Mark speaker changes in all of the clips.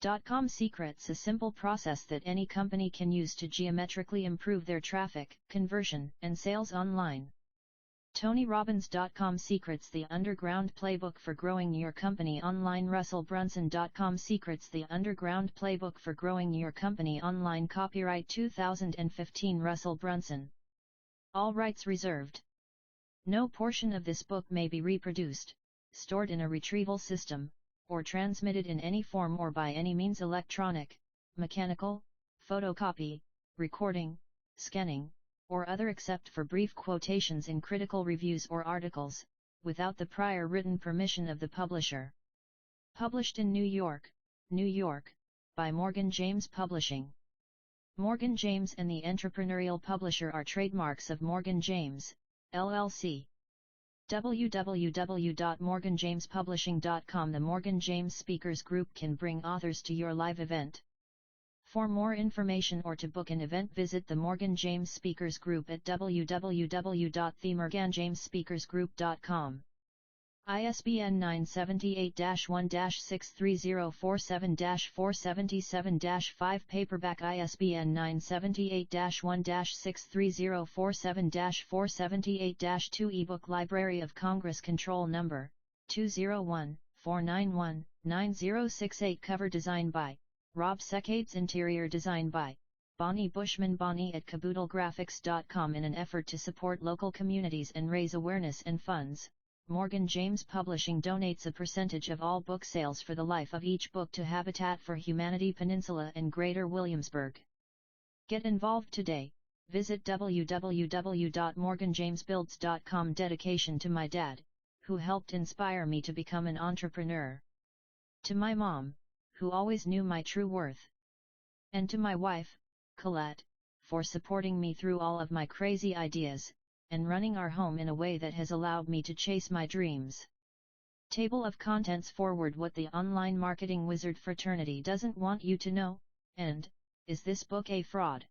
Speaker 1: DotCom Secrets, a simple process that any company can use to geometrically improve their traffic, conversion, and sales online. Tony Robbins. DotCom Secrets, the underground playbook for growing your company online. Russell Brunson. DotCom Secrets, the underground playbook for growing your company online. Copyright 2015 Russell Brunson. All rights reserved. No portion of this book may be reproduced, stored in a retrieval system, or transmitted in any form or by any means, electronic, mechanical, photocopy, recording, scanning, or other, except for brief quotations in critical reviews or articles, without the prior written permission of the publisher. Published in New York, New York, by Morgan James Publishing. Morgan James and the entrepreneurial publisher are trademarks of Morgan James, LLC. www.morganjamespublishing.com. The Morgan James Speakers Group can bring authors to your live event. For more information or to book an event, visit the Morgan James Speakers Group at www.themorganjamesspeakersgroup.com. ISBN 978-1-63047-477-5. Paperback. ISBN 978-1-63047-478-2. Ebook. Library of Congress Control Number 201-491-9068. Cover design by Rob Secades. Interior design by Bonnie Bushman. Bonnie at caboodlegraphics.com. In an effort to support local communities and raise awareness and funds, Morgan James Publishing donates a percentage of all book sales for the life of each book to Habitat for Humanity Peninsula and Greater Williamsburg. Get involved today. Visit www.morganjamesbuilds.com. Dedication to my dad, who helped inspire me to become an entrepreneur. To my mom, who always knew my true worth. And to my wife, Colette, for supporting me through all of my crazy ideas, and running our home in a way that has allowed me to chase my dreams. Table of contents. Forward. What the online marketing wizard fraternity doesn't want you to know, and, is this book a fraud?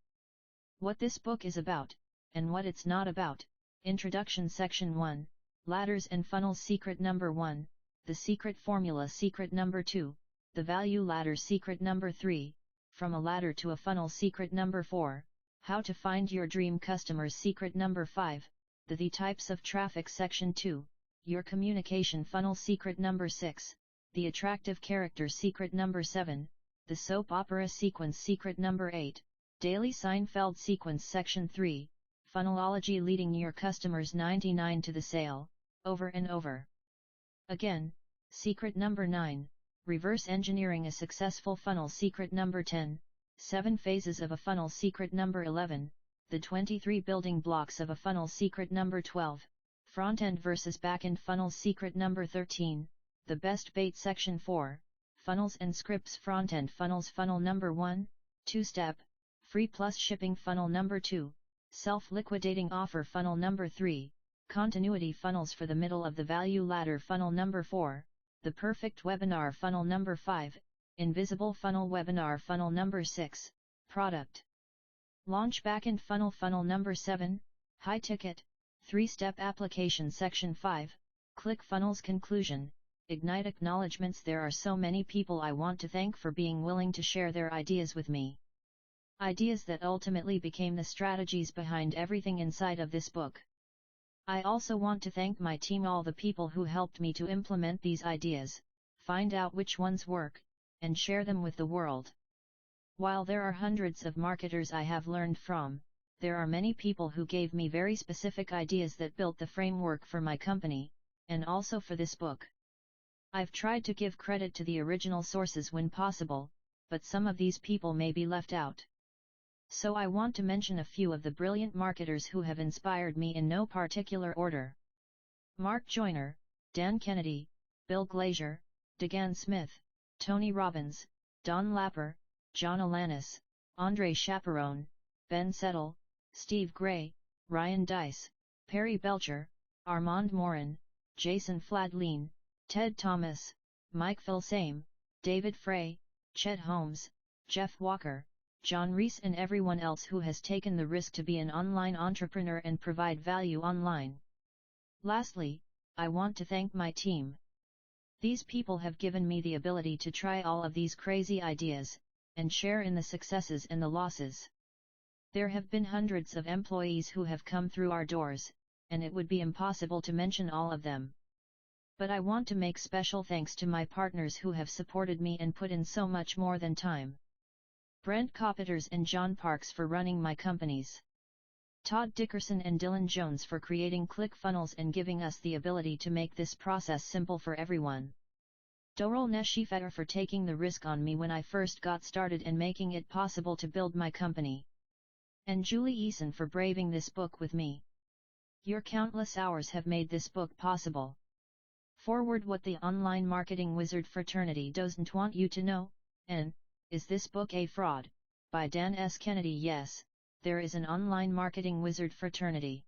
Speaker 1: What this book is about, and what it's not about. Introduction. Section 1, Ladders and Funnels. Secret number 1, the secret formula. Secret number 2, the value ladder. Secret number 3, from a ladder to a funnel. Secret number 4, how to find your dream customers. Secret number 5, the types of traffic. Section 2, your communication funnel. Secret number 6, the attractive character. Secret number 7, the soap opera sequence. Secret number 8, daily Seinfeld sequence. Section 3, funnelology, leading your customers 99 to the sale, over and over again. Secret number 9, reverse engineering a successful funnel. Secret number 10, 7 phases of a funnel. Secret number 11, the 23 building blocks of a funnel. Secret number 12, front-end versus back-end funnels. Secret number 13, the best bait. Section 4, funnels and scripts. Front-end funnels. Funnel number 1, 2-step, free plus shipping. Funnel number 2, self-liquidating offer. Funnel number 3, continuity funnels for the middle of the value ladder. Funnel number 4, the perfect webinar. Funnel number 5, invisible funnel webinar. Funnel number 6, product launch. Backend funnel. Funnel number 7, high ticket, 3-step application. Section 5, click funnels. Conclusion, ignite acknowledgements. There are so many people I want to thank for being willing to share their ideas with me. Ideas that ultimately became the strategies behind everything inside of this book. I also want to thank my team, all the people who helped me to implement these ideas, find out which ones work, and share them with the world. While there are hundreds of marketers I have learned from, there are many people who gave me very specific ideas that built the framework for my company, and also for this book. I've tried to give credit to the original sources when possible, but some of these people may be left out. So I want to mention a few of the brilliant marketers who have inspired me in no particular order. Mark Joyner, Dan Kennedy, Bill Glazier, DeGan Smith, Tony Robbins, Don Lapper, John Alanis, Andre Chaperone, Ben Settle, Steve Gray, Ryan Dice, Perry Belcher, Armand Morin, Jason Fladleen, Ted Thomas, Mike Filsame, David Frey, Chet Holmes, Jeff Walker, John Reese, and everyone else who has taken the risk to be an online entrepreneur and provide value online. Lastly, I want to thank my team. These people have given me the ability to try all of these crazy ideas, and share in the successes and the losses. There have been hundreds of employees who have come through our doors, and it would be impossible to mention all of them. But I want to make special thanks to my partners who have supported me and put in so much more than time. Brent Copeters and John Parks for running my companies. Todd Dickerson and Dylan Jones for creating ClickFunnels and giving us the ability to make this process simple for everyone. Dorel Neshifetter for taking the risk on me when I first got started and making it possible to build my company. And Julie Eason for braving this book with me. Your countless hours have made this book possible. Forward what the online marketing wizard fraternity doesn't want you to know, and, is this book a fraud? By Dan S. Kennedy. Yes, there is an online marketing wizard fraternity.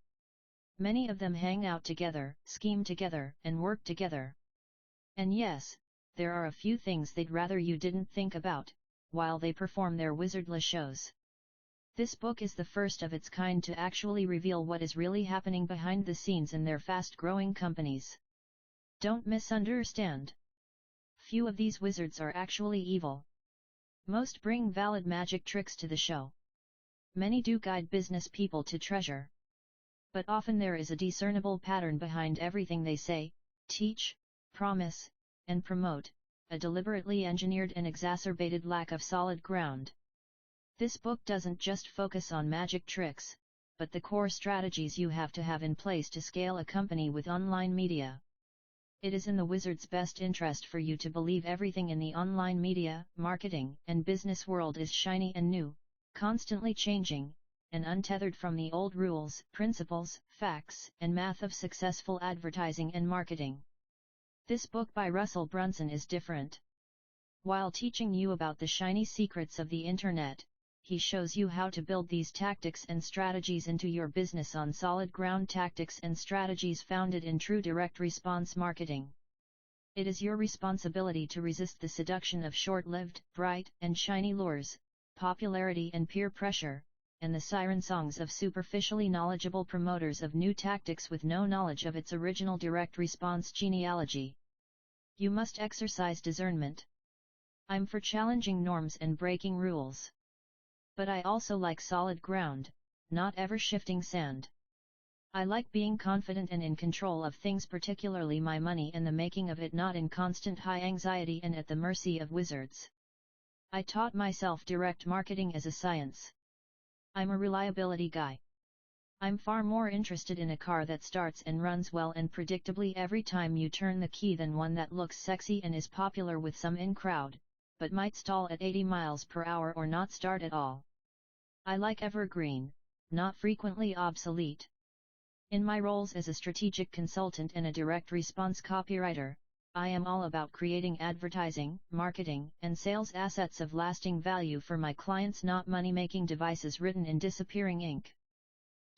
Speaker 1: Many of them hang out together, scheme together, and work together. And yes, there are a few things they'd rather you didn't think about, while they perform their wizardly shows. This book is the first of its kind to actually reveal what is really happening behind the scenes in their fast-growing companies. Don't misunderstand. Few of these wizards are actually evil. Most bring valid magic tricks to the show. Many do guide business people to treasure. But often there is a discernible pattern behind everything they say, teach, promise, and promote, a deliberately engineered and exacerbated lack of solid ground. This book doesn't just focus on magic tricks, but the core strategies you have to have in place to scale a company with online media. It is in the wizard's best interest for you to believe everything in the online media, marketing, and business world is shiny and new, constantly changing, and untethered from the old rules, principles, facts, and math of successful advertising and marketing. This book by Russell Brunson is different. While teaching you about the shiny secrets of the internet, he shows you how to build these tactics and strategies into your business on solid ground, tactics and strategies founded in true direct response marketing. It is your responsibility to resist the seduction of short-lived, bright, and shiny lures, popularity and peer pressure, and the siren songs of superficially knowledgeable promoters of new tactics with no knowledge of its original direct response genealogy. You must exercise discernment. I'm for challenging norms and breaking rules. But I also like solid ground, not ever-shifting sand. I like being confident and in control of things, particularly my money and the making of it, not in constant high anxiety and at the mercy of wizards. I taught myself direct marketing as a science. I'm a reliability guy. I'm far more interested in a car that starts and runs well and predictably every time you turn the key than one that looks sexy and is popular with some in crowd, but might stall at 80 miles per hour or not start at all. I like evergreen, not frequently obsolete. In my roles as a strategic consultant and a direct response copywriter, I am all about creating advertising, marketing, and sales assets of lasting value for my clients, not money-making devices written in disappearing ink.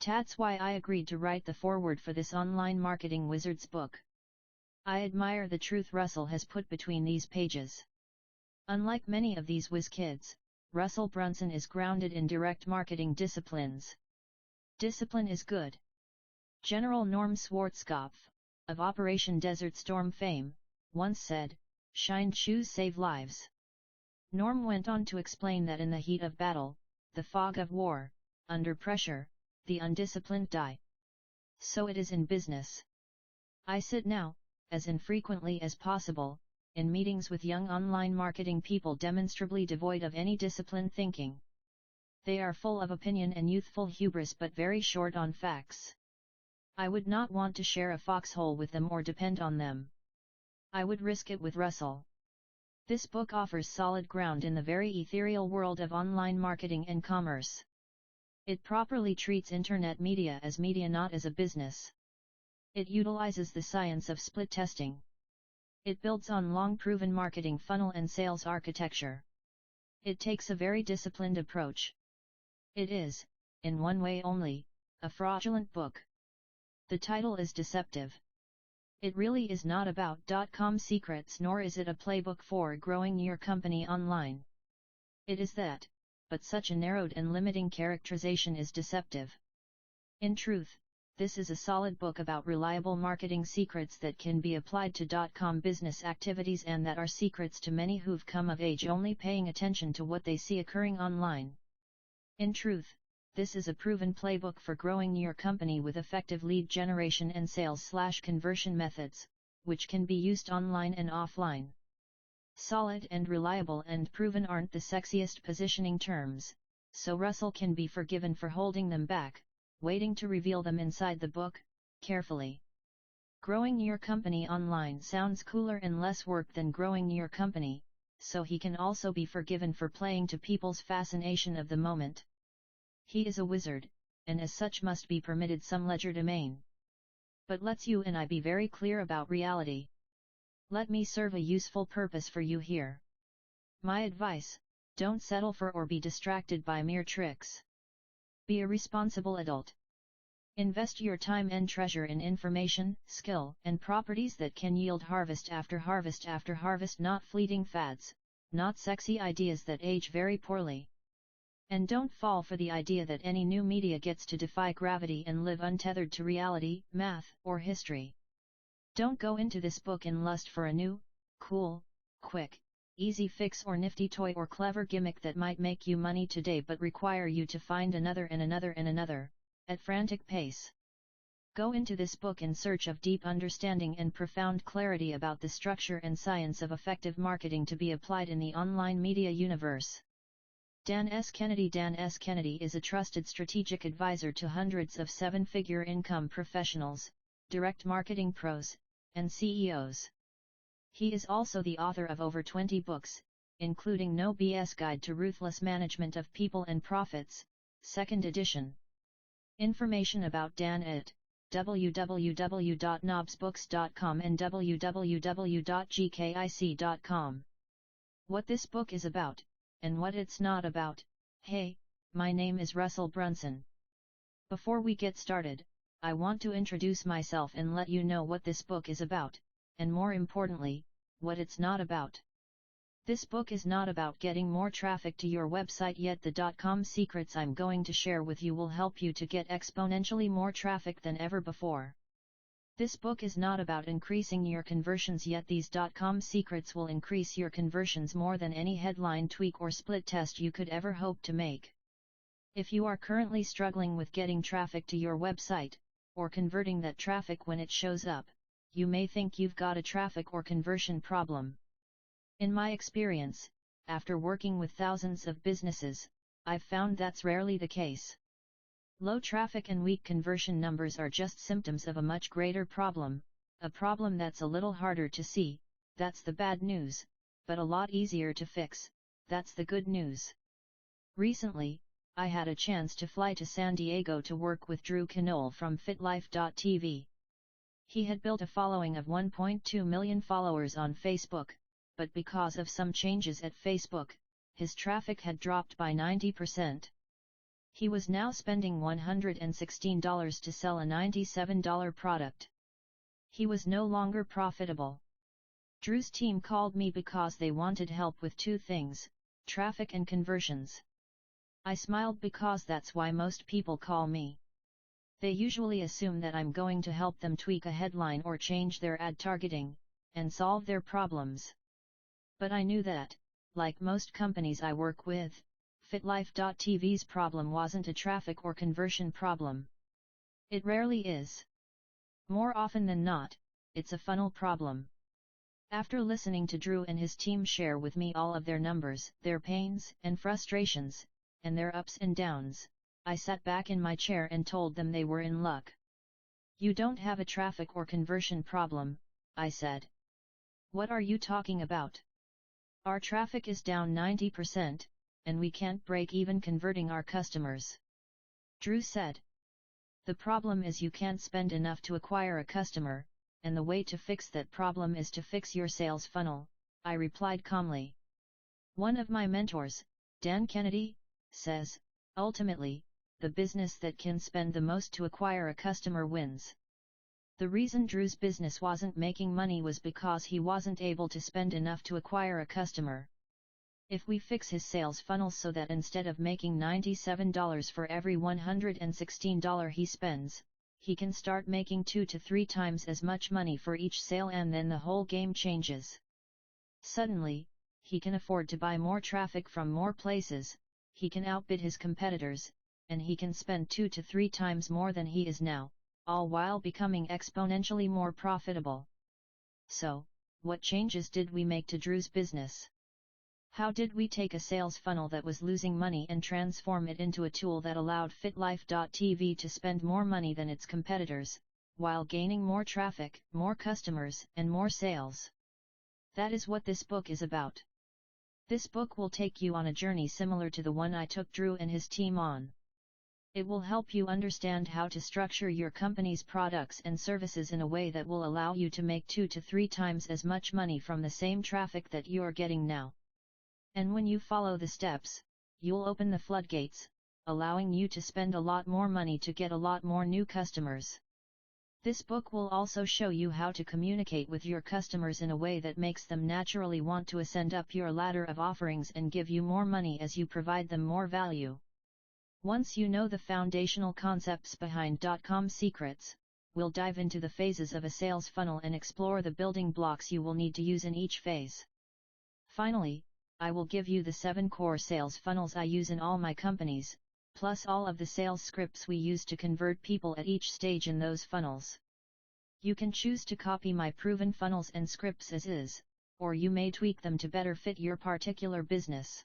Speaker 1: That's why I agreed to write the foreword for this online marketing wizard's book. I admire the truth Russell has put between these pages. Unlike many of these whiz kids, Russell Brunson is grounded in direct marketing disciplines. Discipline is good. General Norm Schwarzkopf, of Operation Desert Storm fame, once said, "Shined shoes save lives." Norm went on to explain that in the heat of battle, the fog of war, under pressure, the undisciplined die. So it is in business. I sit now, as infrequently as possible, in meetings with young online marketing people demonstrably devoid of any disciplined thinking. They are full of opinion and youthful hubris but very short on facts. I would not want to share a foxhole with them or depend on them. I would risk it with Russell. This book offers solid ground in the very ethereal world of online marketing and commerce. It properly treats internet media as media, not as a business. It utilizes the science of split testing. It builds on long-proven marketing funnel and sales architecture. It takes a very disciplined approach. It is, in one way only, a fraudulent book. The title is deceptive. It really is not about .com secrets, nor is it a playbook for growing your company online. It is that, but such a narrowed and limiting characterization is deceptive. In truth, this is a solid book about reliable marketing secrets that can be applied to .com business activities and that are secrets to many who've come of age only paying attention to what they see occurring online. In truth, this is a proven playbook for growing your company with effective lead generation and sales/conversion methods, which can be used online and offline. Solid and reliable and proven aren't the sexiest positioning terms, so Russell can be forgiven for holding them back, waiting to reveal them inside the book, carefully. Growing your company online sounds cooler and less work than growing your company, so he can also be forgiven for playing to people's fascination of the moment. He is a wizard, and as such must be permitted some legerdemain. But let's you and I be very clear about reality. Let me serve a useful purpose for you here. My advice: don't settle for or be distracted by mere tricks. Be a responsible adult. Invest your time and treasure in information, skill, and properties that can yield harvest after harvest after harvest, not fleeting fads, not sexy ideas that age very poorly. And don't fall for the idea that any new media gets to defy gravity and live untethered to reality, math, or history. Don't go into this book in lust for a new, cool, quick, easy fix or nifty toy or clever gimmick that might make you money today but require you to find another and another and another, at frantic pace. Go into this book in search of deep understanding and profound clarity about the structure and science of effective marketing to be applied in the online media universe. Dan S. Kennedy. Dan S. Kennedy is a trusted strategic advisor to hundreds of seven-figure income professionals, direct marketing pros, and CEOs. He is also the author of over 20 books, including No BS Guide to Ruthless Management of People and Profits, 2nd edition. Information about Dan at www.knobsbooks.com and www.gkic.com. What this book is about, and what it's not about. Hey, my name is Russell Brunson. Before we get started, I want to introduce myself and let you know what this book is about, and more importantly, what it's not about. This book is not about getting more traffic to your website, yet the .com secrets I'm going to share with you will help you to get exponentially more traffic than ever before. This book is not about increasing your conversions, yet these .com secrets will increase your conversions more than any headline tweak or split test you could ever hope to make. If you are currently struggling with getting traffic to your website, or converting that traffic when it shows up, you may think you've got a traffic or conversion problem. In my experience, after working with thousands of businesses, I've found that's rarely the case. Low traffic and weak conversion numbers are just symptoms of a much greater problem, a problem that's a little harder to see, that's the bad news, but a lot easier to fix, that's the good news. Recently, I had a chance to fly to San Diego to work with Drew Canole from FitLife.tv. He had built a following of 1.2 million followers on Facebook, but because of some changes at Facebook, his traffic had dropped by 90%. He was now spending $116 to sell a $97 product. He was no longer profitable. Drew's team called me because they wanted help with two things: traffic and conversions. I smiled because that's why most people call me. They usually assume that I'm going to help them tweak a headline or change their ad targeting, and solve their problems. But I knew that, like most companies I work with, FitLife.tv's problem wasn't a traffic or conversion problem. It rarely is. More often than not, it's a funnel problem. After listening to Drew and his team share with me all of their numbers, their pains and frustrations, and their ups and downs, I sat back in my chair and told them they were in luck. You don't have a traffic or conversion problem, I said. What are you talking about? Our traffic is down 90%, and we can't break even converting our customers. Drew said. The problem is you can't spend enough to acquire a customer, and the way to fix that problem is to fix your sales funnel, I replied calmly. One of my mentors, Dan Kennedy, says, ultimately, the business that can spend the most to acquire a customer wins. The reason Drew's business wasn't making money was because he wasn't able to spend enough to acquire a customer. If we fix his sales funnel so that instead of making $97 for every $116 he spends, he can start making 2 to 3 times as much money for each sale, and then the whole game changes. Suddenly, he can afford to buy more traffic from more places, he can outbid his competitors, and he can spend 2 to 3 times more than he is now, all while becoming exponentially more profitable. So, what changes did we make to Drew's business? How did we take a sales funnel that was losing money and transform it into a tool that allowed FitLife.tv to spend more money than its competitors, while gaining more traffic, more customers, and more sales? That is what this book is about. This book will take you on a journey similar to the one I took Drew and his team on. It will help you understand how to structure your company's products and services in a way that will allow you to make 2 to 3 times as much money from the same traffic that you are getting now. And when you follow the steps, you'll open the floodgates, allowing you to spend a lot more money to get a lot more new customers. This book will also show you how to communicate with your customers in a way that makes them naturally want to ascend up your ladder of offerings and give you more money as you provide them more value. Once you know the foundational concepts behind .com secrets, we'll dive into the phases of a sales funnel and explore the building blocks you will need to use in each phase. Finally, I will give you the 7 core sales funnels I use in all my companies, plus all of the sales scripts we use to convert people at each stage in those funnels. You can choose to copy my proven funnels and scripts as is, or you may tweak them to better fit your particular business.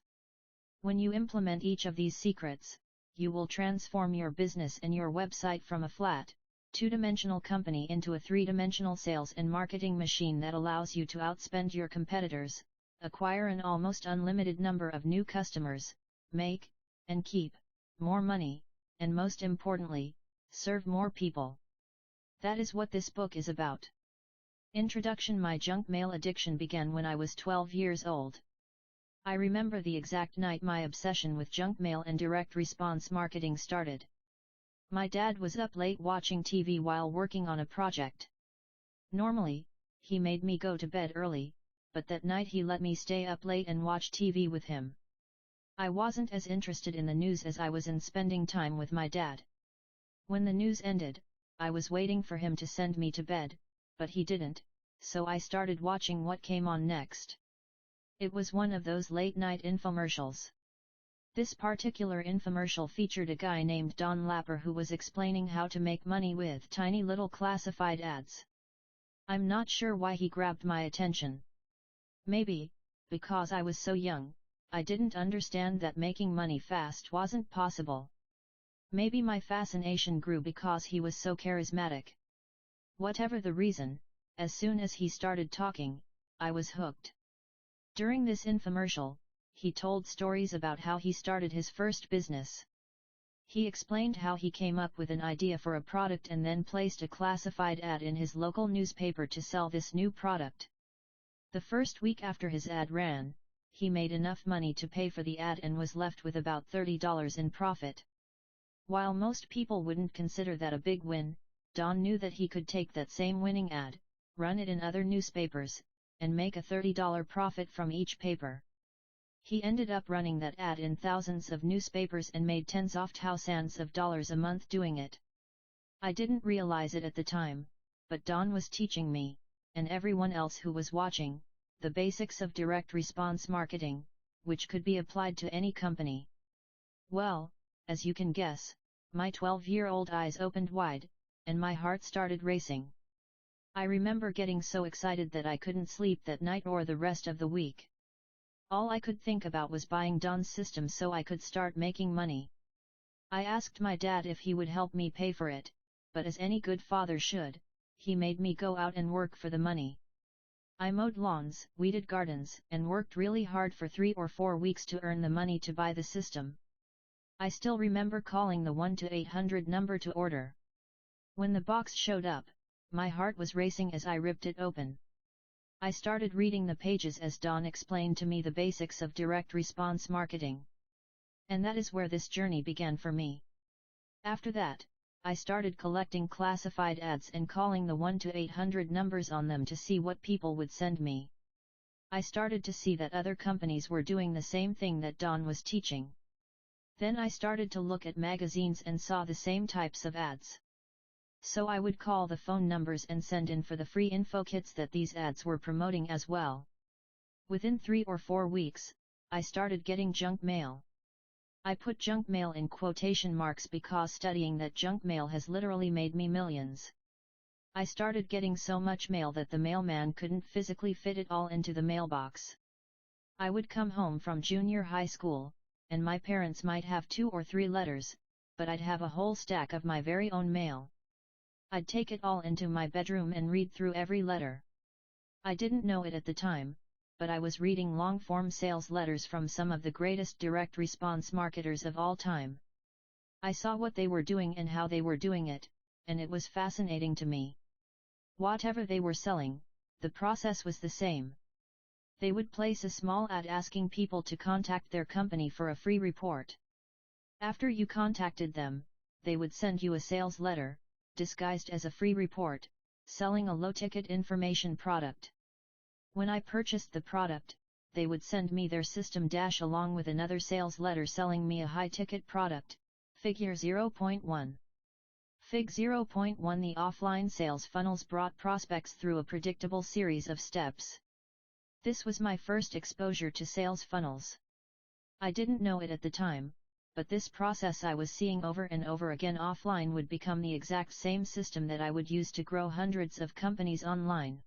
Speaker 1: When you implement each of these secrets, you will transform your business and your website from a flat, 2-dimensional company into a 3-dimensional sales and marketing machine that allows you to outspend your competitors, acquire an almost unlimited number of new customers, make, and keep, more money, and most importantly, serve more people. That is what this book is about. Introduction: My junk mail addiction began when I was 12 years old. I remember the exact night my obsession with junk mail and direct response marketing started. My dad was up late watching TV while working on a project. Normally, he made me go to bed early, but that night he let me stay up late and watch TV with him. I wasn't as interested in the news as I was in spending time with my dad. When the news ended, I was waiting for him to send me to bed, but he didn't, so I started watching what came on next. It was one of those late-night infomercials. This particular infomercial featured a guy named Don Lapper who was explaining how to make money with tiny little classified ads. I'm not sure why he grabbed my attention. Maybe, because I was so young, I didn't understand that making money fast wasn't possible. Maybe my fascination grew because he was so charismatic. Whatever the reason, as soon as he started talking, I was hooked. During this infomercial, he told stories about how he started his first business. He explained how he came up with an idea for a product and then placed a classified ad in his local newspaper to sell this new product. The first week after his ad ran, he made enough money to pay for the ad and was left with about $30 in profit. While most people wouldn't consider that a big win, Don knew that he could take that same winning ad, run it in other newspapers, and make a $30 profit from each paper. He ended up running that ad in thousands of newspapers and made tens of thousands of dollars a month doing it. I didn't realize it at the time, but Don was teaching me, and everyone else who was watching, the basics of direct response marketing, which could be applied to any company. Well, as you can guess, my 12-year-old eyes opened wide, and my heart started racing. I remember getting so excited that I couldn't sleep that night or the rest of the week. All I could think about was buying Don's system so I could start making money. I asked my dad if he would help me pay for it, but as any good father should, he made me go out and work for the money. I mowed lawns, weeded gardens, and worked really hard for 3 or 4 weeks to earn the money to buy the system. I still remember calling the 1-800 number to order. When the box showed up, my heart was racing as I ripped it open. I started reading the pages as Don explained to me the basics of direct response marketing. And that is where this journey began for me. After that, I started collecting classified ads and calling the 1-800 numbers on them to see what people would send me. I started to see that other companies were doing the same thing that Don was teaching. Then I started to look at magazines and saw the same types of ads. So I would call the phone numbers and send in for the free info kits that these ads were promoting as well. Within 3 or 4 weeks, I started getting junk mail. I put junk mail in quotation marks because studying that junk mail has literally made me millions. I started getting so much mail that the mailman couldn't physically fit it all into the mailbox. I would come home from junior high school, and my parents might have 2 or 3 letters, but I'd have a whole stack of my very own mail. I'd take it all into my bedroom and read through every letter. I didn't know it at the time, but I was reading long-form sales letters from some of the greatest direct response marketers of all time. I saw what they were doing and how they were doing it, and it was fascinating to me. Whatever they were selling, the process was the same. They would place a small ad asking people to contact their company for a free report. After you contacted them, they would send you a sales letter, disguised as a free report, selling a low-ticket information product. When I purchased the product, they would send me their system dash along with another sales letter selling me a high-ticket product, Figure 0.1. Fig 0.1 The offline sales funnels brought prospects through a predictable series of steps. This was my first exposure to sales funnels. I didn't know it at the time, but this process I was seeing over and over again offline would become the exact same system that I would use to grow hundreds of companies online.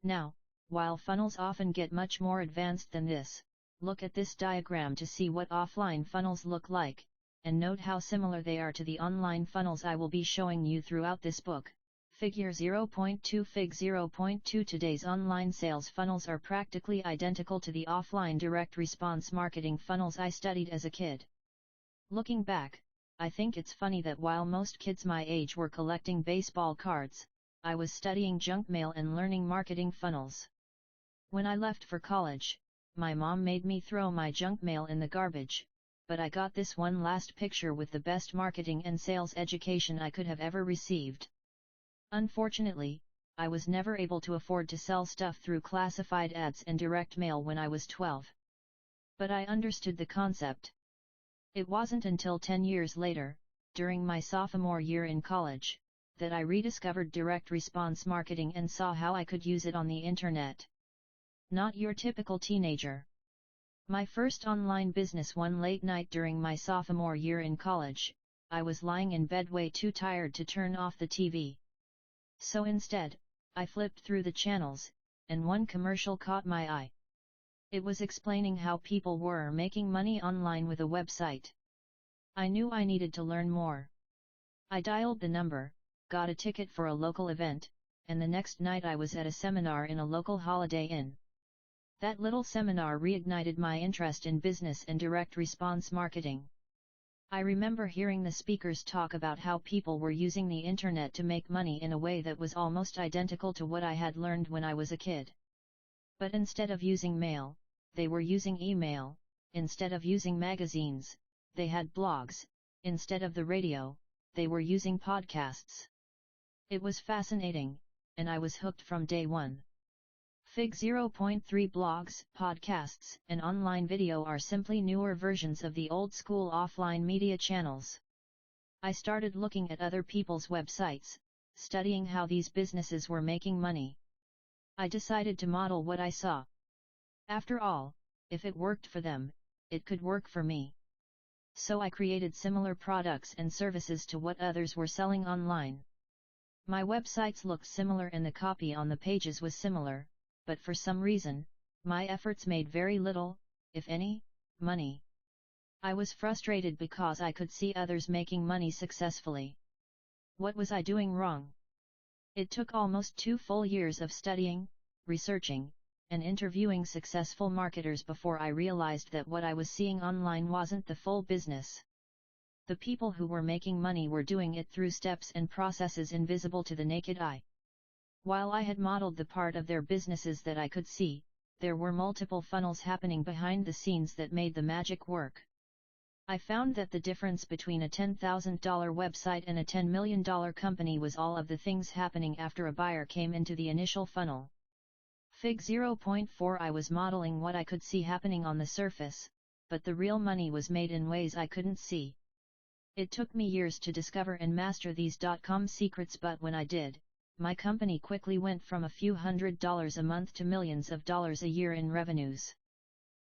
Speaker 1: Now, while funnels often get much more advanced than this, look at this diagram to see what offline funnels look like, and note how similar they are to the online funnels I will be showing you throughout this book. Figure 0.2 Fig 0.2 Today's online sales funnels are practically identical to the offline direct response marketing funnels I studied as a kid. Looking back, I think it's funny that while most kids my age were collecting baseball cards, I was studying junk mail and learning marketing funnels. When I left for college, my mom made me throw my junk mail in the garbage, but I got this one last picture with the best marketing and sales education I could have ever received. Unfortunately, I was never able to afford to sell stuff through classified ads and direct mail when I was 12. But I understood the concept. It wasn't until 10 years later, during my sophomore year in college, that I rediscovered direct response marketing and saw how I could use it on the internet. Not your typical teenager. My first online business one late night during my sophomore year in college, I was lying in bed way too tired to turn off the TV. So instead, I flipped through the channels, and one commercial caught my eye. It was explaining how people were making money online with a website. I knew I needed to learn more. I dialed the number, got a ticket for a local event, and the next night I was at a seminar in a local Holiday Inn. That little seminar reignited my interest in business and direct response marketing. I remember hearing the speakers talk about how people were using the internet to make money in a way that was almost identical to what I had learned when I was a kid. But instead of using mail, they were using email; instead of using magazines, they had blogs; instead of the radio, they were using podcasts. It was fascinating, and I was hooked from day one. Fig 0.3 Blogs, podcasts, and online video are simply newer versions of the old-school offline media channels. I started looking at other people's websites, studying how these businesses were making money. I decided to model what I saw. After all, if it worked for them, it could work for me. So I created similar products and services to what others were selling online. My websites looked similar and the copy on the pages was similar, but for some reason, my efforts made very little, if any, money. I was frustrated because I could see others making money successfully. What was I doing wrong? It took almost 2 full years of studying, researching, and interviewing successful marketers before I realized that what I was seeing online wasn't the full business. The people who were making money were doing it through steps and processes invisible to the naked eye. While I had modeled the part of their businesses that I could see, there were multiple funnels happening behind the scenes that made the magic work. I found that the difference between a $10,000 website and a $10 million company was all of the things happening after a buyer came into the initial funnel. Fig 0.4 I was modeling what I could see happening on the surface, but the real money was made in ways I couldn't see. It took me years to discover and master these .com secrets, but when I did, my company quickly went from a few $100s a month to millions of dollars a year in revenues.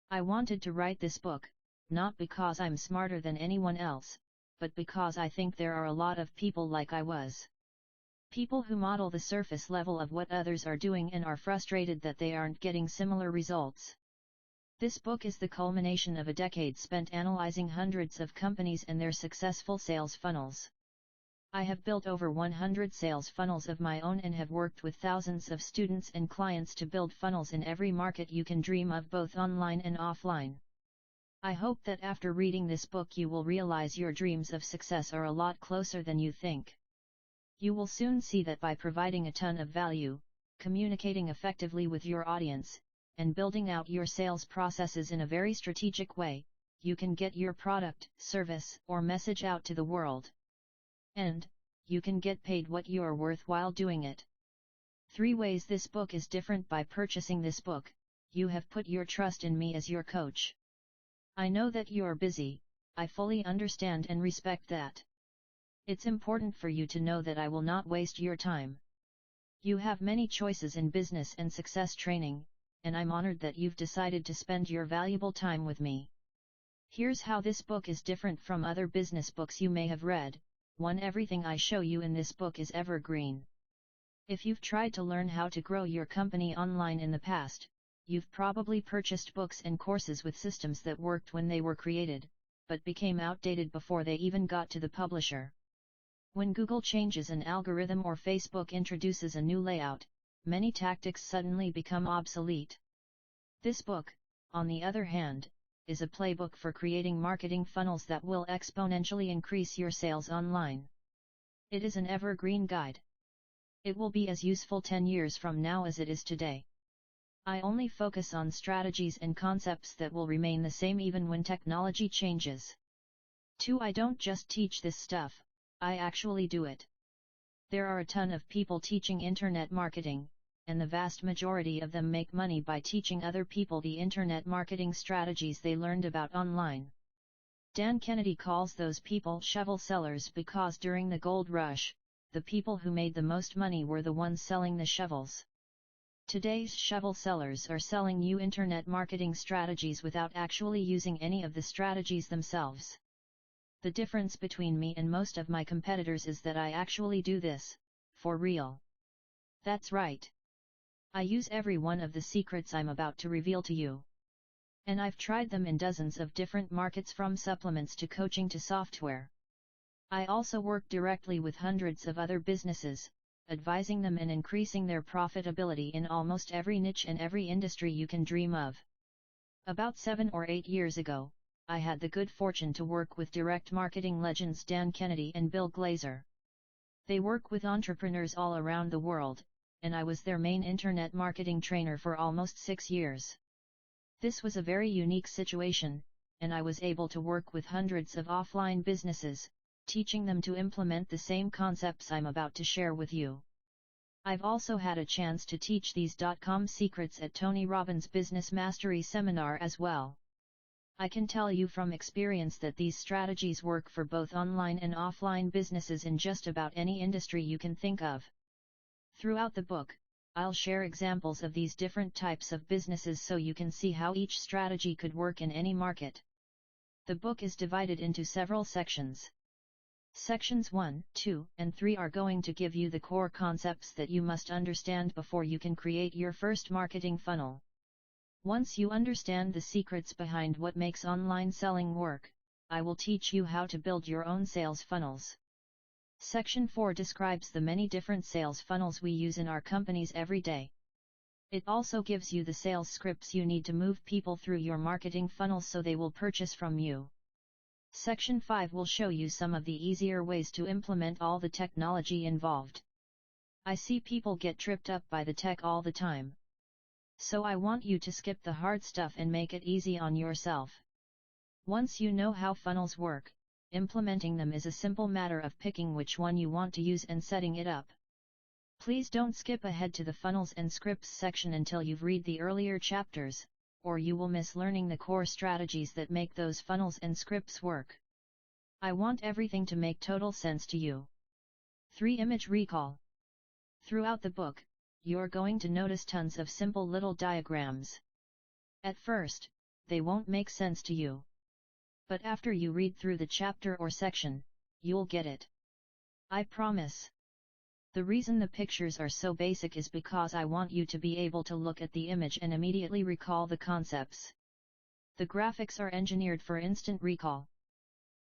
Speaker 1: I wanted to write this book, not because I'm smarter than anyone else, but because I think there are a lot of people like I was. People who model the surface level of what others are doing and are frustrated that they aren't getting similar results. This book is the culmination of a decade spent analyzing hundreds of companies and their successful sales funnels. I have built over 100 sales funnels of my own and have worked with thousands of students and clients to build funnels in every market you can dream of, both online and offline. I hope that after reading this book you will realize your dreams of success are a lot closer than you think. You will soon see that by providing a ton of value, communicating effectively with your audience, and building out your sales processes in a very strategic way, you can get your product, service, or message out to the world. And, you can get paid what you're worth while doing it. 3 ways this book is different. By purchasing this book, you have put your trust in me as your coach. I know that you're busy, I fully understand and respect that. It's important for you to know that I will not waste your time. You have many choices in business and success training, and I'm honored that you've decided to spend your valuable time with me. Here's how this book is different from other business books you may have read. 1. Everything I show you in this book is evergreen. If you've tried to learn how to grow your company online in the past, you've probably purchased books and courses with systems that worked when they were created, but became outdated before they even got to the publisher. When Google changes an algorithm or Facebook introduces a new layout, many tactics suddenly become obsolete. This book, on the other hand, is a playbook for creating marketing funnels that will exponentially increase your sales online. It is an evergreen guide. It will be as useful 10 years from now as it is today. I only focus on strategies and concepts that will remain the same even when technology changes. 2. I don't just teach this stuff, I actually do it. There are a ton of people teaching internet marketing, and the vast majority of them make money by teaching other people the internet marketing strategies they learned about online. Dan Kennedy calls those people shovel sellers because during the gold rush, the people who made the most money were the ones selling the shovels. Today's shovel sellers are selling you internet marketing strategies without actually using any of the strategies themselves. The difference between me and most of my competitors is that I actually do this, for real. That's right. I use every one of the secrets I'm about to reveal to you. And I've tried them in dozens of different markets, from supplements to coaching to software. I also work directly with hundreds of other businesses, advising them and increasing their profitability in almost every niche and every industry you can dream of. About 7 or 8 years ago, I had the good fortune to work with direct marketing legends Dan Kennedy and Bill Glazer. They work with entrepreneurs all around the world, and I was their main internet marketing trainer for almost 6 years. This was a very unique situation, and I was able to work with hundreds of offline businesses, teaching them to implement the same concepts I'm about to share with you. I've also had a chance to teach these .com secrets at Tony Robbins' Business Mastery Seminar as well. I can tell you from experience that these strategies work for both online and offline businesses in just about any industry you can think of. Throughout the book, I'll share examples of these different types of businesses so you can see how each strategy could work in any market. The book is divided into several sections. Sections 1, 2, and 3 are going to give you the core concepts that you must understand before you can create your first marketing funnel. Once you understand the secrets behind what makes online selling work, I will teach you how to build your own sales funnels. Section 4 describes the many different sales funnels we use in our companies every day. It also gives you the sales scripts you need to move people through your marketing funnels so they will purchase from you. Section 5 will show you some of the easier ways to implement all the technology involved. I see people get tripped up by the tech all the time. So I want you to skip the hard stuff and make it easy on yourself. Once you know how funnels work, implementing them is a simple matter of picking which one you want to use and setting it up. Please don't skip ahead to the funnels and scripts section until you've read the earlier chapters, or you will miss learning the core strategies that make those funnels and scripts work. I want everything to make total sense to you. 3. Image recall. Throughout the book, you're going to notice tons of simple little diagrams. At first, they won't make sense to you. But after you read through the chapter or section, you'll get it. I promise. The reason the pictures are so basic is because I want you to be able to look at the image and immediately recall the concepts. The graphics are engineered for instant recall.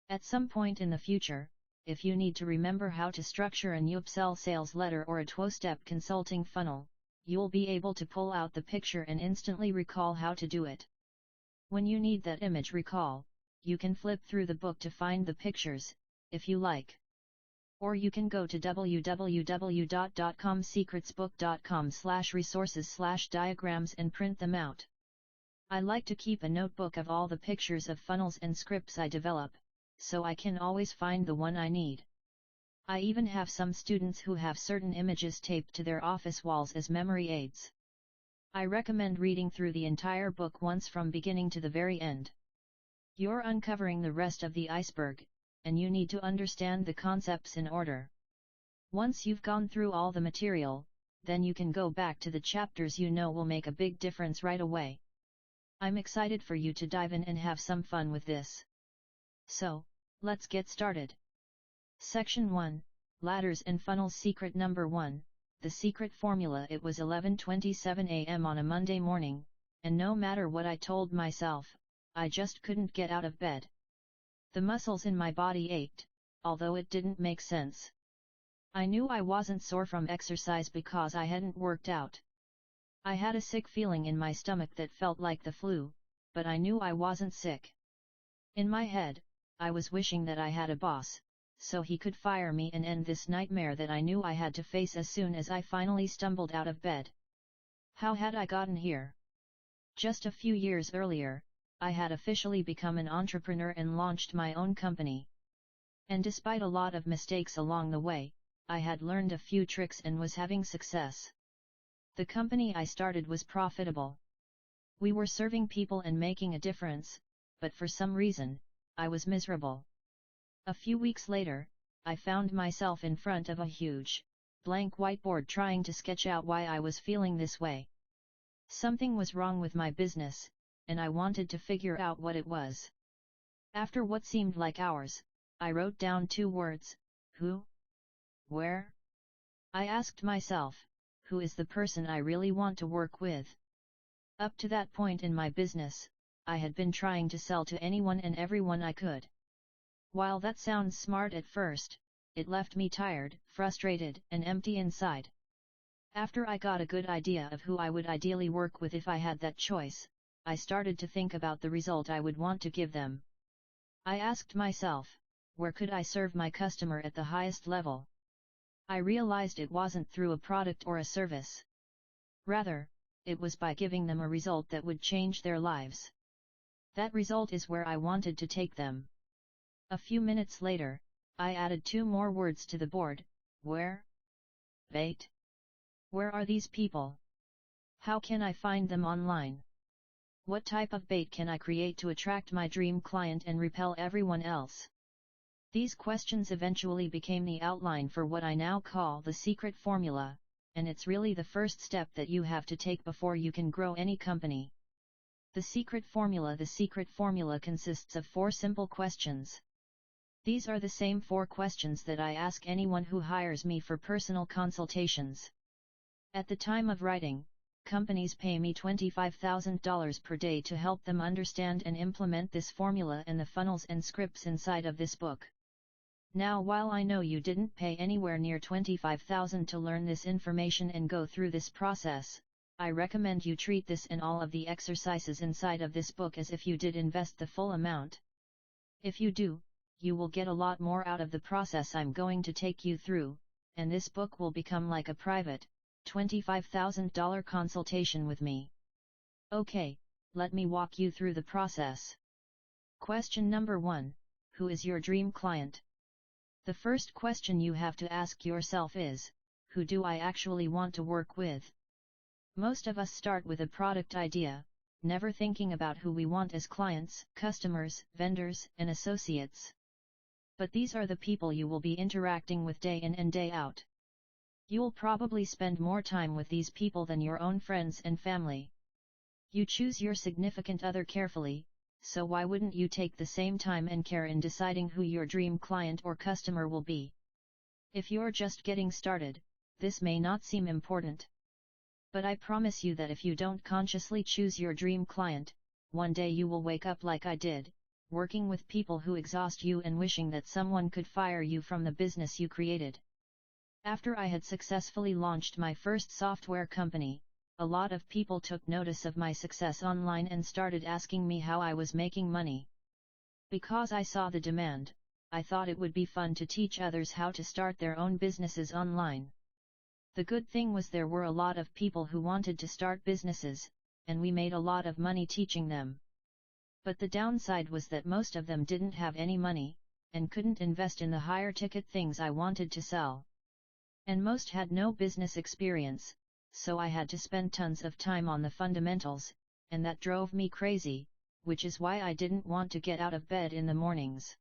Speaker 1: At some point in the future, if you need to remember how to structure a new upsell sales letter or a 2-step consulting funnel, you'll be able to pull out the picture and instantly recall how to do it. When you need that image recall, you can flip through the book to find the pictures, if you like. Or you can go to www.dotcomsecretsbook.com/resources/diagrams and print them out. I like to keep a notebook of all the pictures of funnels and scripts I develop, so I can always find the one I need. I even have some students who have certain images taped to their office walls as memory aids. I recommend reading through the entire book once from beginning to the very end. You're uncovering the rest of the iceberg, and you need to understand the concepts in order. Once you've gone through all the material, then you can go back to the chapters you know will make a big difference right away. I'm excited for you to dive in and have some fun with this. So, let's get started. Section 1, Ladders and Funnels. Secret number 1, the secret formula. It was 11:27 a.m. on a Monday morning, and no matter what I told myself, I just couldn't get out of bed. The muscles in my body ached, although it didn't make sense. I knew I wasn't sore from exercise because I hadn't worked out. I had a sick feeling in my stomach that felt like the flu, but I knew I wasn't sick. In my head, I was wishing that I had a boss, so he could fire me and end this nightmare that I knew I had to face as soon as I finally stumbled out of bed. How had I gotten here? Just a few years earlier, I had officially become an entrepreneur and launched my own company. And despite a lot of mistakes along the way, I had learned a few tricks and was having success. The company I started was profitable. We were serving people and making a difference, but for some reason, I was miserable. A few weeks later, I found myself in front of a huge, blank whiteboard trying to sketch out why I was feeling this way. Something was wrong with my business, and I wanted to figure out what it was. After what seemed like hours, I wrote down 2 words: who? Where? I asked myself, who is the person I really want to work with? Up to that point in my business, I had been trying to sell to anyone and everyone I could. While that sounds smart at first, it left me tired, frustrated, and empty inside. After I got a good idea of who I would ideally work with if I had that choice, I started to think about the result I would want to give them. I asked myself, where could I serve my customer at the highest level? I realized it wasn't through a product or a service. Rather, it was by giving them a result that would change their lives. That result is where I wanted to take them. A few minutes later, I added 2 more words to the board: where? Bait. Where are these people? How can I find them online? What type of bait can I create to attract my dream client and repel everyone else? These questions eventually became the outline for what I now call the secret formula, and it's really the first step that you have to take before you can grow any company. The secret formula. The secret formula consists of 4 simple questions. These are the same 4 questions that I ask anyone who hires me for personal consultations. At the time of writing, companies pay me $25,000 per day to help them understand and implement this formula and the funnels and scripts inside of this book. Now, while I know you didn't pay anywhere near $25,000 to learn this information and go through this process, I recommend you treat this and all of the exercises inside of this book as if you did invest the full amount. If you do, you will get a lot more out of the process I'm going to take you through, and this book will become like a private, $25,000 consultation with me. Okay, let me walk you through the process. Question number 1, who is your dream client? The first question you have to ask yourself is, who do I actually want to work with? Most of us start with a product idea, never thinking about who we want as clients, customers, vendors, and associates. But these are the people you will be interacting with day in and day out. You'll probably spend more time with these people than your own friends and family. You choose your significant other carefully, so why wouldn't you take the same time and care in deciding who your dream client or customer will be? If you're just getting started, this may not seem important. But I promise you that if you don't consciously choose your dream client, one day you will wake up like I did, working with people who exhaust you and wishing that someone could fire you from the business you created. After I had successfully launched my first software company, a lot of people took notice of my success online and started asking me how I was making money. Because I saw the demand, I thought it would be fun to teach others how to start their own businesses online. The good thing was there were a lot of people who wanted to start businesses, and we made a lot of money teaching them. But the downside was that most of them didn't have any money, and couldn't invest in the higher ticket things I wanted to sell. And most had no business experience, so I had to spend tons of time on the fundamentals, and that drove me crazy, which is why I didn't want to get out of bed in the mornings.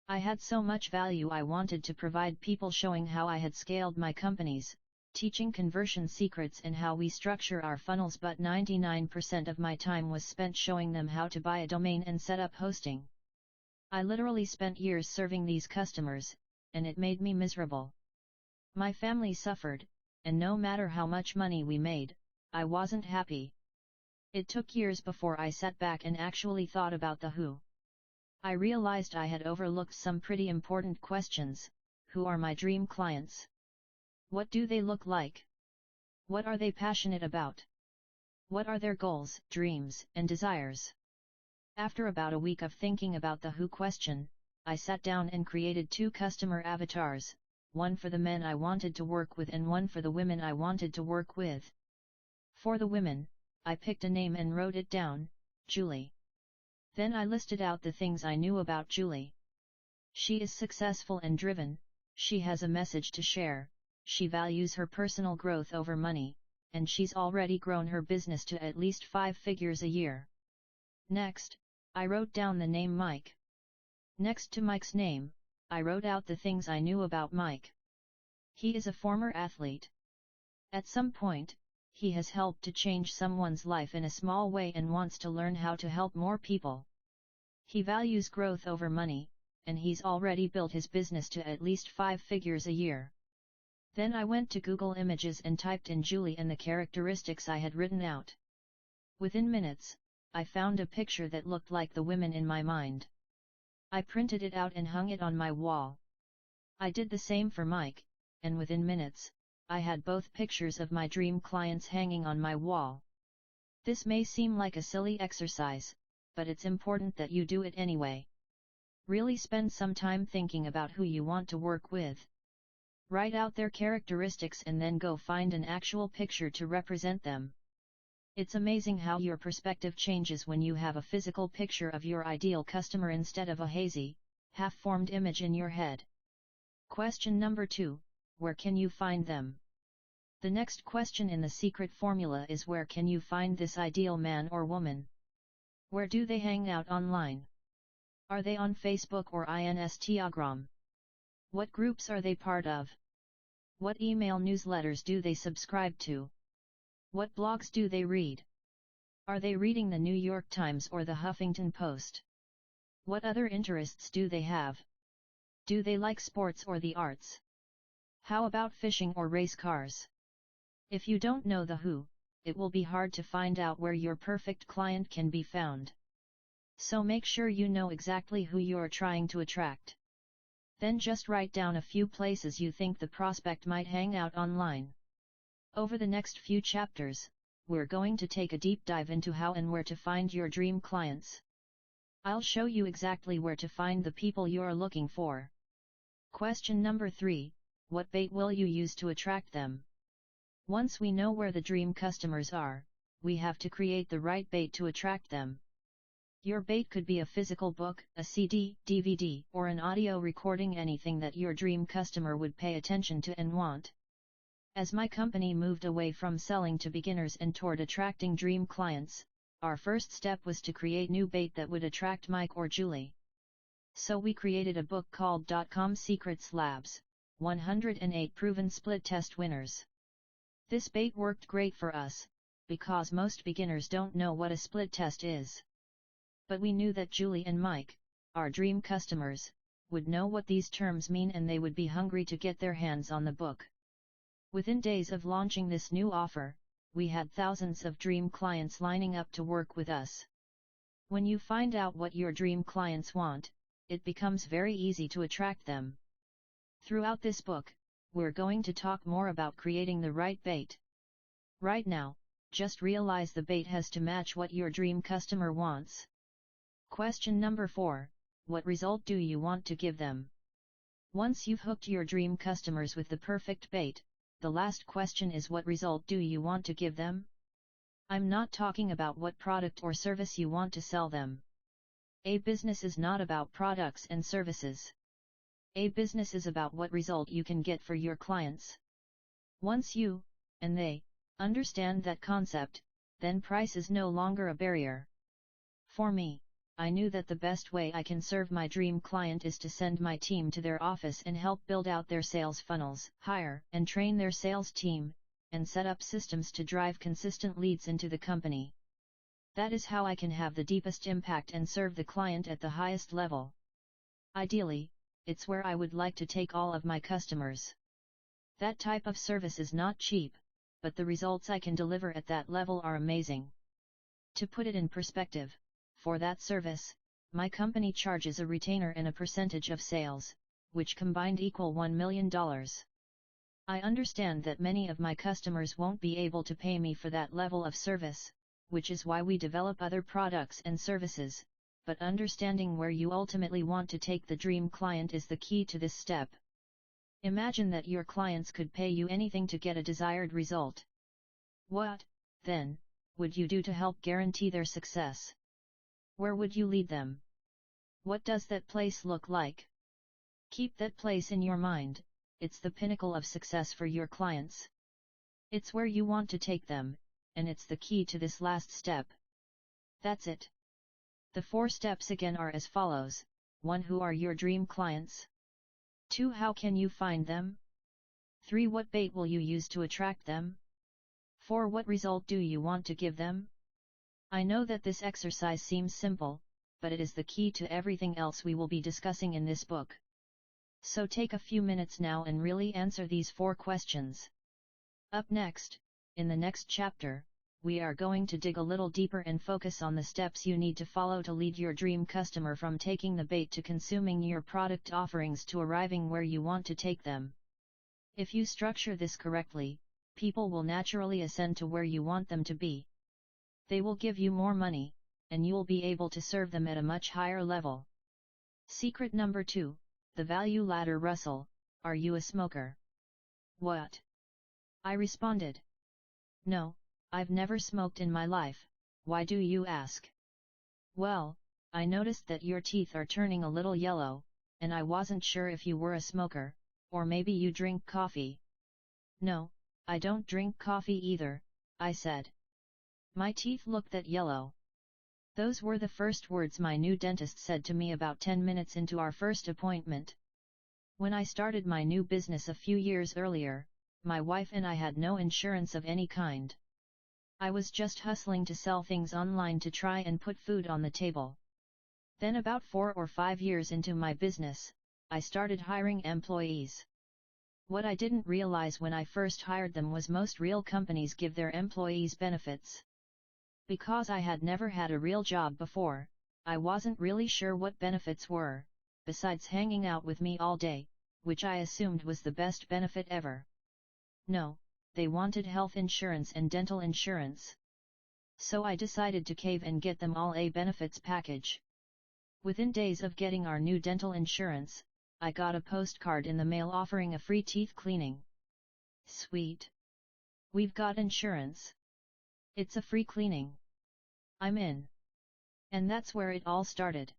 Speaker 1: I had so much value I wanted to provide people, showing how I had scaled my companies, teaching conversion secrets and how we structure our funnels, but 99% of my time was spent showing them how to buy a domain and set up hosting. I literally spent years serving these customers, and it made me miserable. My family suffered, and no matter how much money we made, I wasn't happy. It took years before I sat back and actually thought about the who. I realized I had overlooked some pretty important questions. Who are my dream clients? What do they look like? What are they passionate about? What are their goals, dreams, and desires? After about a week of thinking about the who question, I sat down and created 2 customer avatars, one for the men I wanted to work with and one for the women I wanted to work with. For the women, I picked a name and wrote it down, Julie. Then I listed out the things I knew about Julie. She is successful and driven, she has a message to share, she values her personal growth over money, and she's already grown her business to at least 5 figures a year. Next, I wrote down the name Mike. Next to Mike's name, I wrote out the things I knew about Mike. He is a former athlete. At some point, he has helped to change someone's life in a small way and wants to learn how to help more people. He values growth over money, and he's already built his business to at least 5 figures a year. Then I went to Google Images and typed in Julie and the characteristics I had written out. Within minutes, I found a picture that looked like the women in my mind. I printed it out and hung it on my wall. I did the same for Mike, and within minutes, I had both pictures of my dream clients hanging on my wall. This may seem like a silly exercise, but it's important that you do it anyway. Really spend some time thinking about who you want to work with. Write out their characteristics and then go find an actual picture to represent them. It's amazing how your perspective changes when you have a physical picture of your ideal customer instead of a hazy, half-formed image in your head. Question number 2, where can you find them? The next question in the secret formula is, where can you find this ideal man or woman? Where do they hang out online? Are they on Facebook or Instagram? What groups are they part of? What email newsletters do they subscribe to? What blogs do they read? Are they reading the New York Times or the Huffington Post? What other interests do they have? Do they like sports or the arts? How about fishing or race cars? If you don't know the who, it will be hard to find out where your perfect client can be found. So make sure you know exactly who you're trying to attract. Then just write down a few places you think the prospect might hang out online. Over the next few chapters, we're going to take a deep dive into how and where to find your dream clients. I'll show you exactly where to find the people you're looking for. Question number 3, what bait will you use to attract them? Once we know where the dream customers are, we have to create the right bait to attract them. Your bait could be a physical book, a CD, DVD, or an audio recording, anything that your dream customer would pay attention to and want. As my company moved away from selling to beginners and toward attracting dream clients, our first step was to create new bait that would attract Mike or Julie. So we created a book called DotCom Secrets Labs, 108 Proven Split Test Winners. This bait worked great for us, because most beginners don't know what a split test is. But we knew that Julie and Mike, our dream customers, would know what these terms mean and they would be hungry to get their hands on the book. Within days of launching this new offer, we had thousands of dream clients lining up to work with us. When you find out what your dream clients want, it becomes very easy to attract them. Throughout this book, we're going to talk more about creating the right bait. Right now, just realize the bait has to match what your dream customer wants. Question number 4. What result do you want to give them? Once you've hooked your dream customers with the perfect bait, the last question is what result do you want to give them? I'm not talking about what product or service you want to sell them. A business is not about products and services. A business is about what result you can get for your clients. Once you, and they, understand that concept, then price is no longer a barrier. For me, I knew that the best way I can serve my dream client is to send my team to their office and help build out their sales funnels, hire and train their sales team, and set up systems to drive consistent leads into the company. That is how I can have the deepest impact and serve the client at the highest level. Ideally, it's where I would like to take all of my customers. That type of service is not cheap, but the results I can deliver at that level are amazing. To put it in perspective, for that service, my company charges a retainer and a percentage of sales, which combined equal $1 million. I understand that many of my customers won't be able to pay me for that level of service, which is why we develop other products and services, but understanding where you ultimately want to take the dream client is the key to this step. Imagine that your clients could pay you anything to get a desired result. What, then, would you do to help guarantee their success? Where would you lead them? What does that place look like? Keep that place in your mind. It's the pinnacle of success for your clients. It's where you want to take them, and it's the key to this last step. That's it. The 4 steps again are as follows. 1. Who are your dream clients? 2. How can you find them? 3. What bait will you use to attract them? 4. What result do you want to give them? I know that this exercise seems simple, but it is the key to everything else we will be discussing in this book. So take a few minutes now and really answer these 4 questions. Up next, in the next chapter, we are going to dig a little deeper and focus on the steps you need to follow to lead your dream customer from taking the bait to consuming your product offerings to arriving where you want to take them. If you structure this correctly, people will naturally ascend to where you want them to be. They will give you more money, and you'll be able to serve them at a much higher level. Secret number 2, the value ladder. Russell, are you a smoker? What? I responded. No, I've never smoked in my life. Why do you ask? Well, I noticed that your teeth are turning a little yellow, and I wasn't sure if you were a smoker, or maybe you drink coffee. No, I don't drink coffee either, I said. My teeth look that yellow. Those were the first words my new dentist said to me about 10 minutes into our first appointment. When I started my new business a few years earlier, my wife and I had no insurance of any kind. I was just hustling to sell things online to try and put food on the table. Then about 4 or 5 years into my business, I started hiring employees. What I didn't realize when I first hired them was most real companies give their employees benefits. Because I had never had a real job before, I wasn't really sure what benefits were, besides hanging out with me all day, which I assumed was the best benefit ever. No, they wanted health insurance and dental insurance. So I decided to cave and get them all a benefits package. Within days of getting our new dental insurance, I got a postcard in the mail offering a free teeth cleaning. Sweet. We've got insurance. It's a free cleaning. I'm in. And that's where it all started.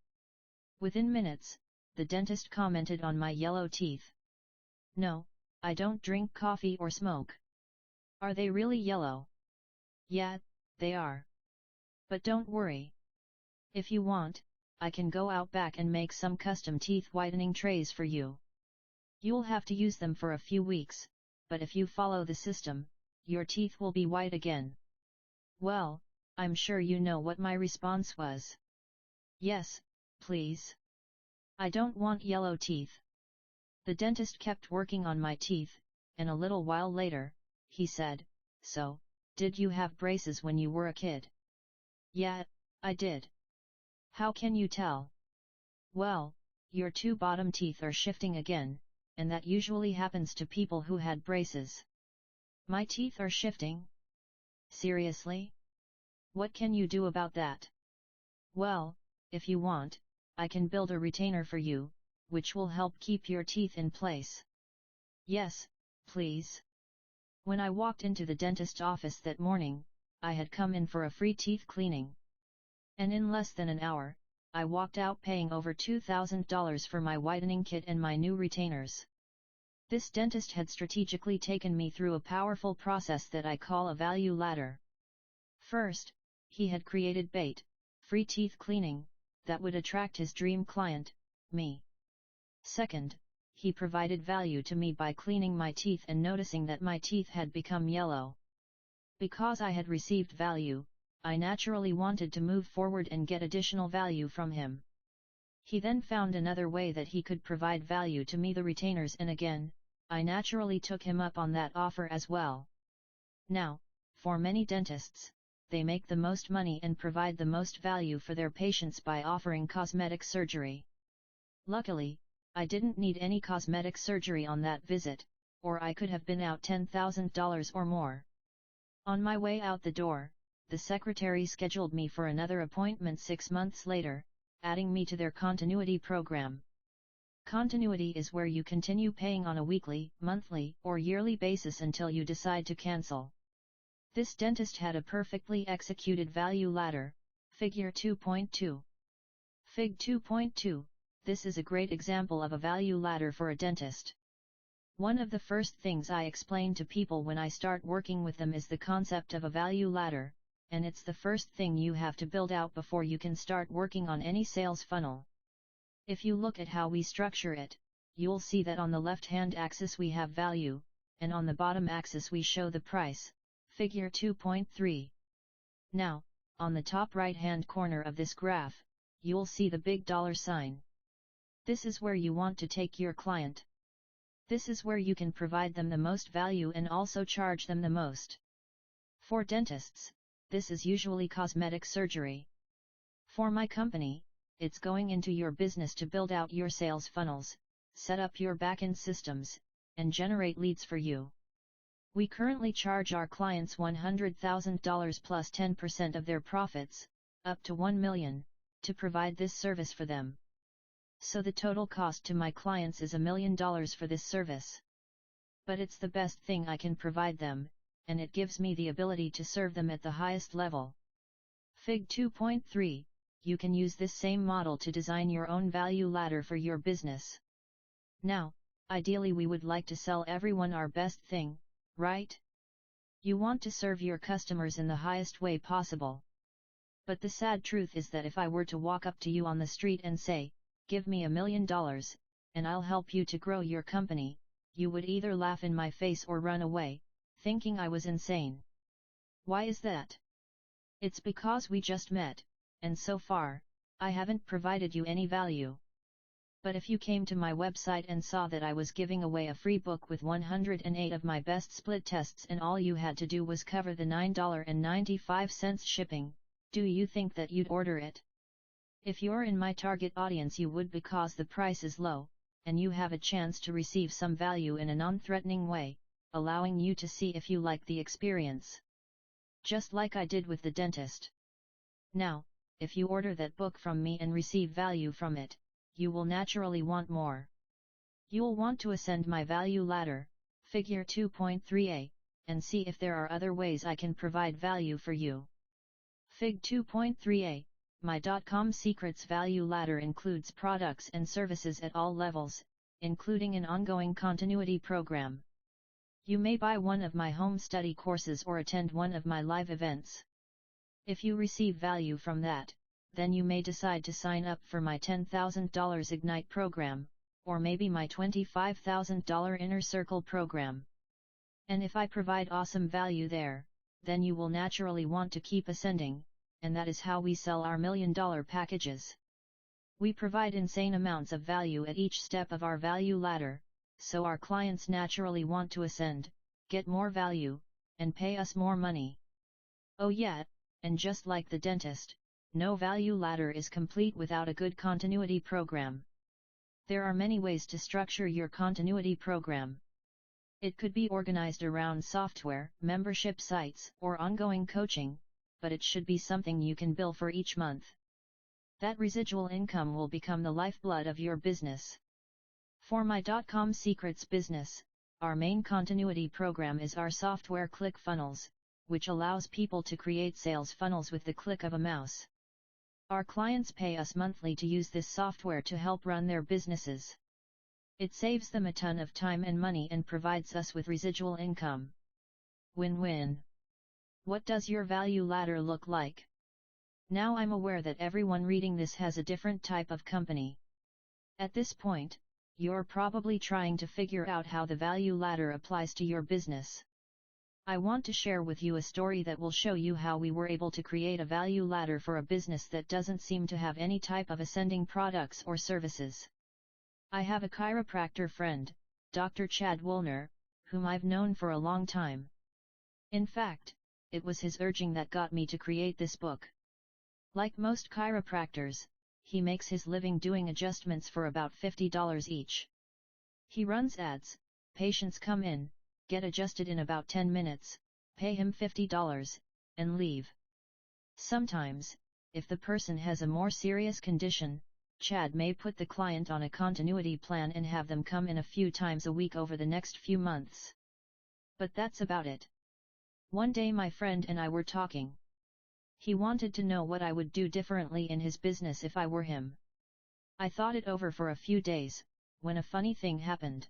Speaker 1: Within minutes, the dentist commented on my yellow teeth. No, I don't drink coffee or smoke. Are they really yellow? Yeah, they are. But don't worry. If you want, I can go out back and make some custom teeth whitening trays for you. You'll have to use them for a few weeks, but if you follow the system, your teeth will be white again. Well, I'm sure you know what my response was. Yes, please. I don't want yellow teeth. The dentist kept working on my teeth, and a little while later, he said, "So, did you have braces when you were a kid?" "Yeah, I did." "How can you tell?" "Well, your two bottom teeth are shifting again, and that usually happens to people who had braces." "My teeth are shifting? Seriously? What can you do about that?" "Well, if you want, I can build a retainer for you, which will help keep your teeth in place." "Yes, please." When I walked into the dentist's office that morning, I had come in for a free teeth cleaning. And in less than an hour, I walked out paying over $2,000 for my whitening kit and my new retainers. This dentist had strategically taken me through a powerful process that I call a value ladder. First, he had created bait, free teeth cleaning, that would attract his dream client, me. Second, he provided value to me by cleaning my teeth and noticing that my teeth had become yellow. Because I had received value, I naturally wanted to move forward and get additional value from him. He then found another way that he could provide value to me, the retainers, and again, I naturally took him up on that offer as well. Now, for many dentists, they make the most money and provide the most value for their patients by offering cosmetic surgery. Luckily, I didn't need any cosmetic surgery on that visit, or I could have been out $10,000 or more. On my way out the door, the secretary scheduled me for another appointment 6 months later, adding me to their continuity program. Continuity is where you continue paying on a weekly, monthly, or yearly basis until you decide to cancel. This dentist had a perfectly executed value ladder, Figure 2.2. Fig 2.2, this is a great example of a value ladder for a dentist. One of the first things I explain to people when I start working with them is the concept of a value ladder, and it's the first thing you have to build out before you can start working on any sales funnel. If you look at how we structure it, you'll see that on the left-hand axis we have value, and on the bottom axis we show the price, Figure 2.3. Now, on the top right-hand corner of this graph, you'll see the big dollar sign. This is where you want to take your client. This is where you can provide them the most value and also charge them the most. For dentists, this is usually cosmetic surgery. For my company, it's going into your business to build out your sales funnels, set up your back-end systems, and generate leads for you. We currently charge our clients $100,000 plus 10% of their profits, up to $1 million, to provide this service for them. So the total cost to my clients is $1 million for this service. But it's the best thing I can provide them, and it gives me the ability to serve them at the highest level. Fig 2.3, you can use this same model to design your own value ladder for your business. Now, ideally we would like to sell everyone our best thing, right? You want to serve your customers in the highest way possible. But the sad truth is that if I were to walk up to you on the street and say, "Give me $1 million, and I'll help you to grow your company," you would either laugh in my face or run away, thinking I was insane. Why is that? It's because we just met, and so far, I haven't provided you any value. But if you came to my website and saw that I was giving away a free book with 108 of my best split tests and all you had to do was cover the $9.95 shipping, do you think that you'd order it? If you're in my target audience you would, because the price is low, and you have a chance to receive some value in a non-threatening way, allowing you to see if you like the experience. Just like I did with the dentist. Now, if you order that book from me and receive value from it, you will naturally want more. You'll want to ascend my value ladder, Figure 2.3a, and see if there are other ways I can provide value for you. Fig 2.3a, my DotCom Secrets value ladder includes products and services at all levels, including an ongoing continuity program. You may buy one of my home study courses or attend one of my live events. If you receive value from that, then you may decide to sign up for my $10,000 Ignite program, or maybe my $25,000 Inner Circle program. And if I provide awesome value there, then you will naturally want to keep ascending, and that is how we sell our $1 million packages. We provide insane amounts of value at each step of our value ladder, so our clients naturally want to ascend, get more value, and pay us more money. Oh yeah, and just like the dentist, no value ladder is complete without a good continuity program. There are many ways to structure your continuity program. It could be organized around software, membership sites, or ongoing coaching, but it should be something you can bill for each month. That residual income will become the lifeblood of your business. For my .com secrets business, our main continuity program is our software ClickFunnels, which allows people to create sales funnels with the click of a mouse. Our clients pay us monthly to use this software to help run their businesses. It saves them a ton of time and money and provides us with residual income. Win-win. What does your value ladder look like? Now I'm aware that everyone reading this has a different type of company. At this point, you're probably trying to figure out how the value ladder applies to your business. I want to share with you a story that will show you how we were able to create a value ladder for a business that doesn't seem to have any type of ascending products or services. I have a chiropractor friend, Dr. Chad Woolner, whom I've known for a long time. In fact, it was his urging that got me to create this book. Like most chiropractors, he makes his living doing adjustments for about $50 each. He runs ads, patients come in, get adjusted in about 10 minutes, pay him $50, and leave. Sometimes, if the person has a more serious condition, Chad may put the client on a continuity plan and have them come in a few times a week over the next few months. But that's about it. One day my friend and I were talking. He wanted to know what I would do differently in his business if I were him. I thought it over for a few days, when a funny thing happened.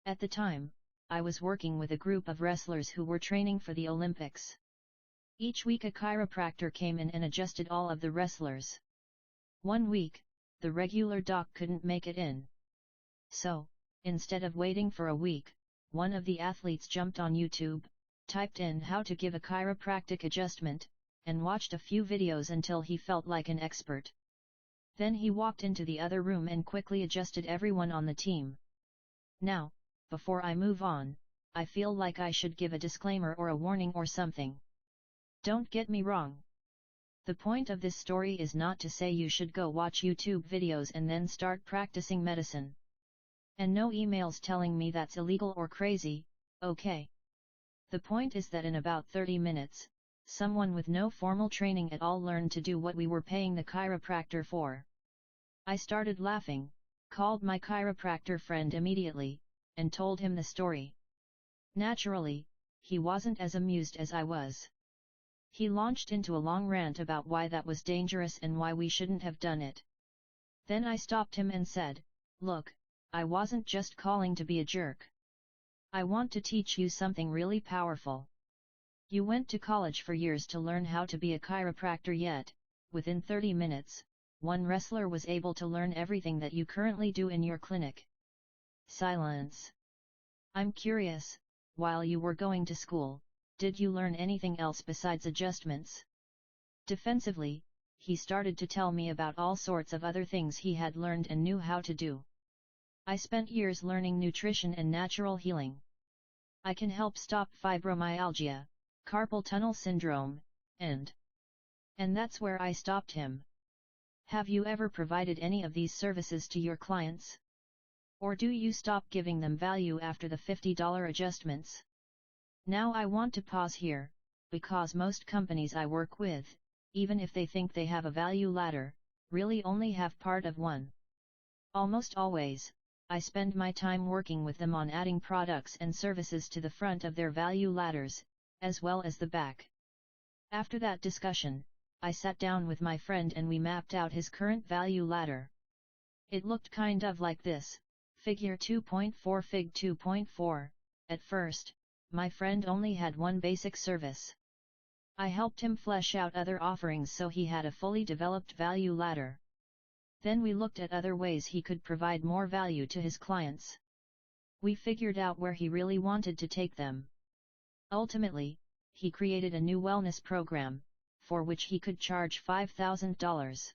Speaker 1: At the time, I was working with a group of wrestlers who were training for the Olympics. Each week a chiropractor came in and adjusted all of the wrestlers. One week, the regular doc couldn't make it in. So, instead of waiting for a week, one of the athletes jumped on YouTube, typed in how to give a chiropractic adjustment, and watched a few videos until he felt like an expert. Then he walked into the other room and quickly adjusted everyone on the team. Now, before I move on, I feel like I should give a disclaimer or a warning or something. Don't get me wrong. The point of this story is not to say you should go watch YouTube videos and then start practicing medicine. And no emails telling me that's illegal or crazy, okay? The point is that in about 30 minutes, someone with no formal training at all learned to do what we were paying the chiropractor for. I started laughing, called my chiropractor friend immediately, and told him the story. Naturally, he wasn't as amused as I was. He launched into a long rant about why that was dangerous and why we shouldn't have done it. Then I stopped him and said, "Look, I wasn't just calling to be a jerk. I want to teach you something really powerful. You went to college for years to learn how to be a chiropractor, yet, within 30 minutes, one wrestler was able to learn everything that you currently do in your clinic." Silence. I'm curious, while you were going to school, did you learn anything else besides adjustments? Defensively, he started to tell me about all sorts of other things he had learned and knew how to do. I spent years learning nutrition and natural healing. I can help stop fibromyalgia, carpal tunnel syndrome, and that's where I stopped him. Have you ever provided any of these services to your clients? Or do you stop giving them value after the $50 adjustments? Now I want to pause here, because most companies I work with, even if they think they have a value ladder, really only have part of one. Almost always, I spend my time working with them on adding products and services to the front of their value ladders, as well as the back. After that discussion, I sat down with my friend and we mapped out his current value ladder. It looked kind of like this. Figure 2.4 Fig 2.4. At first, my friend only had one basic service. I helped him flesh out other offerings so he had a fully developed value ladder. Then we looked at other ways he could provide more value to his clients. We figured out where he really wanted to take them. Ultimately, he created a new wellness program, for which he could charge $5,000.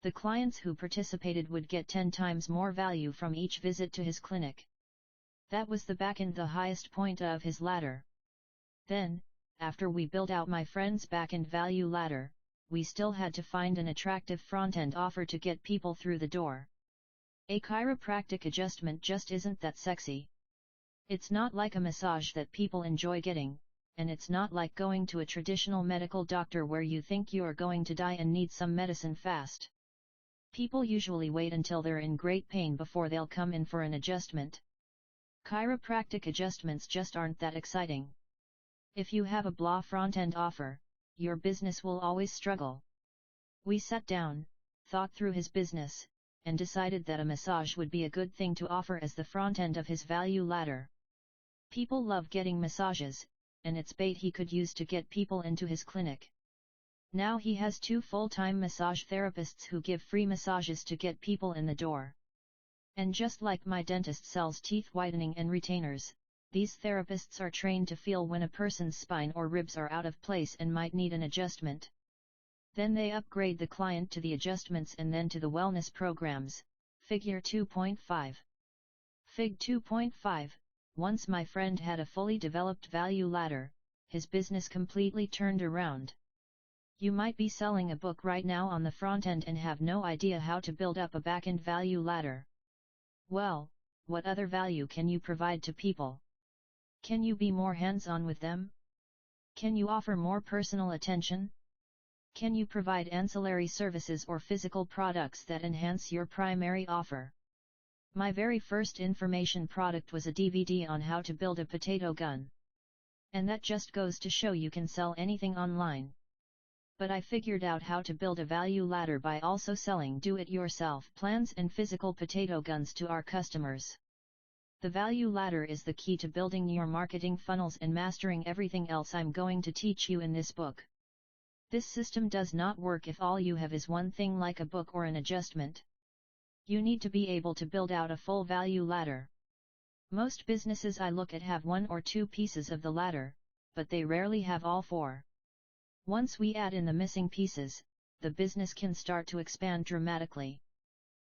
Speaker 1: The clients who participated would get 10 times more value from each visit to his clinic. That was the back-end, the highest point of his ladder. Then, after we built out my friend's back-end value ladder, we still had to find an attractive front-end offer to get people through the door. A chiropractic adjustment just isn't that sexy. It's not like a massage that people enjoy getting, and it's not like going to a traditional medical doctor where you think you are going to die and need some medicine fast. People usually wait until they're in great pain before they'll come in for an adjustment. Chiropractic adjustments just aren't that exciting. If you have a blah front-end offer, your business will always struggle. We sat down, thought through his business, and decided that a massage would be a good thing to offer as the front end of his value ladder. People love getting massages, and it's bait he could use to get people into his clinic. Now he has 2 full-time massage therapists who give free massages to get people in the door. And just like my dentist sells teeth whitening and retainers, these therapists are trained to feel when a person's spine or ribs are out of place and might need an adjustment. Then they upgrade the client to the adjustments and then to the wellness programs. Figure 2.5. Fig 2.5. Once my friend had a fully developed value ladder, his business completely turned around. You might be selling a book right now on the front end and have no idea how to build up a back-end value ladder. Well, what other value can you provide to people? Can you be more hands-on with them? Can you offer more personal attention? Can you provide ancillary services or physical products that enhance your primary offer? My very first information product was a DVD on how to build a potato gun. And that just goes to show you can sell anything online. But I figured out how to build a value ladder by also selling do-it-yourself plans and physical potato guns to our customers. The value ladder is the key to building your marketing funnels and mastering everything else I'm going to teach you in this book. This system does not work if all you have is one thing like a book or an adjustment. You need to be able to build out a full value ladder. Most businesses I look at have 1 or 2 pieces of the ladder, but they rarely have all 4. Once we add in the missing pieces, the business can start to expand dramatically.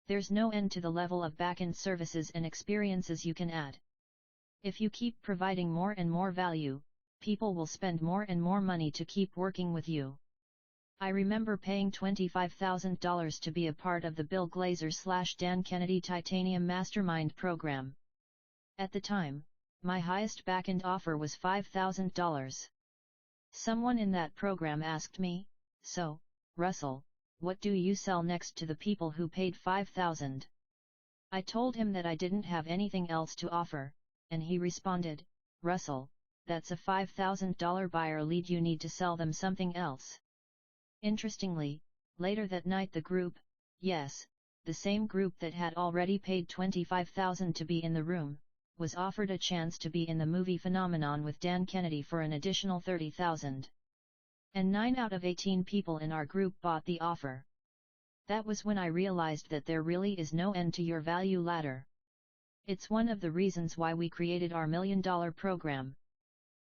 Speaker 1: There's no end to the level of back-end services and experiences you can add. If you keep providing more and more value, people will spend more and more money to keep working with you. I remember paying $25,000 to be a part of the Bill Glazer/Dan Kennedy Titanium Mastermind program. At the time, my highest back-end offer was $5,000. Someone in that program asked me, "So, Russell, what do you sell next to the people who paid $5,000? I told him that I didn't have anything else to offer, and he responded, "Russell, that's a $5,000 buyer lead, you need to sell them something else." Interestingly, later that night the group, yes, the same group that had already paid $25,000 to be in the room, was offered a chance to be in the movie Phenomenon with Dan Kennedy for an additional $30,000. And 9 out of 18 people in our group bought the offer. That was when I realized that there really is no end to your value ladder. It's one of the reasons why we created our $1 million program.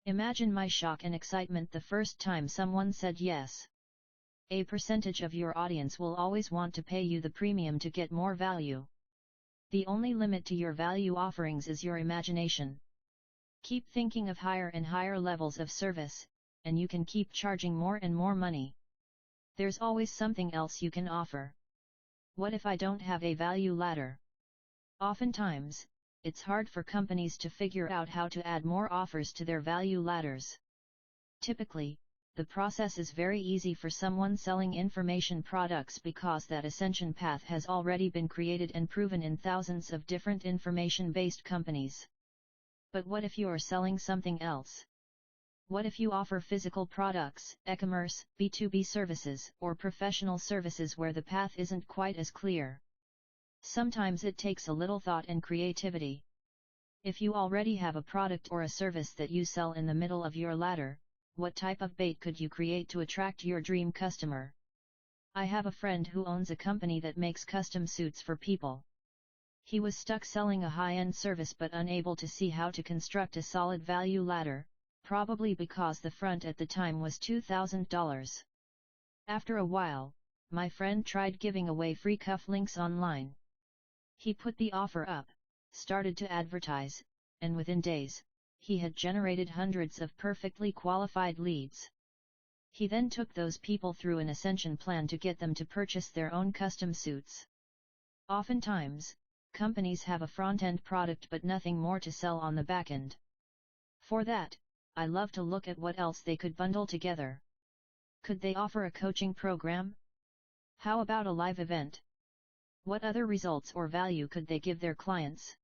Speaker 1: Imagine my shock and excitement the first time someone said yes. A percentage of your audience will always want to pay you the premium to get more value. The only limit to your value offerings is your imagination. Keep thinking of higher and higher levels of service, and you can keep charging more and more money. There's always something else you can offer. What if I don't have a value ladder? Oftentimes, it's hard for companies to figure out how to add more offers to their value ladders. Typically, the process is very easy for someone selling information products because that ascension path has already been created and proven in thousands of different information-based companies. But what if you are selling something else? What if you offer physical products, e-commerce, B2B services, or professional services where the path isn't quite as clear? Sometimes it takes a little thought and creativity. If you already have a product or a service that you sell in the middle of your ladder, what type of bait could you create to attract your dream customer? I have a friend who owns a company that makes custom suits for people. He was stuck selling a high-end service but unable to see how to construct a solid value ladder, probably because the front at the time was $2,000. After a while, my friend tried giving away free cufflinks online. He put the offer up, started to advertise, and within days, he had generated hundreds of perfectly qualified leads. He then took those people through an ascension plan to get them to purchase their own custom suits. Oftentimes, companies have a front-end product but nothing more to sell on the back-end. For that, I love to look at what else they could bundle together. Could they offer a coaching program? How about a live event? What other results or value could they give their clients?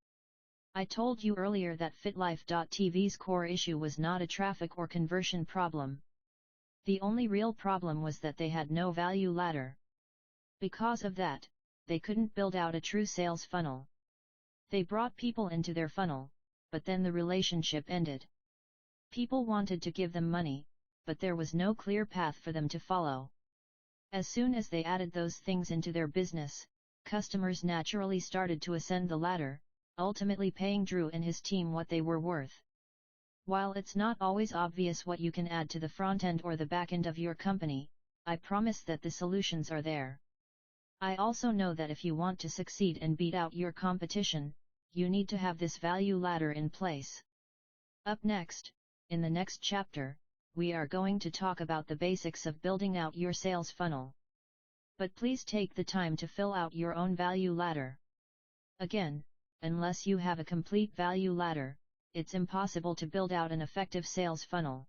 Speaker 1: I told you earlier that FitLife.tv's core issue was not a traffic or conversion problem. The only real problem was that they had no value ladder. Because of that, they couldn't build out a true sales funnel. They brought people into their funnel, but then the relationship ended. People wanted to give them money, but there was no clear path for them to follow. As soon as they added those things into their business, customers naturally started to ascend the ladder, ultimately paying Drew and his team what they were worth. While it's not always obvious what you can add to the front end or the back end of your company, I promise that the solutions are there. I also know that if you want to succeed and beat out your competition, you need to have this value ladder in place. Up next, in the next chapter, we are going to talk about the basics of building out your sales funnel. But please take the time to fill out your own value ladder. Again, unless you have a complete value ladder, it's impossible to build out an effective sales funnel.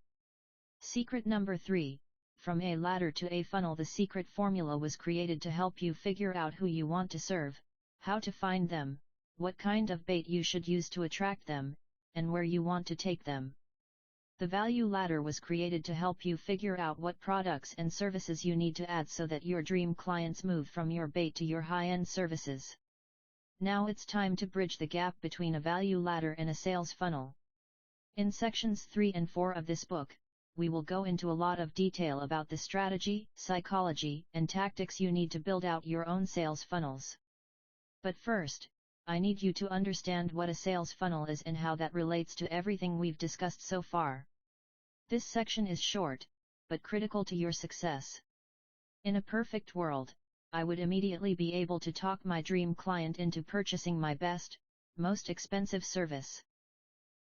Speaker 1: Secret number 3, from a ladder to a funnel. The secret formula was created to help you figure out who you want to serve, how to find them, what kind of bait you should use to attract them, and where you want to take them. The value ladder was created to help you figure out what products and services you need to add so that your dream clients move from your bait to your high-end services. Now it's time to bridge the gap between a value ladder and a sales funnel. In sections 3 and 4 of this book, we will go into a lot of detail about the strategy, psychology, and tactics you need to build out your own sales funnels. But first, I need you to understand what a sales funnel is and how that relates to everything we've discussed so far. This section is short, but critical to your success. In a perfect world, I would immediately be able to talk my dream client into purchasing my best, most expensive service.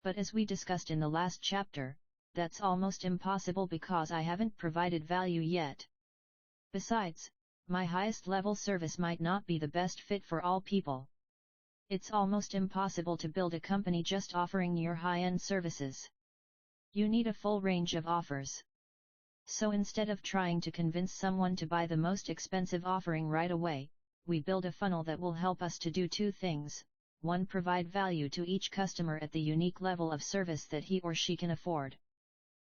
Speaker 1: But as we discussed in the last chapter, that's almost impossible because I haven't provided value yet. Besides, my highest level service might not be the best fit for all people. It's almost impossible to build a company just offering your high-end services. You need a full range of offers. So instead of trying to convince someone to buy the most expensive offering right away, we build a funnel that will help us to do 2 things. 1. Provide value to each customer at the unique level of service that he or she can afford.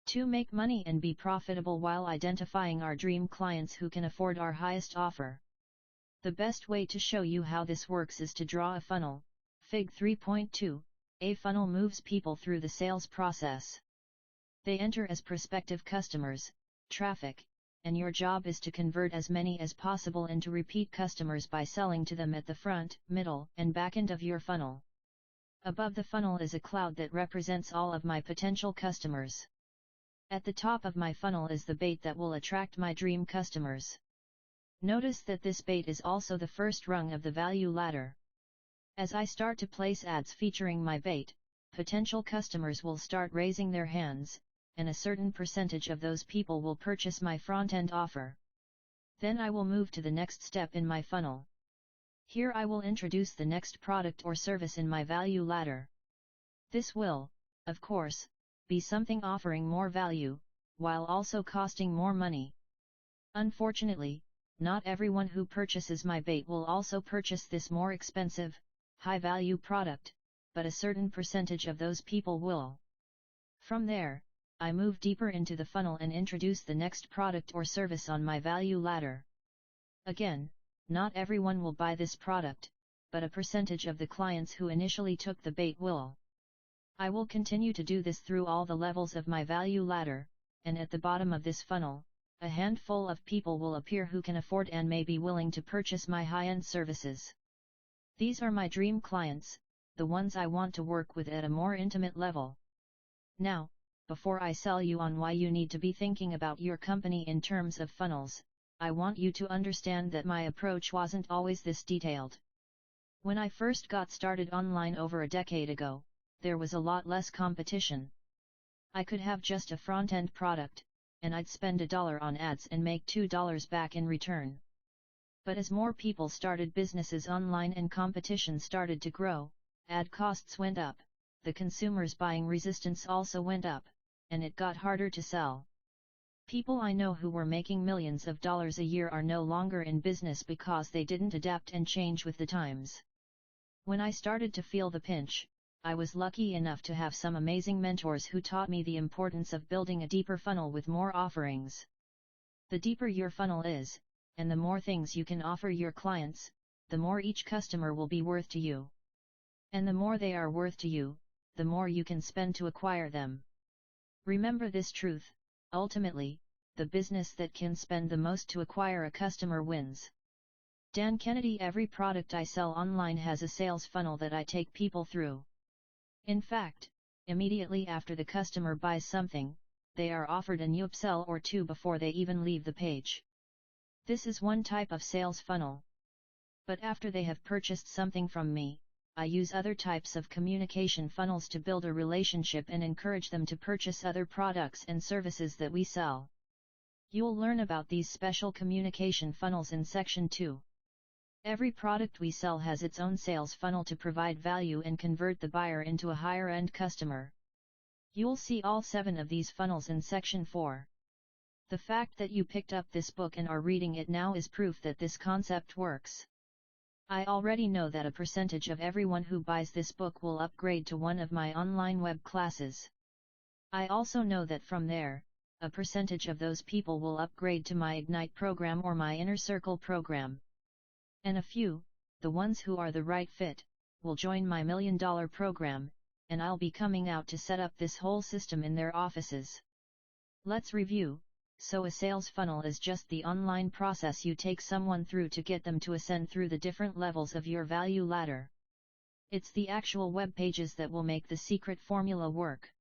Speaker 1: 2. Make money and be profitable while identifying our dream clients who can afford our highest offer. The best way to show you how this works is to draw a funnel. Fig 3.2. A funnel moves people through the sales process. They enter as prospective customers, traffic, and your job is to convert as many as possible into repeat customers by selling to them at the front, middle, and back end of your funnel. Above the funnel is a cloud that represents all of my potential customers. At the top of my funnel is the bait that will attract my dream customers. Notice that this bait is also the first rung of the value ladder. As I start to place ads featuring my bait, potential customers will start raising their hands, and a certain percentage of those people will purchase my front-end offer. Then I will move to the next step in my funnel. Here I will introduce the next product or service in my value ladder. This will, of course, be something offering more value, while also costing more money. Unfortunately, not everyone who purchases my bait will also purchase this more expensive, high-value product, but a certain percentage of those people will. From there, I move deeper into the funnel and introduce the next product or service on my value ladder. Again, not everyone will buy this product, but a percentage of the clients who initially took the bait will. I will continue to do this through all the levels of my value ladder, and at the bottom of this funnel, a handful of people will appear who can afford and may be willing to purchase my high-end services. These are my dream clients, the ones I want to work with at a more intimate level. Now, before I sell you on why you need to be thinking about your company in terms of funnels, I want you to understand that my approach wasn't always this detailed. When I first got started online over a decade ago, there was a lot less competition. I could have just a front-end product, and I'd spend $1 on ads and make $2 back in return. But as more people started businesses online and competition started to grow, ad costs went up, the consumer's buying resistance also went up, and it got harder to sell. People I know who were making millions of dollars a year are no longer in business because they didn't adapt and change with the times. When I started to feel the pinch, I was lucky enough to have some amazing mentors who taught me the importance of building a deeper funnel with more offerings. The deeper your funnel is, and the more things you can offer your clients, the more each customer will be worth to you. And the more they are worth to you, the more you can spend to acquire them. Remember this truth: ultimately, the business that can spend the most to acquire a customer wins. Dan Kennedy. Every product I sell online has a sales funnel that I take people through. In fact, immediately after the customer buys something, they are offered a new upsell or two before they even leave the page. This is one type of sales funnel. But after they have purchased something from me, I use other types of communication funnels to build a relationship and encourage them to purchase other products and services that we sell. You'll learn about these special communication funnels in Section 2. Every product we sell has its own sales funnel to provide value and convert the buyer into a higher-end customer. You'll see all 7 of these funnels in Section 4. The fact that you picked up this book and are reading it now is proof that this concept works. I already know that a percentage of everyone who buys this book will upgrade to one of my online web classes. I also know that from there, a percentage of those people will upgrade to my Ignite program or my Inner Circle program. And a few, the ones who are the right fit, will join my $1 million program, and I'll be coming out to set up this whole system in their offices. Let's review. So a sales funnel is just the online process you take someone through to get them to ascend through the different levels of your value ladder. It's the actual web pages that will make the secret formula work.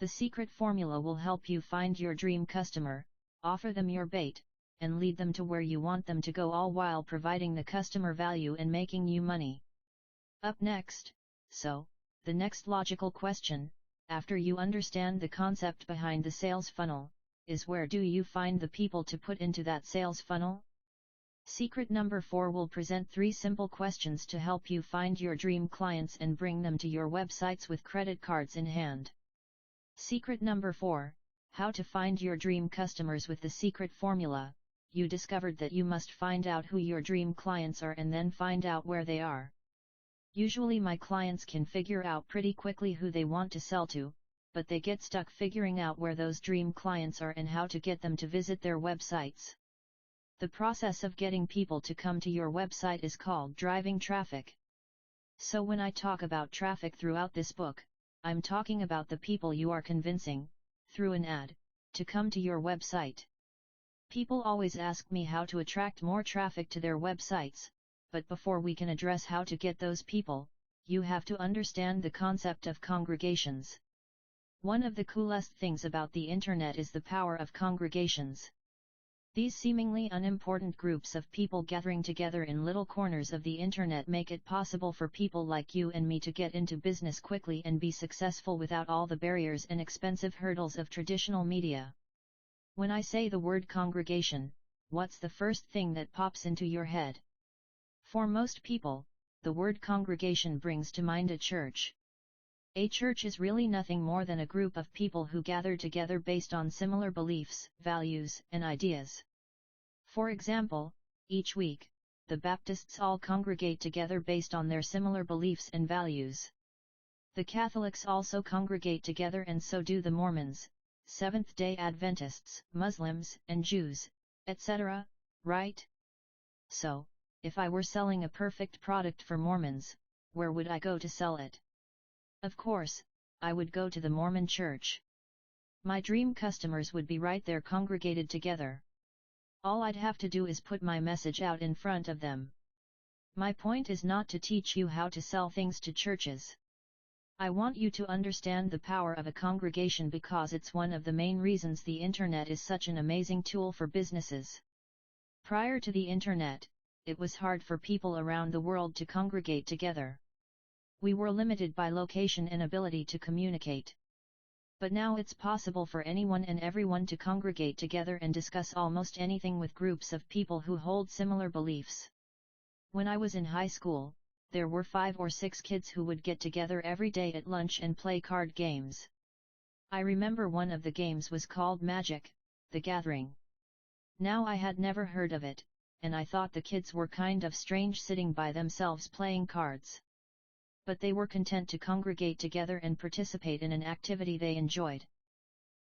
Speaker 1: The secret formula will help you find your dream customer, offer them your bait, and lead them to where you want them to go, all while providing the customer value and making you money. Up next, the next logical question, after you understand the concept behind the sales funnel, is where do you find the people to put into that sales funnel? Secret number 4 will present 3 simple questions to help you find your dream clients and bring them to your websites with credit cards in hand. Secret number 4, how to find your dream customers with the secret formula. You discovered that you must find out who your dream clients are and then find out where they are. Usually my clients can figure out pretty quickly who they want to sell to, but they get stuck figuring out where those dream clients are and how to get them to visit their websites. The process of getting people to come to your website is called driving traffic. So when I talk about traffic throughout this book, I'm talking about the people you are convincing, through an ad, to come to your website. People always ask me how to attract more traffic to their websites, but before we can address how to get those people, you have to understand the concept of congregations. One of the coolest things about the internet is the power of congregations. These seemingly unimportant groups of people gathering together in little corners of the internet make it possible for people like you and me to get into business quickly and be successful without all the barriers and expensive hurdles of traditional media. When I say the word congregation, what's the first thing that pops into your head? For most people, the word congregation brings to mind a church. A church is really nothing more than a group of people who gather together based on similar beliefs, values, and ideas. For example, each week, the Baptists all congregate together based on their similar beliefs and values. The Catholics also congregate together, and so do the Mormons, Seventh-day Adventists, Muslims, and Jews, etc., right? So, if I were selling a perfect product for Mormons, where would I go to sell it? Of course, I would go to the Mormon Church. My dream customers would be right there congregated together. All I'd have to do is put my message out in front of them. My point is not to teach you how to sell things to churches. I want you to understand the power of a congregation because it's one of the main reasons the internet is such an amazing tool for businesses. Prior to the internet, it was hard for people around the world to congregate together. We were limited by location and ability to communicate. But now it's possible for anyone and everyone to congregate together and discuss almost anything with groups of people who hold similar beliefs. When I was in high school, there were 5 or 6 kids who would get together every day at lunch and play card games. I remember one of the games was called Magic, the Gathering. Now I had never heard of it, and I thought the kids were kind of strange sitting by themselves playing cards. But they were content to congregate together and participate in an activity they enjoyed.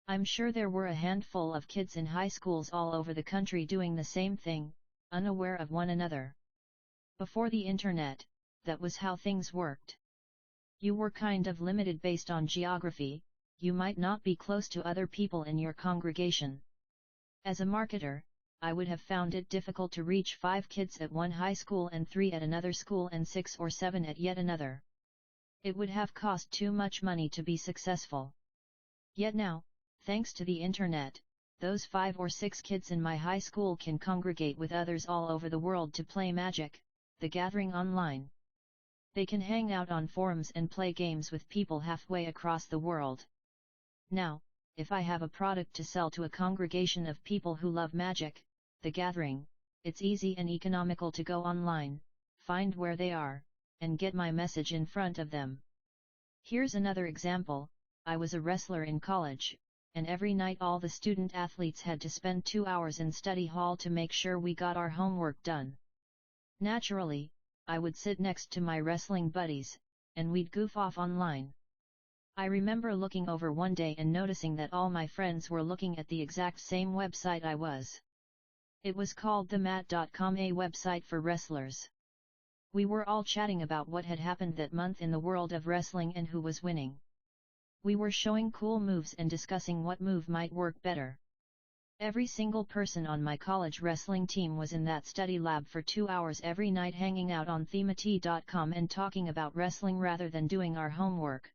Speaker 1: I'm sure there were a handful of kids in high schools all over the country doing the same thing, unaware of one another. Before the internet, that was how things worked. You were kind of limited based on geography, you might not be close to other people in your congregation. As a marketer, I would have found it difficult to reach 5 kids at one high school and 3 at another school and 6 or 7 at yet another. It would have cost too much money to be successful. Yet now, thanks to the internet, those 5 or 6 kids in my high school can congregate with others all over the world to play Magic, the Gathering online. They can hang out on forums and play games with people halfway across the world. Now, if I have a product to sell to a congregation of people who love Magic, the Gathering, it's easy and economical to go online, find where they are, and get my message in front of them. Here's another example. I was a wrestler in college, and every night all the student athletes had to spend 2 hours in study hall to make sure we got our homework done. Naturally, I would sit next to my wrestling buddies, and we'd goof off online. I remember looking over one day and noticing that all my friends were looking at the exact same website I was. It was called the DotCom, a website for wrestlers. We were all chatting about what had happened that month in the world of wrestling and who was winning. We were showing cool moves and discussing what move might work better. Every single person on my college wrestling team was in that study lab for 2 hours every night hanging out on themati.com and talking about wrestling rather than doing our homework.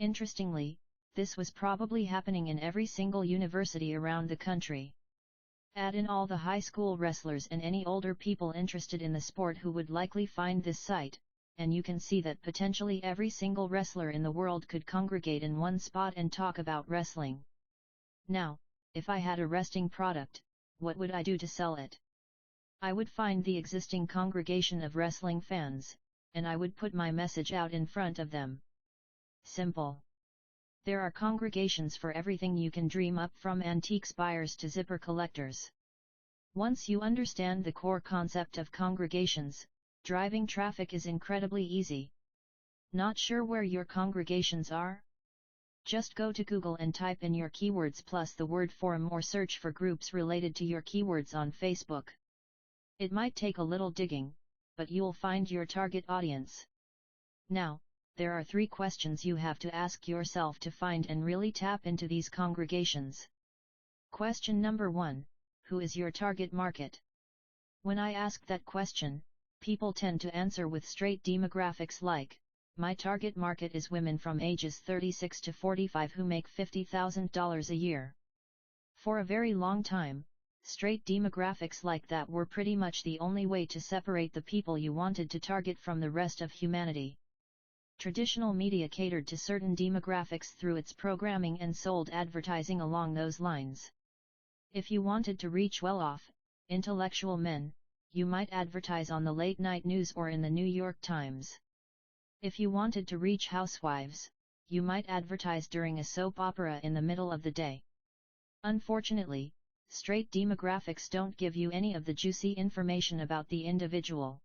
Speaker 1: Interestingly, this was probably happening in every single university around the country. Add in all the high school wrestlers and any older people interested in the sport who would likely find this site, and you can see that potentially every single wrestler in the world could congregate in one spot and talk about wrestling. Now, if I had a wrestling product, what would I do to sell it? I would find the existing congregation of wrestling fans, and I would put my message out in front of them. Simple. There are congregations for everything you can dream up, from antiques buyers to zipper collectors. Once you understand the core concept of congregations, driving traffic is incredibly easy. Not sure where your congregations are? Just go to Google and type in your keywords plus the word forum or search for groups related to your keywords on Facebook. It might take a little digging, but you'll find your target audience. Now, there are 3 questions you have to ask yourself to find and really tap into these congregations. Question number 1, who is your target market? When I ask that question, people tend to answer with straight demographics like, my target market is women from ages 36 to 45 who make $50,000 a year. For a very long time, straight demographics like that were pretty much the only way to separate the people you wanted to target from the rest of humanity. Traditional media catered to certain demographics through its programming and sold advertising along those lines. If you wanted to reach well-off, intellectual men, you might advertise on the late-night news or in the New York Times. If you wanted to reach housewives, you might advertise during a soap opera in the middle of the day. Unfortunately, straight demographics don't give you any of the juicy information about the individual.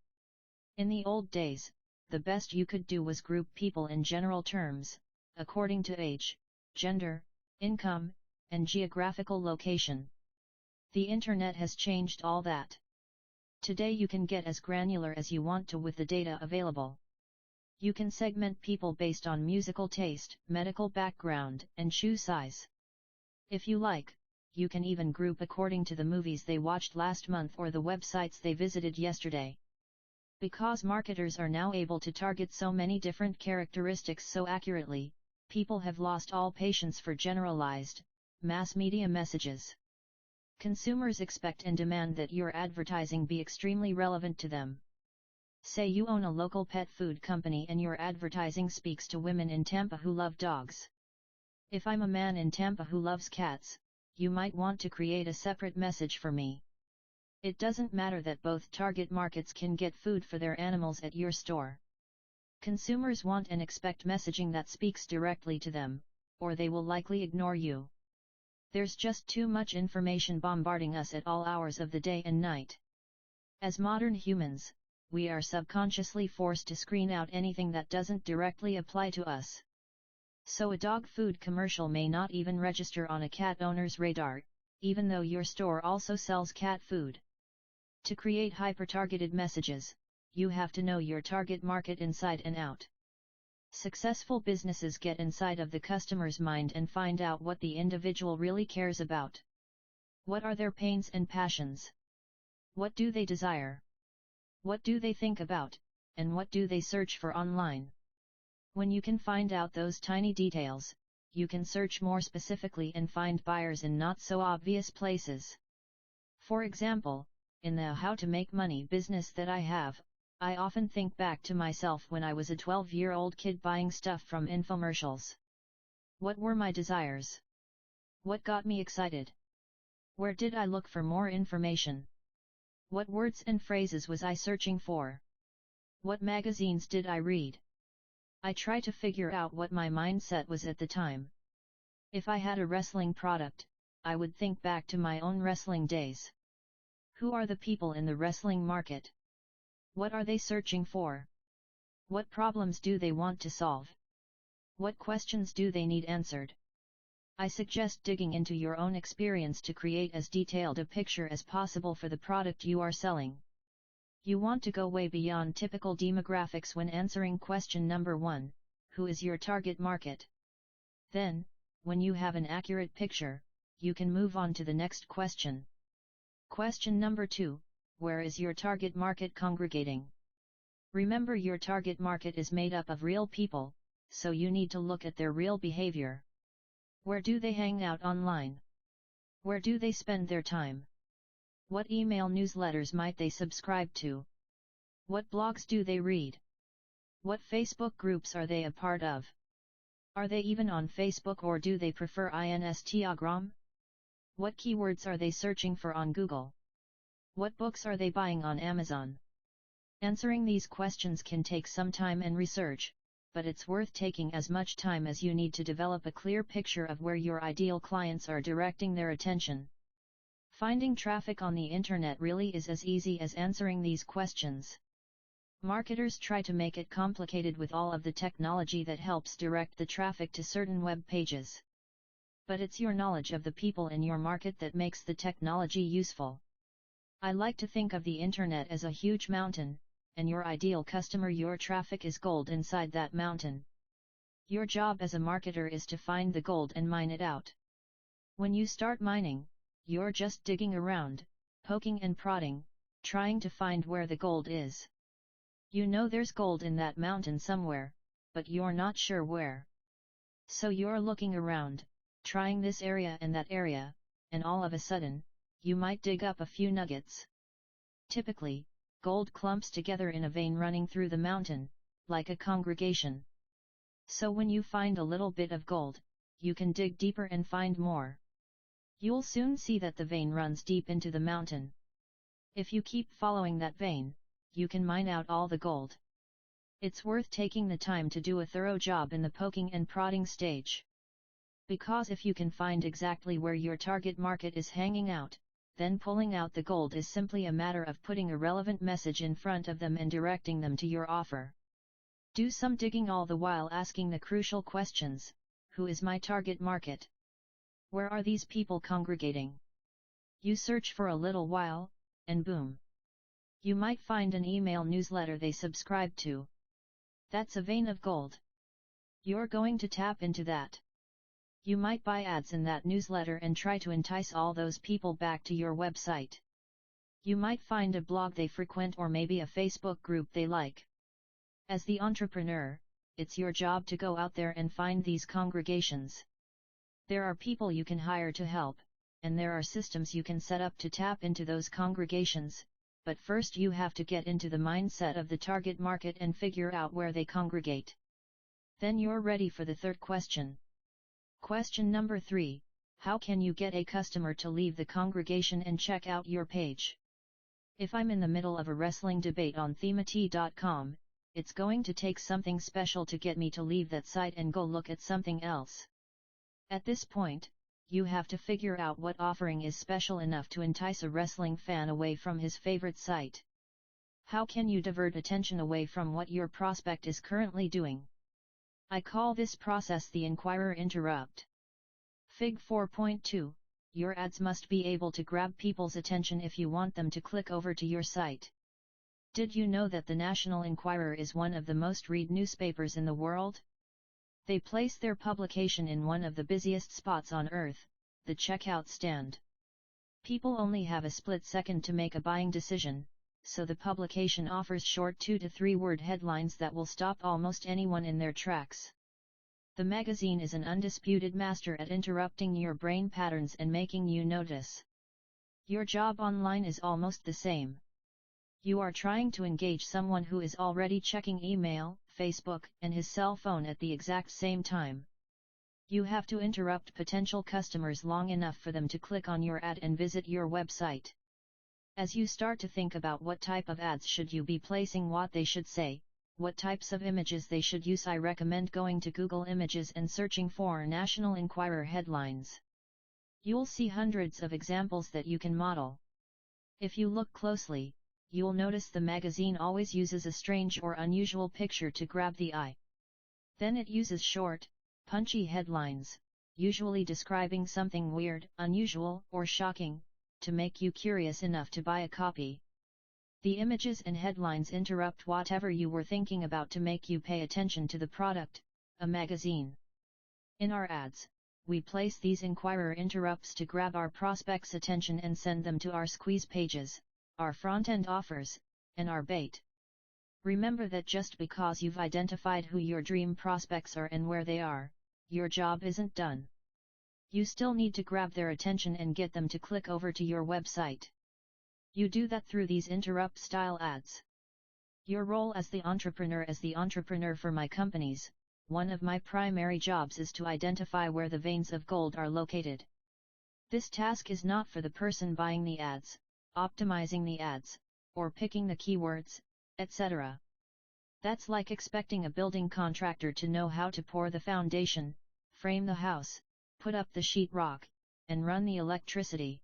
Speaker 1: In the old days, the best you could do was group people in general terms, according to age, gender, income, and geographical location. The internet has changed all that. Today you can get as granular as you want to with the data available. You can segment people based on musical taste, medical background, and shoe size. If you like, you can even group according to the movies they watched last month or the websites they visited yesterday. Because marketers are now able to target so many different characteristics so accurately, people have lost all patience for generalized, mass media messages. Consumers expect and demand that your advertising be extremely relevant to them. Say you own a local pet food company and your advertising speaks to women in Tampa who love dogs. If I'm a man in Tampa who loves cats, you might want to create a separate message for me. It doesn't matter that both target markets can get food for their animals at your store. Consumers want and expect messaging that speaks directly to them, or they will likely ignore you. There's just too much information bombarding us at all hours of the day and night. As modern humans, we are subconsciously forced to screen out anything that doesn't directly apply to us. So a dog food commercial may not even register on a cat owner's radar, even though your store also sells cat food. To create hyper-targeted messages, you have to know your target market inside and out. Successful businesses get inside of the customer's mind and find out what the individual really cares about. What are their pains and passions? What do they desire? What do they think about, and what do they search for online? When you can find out those tiny details, you can search more specifically and find buyers in not so obvious places. For example, in the how to make money business that I have, I often think back to myself when I was a 12-year-old kid buying stuff from infomercials. What were my desires? What got me excited? Where did I look for more information? What words and phrases was I searching for? What magazines did I read? I try to figure out what my mindset was at the time. If I had a wrestling product, I would think back to my own wrestling days. Who are the people in the wrestling market? What are they searching for? What problems do they want to solve? What questions do they need answered? I suggest digging into your own experience to create as detailed a picture as possible for the product you are selling. You want to go way beyond typical demographics when answering question number 1, who is your target market? Then, when you have an accurate picture, you can move on to the next question. Question number 2, where is your target market congregating? Remember, your target market is made up of real people, so you need to look at their real behavior. Where do they hang out online? Where do they spend their time? What email newsletters might they subscribe to? What blogs do they read? What Facebook groups are they a part of? Are they even on Facebook, or do they prefer Instagram? What keywords are they searching for on Google? What books are they buying on Amazon? Answering these questions can take some time and research, but it's worth taking as much time as you need to develop a clear picture of where your ideal clients are directing their attention. Finding traffic on the internet really is as easy as answering these questions. Marketers try to make it complicated with all of the technology that helps direct the traffic to certain web pages. But it's your knowledge of the people in your market that makes the technology useful. I like to think of the internet as a huge mountain, and your ideal customer, your traffic, is gold inside that mountain. Your job as a marketer is to find the gold and mine it out. When you start mining, you're just digging around, poking and prodding, trying to find where the gold is. You know there's gold in that mountain somewhere, but you're not sure where. So you're looking around, trying this area and that area, and all of a sudden, you might dig up a few nuggets. Typically, gold clumps together in a vein running through the mountain, like a congregation. So when you find a little bit of gold, you can dig deeper and find more. You'll soon see that the vein runs deep into the mountain. If you keep following that vein, you can mine out all the gold. It's worth taking the time to do a thorough job in the poking and prodding stage. Because if you can find exactly where your target market is hanging out, then pulling out the gold is simply a matter of putting a relevant message in front of them and directing them to your offer. Do some digging, all the while asking the crucial questions: who is my target market? Where are these people congregating? You search for a little while, and boom! You might find an email newsletter they subscribe to. That's a vein of gold. You're going to tap into that. You might buy ads in that newsletter and try to entice all those people back to your website. You might find a blog they frequent or maybe a Facebook group they like. As the entrepreneur, it's your job to go out there and find these congregations. There are people you can hire to help, and there are systems you can set up to tap into those congregations, but first you have to get into the mindset of the target market and figure out where they congregate. Then you're ready for the third question. Question number 3, how can you get a customer to leave the congregation and check out your page? If I'm in the middle of a wrestling debate on themati.com, it's going to take something special to get me to leave that site and go look at something else. At this point, you have to figure out what offering is special enough to entice a wrestling fan away from his favorite site. How can you divert attention away from what your prospect is currently doing? I call this process the inquirer interrupt. Fig 4.2, your ads must be able to grab people's attention if you want them to click over to your site. Did you know that the National Enquirer is one of the most read newspapers in the world? They place their publication in one of the busiest spots on earth, the checkout stand. People only have a split second to make a buying decision, so the publication offers short 2 to 3 word headlines that will stop almost anyone in their tracks. The magazine is an undisputed master at interrupting your brain patterns and making you notice. Your job online is almost the same. You are trying to engage someone who is already checking email, Facebook, and his cell phone at the exact same time. You have to interrupt potential customers long enough for them to click on your ad and visit your website. As you start to think about what type of ads should you be placing, what they should say, what types of images they should use, I recommend going to Google Images and searching for National Enquirer headlines. You'll see hundreds of examples that you can model. If you look closely, you'll notice the magazine always uses a strange or unusual picture to grab the eye. Then it uses short, punchy headlines, usually describing something weird, unusual, or shocking, to make you curious enough to buy a copy. The images and headlines interrupt whatever you were thinking about to make you pay attention to the product, a magazine. In our ads, we place these inquirer interrupts to grab our prospects' attention and send them to our squeeze pages, our front-end offers, and our bait. Remember that just because you've identified who your dream prospects are and where they are, your job isn't done. You still need to grab their attention and get them to click over to your website. You do that through these interrupt-style ads. Your role as the entrepreneur for my companies, one of my primary jobs is to identify where the veins of gold are located. This task is not for the person buying the ads, optimizing the ads, or picking the keywords, etc. That's like expecting a building contractor to know how to pour the foundation, frame the house, put up the sheetrock, and run the electricity.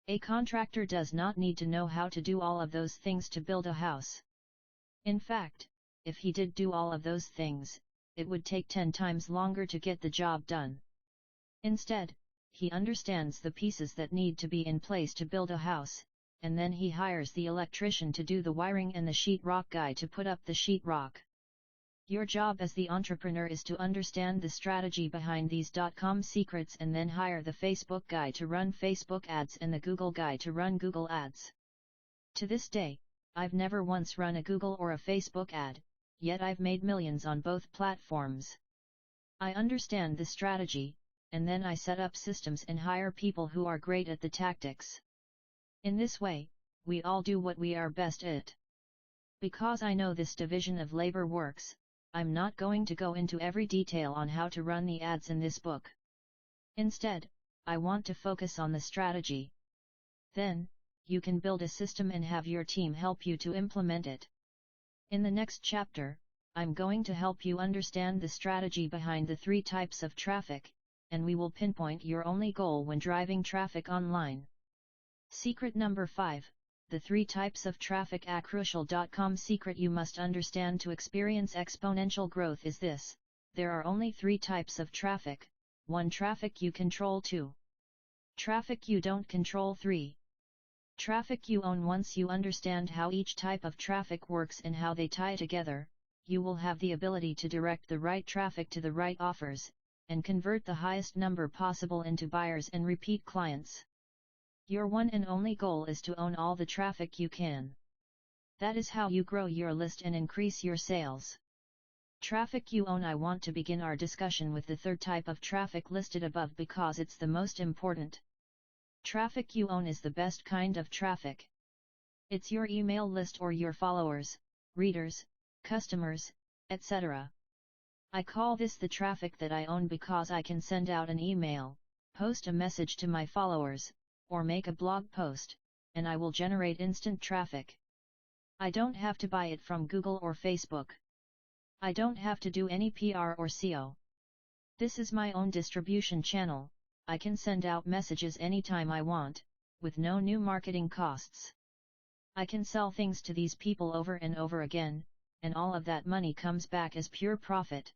Speaker 1: A contractor does not need to know how to do all of those things to build a house. In fact, if he did do all of those things, it would take 10 times longer to get the job done. Instead, he understands the pieces that need to be in place to build a house, and then he hires the electrician to do the wiring and the sheetrock guy to put up the sheetrock. Your job as the entrepreneur is to understand the strategy behind these .com secrets and then hire the Facebook guy to run Facebook ads and the Google guy to run Google ads. To this day, I've never once run a Google or a Facebook ad, yet I've made millions on both platforms. I understand the strategy, and then I set up systems and hire people who are great at the tactics. In this way, we all do what we are best at. Because I know this division of labor works, I'm not going to go into every detail on how to run the ads in this book. Instead, I want to focus on the strategy. Then, you can build a system and have your team help you to implement it. In the next chapter, I'm going to help you understand the strategy behind the 3 types of traffic, and we will pinpoint your only goal when driving traffic online. Secret number 5. The 3 types of traffic. A crucial .com secret you must understand to experience exponential growth is this: there are only 3 types of traffic. 1. Traffic you control. 2. Traffic you don't control. 3. Traffic you own. Once you understand how each type of traffic works and how they tie together, you will have the ability to direct the right traffic to the right offers, and convert the highest number possible into buyers and repeat clients. Your one and only goal is to own all the traffic you can. That is how you grow your list and increase your sales. Traffic you own. I want to begin our discussion with the third type of traffic listed above because it's the most important. Traffic you own is the best kind of traffic. It's your email list or your followers, readers, customers, etc. I call this the traffic that I own because I can send out an email, post a message to my followers, or make a blog post, and I will generate instant traffic. I don't have to buy it from Google or Facebook. I don't have to do any PR or SEO. This is my own distribution channel. I can send out messages anytime I want, with no new marketing costs. I can sell things to these people over and over again, and all of that money comes back as pure profit.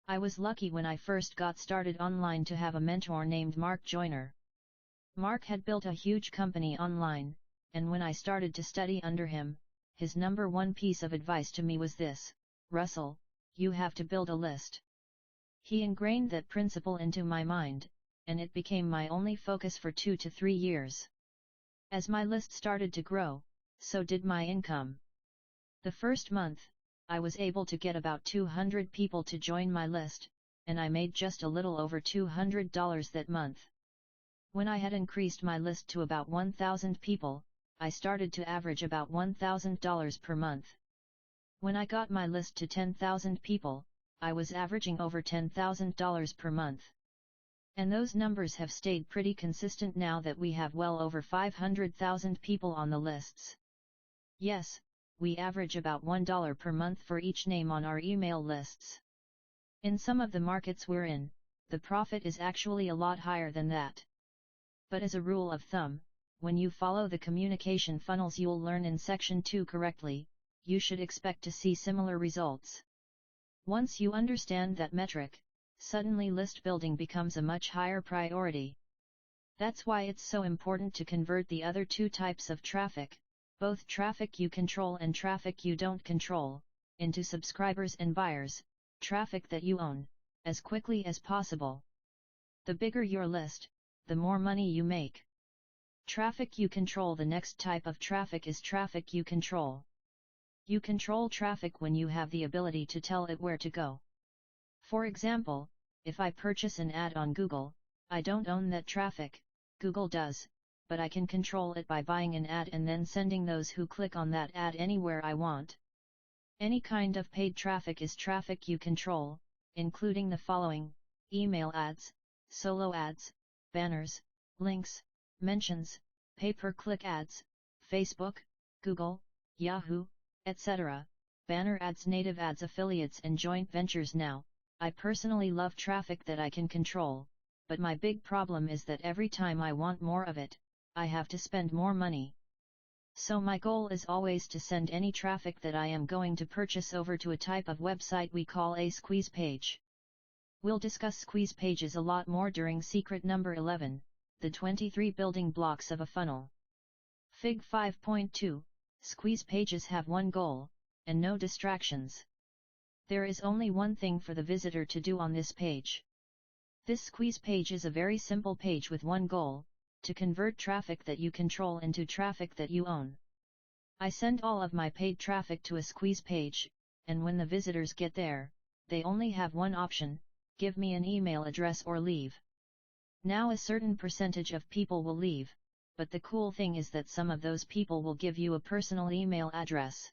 Speaker 1: I was lucky when I first got started online to have a mentor named Mark Joyner. Mark had built a huge company online, and when I started to study under him, his number one piece of advice to me was this: Russell, you have to build a list. He ingrained that principle into my mind, and it became my only focus for 2 to 3 years. As my list started to grow, so did my income. The first month, I was able to get about 200 people to join my list, and I made just a little over $200 that month. When I had increased my list to about 1,000 people, I started to average about $1,000 per month. When I got my list to 10,000 people, I was averaging over $10,000 per month. And those numbers have stayed pretty consistent now that we have well over 500,000 people on the lists. Yes, we average about $1 per month for each name on our email lists. In some of the markets we're in, the profit is actually a lot higher than that. But as a rule of thumb, when you follow the communication funnels you'll learn in section 2 correctly, you should expect to see similar results. Once you understand that metric, suddenly list building becomes a much higher priority. That's why it's so important to convert the other two types of traffic, both traffic you control and traffic you don't control, into subscribers and buyers, traffic that you own, as quickly as possible. The bigger your list, the more money you make. Traffic you control. The next type of traffic is traffic you control. You control traffic when you have the ability to tell it where to go. For example, if I purchase an ad on Google, I don't own that traffic, Google does, but I can control it by buying an ad and then sending those who click on that ad anywhere I want. Any kind of paid traffic is traffic you control, including the following: email ads, solo ads, banners, links, mentions, pay-per-click ads, Facebook, Google, Yahoo, etc., banner ads, native ads, affiliates and joint ventures. Now, I personally love traffic that I can control, but my big problem is that every time I want more of it, I have to spend more money. So my goal is always to send any traffic that I am going to purchase over to a type of website we call a squeeze page. We'll discuss squeeze pages a lot more during secret number 11, the 23 building blocks of a funnel. Fig 5.2, squeeze pages have one goal, and no distractions. There is only one thing for the visitor to do on this page. This squeeze page is a very simple page with one goal: to convert traffic that you control into traffic that you own. I send all of my paid traffic to a squeeze page, and when the visitors get there, they only have one option: give me an email address or leave. Now a certain percentage of people will leave, but the cool thing is that some of those people will give you a personal email address.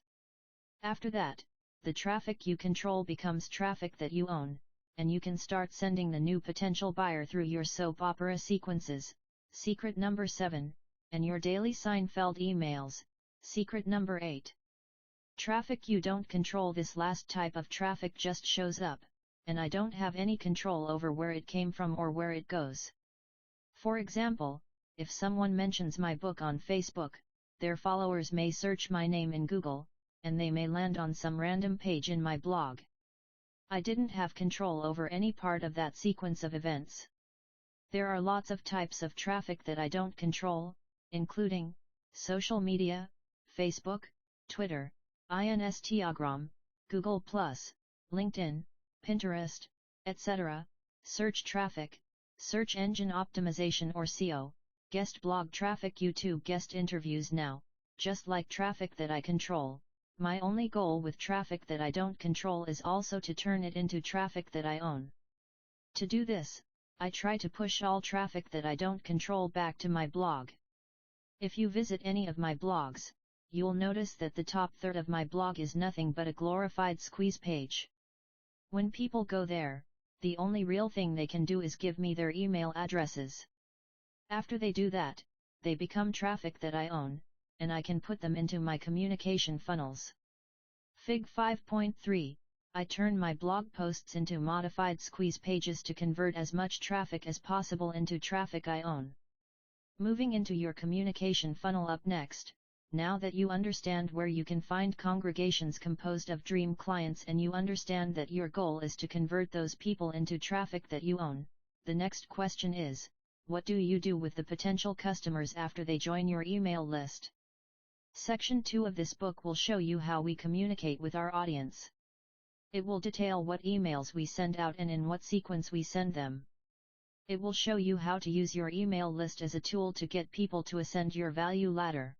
Speaker 1: After that, the traffic you control becomes traffic that you own, and you can start sending the new potential buyer through your soap opera sequences, secret number 7, and your daily Seinfeld emails, secret number 8. Traffic you don't control. This last type of traffic just shows up, and I don't have any control over where it came from or where it goes. For example, if someone mentions my book on Facebook, their followers may search my name in Google, and they may land on some random page in my blog. I didn't have control over any part of that sequence of events. There are lots of types of traffic that I don't control, including social media, Facebook, Twitter, Instagram, Google+, LinkedIn, Pinterest, etc., search traffic, search engine optimization or SEO, guest blog traffic, YouTube guest interviews. Now, just like traffic that I control, my only goal with traffic that I don't control is also to turn it into traffic that I own. To do this, I try to push all traffic that I don't control back to my blog. If you visit any of my blogs, you'll notice that the top third of my blog is nothing but a glorified squeeze page. When people go there, the only real thing they can do is give me their email addresses. After they do that, they become traffic that I own, and I can put them into my communication funnels. Fig 5.3, I turn my blog posts into modified squeeze pages to convert as much traffic as possible into traffic I own. Moving into your communication funnel up next. Now that you understand where you can find congregations composed of dream clients and you understand that your goal is to convert those people into traffic that you own, the next question is, what do you do with the potential customers after they join your email list? Section 2 of this book will show you how we communicate with our audience. It will detail what emails we send out and in what sequence we send them. It will show you how to use your email list as a tool to get people to ascend your value ladder.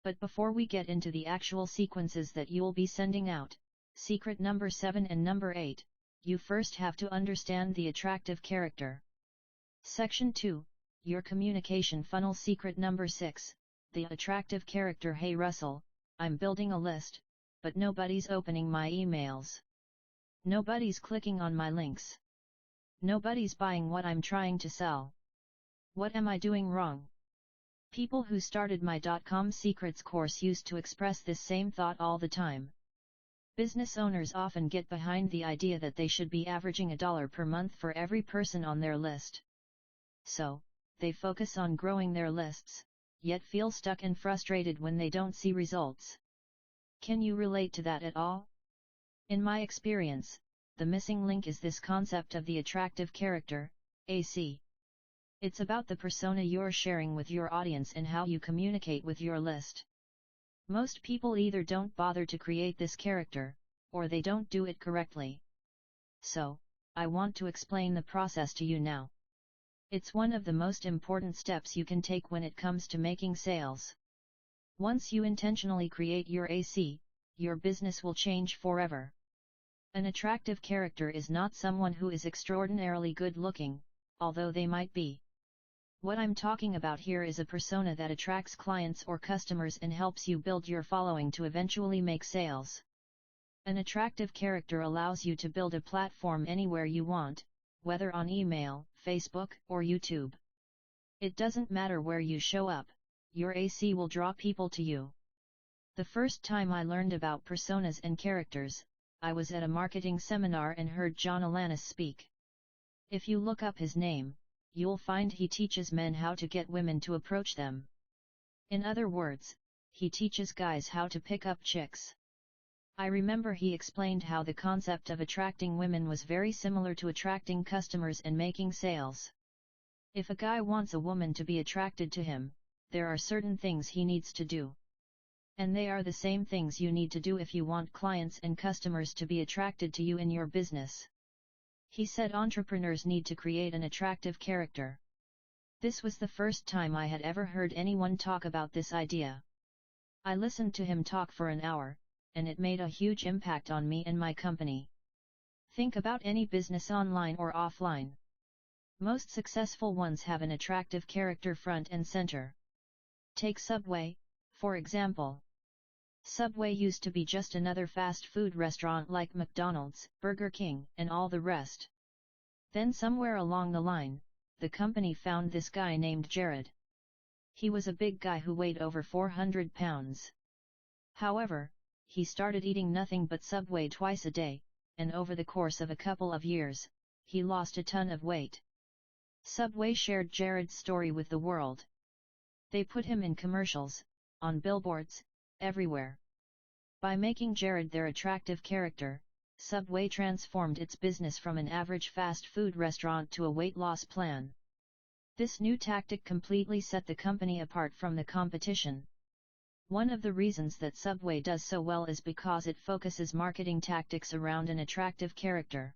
Speaker 1: But before we get into the actual sequences that you'll be sending out, secret number 7 and number 8, you first have to understand the attractive character. Section 2, your communication funnel. Secret number 6, the attractive character. Hey Russell, I'm building a list, but nobody's opening my emails. Nobody's clicking on my links. Nobody's buying what I'm trying to sell. What am I doing wrong? People who started my .com secrets course used to express this same thought all the time. Business owners often get behind the idea that they should be averaging $1 per month for every person on their list. So, they focus on growing their lists, yet feel stuck and frustrated when they don't see results. Can you relate to that at all? In my experience, the missing link is this concept of the attractive character, AC. It's about the persona you're sharing with your audience and how you communicate with your list. Most people either don't bother to create this character, or they don't do it correctly. So, I want to explain the process to you now. It's one of the most important steps you can take when it comes to making sales. Once you intentionally create your AC, your business will change forever. An attractive character is not someone who is extraordinarily good looking, although they might be. What I'm talking about here is a persona that attracts clients or customers and helps you build your following to eventually make sales. An attractive character allows you to build a platform anywhere you want, whether on email, Facebook, or YouTube. It doesn't matter where you show up, your AC will draw people to you. The first time I learned about personas and characters, I was at a marketing seminar and heard John Alanis speak. If you look up his name, you'll find he teaches men how to get women to approach them. In other words, he teaches guys how to pick up chicks. I remember he explained how the concept of attracting women was very similar to attracting customers and making sales. If a guy wants a woman to be attracted to him, there are certain things he needs to do. And they are the same things you need to do if you want clients and customers to be attracted to you in your business. He said entrepreneurs need to create an attractive character. This was the first time I had ever heard anyone talk about this idea. I listened to him talk for an hour, and it made a huge impact on me and my company. Think about any business online or offline. Most successful ones have an attractive character front and center. Take Subway, for example. Subway used to be just another fast food restaurant like McDonald's, Burger King, and all the rest. Then somewhere along the line, the company found this guy named Jared. He was a big guy who weighed over 400 pounds. However, he started eating nothing but Subway twice a day, and over the course of a couple of years, he lost a ton of weight. Subway shared Jared's story with the world. They put him in commercials, on billboards, everywhere. By making Jared their attractive character, Subway transformed its business from an average fast food restaurant to a weight loss plan. This new tactic completely set the company apart from the competition. One of the reasons that Subway does so well is because it focuses marketing tactics around an attractive character.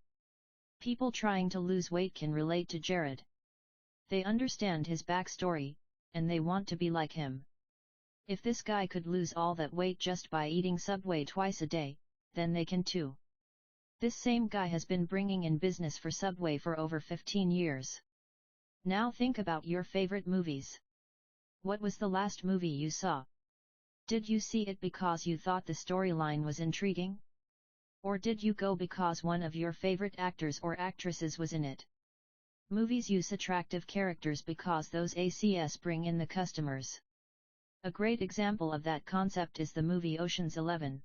Speaker 1: People trying to lose weight can relate to Jared. They understand his backstory, and they want to be like him. If this guy could lose all that weight just by eating Subway twice a day, then they can too. This same guy has been bringing in business for Subway for over 15 years. Now think about your favorite movies. What was the last movie you saw? Did you see it because you thought the storyline was intriguing? Or did you go because one of your favorite actors or actresses was in it? Movies use attractive characters because those ACS bring in the customers. A great example of that concept is the movie Ocean's 11.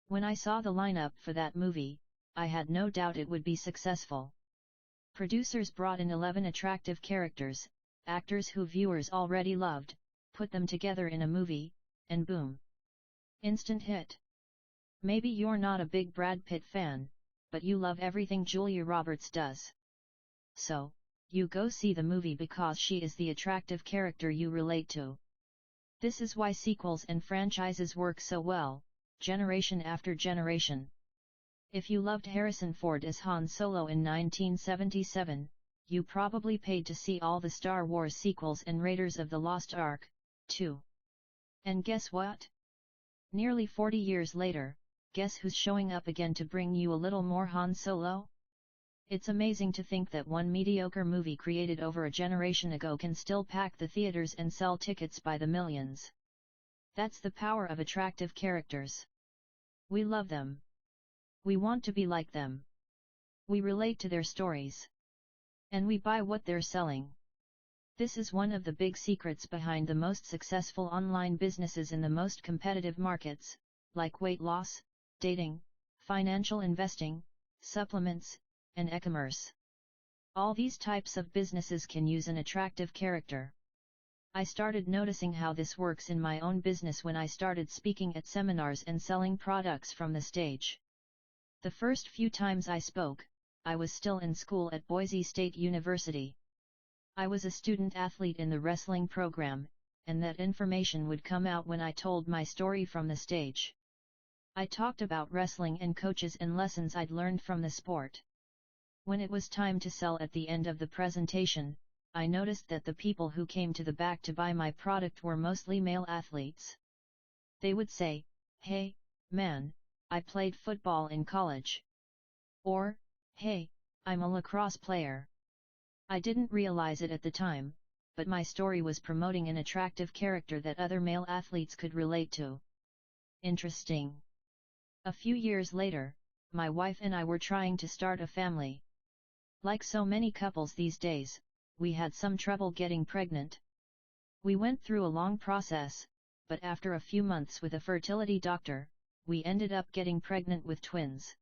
Speaker 1: When I saw the lineup for that movie, I had no doubt it would be successful. Producers brought in 11 attractive characters, actors who viewers already loved, put them together in a movie, and boom! Instant hit. Maybe you're not a big Brad Pitt fan, but you love everything Julia Roberts does. So, you go see the movie because she is the attractive character you relate to. This is why sequels and franchises work so well, generation after generation. If you loved Harrison Ford as Han Solo in 1977, you probably paid to see all the Star Wars sequels and Raiders of the Lost Ark, too. And guess what? Nearly 40 years later, guess who's showing up again to bring you a little more Han Solo? It's amazing to think that one mediocre movie created over a generation ago can still pack the theaters and sell tickets by the millions. That's the power of attractive characters. We love them. We want to be like them. We relate to their stories. And we buy what they're selling. This is one of the big secrets behind the most successful online businesses in the most competitive markets, like weight loss, dating, financial investing, supplements, and e-commerce. All these types of businesses can use an attractive character. I started noticing how this works in my own business when I started speaking at seminars and selling products from the stage. The first few times I spoke, I was still in school at Boise State University. I was a student athlete in the wrestling program, and that information would come out when I told my story from the stage. I talked about wrestling and coaches and lessons I'd learned from the sport. When it was time to sell at the end of the presentation, I noticed that the people who came to the back to buy my product were mostly male athletes. They would say, "Hey, man, I played football in college." Or, "Hey, I'm a lacrosse player." I didn't realize it at the time, but my story was promoting an attractive character that other male athletes could relate to. Interesting. A few years later, my wife and I were trying to start a family. Like so many couples these days, we had some trouble getting pregnant. We went through a long process, but after a few months with a fertility doctor, we ended up getting pregnant with twins.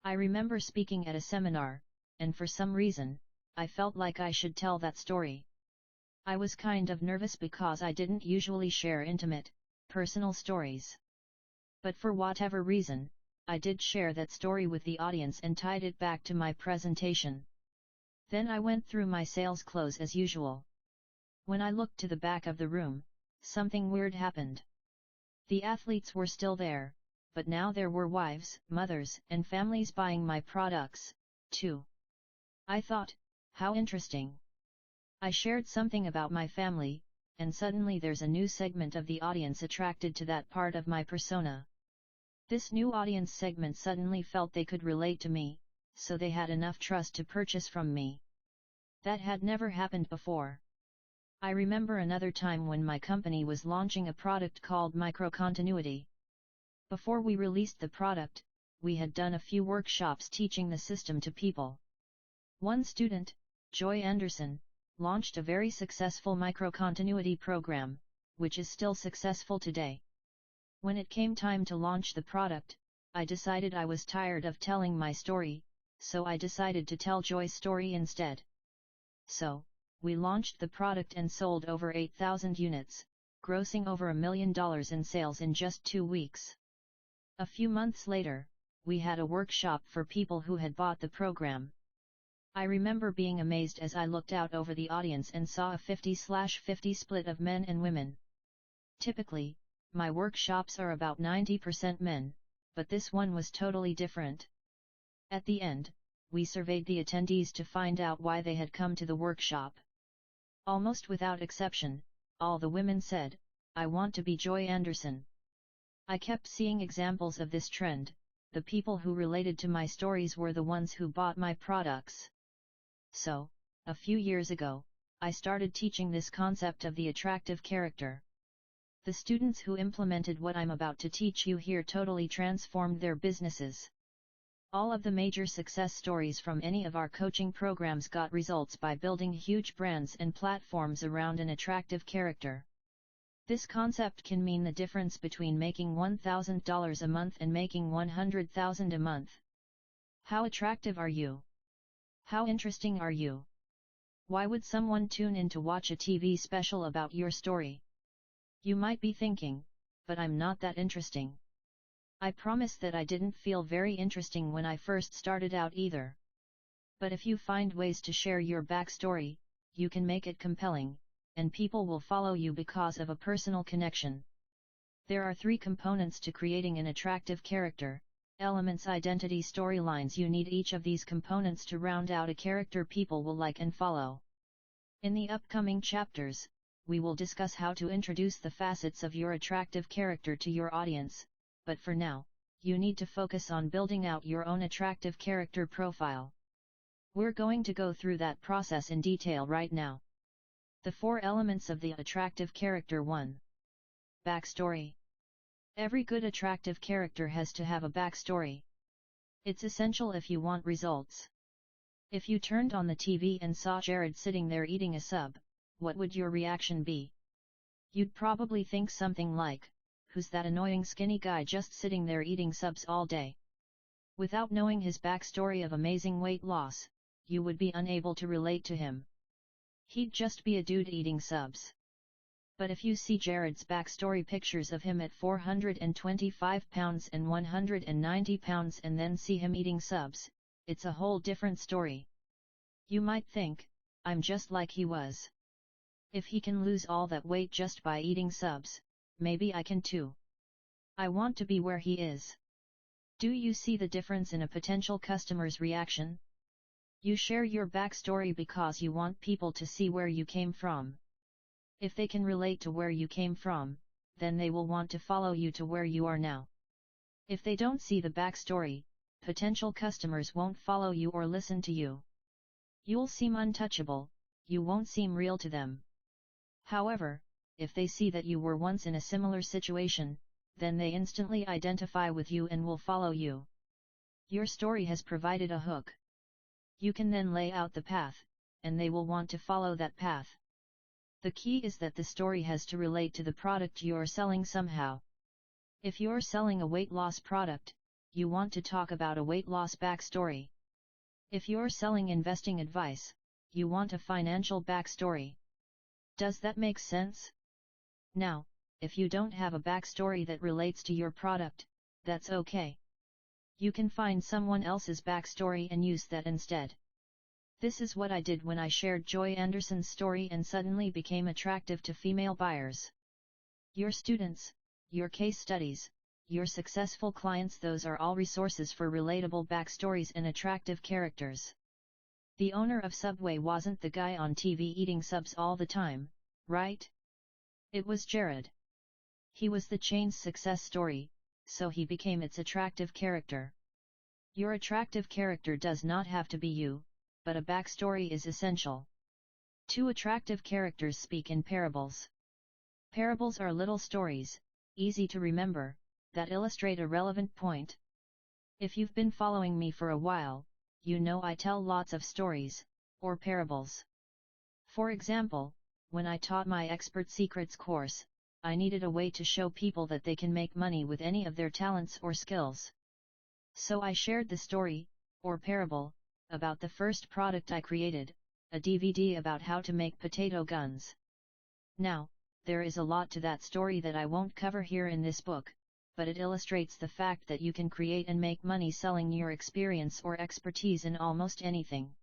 Speaker 1: I remember speaking at a seminar, and for some reason, I felt like I should tell that story. I was kind of nervous because I didn't usually share intimate, personal stories. But for whatever reason, I did share that story with the audience and tied it back to my presentation. Then I went through my sales close as usual. When I looked to the back of the room, something weird happened. The athletes were still there, but now there were wives, mothers, and families buying my products, too. I thought, how interesting. I shared something about my family, and suddenly there's a new segment of the audience attracted to that part of my persona. This new audience segment suddenly felt they could relate to me, so they had enough trust to purchase from me. That had never happened before. I remember another time when my company was launching a product called Microcontinuity. Before we released the product, we had done a few workshops teaching the system to people. One student, Joy Anderson, launched a very successful microcontinuity program, which is still successful today. When it came time to launch the product, I decided I was tired of telling my story, so I decided to tell Joy's story instead. So, we launched the product and sold over 8,000 units, grossing over $1 million in sales in just 2 weeks. A few months later, we had a workshop for people who had bought the program. I remember being amazed as I looked out over the audience and saw a 50/50 split of men and women. Typically, my workshops are about 90% men, but this one was totally different. At the end, we surveyed the attendees to find out why they had come to the workshop. Almost without exception, all the women said, "I want to be Joy Anderson." I kept seeing examples of this trend. The people who related to my stories were the ones who bought my products. So, a few years ago, I started teaching this concept of the attractive character. The students who implemented what I'm about to teach you here totally transformed their businesses. All of the major success stories from any of our coaching programs got results by building huge brands and platforms around an attractive character. This concept can mean the difference between making $1,000 a month and making $100,000 a month. How attractive are you? How interesting are you? Why would someone tune in to watch a TV special about your story? You might be thinking, but I'm not that interesting. I promise that I didn't feel very interesting when I first started out either. But if you find ways to share your backstory, you can make it compelling, and people will follow you because of a personal connection. There are 3 components to creating an attractive character: elements, identity, storylines. You need each of these components to round out a character people will like and follow. In the upcoming chapters, we will discuss how to introduce the facets of your attractive character to your audience, but for now, you need to focus on building out your own attractive character profile. We're going to go through that process in detail right now. The 4 elements of the attractive character. 1. Backstory. Every good attractive character has to have a backstory. It's essential if you want results. If you turned on the TV and saw Jared sitting there eating a sub, what would your reaction be? You'd probably think something like, "Who's that annoying skinny guy just sitting there eating subs all day?" Without knowing his backstory of amazing weight loss, you would be unable to relate to him. He'd just be a dude eating subs. But if you see Jared's backstory, pictures of him at 425 pounds and 190 pounds, and then see him eating subs, it's a whole different story. You might think, "I'm just like he was. If he can lose all that weight just by eating subs, maybe I can too. I want to be where he is." Do you see the difference in a potential customer's reaction? You share your backstory because you want people to see where you came from. If they can relate to where you came from, then they will want to follow you to where you are now. If they don't see the backstory, potential customers won't follow you or listen to you. You'll seem untouchable, you won't seem real to them. However, if they see that you were once in a similar situation, then they instantly identify with you and will follow you. Your story has provided a hook. You can then lay out the path, and they will want to follow that path. The key is that the story has to relate to the product you're selling somehow. If you're selling a weight loss product, you want to talk about a weight loss backstory. If you're selling investing advice, you want a financial backstory. Does that make sense? Now, if you don't have a backstory that relates to your product, that's okay. You can find someone else's backstory and use that instead. This is what I did when I shared Joy Anderson's story and suddenly became attractive to female buyers. Your students, your case studies, your successful clients, those are all resources for relatable backstories and attractive characters. The owner of Subway wasn't the guy on TV eating subs all the time, right? It was Jared. He was the chain's success story, so he became its attractive character. Your attractive character does not have to be you, but a backstory is essential. 2 attractive characters speak in parables. Parables are little stories, easy to remember, that illustrate a relevant point. If you've been following me for a while, you know I tell lots of stories, or parables. For example, when I taught my Expert Secrets course, I needed a way to show people that they can make money with any of their talents or skills. So I shared the story, or parable, about the first product I created, a DVD about how to make potato guns. Now, there is a lot to that story that I won't cover here in this book, but it illustrates the fact that you can create and make money selling your experience or expertise in almost anything.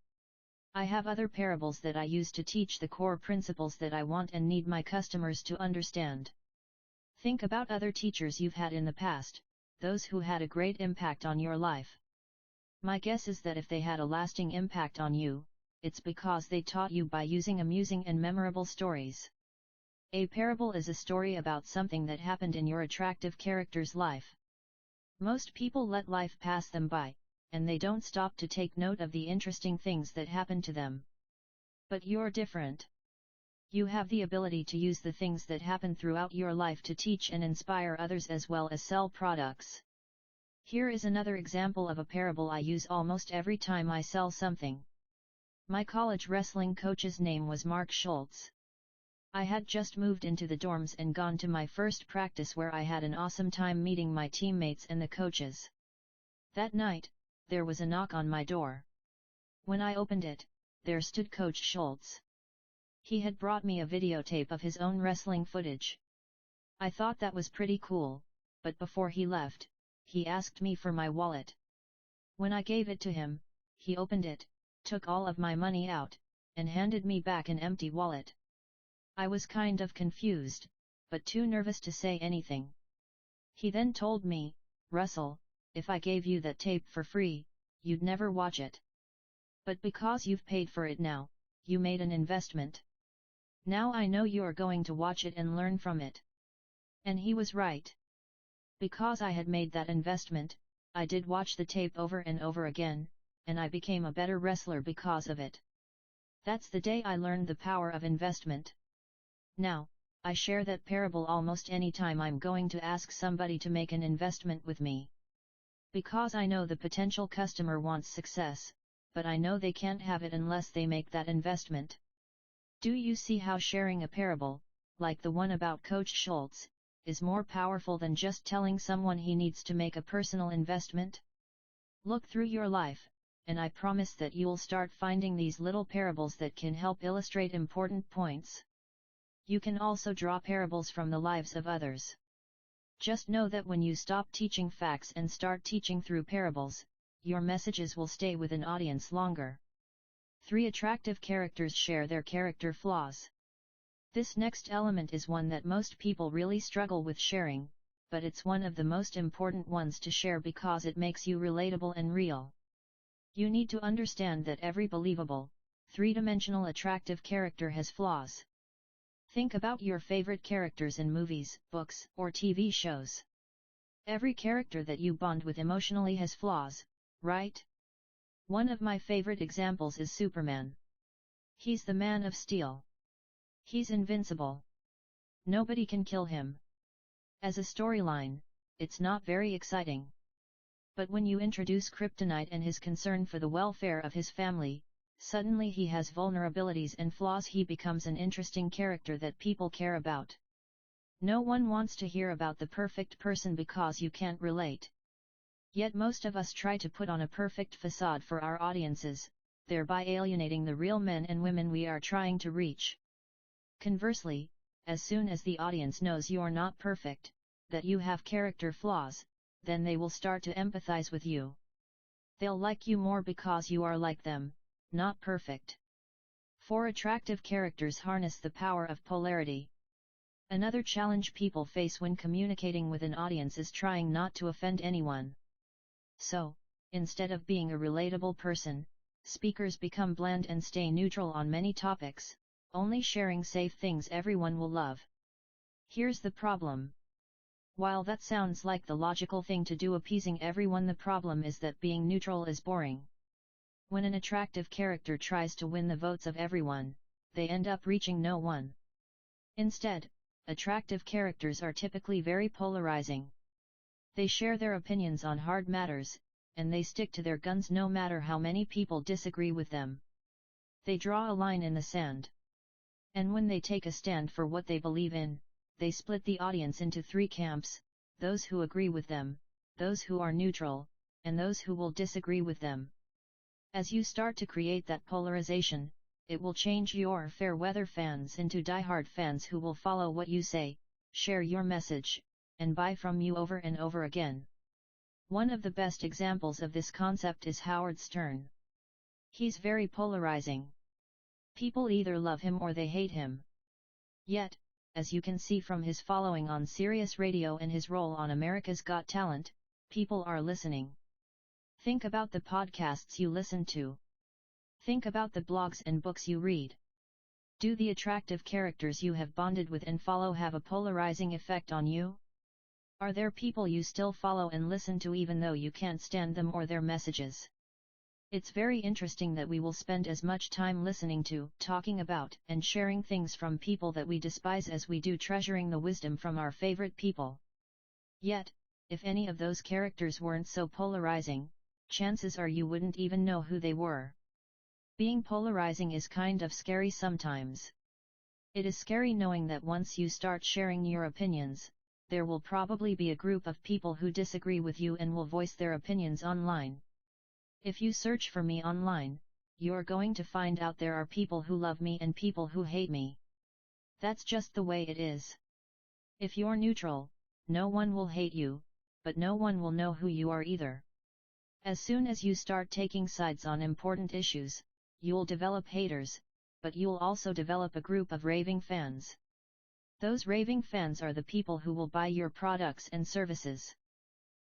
Speaker 1: I have other parables that I use to teach the core principles that I want and need my customers to understand. Think about other teachers you've had in the past, those who had a great impact on your life. My guess is that if they had a lasting impact on you, it's because they taught you by using amusing and memorable stories. A parable is a story about something that happened in your attractive character's life. Most people let life pass them by, and they don't stop to take note of the interesting things that happen to them. But you're different. You have the ability to use the things that happen throughout your life to teach and inspire others as well as sell products. Here is another example of a parable I use almost every time I sell something. My college wrestling coach's name was Mark Schultz. I had just moved into the dorms and gone to my first practice where I had an awesome time meeting my teammates and the coaches. That night, there was a knock on my door. When I opened it, there stood Coach Schultz. He had brought me a videotape of his own wrestling footage. I thought that was pretty cool, but before he left, he asked me for my wallet. When I gave it to him, he opened it, took all of my money out, and handed me back an empty wallet. I was kind of confused, but too nervous to say anything. He then told me, "Russell, if I gave you that tape for free, you'd never watch it. But because you've paid for it now, you made an investment. Now I know you're going to watch it and learn from it." And he was right. Because I had made that investment, I did watch the tape over and over again, and I became a better wrestler because of it. That's the day I learned the power of investment. Now, I share that parable almost any time I'm going to ask somebody to make an investment with me. Because I know the potential customer wants success, but I know they can't have it unless they make that investment. Do you see how sharing a parable, like the one about Coach Schultz, is more powerful than just telling someone he needs to make a personal investment? Look through your life, and I promise that you'll start finding these little parables that can help illustrate important points. You can also draw parables from the lives of others. Just know that when you stop teaching facts and start teaching through parables, your messages will stay with an audience longer. 3 attractive characters share their character flaws. This next element is one that most people really struggle with sharing, but it's one of the most important ones to share because it makes you relatable and real. You need to understand that every believable, 3-dimensional attractive character has flaws. Think about your favorite characters in movies, books, or TV shows. Every character that you bond with emotionally has flaws, right? One of my favorite examples is Superman. He's the Man of Steel. He's invincible. Nobody can kill him. As a storyline, it's not very exciting. But when you introduce Kryptonite and his concern for the welfare of his family, suddenly he has vulnerabilities and flaws. He becomes an interesting character that people care about. No one wants to hear about the perfect person because you can't relate. Yet most of us try to put on a perfect facade for our audiences, thereby alienating the real men and women we are trying to reach. Conversely, as soon as the audience knows you're not perfect, that you have character flaws, then they will start to empathize with you. They'll like you more because you are like them, not perfect. 4 attractive characters harness the power of polarity. Another challenge people face when communicating with an audience is trying not to offend anyone. So, instead of being a relatable person, speakers become bland and stay neutral on many topics, only sharing safe things everyone will love. Here's the problem. While that sounds like the logical thing to do, appeasing everyone, the problem is that being neutral is boring. When an attractive character tries to win the votes of everyone, they end up reaching no one. Instead, attractive characters are typically very polarizing. They share their opinions on hard matters, and they stick to their guns no matter how many people disagree with them. They draw a line in the sand. And when they take a stand for what they believe in, they split the audience into 3 camps: those who agree with them, those who are neutral, and those who will disagree with them. As you start to create that polarization, it will change your fair weather fans into diehard fans who will follow what you say, share your message, and buy from you over and over again. One of the best examples of this concept is Howard Stern. He's very polarizing. People either love him or they hate him. Yet, as you can see from his following on Sirius Radio and his role on America's Got Talent, people are listening. Think about the podcasts you listen to. Think about the blogs and books you read. Do the attractive characters you have bonded with and follow have a polarizing effect on you? Are there people you still follow and listen to even though you can't stand them or their messages? It's very interesting that we will spend as much time listening to, talking about, and sharing things from people that we despise as we do treasuring the wisdom from our favorite people. Yet, if any of those characters weren't so polarizing, chances are you wouldn't even know who they were. Being polarizing is kind of scary sometimes. It is scary knowing that once you start sharing your opinions, there will probably be a group of people who disagree with you and will voice their opinions online. If you search for me online, you're going to find out there are people who love me and people who hate me. That's just the way it is. If you're neutral, no one will hate you, but no one will know who you are either. As soon as you start taking sides on important issues, you'll develop haters, but you'll also develop a group of raving fans. Those raving fans are the people who will buy your products and services.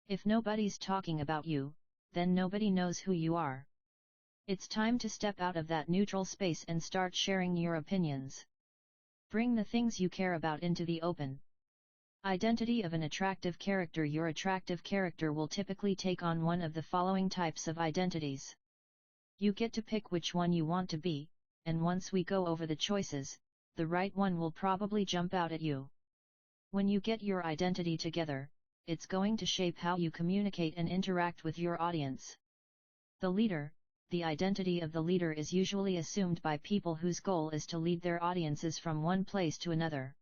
Speaker 1: If nobody's talking about you, then nobody knows who you are. It's time to step out of that neutral space and start sharing your opinions. Bring the things you care about into the open. Identity of an attractive character. Your attractive character will typically take on one of the following types of identities. You get to pick which one you want to be, and once we go over the choices, the right one will probably jump out at you. When you get your identity together, it's going to shape how you communicate and interact with your audience. The leader. The identity of the leader is usually assumed by people whose goal is to lead their audiences from one place to another.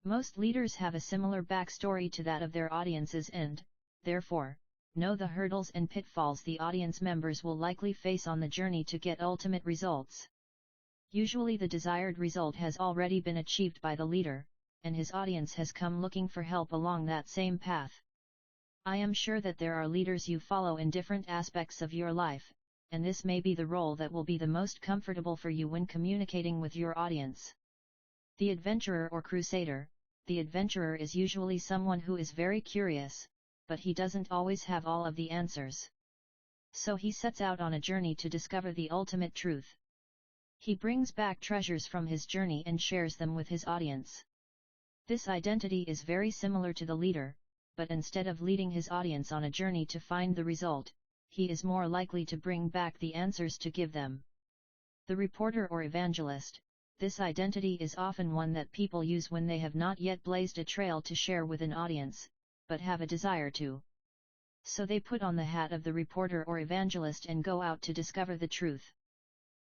Speaker 1: Most leaders have a similar backstory to that of their audiences and, therefore, know the hurdles and pitfalls the audience members will likely face on the journey to get ultimate results. Usually the desired result has already been achieved by the leader, and his audience has come looking for help along that same path. I am sure that there are leaders you follow in different aspects of your life, and this may be the role that will be the most comfortable for you when communicating with your audience. The adventurer or crusader. The adventurer is usually someone who is very curious, but he doesn't always have all of the answers. So he sets out on a journey to discover the ultimate truth. He brings back treasures from his journey and shares them with his audience. This identity is very similar to the leader, but instead of leading his audience on a journey to find the result, he is more likely to bring back the answers to give them. The reporter or evangelist. This identity is often one that people use when they have not yet blazed a trail to share with an audience, but have a desire to. So they put on the hat of the reporter or evangelist and go out to discover the truth.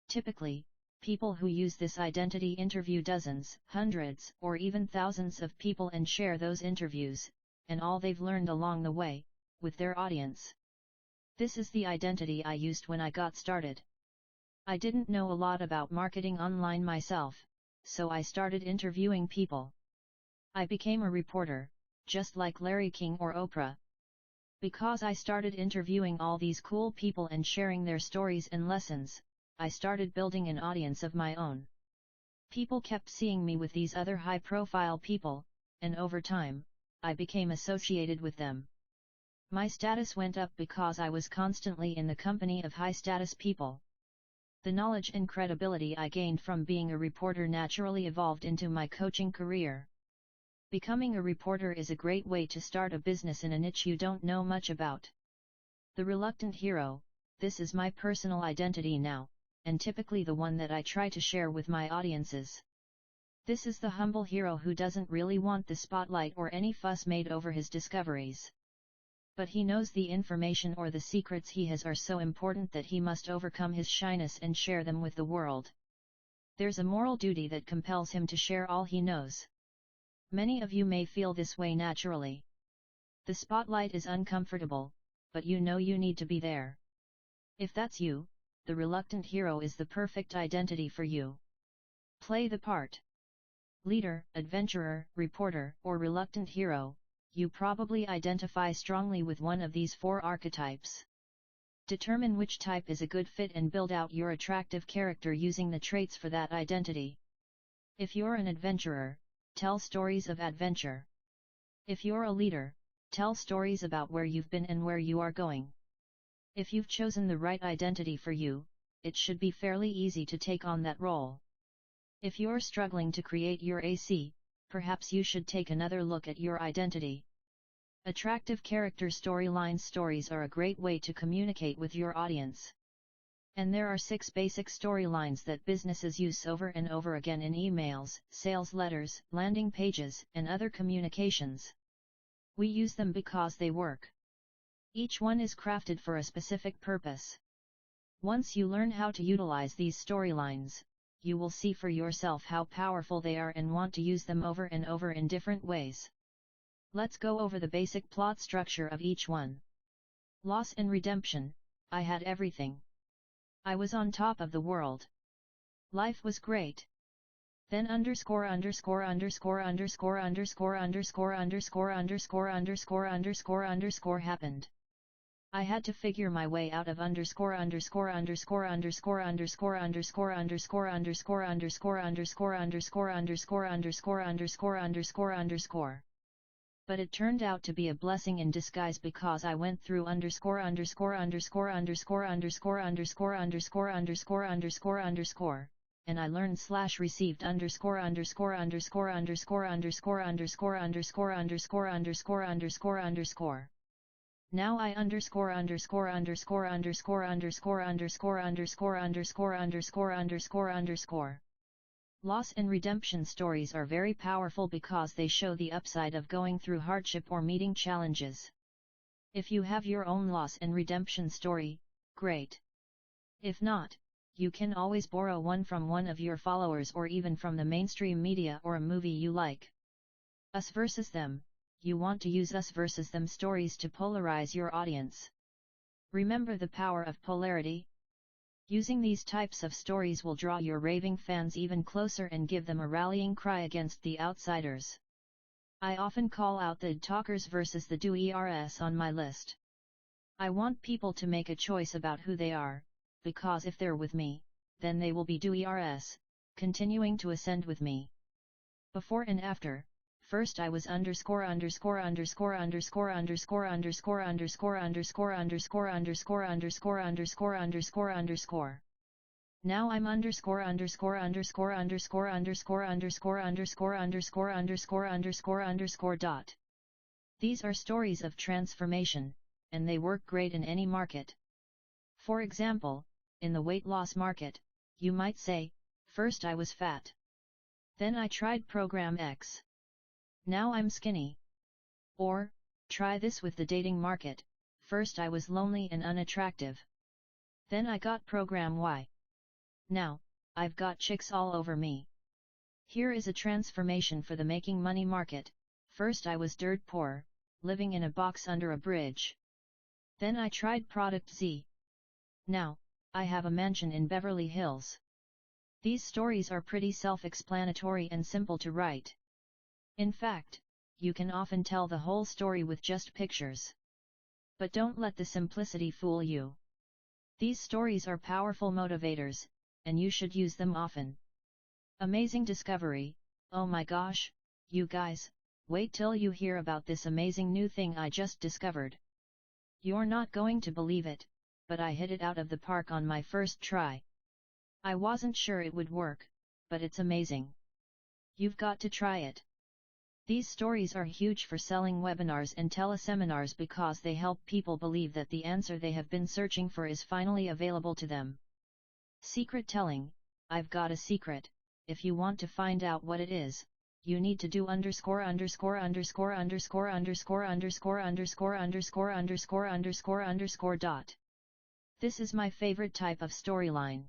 Speaker 1: Typically, people who use this identity interview dozens, hundreds, or even thousands of people and share those interviews, and all they've learned along the way, with their audience. This is the identity I used when I got started. I didn't know a lot about marketing online myself, so I started interviewing people. I became a reporter, just like Larry King or Oprah. Because I started interviewing all these cool people and sharing their stories and lessons, I started building an audience of my own. People kept seeing me with these other high-profile people, and over time, I became associated with them. My status went up because I was constantly in the company of high-status people. The knowledge and credibility I gained from being a reporter naturally evolved into my coaching career. Becoming a reporter is a great way to start a business in a niche you don't know much about. The reluctant hero. This is my personal identity now, and typically the one that I try to share with my audiences. This is the humble hero who doesn't really want the spotlight or any fuss made over his discoveries. But he knows the information or the secrets he has are so important that he must overcome his shyness and share them with the world. There's a moral duty that compels him to share all he knows. Many of you may feel this way naturally. The spotlight is uncomfortable, but you know you need to be there. If that's you, the reluctant hero is the perfect identity for you. Play the part. Leader, adventurer, reporter, or reluctant hero. You probably identify strongly with one of these four archetypes. Determine which type is a good fit and build out your attractive character using the traits for that identity. If you're an adventurer, tell stories of adventure. If you're a leader, tell stories about where you've been and where you are going. If you've chosen the right identity for you, it should be fairly easy to take on that role. If you're struggling to create your AC, perhaps you should take another look at your identity. Attractive character storylines. Stories are a great way to communicate with your audience. And there are 6 basic storylines that businesses use over and over again in emails, sales letters, landing pages, and other communications. We use them because they work. Each one is crafted for a specific purpose. Once you learn how to utilize these storylines, you will see for yourself how powerful they are and want to use them over and over in different ways. Let's go over the basic plot structure of each one. Loss and redemption. I had everything. I was on top of the world. Life was great. Then underscore underscore underscore underscore underscore underscore underscore underscore underscore underscore underscore happened. I had to figure my way out of underscore underscore underscore underscore underscore underscore underscore underscore underscore underscore underscore underscore underscore underscore underscore underscore. But it turned out to be a blessing in disguise because I went through underscore underscore underscore underscore underscore underscore underscore underscore underscore underscore, and I learned / received underscore underscore underscore underscore underscore underscore underscore underscore underscore underscore underscore. Now I underscore underscore underscore underscore underscore underscore underscore underscore underscore underscore underscore. Loss and redemption stories are very powerful because they show the upside of going through hardship or meeting challenges. If you have your own loss and redemption story, great. If not, you can always borrow one from one of your followers or even from the mainstream media or a movie you like. Us versus them. You want to use us versus them stories to polarize your audience. Remember the power of polarity? Using these types of stories will draw your raving fans even closer and give them a rallying cry against the outsiders. I often call out the talkers versus the doers on my list. I want people to make a choice about who they are, because if they're with me, then they will be doers, continuing to ascend with me. Before and after. First I was underscore underscore underscore underscore underscore underscore underscore underscore underscore underscore underscore underscore underscore underscore. Now I'm underscore underscore underscore underscore underscore underscore underscore underscore underscore underscore underscore dot. These are stories of transformation, and they work great in any market. For example, in the weight loss market, you might say, first I was fat. Then I tried Program X. Now I'm skinny. Or, try this with the dating market, first I was lonely and unattractive. Then I got Program Y. Now, I've got chicks all over me. Here is a transformation for the making money market, first I was dirt poor, living in a box under a bridge. Then I tried Product Z. Now, I have a mansion in Beverly Hills. These stories are pretty self-explanatory and simple to write. In fact, you can often tell the whole story with just pictures. But don't let the simplicity fool you. These stories are powerful motivators, and you should use them often. Amazing discovery. Oh my gosh, you guys, wait till you hear about this amazing new thing I just discovered. You're not going to believe it, but I hit it out of the park on my first try. I wasn't sure it would work, but it's amazing. You've got to try it. These stories are huge for selling webinars and teleseminars because they help people believe that the answer they have been searching for is finally available to them. Secret telling. I've got a secret. If you want to find out what it is, you need to do underscore underscore underscore underscore underscore underscore underscore underscore underscore underscore underscore dot. This is my favorite type of storyline.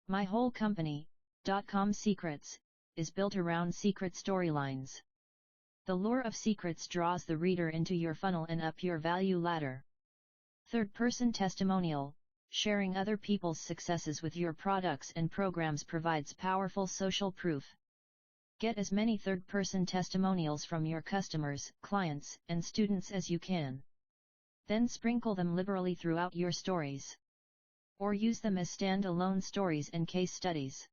Speaker 1: My whole company, DotCom Secrets, is built around secret storylines. The lure of secrets draws the reader into your funnel and up your value ladder. Third-person testimonial. Sharing other people's successes with your products and programs provides powerful social proof. Get as many third-person testimonials from your customers, clients, and students as you can. Then sprinkle them liberally throughout your stories. Or use them as stand-alone stories and case studies.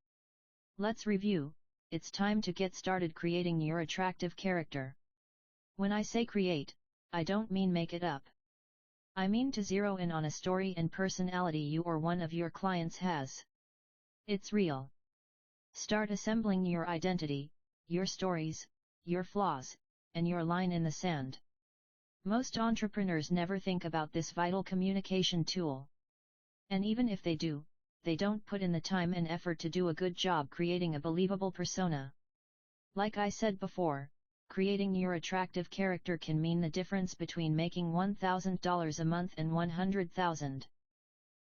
Speaker 1: Let's review. It's time to get started creating your attractive character. When I say create, I don't mean make it up. I mean to zero in on a story and personality you or one of your clients has. It's real. Start assembling your identity, your stories, your flaws, and your line in the sand. Most entrepreneurs never think about this vital communication tool. And even if they do, they don't put in the time and effort to do a good job creating a believable persona. Like I said before, creating your attractive character can mean the difference between making $1,000 a month and $100,000.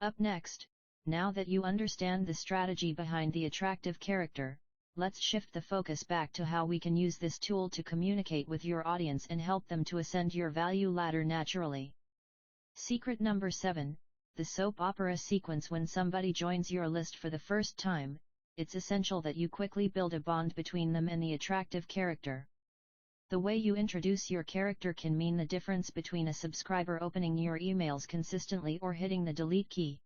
Speaker 1: Up next, now that you understand the strategy behind the attractive character, let's shift the focus back to how we can use this tool to communicate with your audience and help them to ascend your value ladder naturally. Secret number 7, the soap opera sequence. When somebody joins your list for the first time, it's essential that you quickly build a bond between them and the attractive character. The way you introduce your character can mean the difference between a subscriber opening your emails consistently or hitting the delete key.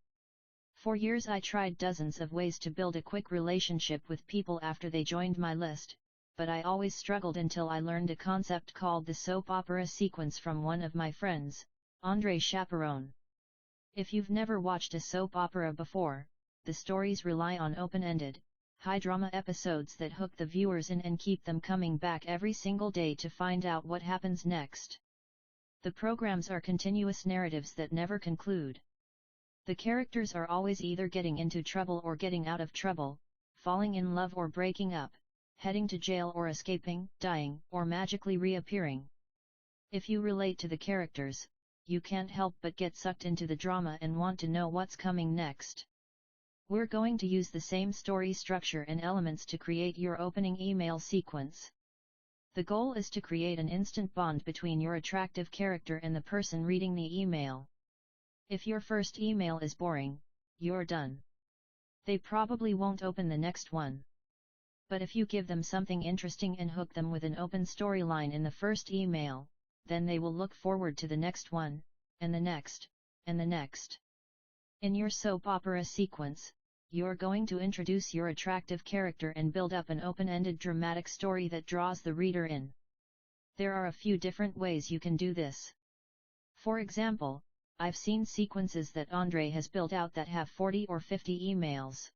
Speaker 1: For years I tried dozens of ways to build a quick relationship with people after they joined my list, but I always struggled until I learned a concept called the soap opera sequence from one of my friends, Andre Chaperone. If you've never watched a soap opera before, the stories rely on open-ended, high-drama episodes that hook the viewers in and keep them coming back every single day to find out what happens next. The programs are continuous narratives that never conclude. The characters are always either getting into trouble or getting out of trouble, falling in love or breaking up, heading to jail or escaping, dying, or magically reappearing. If you relate to the characters, you can't help but get sucked into the drama and want to know what's coming next. We're going to use the same story structure and elements to create your opening email sequence. The goal is to create an instant bond between your attractive character and the person reading the email. If your first email is boring, you're done. They probably won't open the next one. But if you give them something interesting and hook them with an open storyline in the first email, then they will look forward to the next one, and the next, and the next. In your soap opera sequence, you're going to introduce your attractive character and build up an open-ended dramatic story that draws the reader in. There are a few different ways you can do this. For example, I've seen sequences that Andre has built out that have 40 or 50 emails.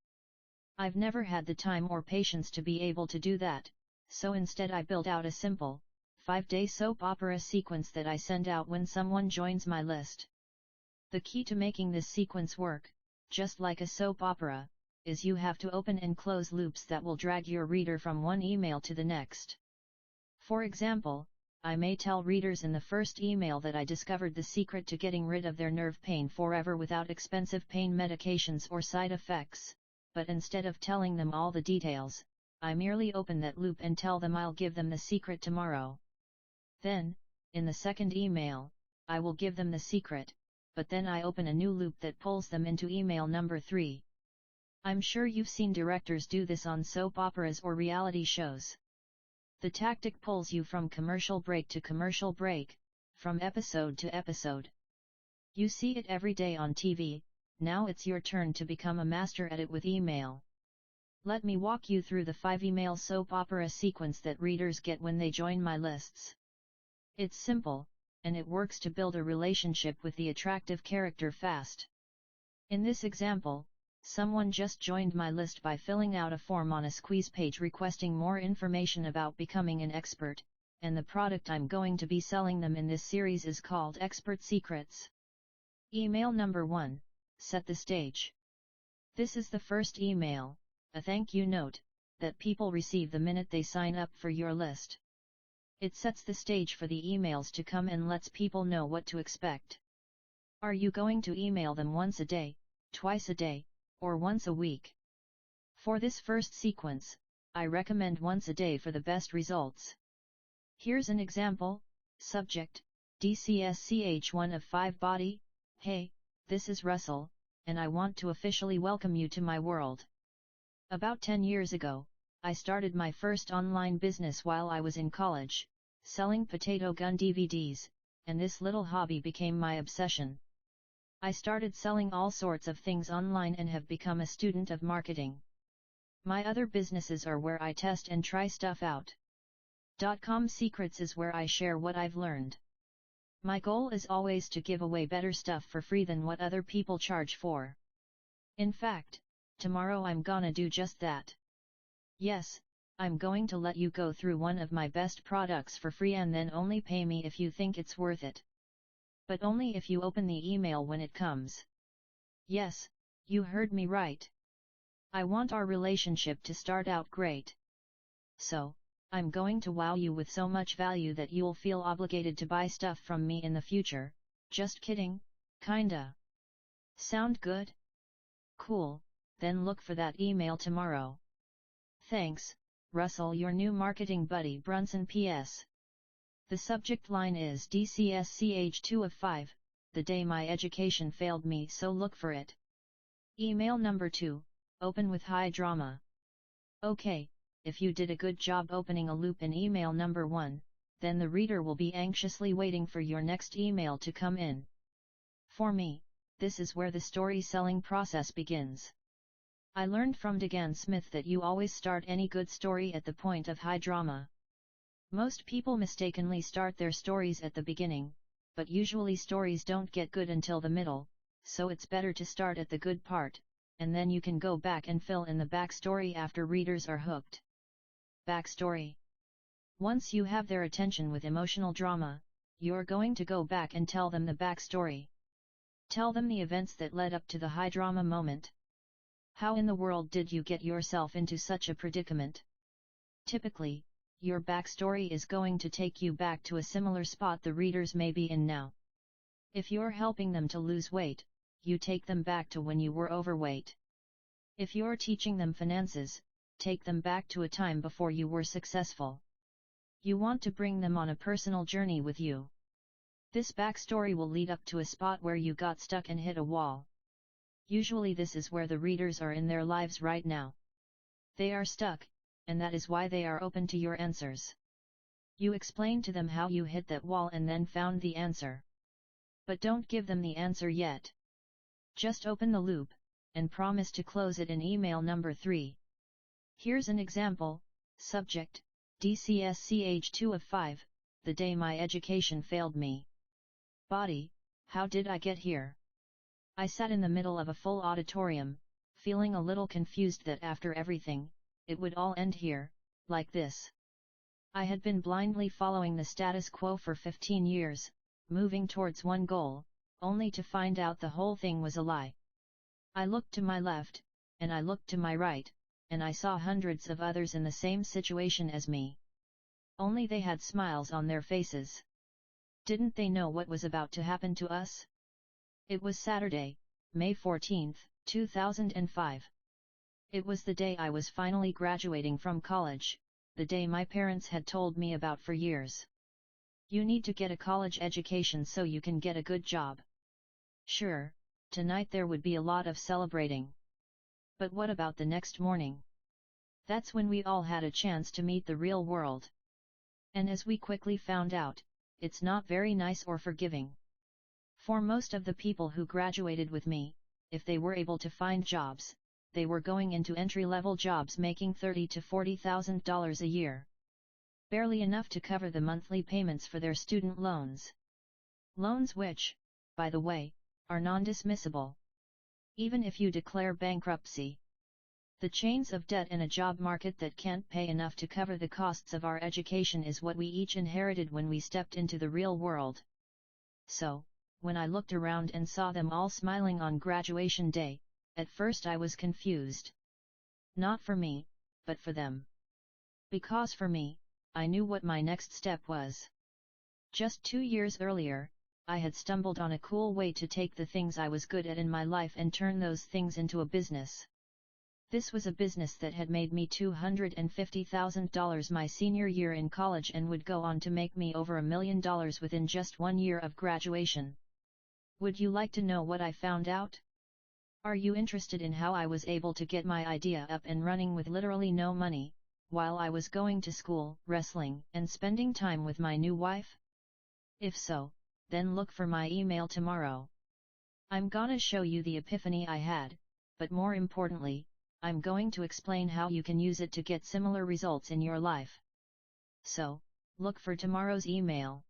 Speaker 1: I've never had the time or patience to be able to do that, so instead I build out a simple, 5-day soap opera sequence that I send out when someone joins my list. The key to making this sequence work, just like a soap opera, is you have to open and close loops that will drag your reader from one email to the next. For example, I may tell readers in the first email that I discovered the secret to getting rid of their nerve pain forever without expensive pain medications or side effects, but instead of telling them all the details, I merely open that loop and tell them I'll give them the secret tomorrow. Then, in the second email, I will give them the secret, but then I open a new loop that pulls them into email number 3. I'm sure you've seen directors do this on soap operas or reality shows. The tactic pulls you from commercial break to commercial break, from episode to episode. You see it every day on TV, now it's your turn to become a master at it with email. Let me walk you through the 5-email soap opera sequence that readers get when they join my lists. It's simple, and it works to build a relationship with the attractive character fast. In this example, someone just joined my list by filling out a form on a squeeze page requesting more information about becoming an expert, and the product I'm going to be selling them in this series is called Expert Secrets. Email number 1, set the stage. This is the first email, a thank you note, that people receive the minute they sign up for your list. It sets the stage for the emails to come and lets people know what to expect. Are you going to email them once a day, twice a day, or once a week? For this first sequence, I recommend once a day for the best results. Here's an example. Subject, DCSCH1 of 5 body. Hey, this is Russell, and I want to officially welcome you to my world. About 10 years ago, I started my first online business while I was in college, selling potato gun DVDs, and this little hobby became my obsession. I started selling all sorts of things online and have become a student of marketing. My other businesses are where I test and try stuff out. .com Secrets is where I share what I've learned. My goal is always to give away better stuff for free than what other people charge for. In fact, tomorrow I'm gonna do just that. Yes, I'm going to let you go through one of my best products for free and then only pay me if you think it's worth it. But only if you open the email when it comes. Yes, you heard me right. I want our relationship to start out great. So, I'm going to wow you with so much value that you'll feel obligated to buy stuff from me in the future. Just kidding, kinda. Sound good? Cool, then look for that email tomorrow. Thanks, Russell, your new marketing buddy Brunson. PS. The subject line is DCSCH2 of 5, the day my education failed me, so look for it. Email number 2, open with high drama. Okay, if you did a good job opening a loop in email number 1, then the reader will be anxiously waiting for your next email to come in. For me, this is where the story selling process begins. I learned from Degan Smith that you always start any good story at the point of high drama. Most people mistakenly start their stories at the beginning, but usually stories don't get good until the middle, so it's better to start at the good part, and then you can go back and fill in the backstory after readers are hooked. Backstory. Once you have their attention with emotional drama, you're going to go back and tell them the backstory. Tell them the events that led up to the high drama moment. How in the world did you get yourself into such a predicament? Typically, your backstory is going to take you back to a similar spot the readers may be in now. If you're helping them to lose weight, you take them back to when you were overweight. If you're teaching them finances, take them back to a time before you were successful. You want to bring them on a personal journey with you. This backstory will lead up to a spot where you got stuck and hit a wall. Usually this is where the readers are in their lives right now. They are stuck, and that is why they are open to your answers. You explain to them how you hit that wall and then found the answer. But don't give them the answer yet. Just open the loop, and promise to close it in email number 3. Here's an example. Subject, DCSCH2 of 5, the day my education failed me. Body, how did I get here? I sat in the middle of a full auditorium, feeling a little confused that after everything, it would all end here, like this. I had been blindly following the status quo for 15 years, moving towards one goal, only to find out the whole thing was a lie. I looked to my left, and I looked to my right, and I saw hundreds of others in the same situation as me. Only they had smiles on their faces. Didn't they know what was about to happen to us? It was Saturday, May 14, 2005. It was the day I was finally graduating from college, the day my parents had told me about for years. You need to get a college education so you can get a good job. Sure, tonight there would be a lot of celebrating. But what about the next morning? That's when we all had a chance to meet the real world. And as we quickly found out, it's not very nice or forgiving. For most of the people who graduated with me, if they were able to find jobs, they were going into entry-level jobs making $30,000 to $40,000 a year. Barely enough to cover the monthly payments for their student loans. Loans which, by the way, are non-dismissible. Even if you declare bankruptcy. The chains of debt in a job market that can't pay enough to cover the costs of our education is what we each inherited when we stepped into the real world. So, when I looked around and saw them all smiling on graduation day, at first I was confused. Not for me, but for them. Because for me, I knew what my next step was. Just 2 years earlier, I had stumbled on a cool way to take the things I was good at in my life and turn those things into a business. This was a business that had made me $250,000 my senior year in college and would go on to make me over $1 million within just 1 year of graduation. Would you like to know what I found out? Are you interested in how I was able to get my idea up and running with literally no money, while I was going to school, wrestling, and spending time with my new wife? If so, then look for my email tomorrow. I'm gonna show you the epiphany I had, but more importantly, I'm going to explain how you can use it to get similar results in your life. So, look for tomorrow's email.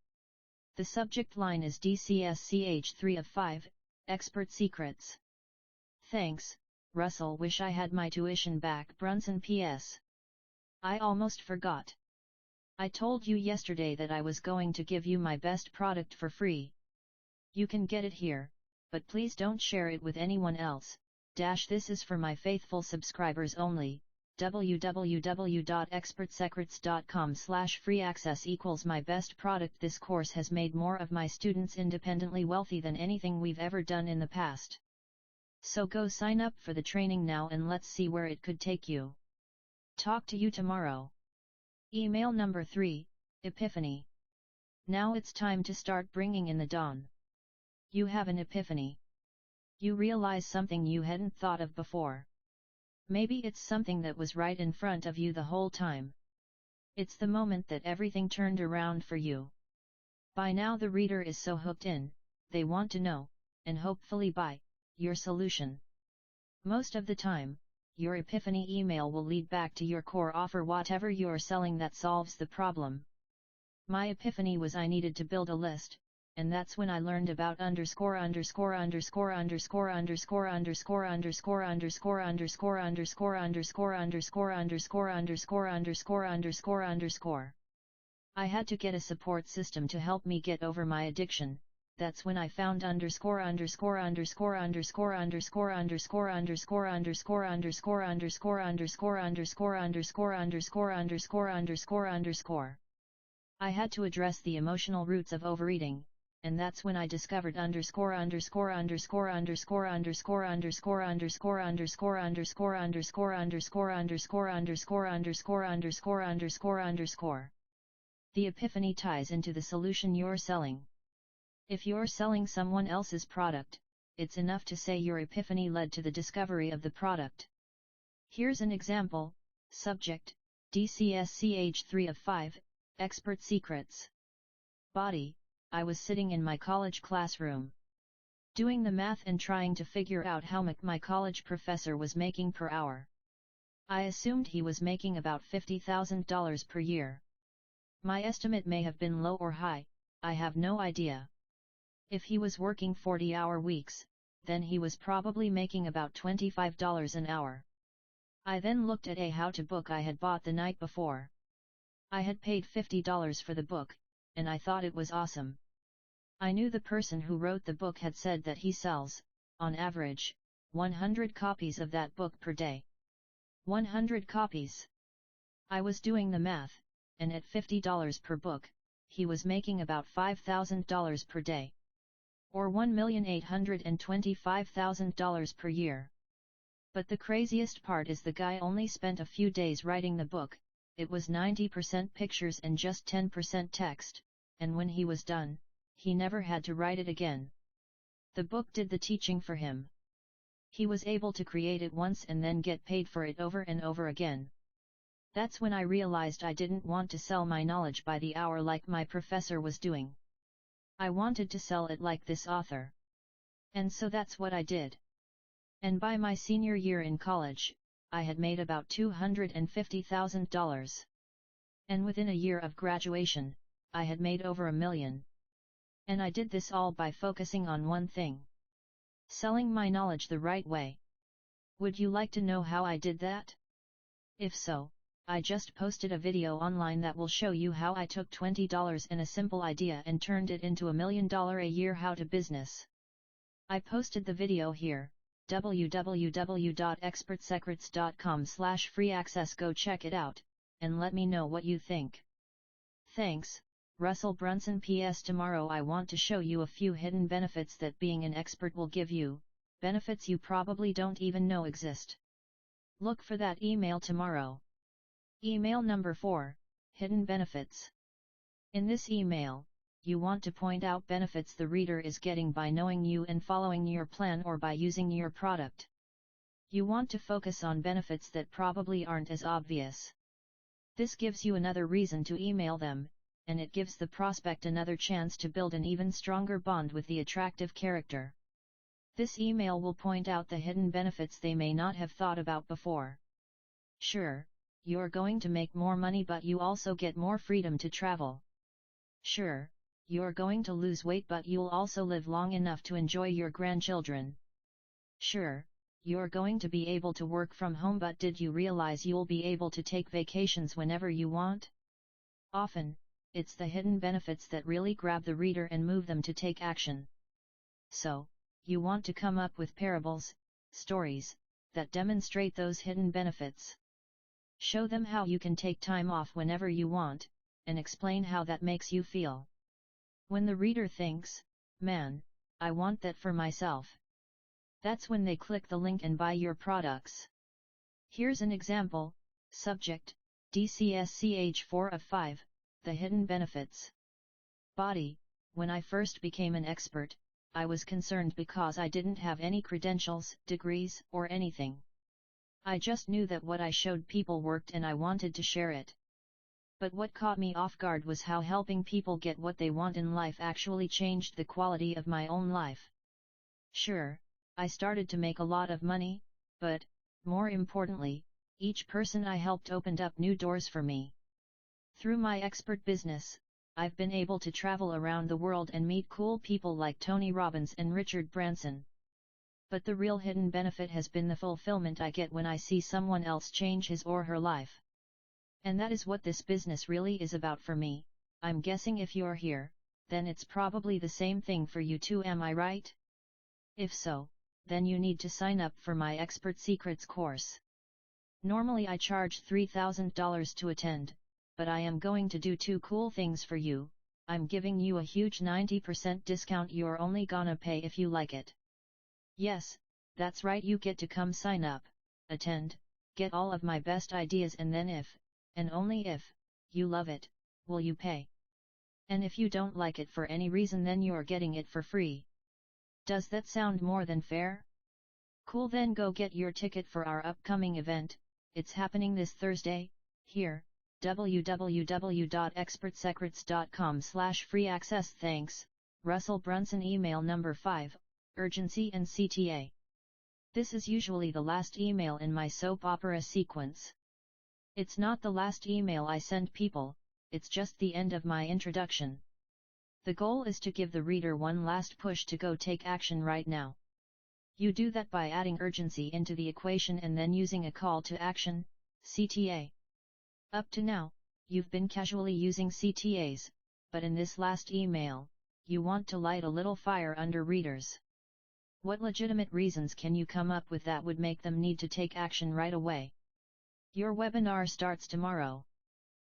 Speaker 1: The subject line is DCSCH3 of 5, Expert Secrets. Thanks, Russell. Wish I had my tuition back. Brunson. PS. I almost forgot. I told you yesterday that I was going to give you my best product for free. You can get it here, but please don't share it with anyone else. This is for my faithful subscribers only. www.expertsecrets.com/free access equals my best product. This course has made more of my students independently wealthy than anything we've ever done in the past. So go sign up for the training now and let's see where it could take you. Talk to you tomorrow. Email number 3, Epiphany. Now it's time to start bringing in the dawn. You have an epiphany. You realize something you hadn't thought of before. Maybe it's something that was right in front of you the whole time. It's the moment that everything turned around for you. By now the reader is so hooked in, they want to know, and hopefully buy, your solution. Most of the time, your epiphany email will lead back to your core offer, whatever you're selling that solves the problem. My epiphany was I needed to build a list, and that's when I learned about underscore. I had to get a support system to help me get over my addiction. That's when I found underscore. I had to address the emotional roots of overeating, and that's when I discovered underscore. The epiphany ties into the solution you're selling. If you're selling someone else's product, it's enough to say your epiphany led to the discovery of the product. Here's an example. Subject, DCSCH3 of 5, Expert Secrets. Body, I was sitting in my college classroom, doing the math and trying to figure out how much my college professor was making per hour. I assumed he was making about $50,000 per year. My estimate may have been low or high, I have no idea. If he was working 40-hour weeks, then he was probably making about $25 an hour. I then looked at a how-to book I had bought the night before. I had paid $50 for the book, and I thought it was awesome. I knew the person who wrote the book had said that he sells, on average, 100 copies of that book per day. 100 copies. I was doing the math, and at $50 per book, he was making about $5,000 per day. Or $1,825,000 per year. But the craziest part is the guy only spent a few days writing the book. It was 90% pictures and just 10% text, and when he was done, he never had to write it again. The book did the teaching for him. He was able to create it once and then get paid for it over and over again. That's when I realized I didn't want to sell my knowledge by the hour like my professor was doing. I wanted to sell it like this author. And so that's what I did. And by my senior year in college, I had made about $250,000. And within a year of graduation, I had made over $1 million. And I did this all by focusing on one thing. Selling my knowledge the right way. Would you like to know how I did that? If so, I just posted a video online that will show you how I took $20 and a simple idea and turned it into $1 million a year how-to business. I posted the video here, www.expertsecrets.com/free access. Go check it out, and let me know what you think. Thanks, Russell Brunson. PS. Tomorrow I want to show you a few hidden benefits that being an expert will give you, benefits you probably don't even know exist. Look for that email tomorrow. Email number 4, Hidden Benefits. In this email, you want to point out benefits the reader is getting by knowing you and following your plan or by using your product. You want to focus on benefits that probably aren't as obvious. This gives you another reason to email them, and it gives the prospect another chance to build an even stronger bond with the attractive character. This email will point out the hidden benefits they may not have thought about before. Sure, you're going to make more money, but you also get more freedom to travel. Sure, you're going to lose weight, but you'll also live long enough to enjoy your grandchildren. Sure, you're going to be able to work from home, but did you realize you'll be able to take vacations whenever you want? Often, it's the hidden benefits that really grab the reader and move them to take action. So, you want to come up with parables, stories, that demonstrate those hidden benefits. Show them how you can take time off whenever you want, and explain how that makes you feel. When the reader thinks, "Man, I want that for myself," that's when they click the link and buy your products. Here's an example. Subject, DCSCH 4 of 5, the hidden benefits. Body, when I first became an expert, I was concerned because I didn't have any credentials, degrees, or anything. I just knew that what I showed people worked and I wanted to share it. But what caught me off guard was how helping people get what they want in life actually changed the quality of my own life. Sure, I started to make a lot of money, but, more importantly, each person I helped opened up new doors for me. Through my expert business, I've been able to travel around the world and meet cool people like Tony Robbins and Richard Branson. But the real hidden benefit has been the fulfillment I get when I see someone else change his or her life. And that is what this business really is about for me. I'm guessing if you're here, then it's probably the same thing for you too, am I right? If so, then you need to sign up for my Expert Secrets course. Normally I charge $3,000 to attend, but I am going to do two cool things for you. I'm giving you a huge 90% discount you're only gonna pay if you like it. Yes, that's right, you get to come sign up, attend, get all of my best ideas, and then if, and only if, you love it, will you pay? And if you don't like it for any reason, then you're getting it for free. Does that sound more than fair? Cool, then go get your ticket for our upcoming event. It's happening this Thursday, here, www.expertsecrets.com/free access. Thanks, Russell Brunson. Email number 5, Urgency and CTA. This is usually the last email in my soap opera sequence. It's not the last email I send people, it's just the end of my introduction. The goal is to give the reader one last push to go take action right now. You do that by adding urgency into the equation and then using a call to action, CTA. Up to now, you've been casually using CTAs, but in this last email, you want to light a little fire under readers. What legitimate reasons can you come up with that would make them need to take action right away? Your webinar starts tomorrow.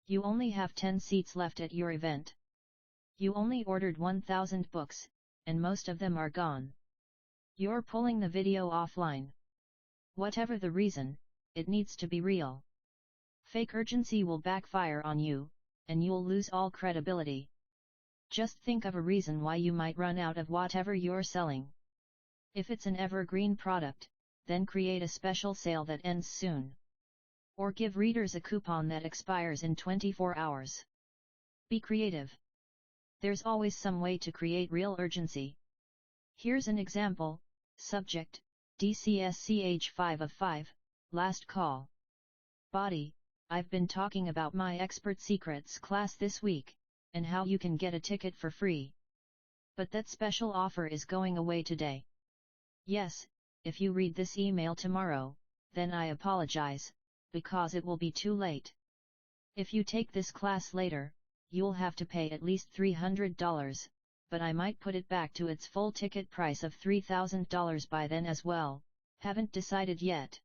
Speaker 1: You only have 10 seats left at your event. You only ordered 1,000 books, and most of them are gone. You're pulling the video offline. Whatever the reason, it needs to be real. Fake urgency will backfire on you, and you'll lose all credibility. Just think of a reason why you might run out of whatever you're selling. If it's an evergreen product, then create a special sale that ends soon. Or give readers a coupon that expires in 24 hours. Be creative. There's always some way to create real urgency. Here's an example. Subject, DCSCH 5 of 5, last call. Body, I've been talking about my Expert Secrets class this week, and how you can get a ticket for free. But that special offer is going away today. Yes, if you read this email tomorrow, then I apologize, because it will be too late. If you take this class later, you'll have to pay at least $300, but I might put it back to its full ticket price of $3,000 by then as well. Haven't decided yet.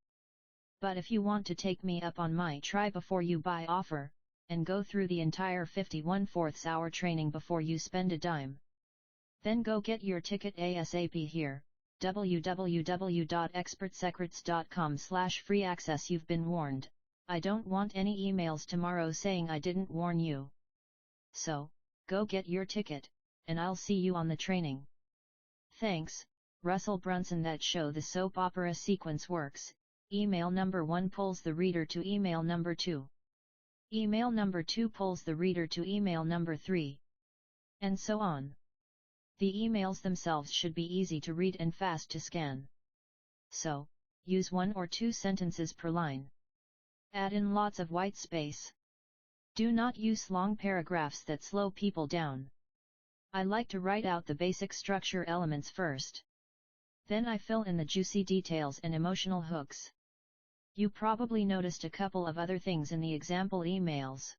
Speaker 1: But if you want to take me up on my try before you buy offer, and go through the entire 51/4 hour training before you spend a dime, then go get your ticket ASAP here, www.expertsecrets.com/free access. You've been warned. I don't want any emails tomorrow saying I didn't warn you. So, go get your ticket, and I'll see you on the training. Thanks, Russell Brunson. That show the soap opera sequence works. Email number 1 pulls the reader to email number 2. Email number 2 pulls the reader to email number 3. And so on. The emails themselves should be easy to read and fast to scan. So, use 1 or 2 sentences per line. Add in lots of white space. Do not use long paragraphs that slow people down. I like to write out the basic structure elements first. Then I fill in the juicy details and emotional hooks. You probably noticed a couple of other things in the example emails.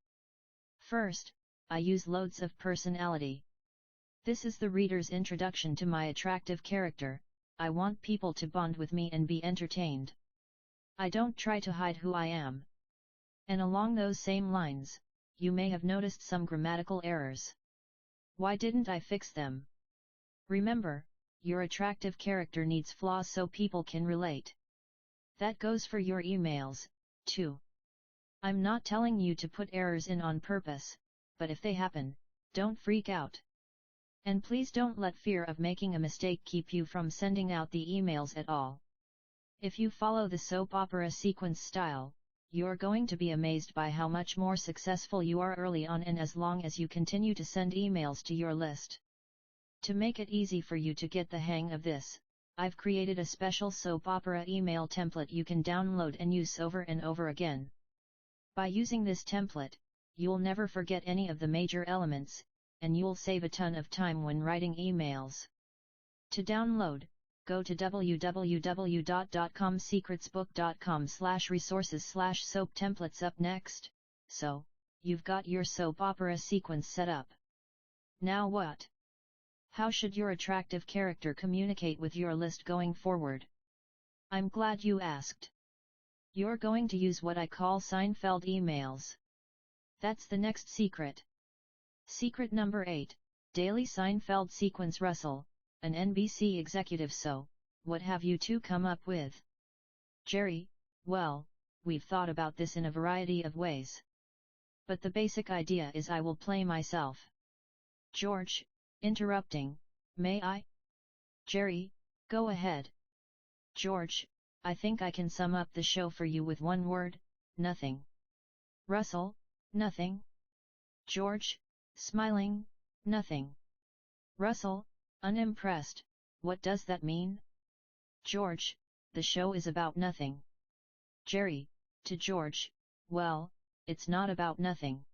Speaker 1: First, I use loads of personality. This is the reader's introduction to my attractive character. I want people to bond with me and be entertained. I don't try to hide who I am. And along those same lines, you may have noticed some grammatical errors. Why didn't I fix them? Remember, your attractive character needs flaws so people can relate. That goes for your emails, too. I'm not telling you to put errors in on purpose, but if they happen, don't freak out. And please don't let fear of making a mistake keep you from sending out the emails at all. If you follow the soap opera sequence style, you're going to be amazed by how much more successful you are early on and as long as you continue to send emails to your list. To make it easy for you to get the hang of this, I've created a special soap opera email template you can download and use over and over again. By using this template, you'll never forget any of the major elements, and you'll save a ton of time when writing emails. To download, go to www.dotcomsecretsbook.com/resources/soap-templates. Up next, so, you've got your soap opera sequence set up. Now what? How should your attractive character communicate with your list going forward? I'm glad you asked. You're going to use what I call Seinfeld emails. That's the next secret. Secret number 8, Daily Seinfeld Sequence. Russell, an NBC executive. So, what have you two come up with? Jerry, well, we've thought about this in a variety of ways. But the basic idea is I will play myself. George, interrupting, may I? Jerry, go ahead. George, I think I can sum up the show for you with one word: nothing. Russell, nothing. George, smiling, nothing. Russell, unimpressed, what does that mean? George, the show is about nothing. Jerry, to George, well, it's not about nothing.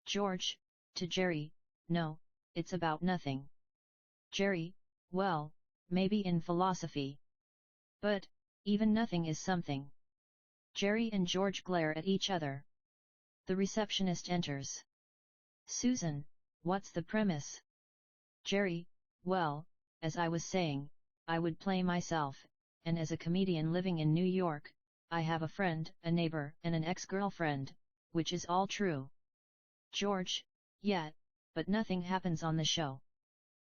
Speaker 1: George, to Jerry, no, it's about nothing. Jerry, well, maybe in philosophy. But, even nothing is something. Jerry and George glare at each other. The receptionist enters. Susan, what's the premise? Jerry, well, as I was saying, I would play myself, and as a comedian living in New York, I have a friend, a neighbor, and an ex-girlfriend, which is all true. George, yeah, but nothing happens on the show.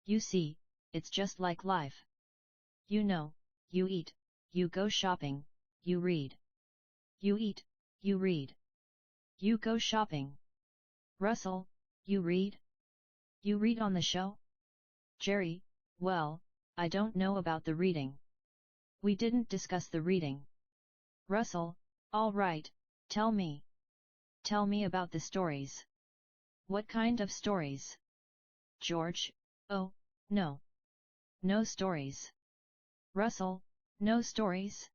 Speaker 1: You see, it's just like life. You know, you eat, you go shopping, you read. You eat, you read. You go shopping. Russell, you read? You read on the show? Jerry, well, I don't know about the reading. We didn't discuss the reading. Russell, all right, tell me. Tell me about the stories. What kind of stories? George, oh, no. No stories. Russell, no stories?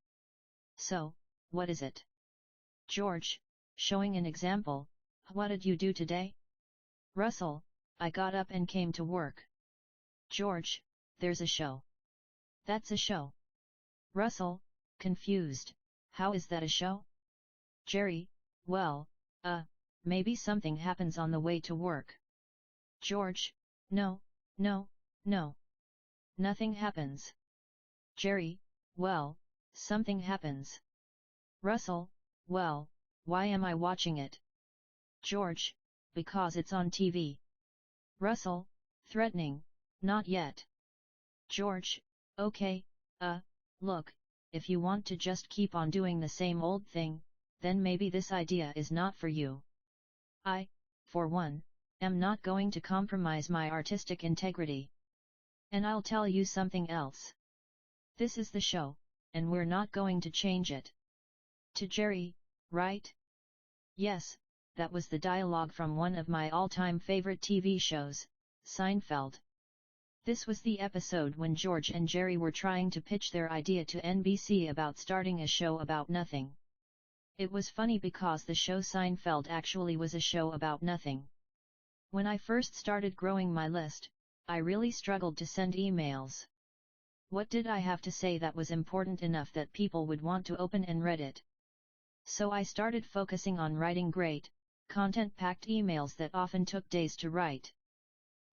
Speaker 1: So, what is it? George, showing an example, what did you do today? Russell, I got up and came to work. George, there's a show. That's a show. Russell, confused, how is that a show? Jerry, well, maybe something happens on the way to work. George, no, no, no. Nothing happens. Jerry, well, something happens. Russell, well, why am I watching it? George, because it's on TV. Russell, threatening, not yet. George, okay, look, if you want to just keep on doing the same old thing, then maybe this idea is not for you. I, for one, am not going to compromise my artistic integrity. And I'll tell you something else. This is the show, and we're not going to change it. To Jerry, right? Yes, that was the dialogue from one of my all-time favorite TV shows, Seinfeld. This was the episode when George and Jerry were trying to pitch their idea to NBC about starting a show about nothing. It was funny because the show Seinfeld actually was a show about nothing. When I first started growing my list, I really struggled to send emails. What did I have to say that was important enough that people would want to open and read it? So I started focusing on writing great, content-packed emails that often took days to write.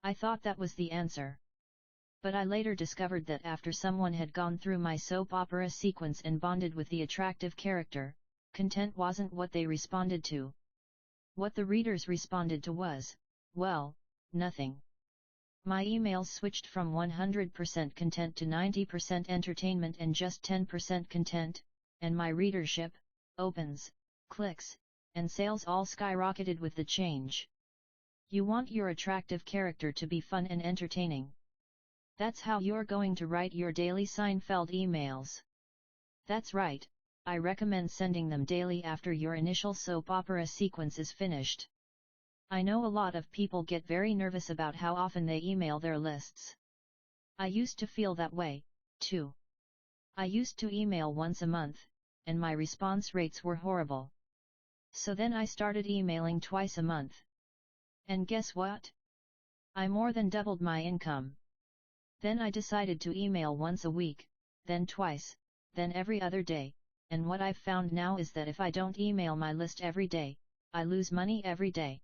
Speaker 1: I thought that was the answer. But I later discovered that after someone had gone through my soap opera sequence and bonded with the attractive character, content wasn't what they responded to. What the readers responded to was, well, nothing. My emails switched from 100% content to 90% entertainment and just 10% content, and my readership, opens, clicks, and sales all skyrocketed with the change. You want your attractive character to be fun and entertaining. That's how you're going to write your daily Seinfeld emails. That's right, I recommend sending them daily after your initial soap opera sequence is finished. I know a lot of people get very nervous about how often they email their lists. I used to feel that way, too. I used to email once a month, and my response rates were horrible. So then I started emailing twice a month. And guess what? I more than doubled my income. Then I decided to email once a week, then twice, then every other day, and what I've found now is that if I don't email my list every day, I lose money every day.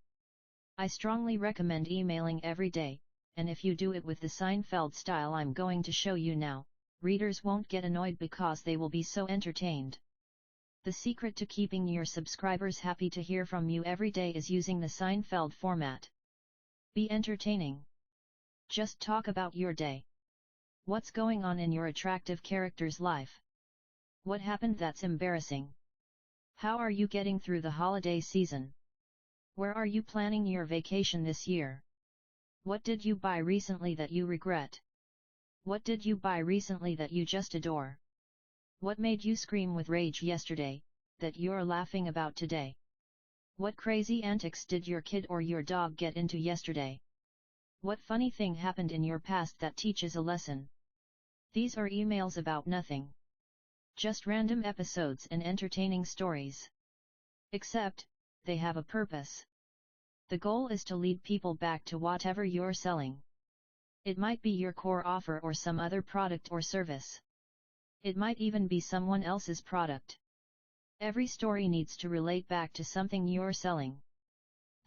Speaker 1: I strongly recommend emailing every day, and if you do it with the Seinfeld style I'm going to show you now, readers won't get annoyed because they will be so entertained. The secret to keeping your subscribers happy to hear from you every day is using the Seinfeld format. Be entertaining. Just talk about your day. What's going on in your attractive character's life? What happened that's embarrassing? How are you getting through the holiday season? Where are you planning your vacation this year? What did you buy recently that you regret? What did you buy recently that you just adore? What made you scream with rage yesterday, that you're laughing about today? What crazy antics did your kid or your dog get into yesterday? What funny thing happened in your past that teaches a lesson? These are emails about nothing. Just random episodes and entertaining stories. Except, they have a purpose. The goal is to lead people back to whatever you're selling. It might be your core offer or some other product or service. It might even be someone else's product. Every story needs to relate back to something you're selling.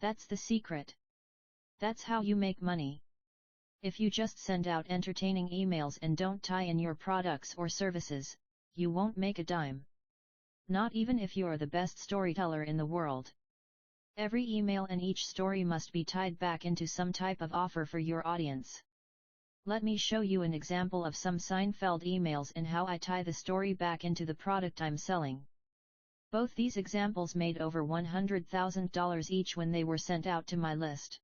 Speaker 1: That's the secret. That's how you make money. If you just send out entertaining emails and don't tie in your products or services, you won't make a dime. Not even if you're the best storyteller in the world. Every email and each story must be tied back into some type of offer for your audience. Let me show you an example of some Seinfeld emails and how I tie the story back into the product I'm selling. Both these examples made over $100,000 each when they were sent out to my list.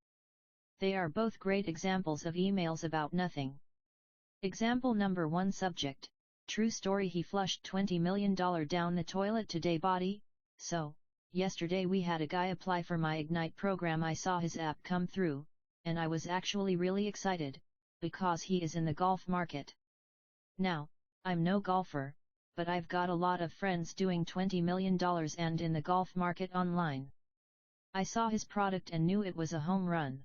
Speaker 1: They are both great examples of emails about nothing. Example number 1. Subject: True story. He flushed $20 million down the toilet today. Body: So, yesterday we had a guy apply for my Ignite program. I saw his app come through, and I was actually really excited, because he is in the golf market. Now, I'm no golfer, but I've got a lot of friends doing $20 million and in the golf market online. I saw his product and knew it was a home run.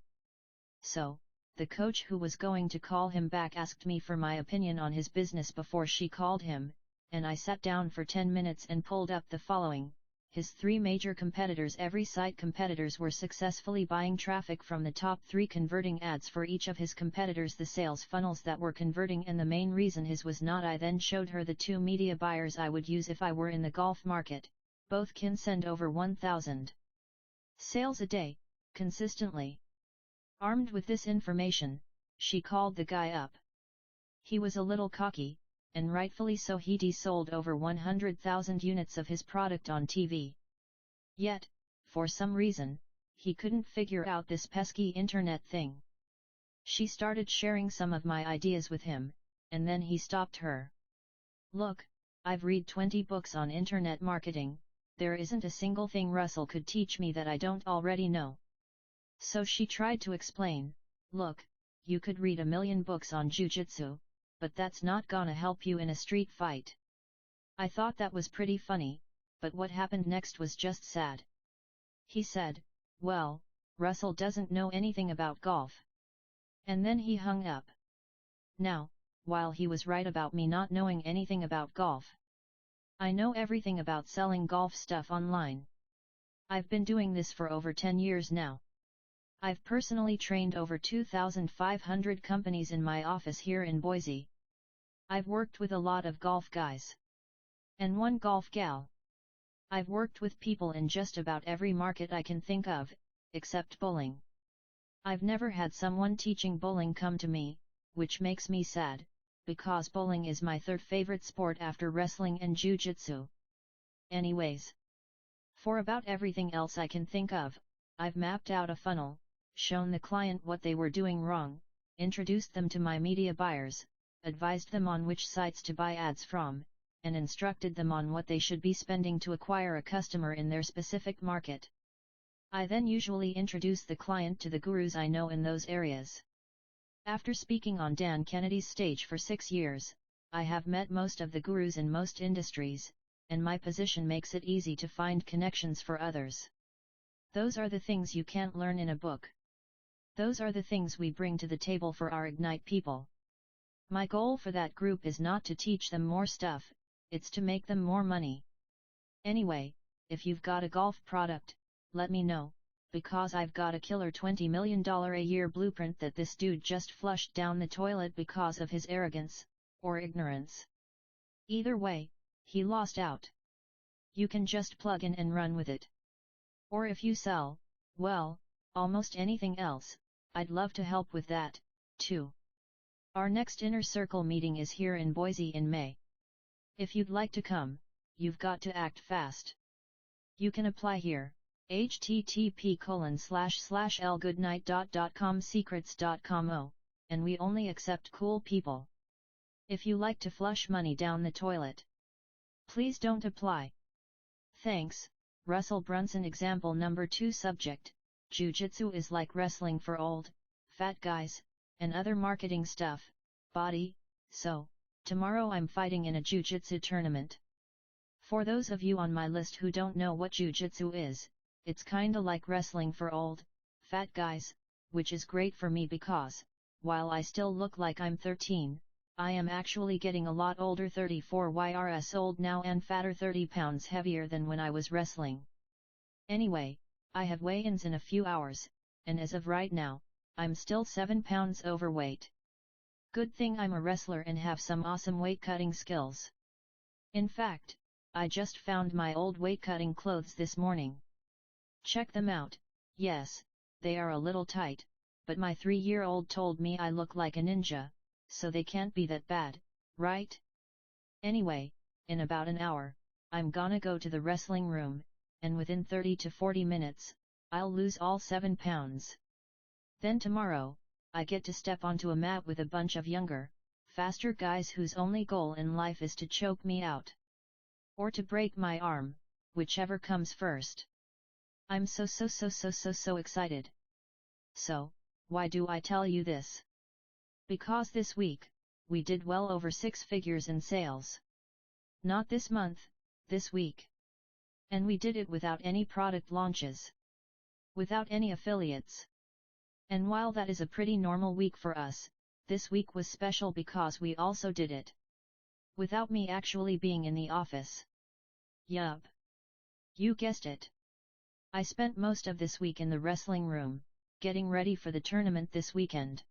Speaker 1: So, the coach who was going to call him back asked me for my opinion on his business before she called him, and I sat down for 10 minutes and pulled up the following: his 3 major competitors. Every site competitors were successfully buying traffic from the top 3, converting ads for each of his competitors, the sales funnels that were converting, and the main reason his was not. I then showed her the 2 media buyers I would use if I were in the golf market. Both can send over 1,000 sales a day, consistently. Armed with this information, she called the guy up. He was a little cocky, and rightfully so. He sold over 100,000 units of his product on TV. Yet, for some reason, he couldn't figure out this pesky internet thing. She started sharing some of my ideas with him, and then he stopped her. Look, I've read 20 books on internet marketing, there isn't a single thing Russell could teach me that I don't already know. So she tried to explain, look, you could read a million books on jujitsu, but that's not gonna help you in a street fight. I thought that was pretty funny, but what happened next was just sad. He said, well, Russell doesn't know anything about golf. And then he hung up. Now, while he was right about me not knowing anything about golf, I know everything about selling golf stuff online. I've been doing this for over 10 years now. I've personally trained over 2,500 companies in my office here in Boise. I've worked with a lot of golf guys. And one golf gal. I've worked with people in just about every market I can think of, except bowling. I've never had someone teaching bowling come to me, which makes me sad, because bowling is my third favorite sport after wrestling and jiu-jitsu. Anyways, for about everything else I can think of, I've mapped out a funnel, shown the client what they were doing wrong, introduced them to my media buyers, advised them on which sites to buy ads from, and instructed them on what they should be spending to acquire a customer in their specific market. I then usually introduce the client to the gurus I know in those areas. After speaking on Dan Kennedy's stage for 6 years, I have met most of the gurus in most industries, and my position makes it easy to find connections for others. Those are the things you can't learn in a book. Those are the things we bring to the table for our Ignite people. My goal for that group is not to teach them more stuff, it's to make them more money. Anyway, if you've got a golf product, let me know, because I've got a killer $20 million a year blueprint that this dude just flushed down the toilet because of his arrogance, or ignorance. Either way, he lost out. You can just plug in and run with it. Or if you sell, well, almost anything else, I'd love to help with that, too. Our next Inner Circle meeting is here in Boise in May. If you'd like to come, you've got to act fast. You can apply here, http://lgoodnight.com secrets.com, and we only accept cool people. If you like to flush money down the toilet, please don't apply. Thanks, Russell Brunson. Example number 2. Subject: Jiu-Jitsu is like wrestling for old, fat guys, and other marketing stuff, body, so, tomorrow I'm fighting in a Jiu-Jitsu tournament. For those of you on my list who don't know what Jiu-Jitsu is, it's kinda like wrestling for old, fat guys, which is great for me because, while I still look like I'm 13, I am actually getting a lot older, 34 YRS old now and fatter, 30 pounds heavier than when I was wrestling. Anyway, I have weigh-ins in a few hours, and as of right now, I'm still 7 pounds overweight. Good thing I'm a wrestler and have some awesome weight cutting skills. In fact, I just found my old weight cutting clothes this morning. Check them out. Yes, they are a little tight, but my 3-year-old told me I look like a ninja, so they can't be that bad, right? Anyway, in about an hour, I'm gonna go to the wrestling room, and within 30 to 40 minutes, I'll lose all 7 pounds. Then tomorrow, I get to step onto a mat with a bunch of younger, faster guys whose only goal in life is to choke me out. Or to break my arm, whichever comes first. I'm so excited. So, why do I tell you this? Because this week, we did well over 6 figures in sales. Not this month, this week. And we did it without any product launches. Without any affiliates. And while that is a pretty normal week for us, this week was special because we also did it without me actually being in the office. Yup. You guessed it. I spent most of this week in the wrestling room, getting ready for the tournament this weekend.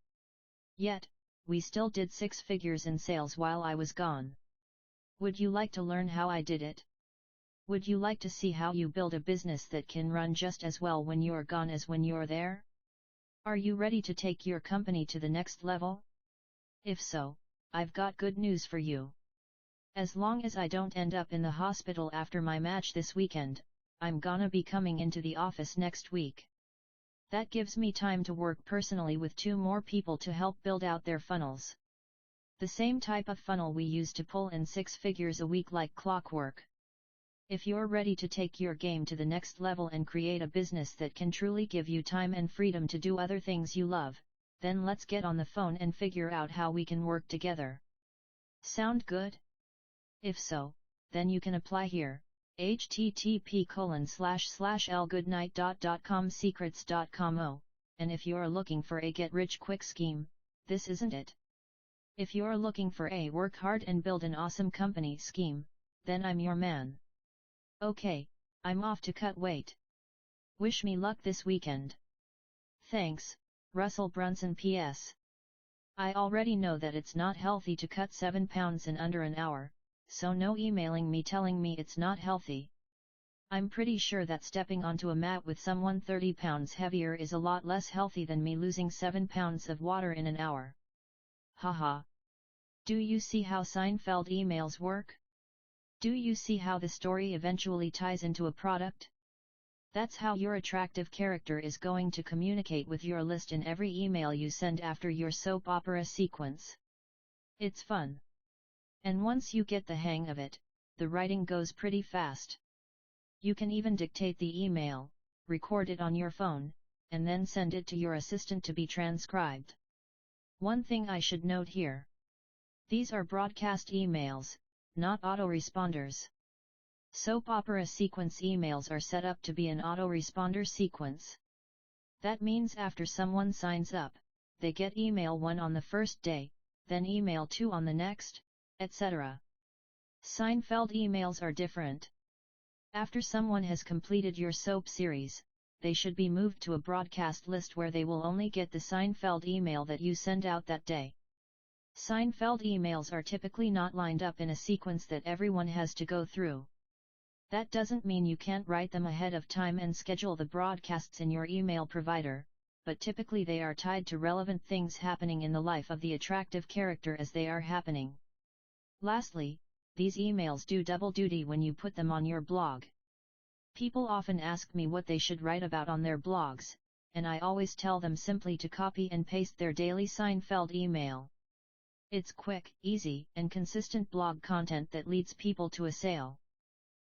Speaker 1: Yet, we still did 6 figures in sales while I was gone. Would you like to learn how I did it? Would you like to see how you build a business that can run just as well when you're gone as when you're there? Are you ready to take your company to the next level? If so, I've got good news for you. As long as I don't end up in the hospital after my match this weekend, I'm gonna be coming into the office next week. That gives me time to work personally with 2 more people to help build out their funnels. The same type of funnel we use to pull in 6 figures a week like clockwork. If you're ready to take your game to the next level and create a business that can truly give you time and freedom to do other things you love, then let's get on the phone and figure out how we can work together. Sound good? If so, then you can apply here, http://lgoodnight.com secrets.com. and if you're looking for a get-rich-quick scheme, this isn't it. If you're looking for a work hard and build an awesome company scheme, then I'm your man. Okay, I'm off to cut weight. Wish me luck this weekend. Thanks, Russell Brunson. PS. I already know that it's not healthy to cut 7 pounds in under an hour, so no emailing me telling me it's not healthy. I'm pretty sure that stepping onto a mat with someone 30 pounds heavier is a lot less healthy than me losing 7 pounds of water in an hour. Haha. Do you see how Seinfeld emails work? Do you see how the story eventually ties into a product? That's how your attractive character is going to communicate with your list in every email you send after your soap opera sequence. It's fun. And once you get the hang of it, the writing goes pretty fast. You can even dictate the email, record it on your phone, and then send it to your assistant to be transcribed. One thing I should note here. These are broadcast emails, not autoresponders. Soap opera sequence emails are set up to be an autoresponder sequence. That means after someone signs up, they get email 1 on the first day, then email 2 on the next, etc. Seinfeld emails are different. After someone has completed your soap series, they should be moved to a broadcast list where they will only get the Seinfeld email that you send out that day. Seinfeld emails are typically not lined up in a sequence that everyone has to go through. That doesn't mean you can't write them ahead of time and schedule the broadcasts in your email provider, but typically they are tied to relevant things happening in the life of the attractive character as they are happening. Lastly, these emails do double duty when you put them on your blog. People often ask me what they should write about on their blogs, and I always tell them simply to copy and paste their daily Seinfeld email. It's quick, easy, and consistent blog content that leads people to a sale.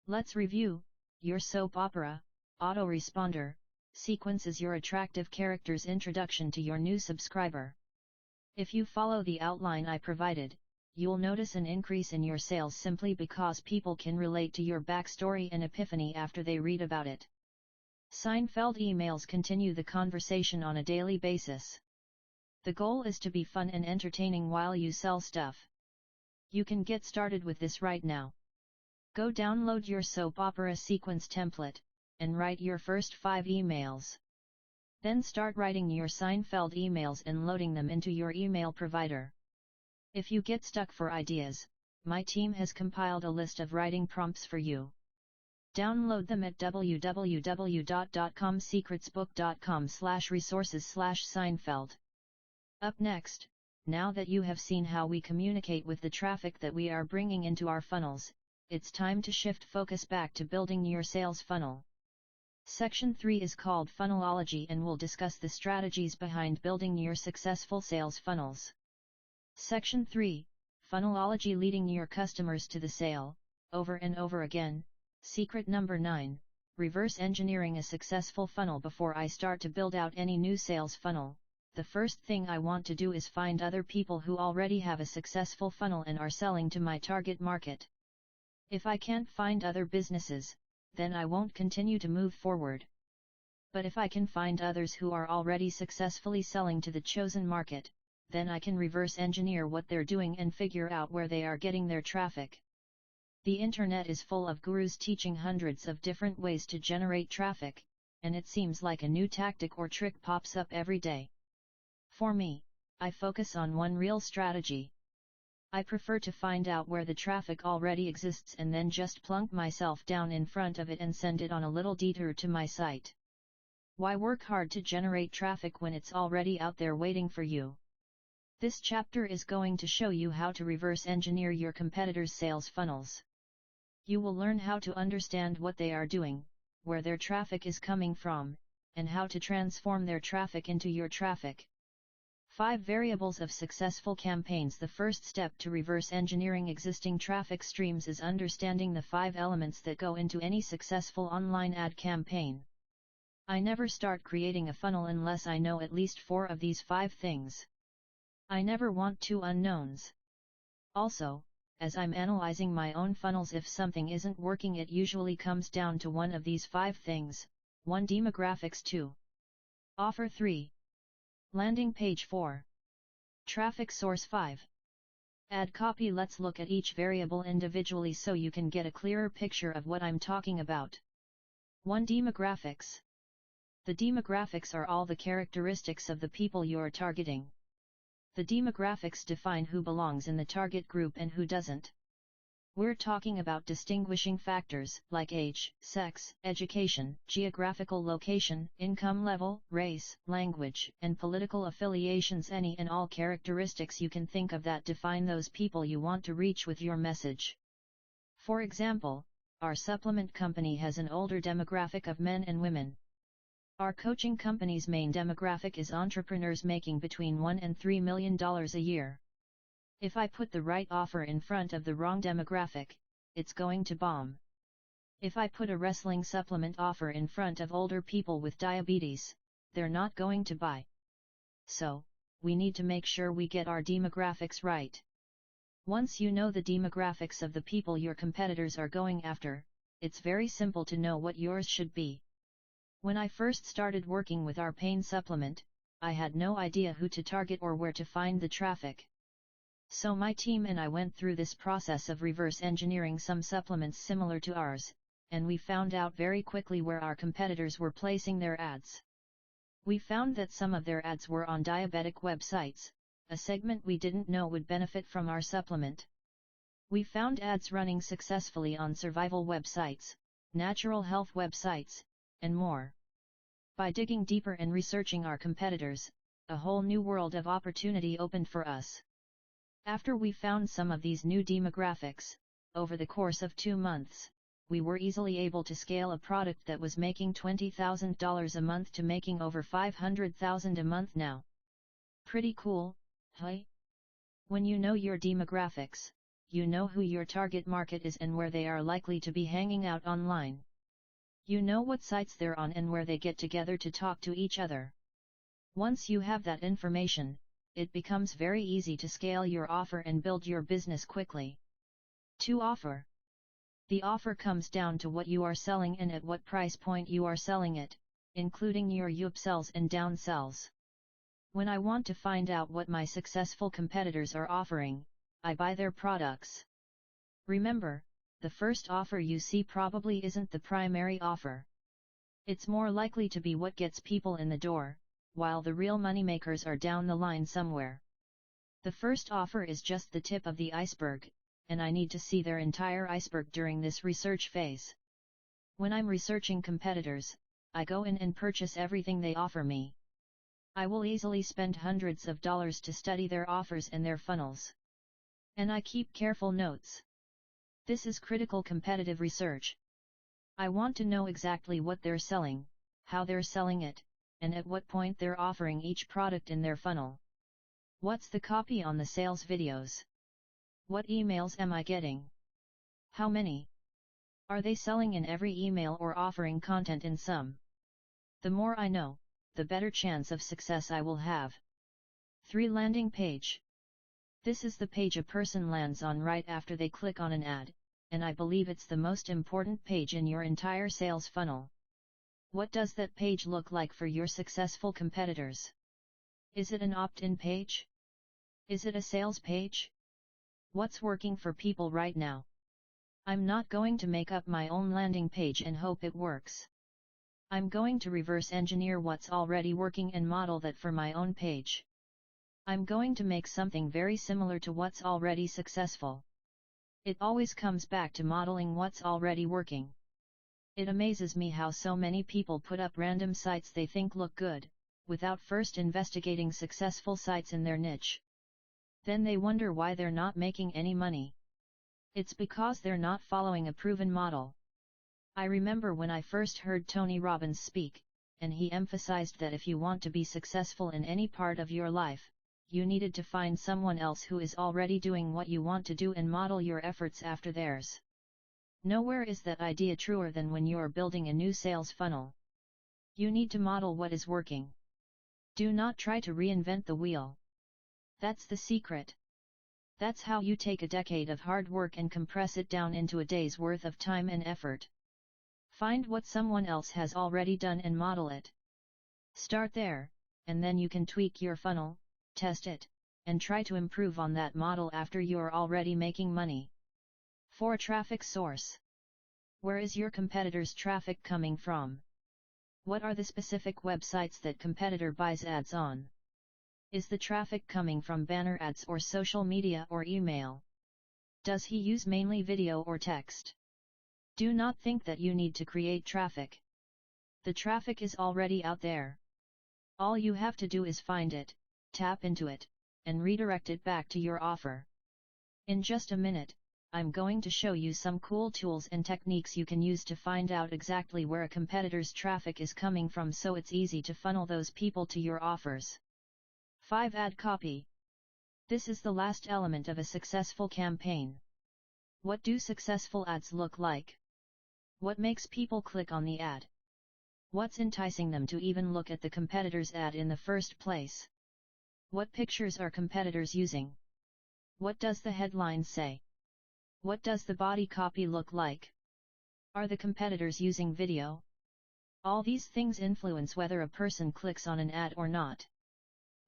Speaker 1: Let's review. Your soap opera, autoresponder, sequence is your attractive character's introduction to your new subscriber. If you follow the outline I provided, you'll notice an increase in your sales simply because people can relate to your backstory and epiphany after they read about it. Seinfeld emails continue the conversation on a daily basis. The goal is to be fun and entertaining while you sell stuff. You can get started with this right now. Go download your soap opera sequence template, and write your first 5 emails. Then start writing your Seinfeld emails and loading them into your email provider. If you get stuck for ideas, my team has compiled a list of writing prompts for you. Download them at www.comsecretsbook.com/resources/Seinfeld. Up next, now that you have seen how we communicate with the traffic that we are bringing into our funnels, it's time to shift focus back to building your sales funnel. Section 3 is called Funnelology and will discuss the strategies behind building your successful sales funnels. Section 3, Funnelology, leading your customers to the sale, over and over again. Secret number 9, reverse engineering a successful funnel. Before I start to build out any new sales funnel, the first thing I want to do is find other people who already have a successful funnel and are selling to my target market. If I can't find other businesses, then I won't continue to move forward. But if I can find others who are already successfully selling to the chosen market, then I can reverse engineer what they're doing and figure out where they are getting their traffic. The internet is full of gurus teaching hundreds of different ways to generate traffic, and it seems like a new tactic or trick pops up every day. For me, I focus on one real strategy. I prefer to find out where the traffic already exists and then just plunk myself down in front of it and send it on a little detour to my site. Why work hard to generate traffic when it's already out there waiting for you? This chapter is going to show you how to reverse engineer your competitors' sales funnels. You will learn how to understand what they are doing, where their traffic is coming from, and how to transform their traffic into your traffic. 5 variables of successful campaigns. The first step to reverse engineering existing traffic streams is understanding the 5 elements that go into any successful online ad campaign. I never start creating a funnel unless I know at least 4 of these 5 things. I never want 2 unknowns. Also, as I'm analyzing my own funnels, if something isn't working, it usually comes down to one of these 5 things. 1. Demographics. 2. Offer. 3. Landing page 4. Traffic source 5. Add copy. Let's look at each variable individually so you can get a clearer picture of what I'm talking about. 1. Demographics. The demographics are all the characteristics of the people you are targeting. The demographics define who belongs in the target group and who doesn't. We're talking about distinguishing factors like age, sex, education, geographical location, income level, race, language, and political affiliations. Any and all characteristics you can think of that define those people you want to reach with your message. For example, our supplement company has an older demographic of men and women. Our coaching company's main demographic is entrepreneurs making between $1 and $3 million a year. If I put the right offer in front of the wrong demographic, it's going to bomb. If I put a wrestling supplement offer in front of older people with diabetes, they're not going to buy. So, we need to make sure we get our demographics right. Once you know the demographics of the people your competitors are going after, it's very simple to know what yours should be. When I first started working with our pain supplement, I had no idea who to target or where to find the traffic. So my team and I went through this process of reverse engineering some supplements similar to ours, and we found out very quickly where our competitors were placing their ads. We found that some of their ads were on diabetic websites, a segment we didn't know would benefit from our supplement. We found ads running successfully on survival websites, natural health websites, and more. By digging deeper and researching our competitors, a whole new world of opportunity opened for us. After we found some of these new demographics, over the course of 2 months, we were easily able to scale a product that was making $20,000 a month to making over $500,000 a month now. Pretty cool, huh? When you know your demographics, you know who your target market is and where they are likely to be hanging out online. You know what sites they're on and where they get together to talk to each other. Once you have that information, it becomes very easy to scale your offer and build your business quickly. 2. Offer. The offer comes down to what you are selling and at what price point you are selling it, including your upsells and downsells. When I want to find out what my successful competitors are offering, I buy their products. Remember, the first offer you see probably isn't the primary offer. It's more likely to be what gets people in the door, while the real moneymakers are down the line somewhere. The first offer is just the tip of the iceberg, and I need to see their entire iceberg during this research phase. When I'm researching competitors, I go in and purchase everything they offer me. I will easily spend hundreds of dollars to study their offers and their funnels. And I keep careful notes. This is critical competitive research. I want to know exactly what they're selling, how they're selling it, and at what point they're offering each product in their funnel. What's the copy on the sales videos? What emails am I getting? How many? Are they selling in every email or offering content in some? The more I know, the better chance of success I will have. 3. Landing page. This is the page a person lands on right after they click on an ad, and I believe it's the most important page in your entire sales funnel. What does that page look like for your successful competitors? Is it an opt-in page? Is it a sales page? What's working for people right now? I'm not going to make up my own landing page and hope it works. I'm going to reverse engineer what's already working and model that for my own page. I'm going to make something very similar to what's already successful. It always comes back to modeling what's already working. It amazes me how so many people put up random sites they think look good, without first investigating successful sites in their niche. Then they wonder why they're not making any money. It's because they're not following a proven model. I remember when I first heard Tony Robbins speak, and he emphasized that if you want to be successful in any part of your life, you needed to find someone else who is already doing what you want to do and model your efforts after theirs. Nowhere is that idea truer than when you are building a new sales funnel. You need to model what is working. Do not try to reinvent the wheel. That's the secret. That's how you take a decade of hard work and compress it down into a day's worth of time and effort. Find what someone else has already done and model it. Start there, and then you can tweak your funnel, test it, and try to improve on that model after you're already making money. 4. Traffic source. Where is your competitor's traffic coming from? What are the specific websites that competitor buys ads on? Is the traffic coming from banner ads or social media or email? Does he use mainly video or text? Do not think that you need to create traffic. The traffic is already out there. All you have to do is find it, tap into it, and redirect it back to your offer. In just a minute, I'm going to show you some cool tools and techniques you can use to find out exactly where a competitor's traffic is coming from, so it's easy to funnel those people to your offers. 5. Ad copy. This is the last element of a successful campaign. What do successful ads look like? What makes people click on the ad? What's enticing them to even look at the competitor's ad in the first place? What pictures are competitors using? What does the headline say? What does the body copy look like? Are the competitors using video? All these things influence whether a person clicks on an ad or not.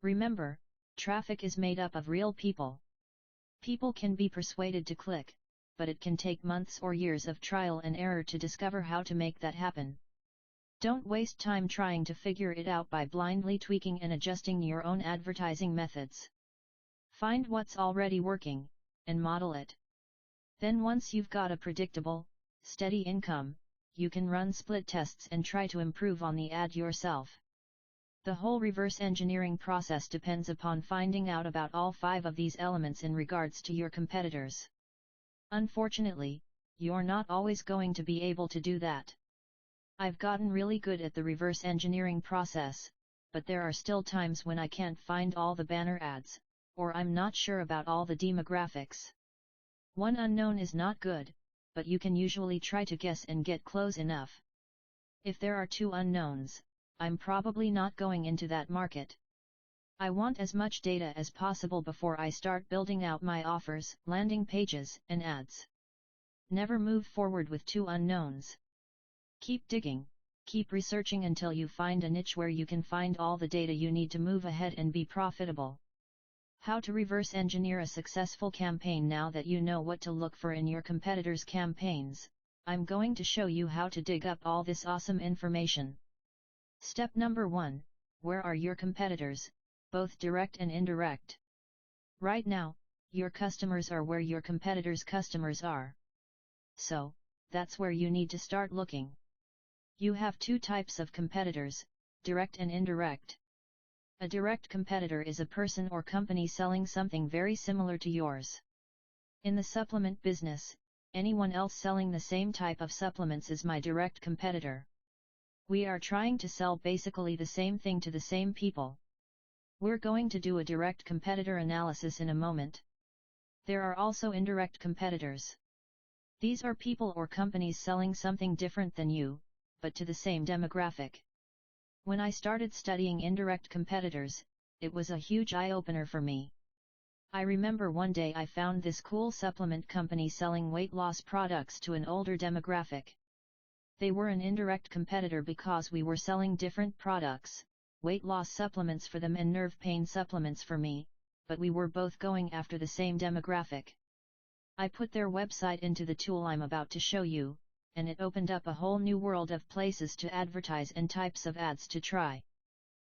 Speaker 1: Remember, traffic is made up of real people. People can be persuaded to click, but it can take months or years of trial and error to discover how to make that happen. Don't waste time trying to figure it out by blindly tweaking and adjusting your own advertising methods. Find what's already working, and model it. Then once you've got a predictable, steady income, you can run split tests and try to improve on the ad yourself. The whole reverse engineering process depends upon finding out about all 5 of these elements in regards to your competitors. Unfortunately, you're not always going to be able to do that. I've gotten really good at the reverse engineering process, but there are still times when I can't find all the banner ads, or I'm not sure about all the demographics. One unknown is not good, but you can usually try to guess and get close enough. If there are 2 unknowns, I'm probably not going into that market. I want as much data as possible before I start building out my offers, landing pages, and ads. Never move forward with 2 unknowns. Keep digging, keep researching until you find a niche where you can find all the data you need to move ahead and be profitable. How to reverse engineer a successful campaign. Now that you know what to look for in your competitors' campaigns, I'm going to show you how to dig up all this awesome information. Step number 1, where are your competitors, both direct and indirect? Right now, your customers are where your competitors' customers are. So, that's where you need to start looking. You have 2 types of competitors, direct and indirect. A direct competitor is a person or company selling something very similar to yours. In the supplement business, anyone else selling the same type of supplements is my direct competitor. We are trying to sell basically the same thing to the same people. We're going to do a direct competitor analysis in a moment. There are also indirect competitors. These are people or companies selling something different than you, but to the same demographic. When I started studying indirect competitors, it was a huge eye-opener for me. I remember one day I found this cool supplement company selling weight loss products to an older demographic. They were an indirect competitor because we were selling different products, weight loss supplements for them and nerve pain supplements for me, but we were both going after the same demographic. I put their website into the tool I'm about to show you, and it opened up a whole new world of places to advertise and types of ads to try.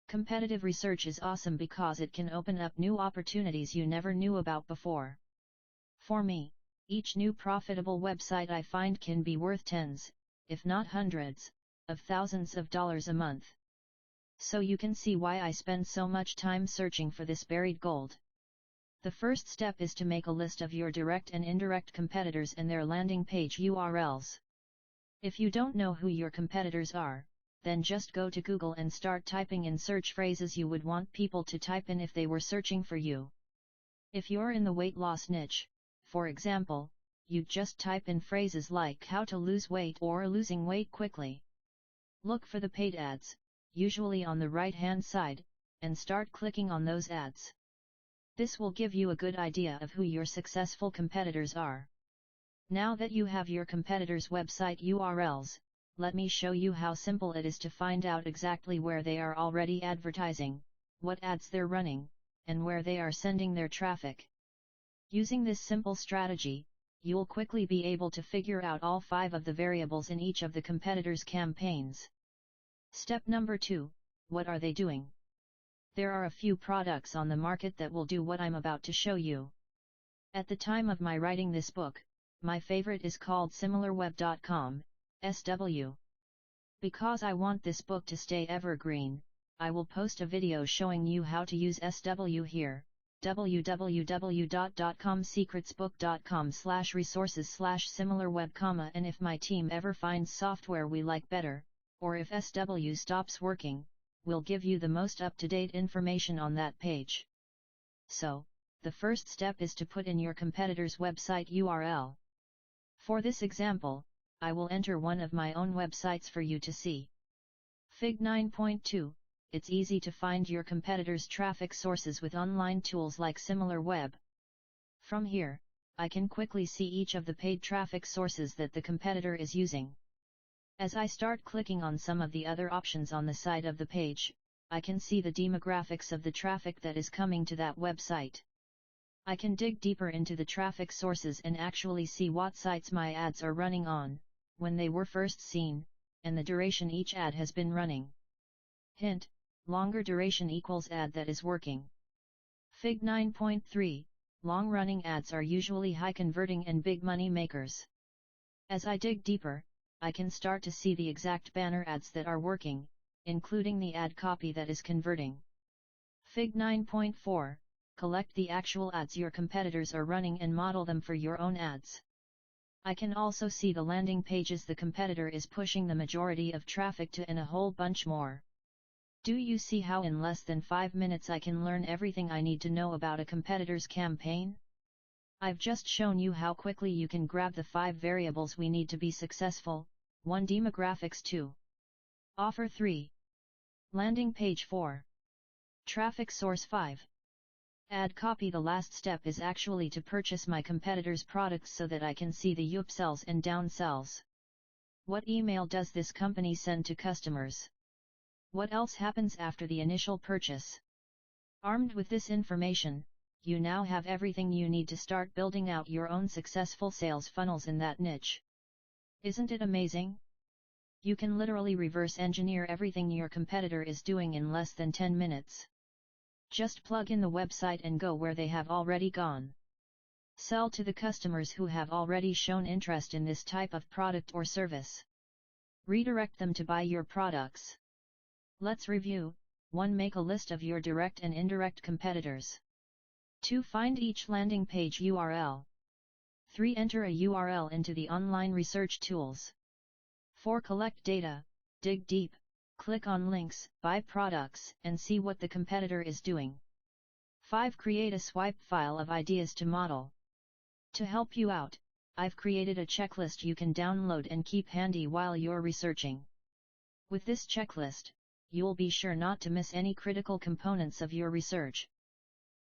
Speaker 1: Competitive research is awesome because it can open up new opportunities you never knew about before. For me, each new profitable website I find can be worth tens, if not hundreds, of thousands of dollars a month. So you can see why I spend so much time searching for this buried gold. The first step is to make a list of your direct and indirect competitors and their landing page URLs. If you don't know who your competitors are, then just go to Google and start typing in search phrases you would want people to type in if they were searching for you. If you're in the weight loss niche, for example, you'd just type in phrases like how to lose weight or losing weight quickly. Look for the paid ads, usually on the right-hand side, and start clicking on those ads. This will give you a good idea of who your successful competitors are. Now that you have your competitors' website URLs, let me show you how simple it is to find out exactly where they are already advertising. what ads they're running, and where they are sending their traffic. Using this simple strategy, you'll quickly be able to figure out all 5 of the variables in each of the competitors' campaigns. Step number 2, what are they doing? There are a few products on the market that will do what I'm about to show you. At the time of my writing this book, my favorite is called SimilarWeb.com, SW. Because I want this book to stay evergreen, I will post a video showing you how to use SW here, www.dotcomsecretsbook.com/resources/similarweb, and if my team ever finds software we like better, or if SW stops working, we'll give you the most up-to-date information on that page. So, the first step is to put in your competitor's website URL. For this example, I will enter one of my own websites for you to see. Fig 9.2, it's easy to find your competitor's traffic sources with online tools like SimilarWeb. From here, I can quickly see each of the paid traffic sources that the competitor is using. As I start clicking on some of the other options on the side of the page, I can see the demographics of the traffic that is coming to that website. I can dig deeper into the traffic sources and actually see what sites my ads are running on, when they were first seen, and the duration each ad has been running. Hint: longer duration equals ad that is working. Fig 9.3, long-running ads are usually high-converting and big money makers. As I dig deeper, I can start to see the exact banner ads that are working, including the ad copy that is converting. Fig 9.4, collect the actual ads your competitors are running and model them for your own ads. I can also see the landing pages the competitor is pushing the majority of traffic to and a whole bunch more. Do you see how in less than 5 minutes I can learn everything I need to know about a competitor's campaign? I've just shown you how quickly you can grab the 5 variables we need to be successful. 1. Demographics. 2. Offer. 3. Landing page. 4. Traffic source. 5. Ad copy. The last step is actually to purchase my competitor's products so that I can see the upsells and downsells. What email does this company send to customers? What else happens after the initial purchase? Armed with this information, you now have everything you need to start building out your own successful sales funnels in that niche. Isn't it amazing? You can literally reverse engineer everything your competitor is doing in less than 10 minutes. Just plug in the website and go where they have already gone. Sell to the customers who have already shown interest in this type of product or service. Redirect them to buy your products. Let's review. 1. Make a list of your direct and indirect competitors. 2. Find each landing page URL. 3. Enter a URL into the online research tools. 4. Collect data, dig deep, click on links, buy products, and see what the competitor is doing. 5. Create a swipe file of ideas to model. To help you out, I've created a checklist you can download and keep handy while you're researching. With this checklist, you'll be sure not to miss any critical components of your research.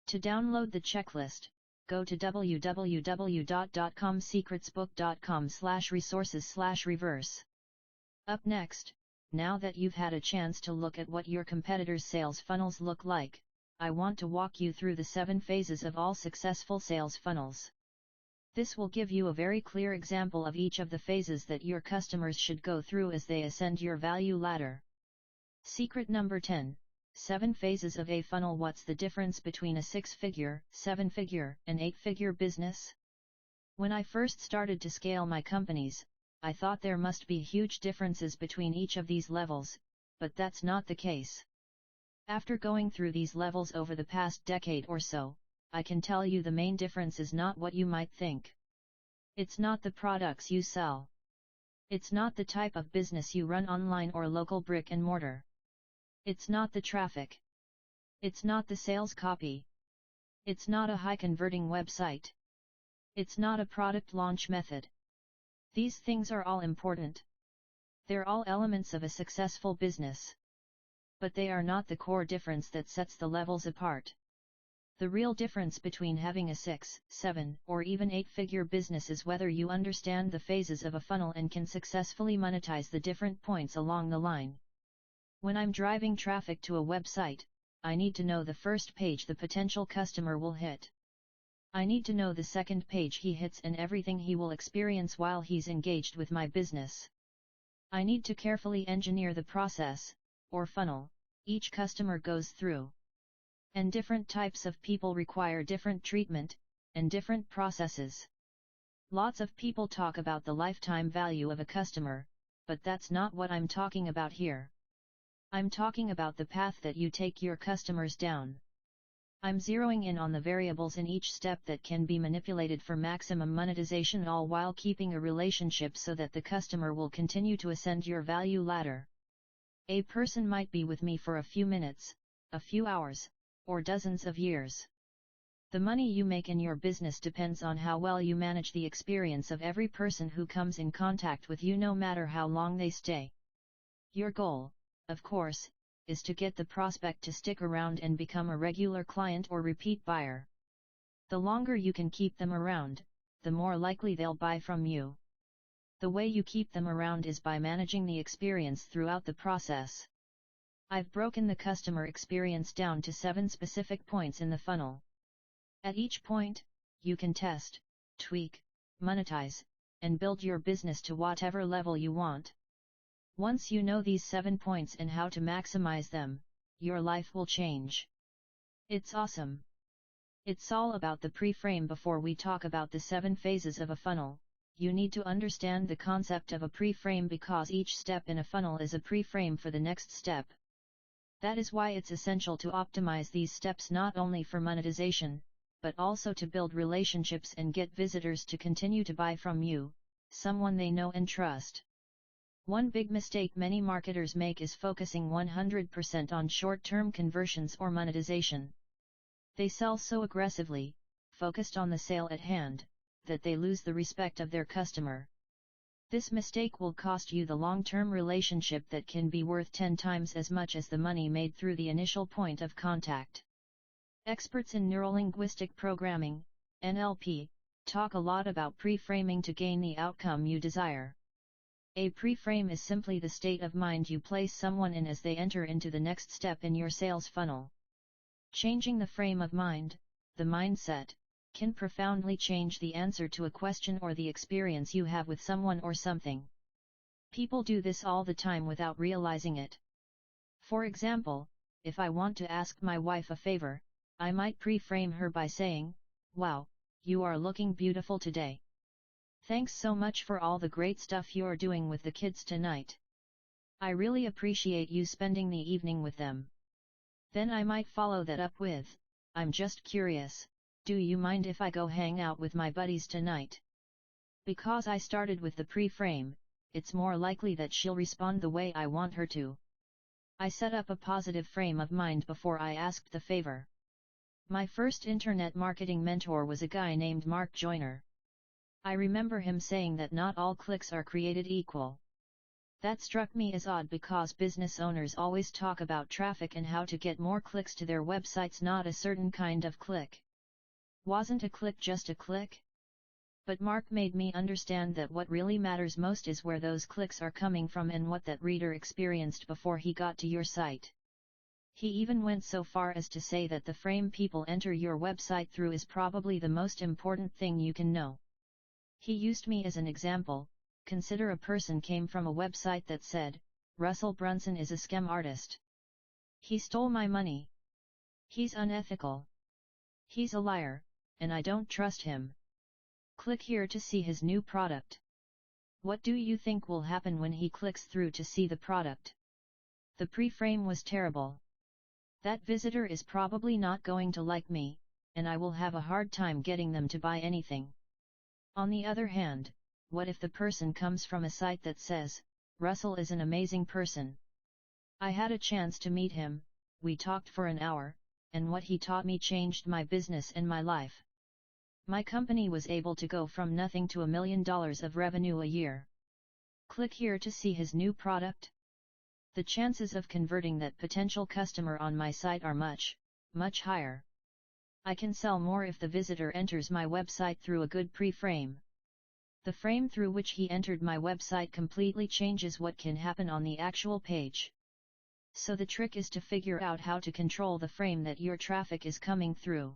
Speaker 1: To download the checklist, go to www.dotcomsecretsbook.com/resources/reverse. Up next, now that you've had a chance to look at what your competitors' sales funnels look like, I want to walk you through the 7 phases of all successful sales funnels. This will give you a very clear example of each of the phases that your customers should go through as they ascend your value ladder. Secret number 10. 7 phases of a funnel. What's the difference between a 6-figure, 7-figure, and 8-figure business? When I first started to scale my companies, I thought there must be huge differences between each of these levels, but that's not the case. After going through these levels over the past decade or so, I can tell you the main difference is not what you might think. It's not the products you sell. It's not the type of business you run online or local brick and mortar. It's not the traffic. It's not the sales copy. It's not a high-converting website. It's not a product launch method. These things are all important. They're all elements of a successful business. But they are not the core difference that sets the levels apart. The real difference between having a 6, 7, or even 8-figure business is whether you understand the phases of a funnel and can successfully monetize the different points along the line. When I'm driving traffic to a website, I need to know the first page the potential customer will hit. I need to know the second page he hits and everything he will experience while he's engaged with my business. I need to carefully engineer the process, or funnel, each customer goes through. And different types of people require different treatment, and different processes. Lots of people talk about the lifetime value of a customer, but that's not what I'm talking about here. I'm talking about the path that you take your customers down. I'm zeroing in on the variables in each step that can be manipulated for maximum monetization, all while keeping a relationship so that the customer will continue to ascend your value ladder. A person might be with me for a few minutes, a few hours, or dozens of years. The money you make in your business depends on how well you manage the experience of every person who comes in contact with you, no matter how long they stay. Your goal, of course, is to get the prospect to stick around and become a regular client or repeat buyer. The longer you can keep them around, the more likely they'll buy from you. The way you keep them around is by managing the experience throughout the process. I've broken the customer experience down to 7 specific points in the funnel. At each point, you can test, tweak, monetize, and build your business to whatever level you want. Once you know these 7 points and how to maximize them, your life will change. It's awesome. It's all about the pre-frame. Before we talk about the 7 phases of a funnel, you need to understand the concept of a pre-frame, because each step in a funnel is a pre-frame for the next step. That is why it's essential to optimize these steps not only for monetization, but also to build relationships and get visitors to continue to buy from you, someone they know and trust. One big mistake many marketers make is focusing 100% on short-term conversions or monetization. They sell so aggressively, focused on the sale at hand, that they lose the respect of their customer. This mistake will cost you the long-term relationship that can be worth 10 times as much as the money made through the initial point of contact. Experts in neurolinguistic programming, NLP, talk a lot about pre-framing to gain the outcome you desire. A pre-frame is simply the state of mind you place someone in as they enter into the next step in your sales funnel. Changing the frame of mind, the mindset, can profoundly change the answer to a question or the experience you have with someone or something. People do this all the time without realizing it. For example, if I want to ask my wife a favor, I might pre-frame her by saying, "Wow, you are looking beautiful today. Thanks so much for all the great stuff you're doing with the kids tonight. I really appreciate you spending the evening with them." Then I might follow that up with, "I'm just curious, do you mind if I go hang out with my buddies tonight?" Because I started with the pre-frame, it's more likely that she'll respond the way I want her to. I set up a positive frame of mind before I asked the favor. My first internet marketing mentor was a guy named Mark Joyner. I remember him saying that not all clicks are created equal. That struck me as odd because business owners always talk about traffic and how to get more clicks to their websites, not a certain kind of click. Wasn't a click just a click? But Mark made me understand that what really matters most is where those clicks are coming from and what that reader experienced before he got to your site. He even went so far as to say that the frame people enter your website through is probably the most important thing you can know. He used me as an example. Consider a person came from a website that said, "Russell Brunson is a scam artist. He stole my money. He's unethical. He's a liar, and I don't trust him. Click here to see his new product." What do you think will happen when he clicks through to see the product? The pre-frame was terrible. That visitor is probably not going to like me, and I will have a hard time getting them to buy anything. On the other hand, what if the person comes from a site that says, "Russell is an amazing person. I had a chance to meet him, we talked for an hour, and what he taught me changed my business and my life. My company was able to go from nothing to $1 million of revenue a year. Click here to see his new product." The chances of converting that potential customer on my site are much, much higher. I can sell more if the visitor enters my website through a good pre-frame. The frame through which he entered my website completely changes what can happen on the actual page. So the trick is to figure out how to control the frame that your traffic is coming through.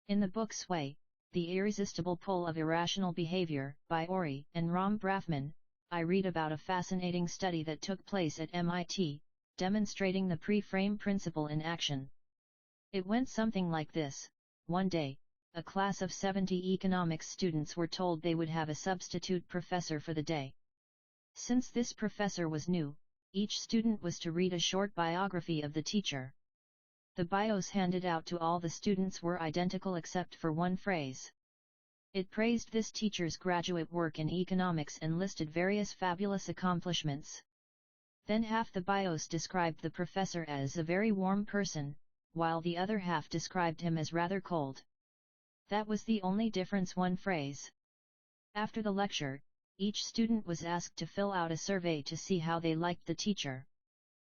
Speaker 1: In the book Sway, The Irresistible Pull of Irrational Behavior, by Ori and Ram Brafman, I read about a fascinating study that took place at MIT, demonstrating the pre-frame principle in action. It went something like this. One day, a class of 70 economics students were told they would have a substitute professor for the day. Since this professor was new, each student was to read a short biography of the teacher. The bios handed out to all the students were identical except for one phrase. It praised this teacher's graduate work in economics and listed various fabulous accomplishments. Then half the bios described the professor as a very warm person, while the other half described him as rather cold. That was the only difference, one phrase. After the lecture, each student was asked to fill out a survey to see how they liked the teacher.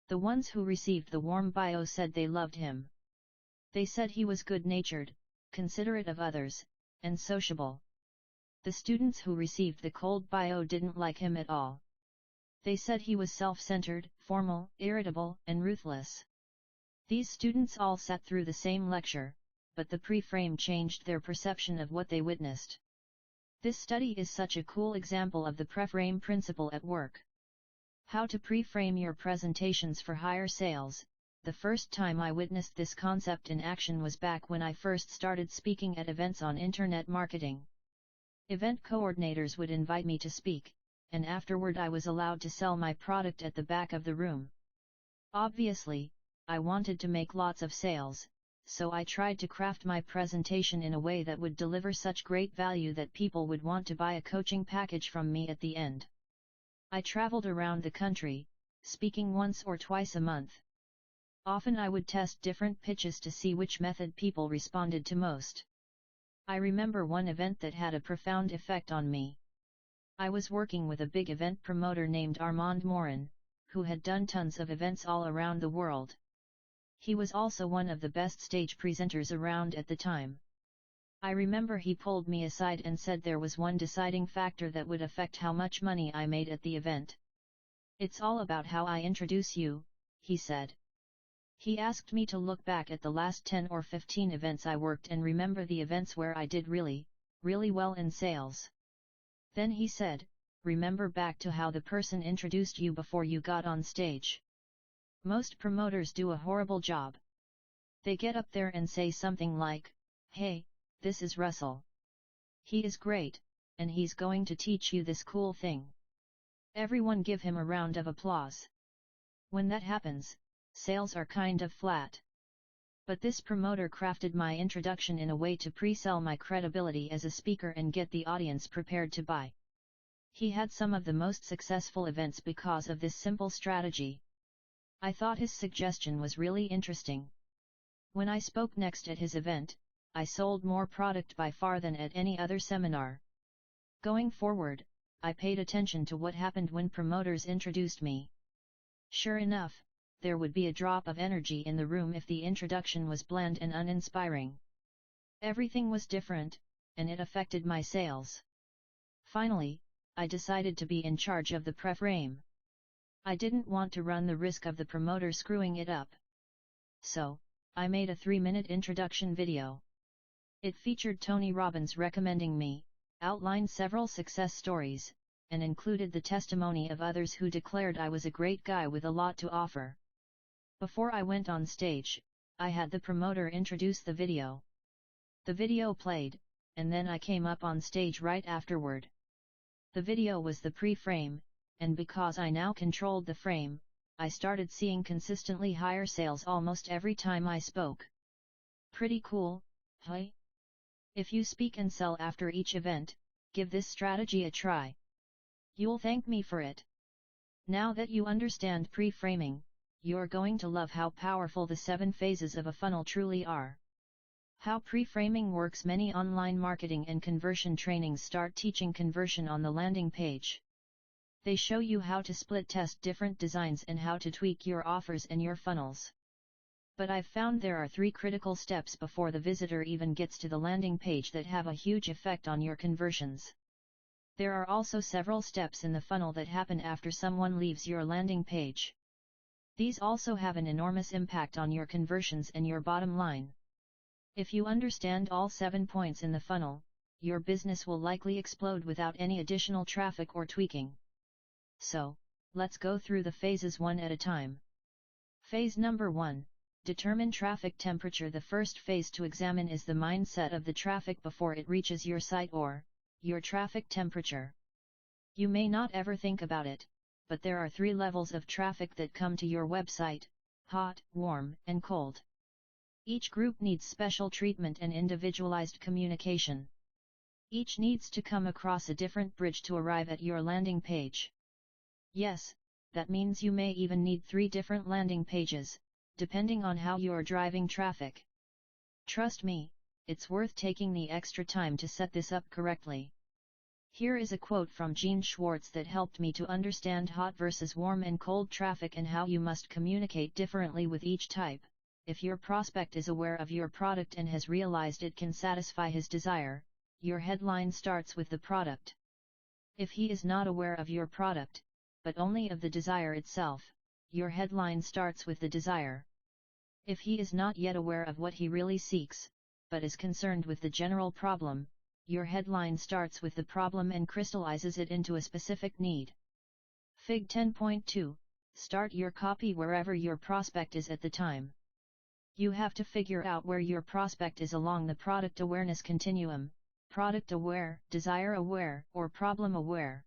Speaker 1: The ones who received the warm bio said they loved him. They said he was good-natured, considerate of others, and sociable. The students who received the cold bio didn't like him at all. They said he was self-centered, formal, irritable, and ruthless. These students all sat through the same lecture, but the pre-frame changed their perception of what they witnessed. This study is such a cool example of the pre-frame principle at work. How to pre-frame your presentations for higher sales. The first time I witnessed this concept in action was back when I first started speaking at events on internet marketing. Event coordinators would invite me to speak, and afterward I was allowed to sell my product at the back of the room. Obviously, I wanted to make lots of sales, so I tried to craft my presentation in a way that would deliver such great value that people would want to buy a coaching package from me at the end. I traveled around the country, speaking once or twice a month. Often I would test different pitches to see which method people responded to most. I remember one event that had a profound effect on me. I was working with a big event promoter named Armand Morin, who had done tons of events all around the world. He was also one of the best stage presenters around at the time. I remember he pulled me aside and said there was one deciding factor that would affect how much money I made at the event. It's all about how I introduce you, he said. He asked me to look back at the last 10 or 15 events I worked and remember the events where I did really, really well in sales. Then he said, remember back to how the person introduced you before you got on stage. Most promoters do a horrible job. They get up there and say something like, "Hey, this is Russell. He is great, and he's going to teach you this cool thing." Everyone give him a round of applause. When that happens, sales are kind of flat. But this promoter crafted my introduction in a way to pre-sell my credibility as a speaker and get the audience prepared to buy. He had some of the most successful events because of this simple strategy. I thought his suggestion was really interesting. When I spoke next at his event, I sold more product by far than at any other seminar. Going forward, I paid attention to what happened when promoters introduced me. Sure enough, there would be a drop of energy in the room if the introduction was bland and uninspiring. Everything was different, and it affected my sales. Finally, I decided to be in charge of the pre-frame. I didn't want to run the risk of the promoter screwing it up. So, I made a 3-minute introduction video. It featured Tony Robbins recommending me, outlined several success stories, and included the testimony of others who declared I was a great guy with a lot to offer. Before I went on stage, I had the promoter introduce the video. The video played, and then I came up on stage right afterward. The video was the pre-frame, and because I now controlled the frame, I started seeing consistently higher sales almost every time I spoke. Pretty cool, huh? If you speak and sell after each event, give this strategy a try. You'll thank me for it. Now that you understand pre-framing, you're going to love how powerful the 7 phases of a funnel truly are. How pre-framing works. Many online marketing and conversion trainings start teaching conversion on the landing page. They show you how to split test different designs and how to tweak your offers and your funnels. But I've found there are 3 critical steps before the visitor even gets to the landing page that have a huge effect on your conversions. There are also several steps in the funnel that happen after someone leaves your landing page. These also have an enormous impact on your conversions and your bottom line. If you understand all 7 points in the funnel, your business will likely explode without any additional traffic or tweaking. So, let's go through the phases one at a time. Phase number 1. Determine traffic temperature. The first phase to examine is the mindset of the traffic before it reaches your site, or your traffic temperature. You may not ever think about it, but there are 3 levels of traffic that come to your website: hot, warm, and cold. Each group needs special treatment and individualized communication. Each needs to come across a different bridge to arrive at your landing page. Yes, that means you may even need 3 different landing pages, depending on how you're driving traffic. Trust me, it's worth taking the extra time to set this up correctly. Here is a quote from Gene Schwartz that helped me to understand hot versus warm and cold traffic and how you must communicate differently with each type. If your prospect is aware of your product and has realized it can satisfy his desire, your headline starts with the product. If he is not aware of your product, but only of the desire itself, your headline starts with the desire. If he is not yet aware of what he really seeks, but is concerned with the general problem, your headline starts with the problem and crystallizes it into a specific need. Fig 10.2. Start your copy wherever your prospect is at the time. You have to figure out where your prospect is along the product awareness continuum: product aware, desire aware, or problem aware.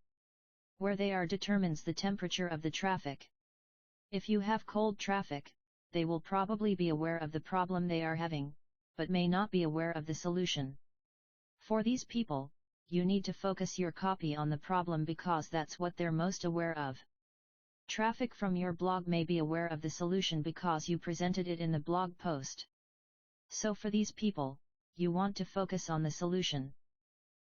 Speaker 1: Where they are determines the temperature of the traffic. If you have cold traffic, they will probably be aware of the problem they are having, but may not be aware of the solution. For these people, you need to focus your copy on the problem because that's what they're most aware of. Traffic from your blog may be aware of the solution because you presented it in the blog post. So for these people, you want to focus on the solution.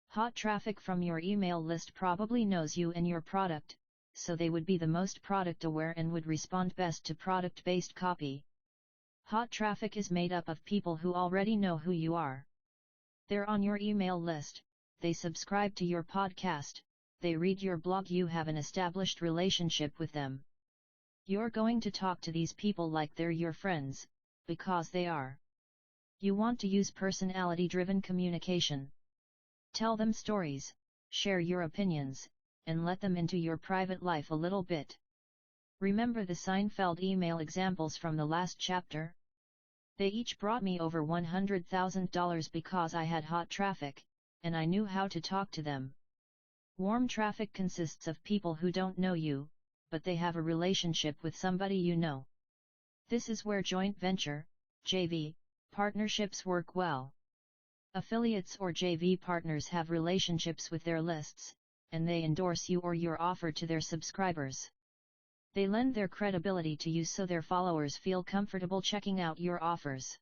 Speaker 1: Hot traffic from your email list probably knows you and your product, so they would be the most product aware and would respond best to product-based copy. Hot traffic is made up of people who already know who you are. They're on your email list, they subscribe to your podcast, they read your blog, you have an established relationship with them. You're going to talk to these people like they're your friends, because they are. You want to use personality-driven communication. Tell them stories, share your opinions, and let them into your private life a little bit. Remember the Seinfeld email examples from the last chapter? They each brought me over $100,000 because I had hot traffic, and I knew how to talk to them. Warm traffic consists of people who don't know you, but they have a relationship with somebody you know. This is where joint venture, JV, partnerships work well. Affiliates or JV partners have relationships with their lists, and they endorse you or your offer to their subscribers. They lend their credibility to you so their followers feel comfortable checking out your offers.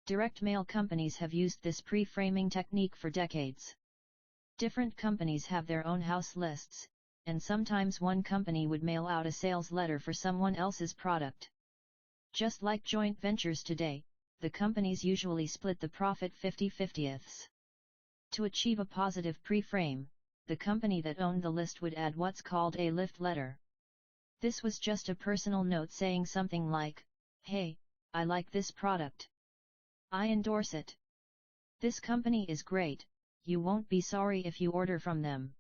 Speaker 1: Direct mail companies have used this pre-framing technique for decades. Different companies have their own house lists, and sometimes one company would mail out a sales letter for someone else's product. Just like joint ventures today, the companies usually split the profit 50/50. To achieve a positive pre-frame, the company that owned the list would add what's called a lift letter. This was just a personal note saying something like, "Hey, I like this product. I endorse it. This company is great, you won't be sorry if you order from them."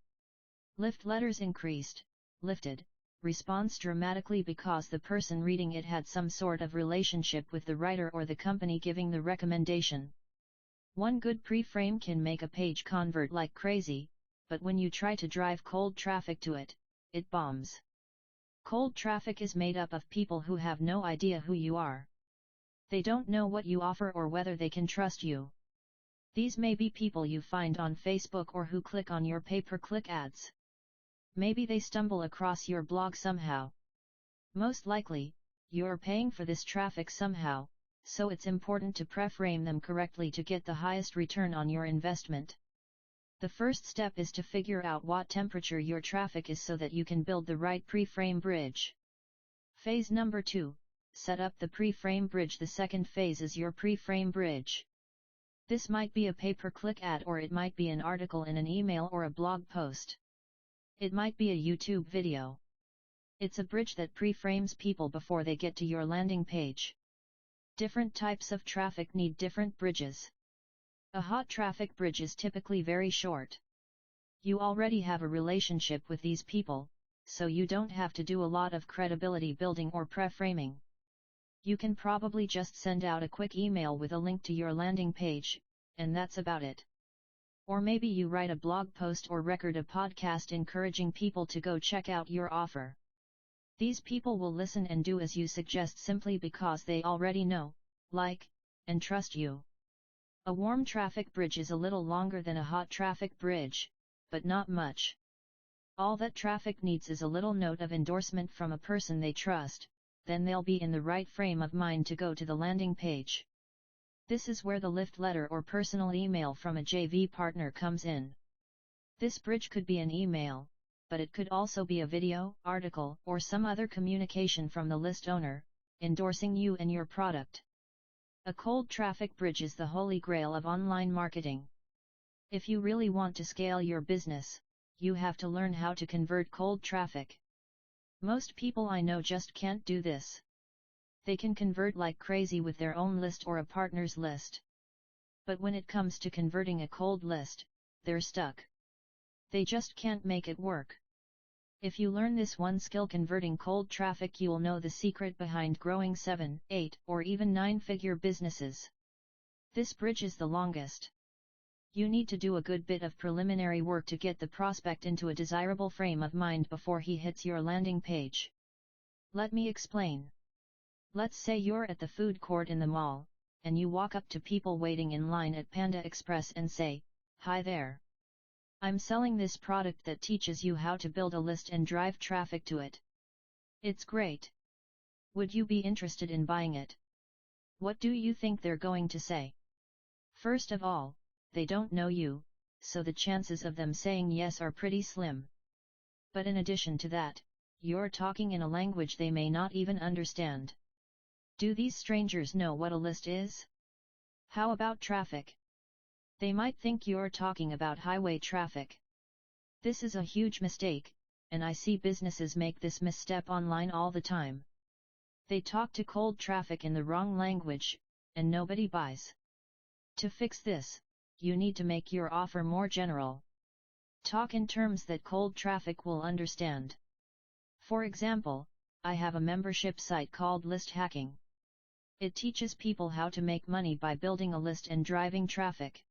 Speaker 1: Lift letters increased, lifted, response dramatically because the person reading it had some sort of relationship with the writer or the company giving the recommendation. One good pre-frame can make a page convert like crazy, but when you try to drive cold traffic to it, it bombs. Cold traffic is made up of people who have no idea who you are. They don't know what you offer or whether they can trust you. These may be people you find on Facebook or who click on your pay-per-click ads. Maybe they stumble across your blog somehow. Most likely, you're paying for this traffic somehow, so it's important to pre-frame them correctly to get the highest return on your investment. The first step is to figure out what temperature your traffic is so that you can build the right pre-frame bridge. Phase number 2. Set up the pre-frame bridge. The second phase is your pre-frame bridge. This might be a pay-per-click ad or it might be an article in an email or a blog post. It might be a YouTube video. It's a bridge that pre-frames people before they get to your landing page. Different types of traffic need different bridges. A hot traffic bridge is typically very short. You already have a relationship with these people, so you don't have to do a lot of credibility building or pre-framing. You can probably just send out a quick email with a link to your landing page, and that's about it. Or maybe you write a blog post or record a podcast encouraging people to go check out your offer. These people will listen and do as you suggest simply because they already know, like, and trust you. A warm traffic bridge is a little longer than a hot traffic bridge, but not much. All that traffic needs is a little note of endorsement from a person they trust, then they'll be in the right frame of mind to go to the landing page. This is where the lift letter or personal email from a JV partner comes in. This bridge could be an email, but it could also be a video, article, or some other communication from the list owner, endorsing you and your product. A cold traffic bridge is the holy grail of online marketing. If you really want to scale your business, you have to learn how to convert cold traffic. Most people I know just can't do this. They can convert like crazy with their own list or a partner's list. But when it comes to converting a cold list, they're stuck. They just can't make it work. If you learn this one skill, converting cold traffic, you'll know the secret behind growing 7, 8, or even 9-figure businesses. This bridge is the longest. You need to do a good bit of preliminary work to get the prospect into a desirable frame of mind before he hits your landing page. Let me explain. Let's say you're at the food court in the mall, and you walk up to people waiting in line at Panda Express and say, "Hi there. I'm selling this product that teaches you how to build a list and drive traffic to it. It's great. Would you be interested in buying it?" What do you think they're going to say? First of all, they don't know you, so the chances of them saying yes are pretty slim. But in addition to that, you're talking in a language they may not even understand. Do these strangers know what a list is? How about traffic? They might think you're talking about highway traffic. This is a huge mistake, and I see businesses make this misstep online all the time. They talk to cold traffic in the wrong language, and nobody buys. To fix this, you need to make your offer more general. Talk in terms that cold traffic will understand. For example, I have a membership site called List Hacking. It teaches people how to make money by building a list and driving traffic.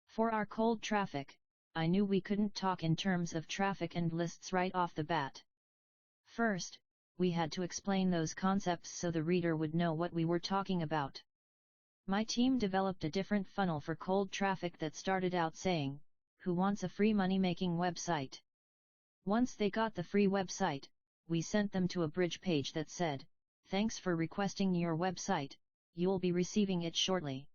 Speaker 1: For our cold traffic, I knew we couldn't talk in terms of traffic and lists right off the bat. First, we had to explain those concepts so the reader would know what we were talking about. My team developed a different funnel for cold traffic that started out saying, "Who wants a free money-making website?" Once they got the free website, we sent them to a bridge page that said, "Thanks for requesting your website, you'll be receiving it shortly.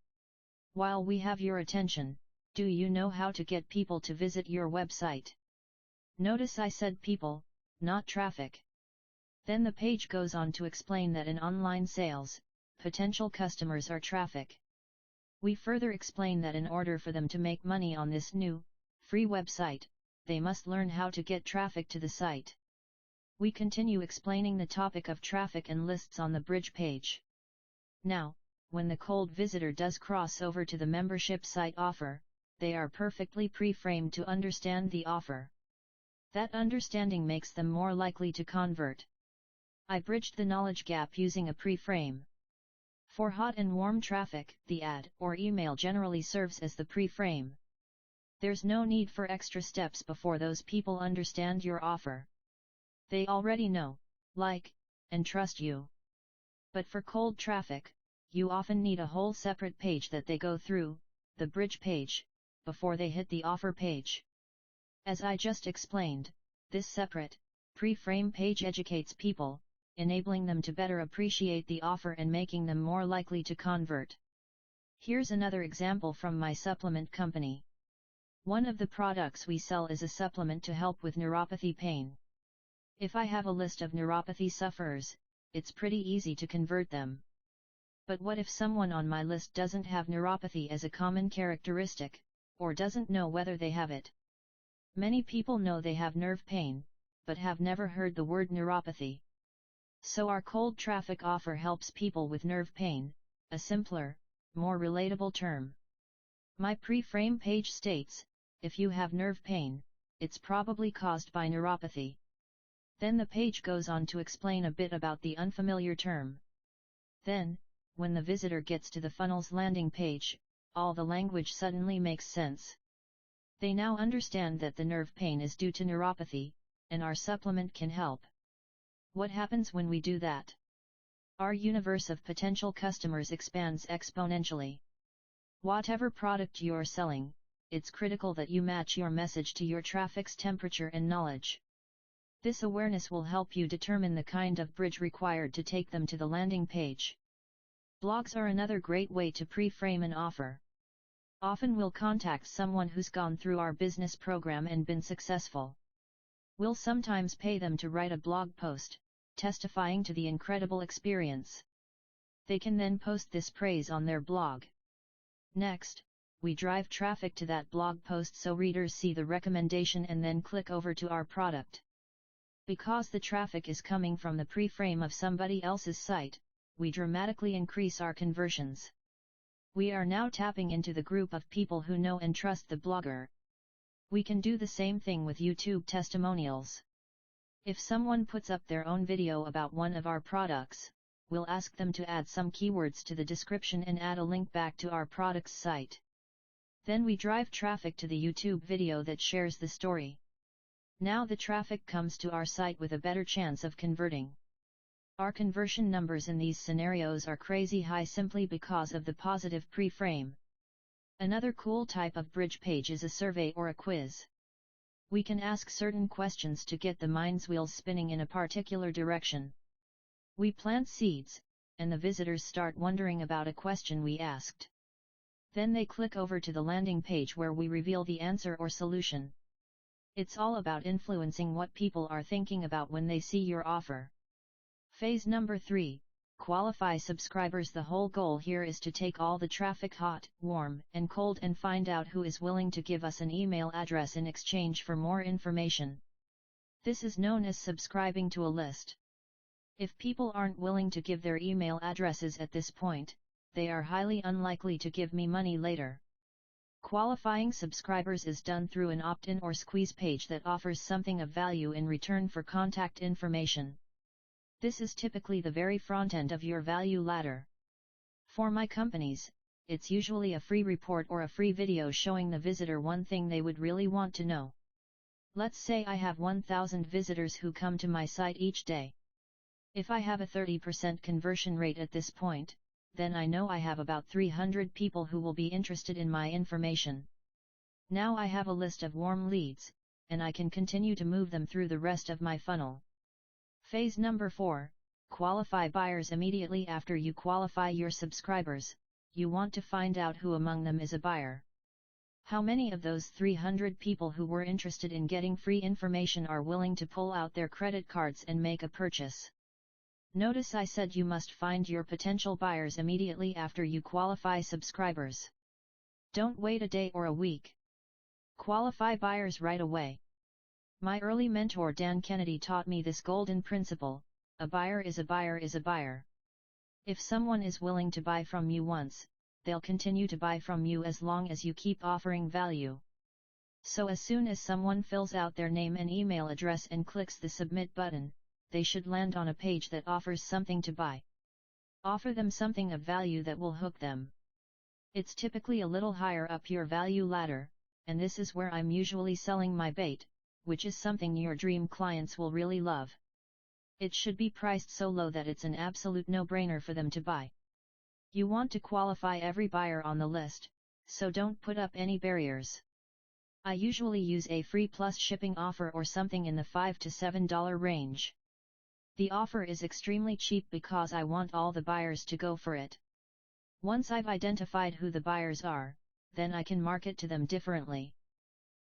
Speaker 1: While we have your attention, do you know how to get people to visit your website?" Notice I said people, not traffic. Then the page goes on to explain that in online sales, potential customers are traffic. We further explain that in order for them to make money on this new, free website, they must learn how to get traffic to the site. We continue explaining the topic of traffic and lists on the bridge page. Now, when the cold visitor does cross over to the membership site offer, they are perfectly pre-framed to understand the offer. That understanding makes them more likely to convert. I bridged the knowledge gap using a pre-frame. For hot and warm traffic, the ad or email generally serves as the pre-frame. There's no need for extra steps before those people understand your offer. They already know, like, and trust you. But for cold traffic, you often need a whole separate page that they go through, the bridge page, before they hit the offer page. As I just explained, this separate, pre-frame page educates people, enabling them to better appreciate the offer and making them more likely to convert. Here's another example from my supplement company. One of the products we sell is a supplement to help with neuropathy pain. If I have a list of neuropathy sufferers, it's pretty easy to convert them. But what if someone on my list doesn't have neuropathy as a common characteristic, or doesn't know whether they have it? Many people know they have nerve pain, but have never heard the word neuropathy. So our cold traffic offer helps people with nerve pain, a simpler, more relatable term. My pre-frame page states, if you have nerve pain, it's probably caused by neuropathy. Then the page goes on to explain a bit about the unfamiliar term. Then, when the visitor gets to the funnel's landing page, all the language suddenly makes sense. They now understand that the nerve pain is due to neuropathy, and our supplement can help. What happens when we do that? Our universe of potential customers expands exponentially. Whatever product you're selling, it's critical that you match your message to your traffic's temperature and knowledge. This awareness will help you determine the kind of bridge required to take them to the landing page. Blogs are another great way to pre-frame an offer. Often we'll contact someone who's gone through our business program and been successful. We'll sometimes pay them to write a blog post, testifying to the incredible experience. They can then post this praise on their blog. Next, we drive traffic to that blog post so readers see the recommendation and then click over to our product. Because the traffic is coming from the pre-frame of somebody else's site, we dramatically increase our conversions. We are now tapping into the group of people who know and trust the blogger. We can do the same thing with YouTube testimonials. If someone puts up their own video about one of our products, we'll ask them to add some keywords to the description and add a link back to our product's site. Then we drive traffic to the YouTube video that shares the story. Now the traffic comes to our site with a better chance of converting. Our conversion numbers in these scenarios are crazy high simply because of the positive pre-frame. Another cool type of bridge page is a survey or a quiz. We can ask certain questions to get the mind's wheels spinning in a particular direction. We plant seeds, and the visitors start wondering about a question we asked. Then they click over to the landing page where we reveal the answer or solution. It's all about influencing what people are thinking about when they see your offer. Phase number 3. Qualify subscribers. The whole goal here is to take all the traffic hot, warm, and cold and find out who is willing to give us an email address in exchange for more information. This is known as subscribing to a list. If people aren't willing to give their email addresses at this point, they are highly unlikely to give me money later. Qualifying subscribers is done through an opt-in or squeeze page that offers something of value in return for contact information. This is typically the very front end of your value ladder. For my companies, it's usually a free report or a free video showing the visitor one thing they would really want to know. Let's say I have 1,000 visitors who come to my site each day. If I have a 30% conversion rate at this point, then I know I have about 300 people who will be interested in my information. Now I have a list of warm leads, and I can continue to move them through the rest of my funnel. Phase number 4, qualify buyers. Immediately after you qualify your subscribers, you want to find out who among them is a buyer. How many of those 300 people who were interested in getting free information are willing to pull out their credit cards and make a purchase? Notice I said you must find your potential buyers immediately after you qualify subscribers. Don't wait a day or a week. Qualify buyers right away. My early mentor Dan Kennedy taught me this golden principle: a buyer is a buyer is a buyer. If someone is willing to buy from you once, they'll continue to buy from you as long as you keep offering value. So as soon as someone fills out their name and email address and clicks the submit button, they should land on a page that offers something to buy. Offer them something of value that will hook them. It's typically a little higher up your value ladder, and this is where I'm usually selling my bait, which is something your dream clients will really love. It should be priced so low that it's an absolute no-brainer for them to buy. You want to qualify every buyer on the list, so don't put up any barriers. I usually use a free plus shipping offer or something in the $5 to $7 range. The offer is extremely cheap because I want all the buyers to go for it. Once I've identified who the buyers are, then I can market to them differently.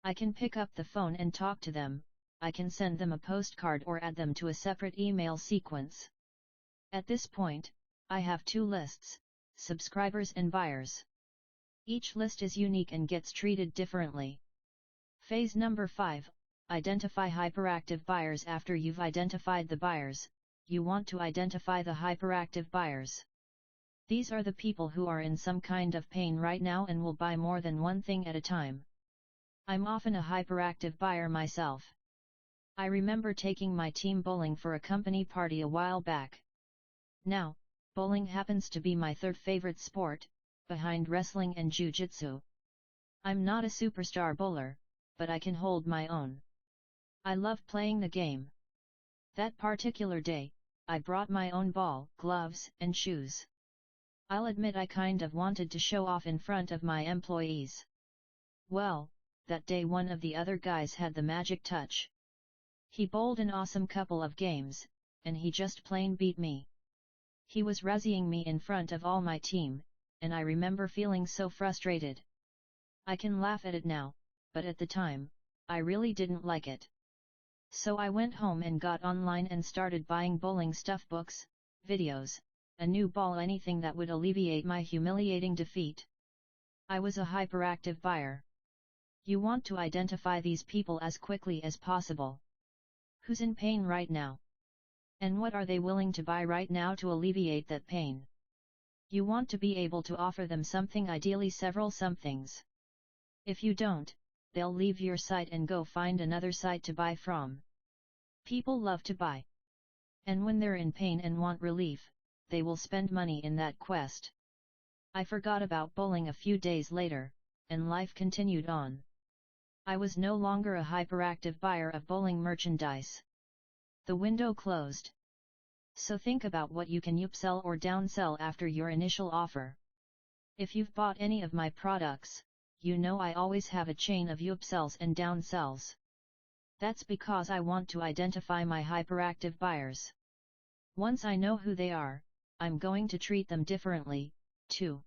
Speaker 1: I can pick up the phone and talk to them, I can send them a postcard or add them to a separate email sequence. At this point, I have 2 lists, subscribers and buyers. Each list is unique and gets treated differently. Phase number 5, Identify hyperactive buyers. After you've identified the buyers, you want to identify the hyperactive buyers. These are the people who are in some kind of pain right now and will buy more than one thing at a time. I'm often a hyperactive buyer myself. I remember taking my team bowling for a company party a while back. Now, bowling happens to be my third favorite sport, behind wrestling and jiu-jitsu. I'm not a superstar bowler, but I can hold my own. I love playing the game. That particular day, I brought my own ball, gloves, and shoes. I'll admit I kind of wanted to show off in front of my employees. Well, that day one of the other guys had the magic touch. He bowled an awesome couple of games, and he just plain beat me. He was razzying me in front of all my team, and I remember feeling so frustrated. I can laugh at it now, but at the time, I really didn't like it. So I went home and got online and started buying bowling stuff, books, videos, a new ball, anything that would alleviate my humiliating defeat. I was a hyperactive buyer. You want to identify these people as quickly as possible. Who's in pain right now? And what are they willing to buy right now to alleviate that pain? You want to be able to offer them something, ideally several somethings. If you don't, they'll leave your site and go find another site to buy from. People love to buy. And when they're in pain and want relief, they will spend money in that quest. I forgot about bowling a few days later, and life continued on. I was no longer a hyperactive buyer of bowling merchandise. The window closed. So think about what you can upsell or downsell after your initial offer. If you've bought any of my products, you know I always have a chain of upsells and downsells. That's because I want to identify my hyperactive buyers. Once I know who they are, I'm going to treat them differently, too.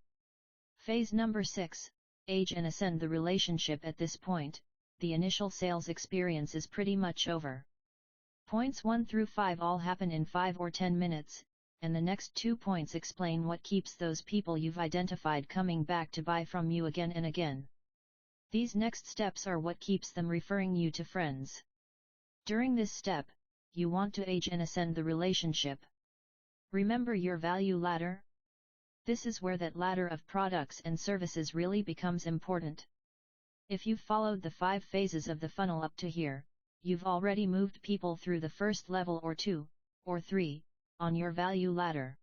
Speaker 1: Phase number 6, age and ascend the relationship. At this point, the initial sales experience is pretty much over. Points 1 through 5 all happen in 5 or 10 minutes, and the next 2 points explain what keeps those people you've identified coming back to buy from you again and again. These next steps are what keeps them referring you to friends. During this step, you want to age and ascend the relationship. Remember your value ladder? This is where that ladder of products and services really becomes important. If you've followed the 5 phases of the funnel up to here, you've already moved people through the first level or 2, or 3, on your value ladder.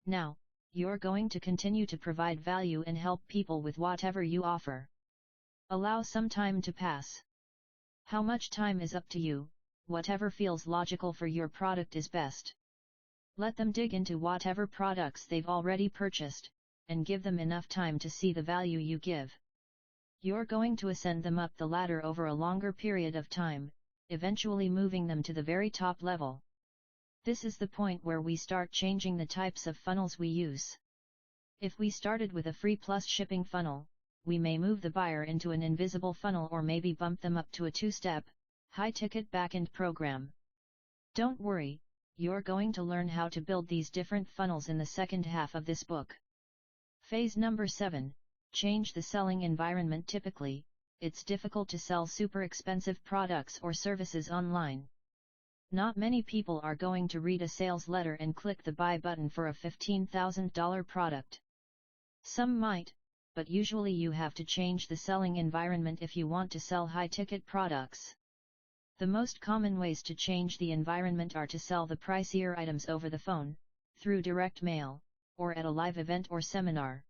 Speaker 1: Now, you're going to continue to provide value and help people with whatever you offer. Allow some time to pass. How much time is up to you, whatever feels logical for your product is best. Let them dig into whatever products they've already purchased, and give them enough time to see the value you give. You're going to ascend them up the ladder over a longer period of time, eventually moving them to the very top level. This is the point where we start changing the types of funnels we use. If we started with a free plus shipping funnel, we may move the buyer into an invisible funnel or maybe bump them up to a 2-step, high-ticket backend program. Don't worry, you're going to learn how to build these different funnels in the second half of this book. Phase number 7, change the selling environment. Typically, it's difficult to sell super expensive products or services online. Not many people are going to read a sales letter and click the buy button for a $15,000 product. Some might, but usually you have to change the selling environment if you want to sell high-ticket products. The most common ways to change the environment are to sell the pricier items over the phone, through direct mail, or at a live event or seminar.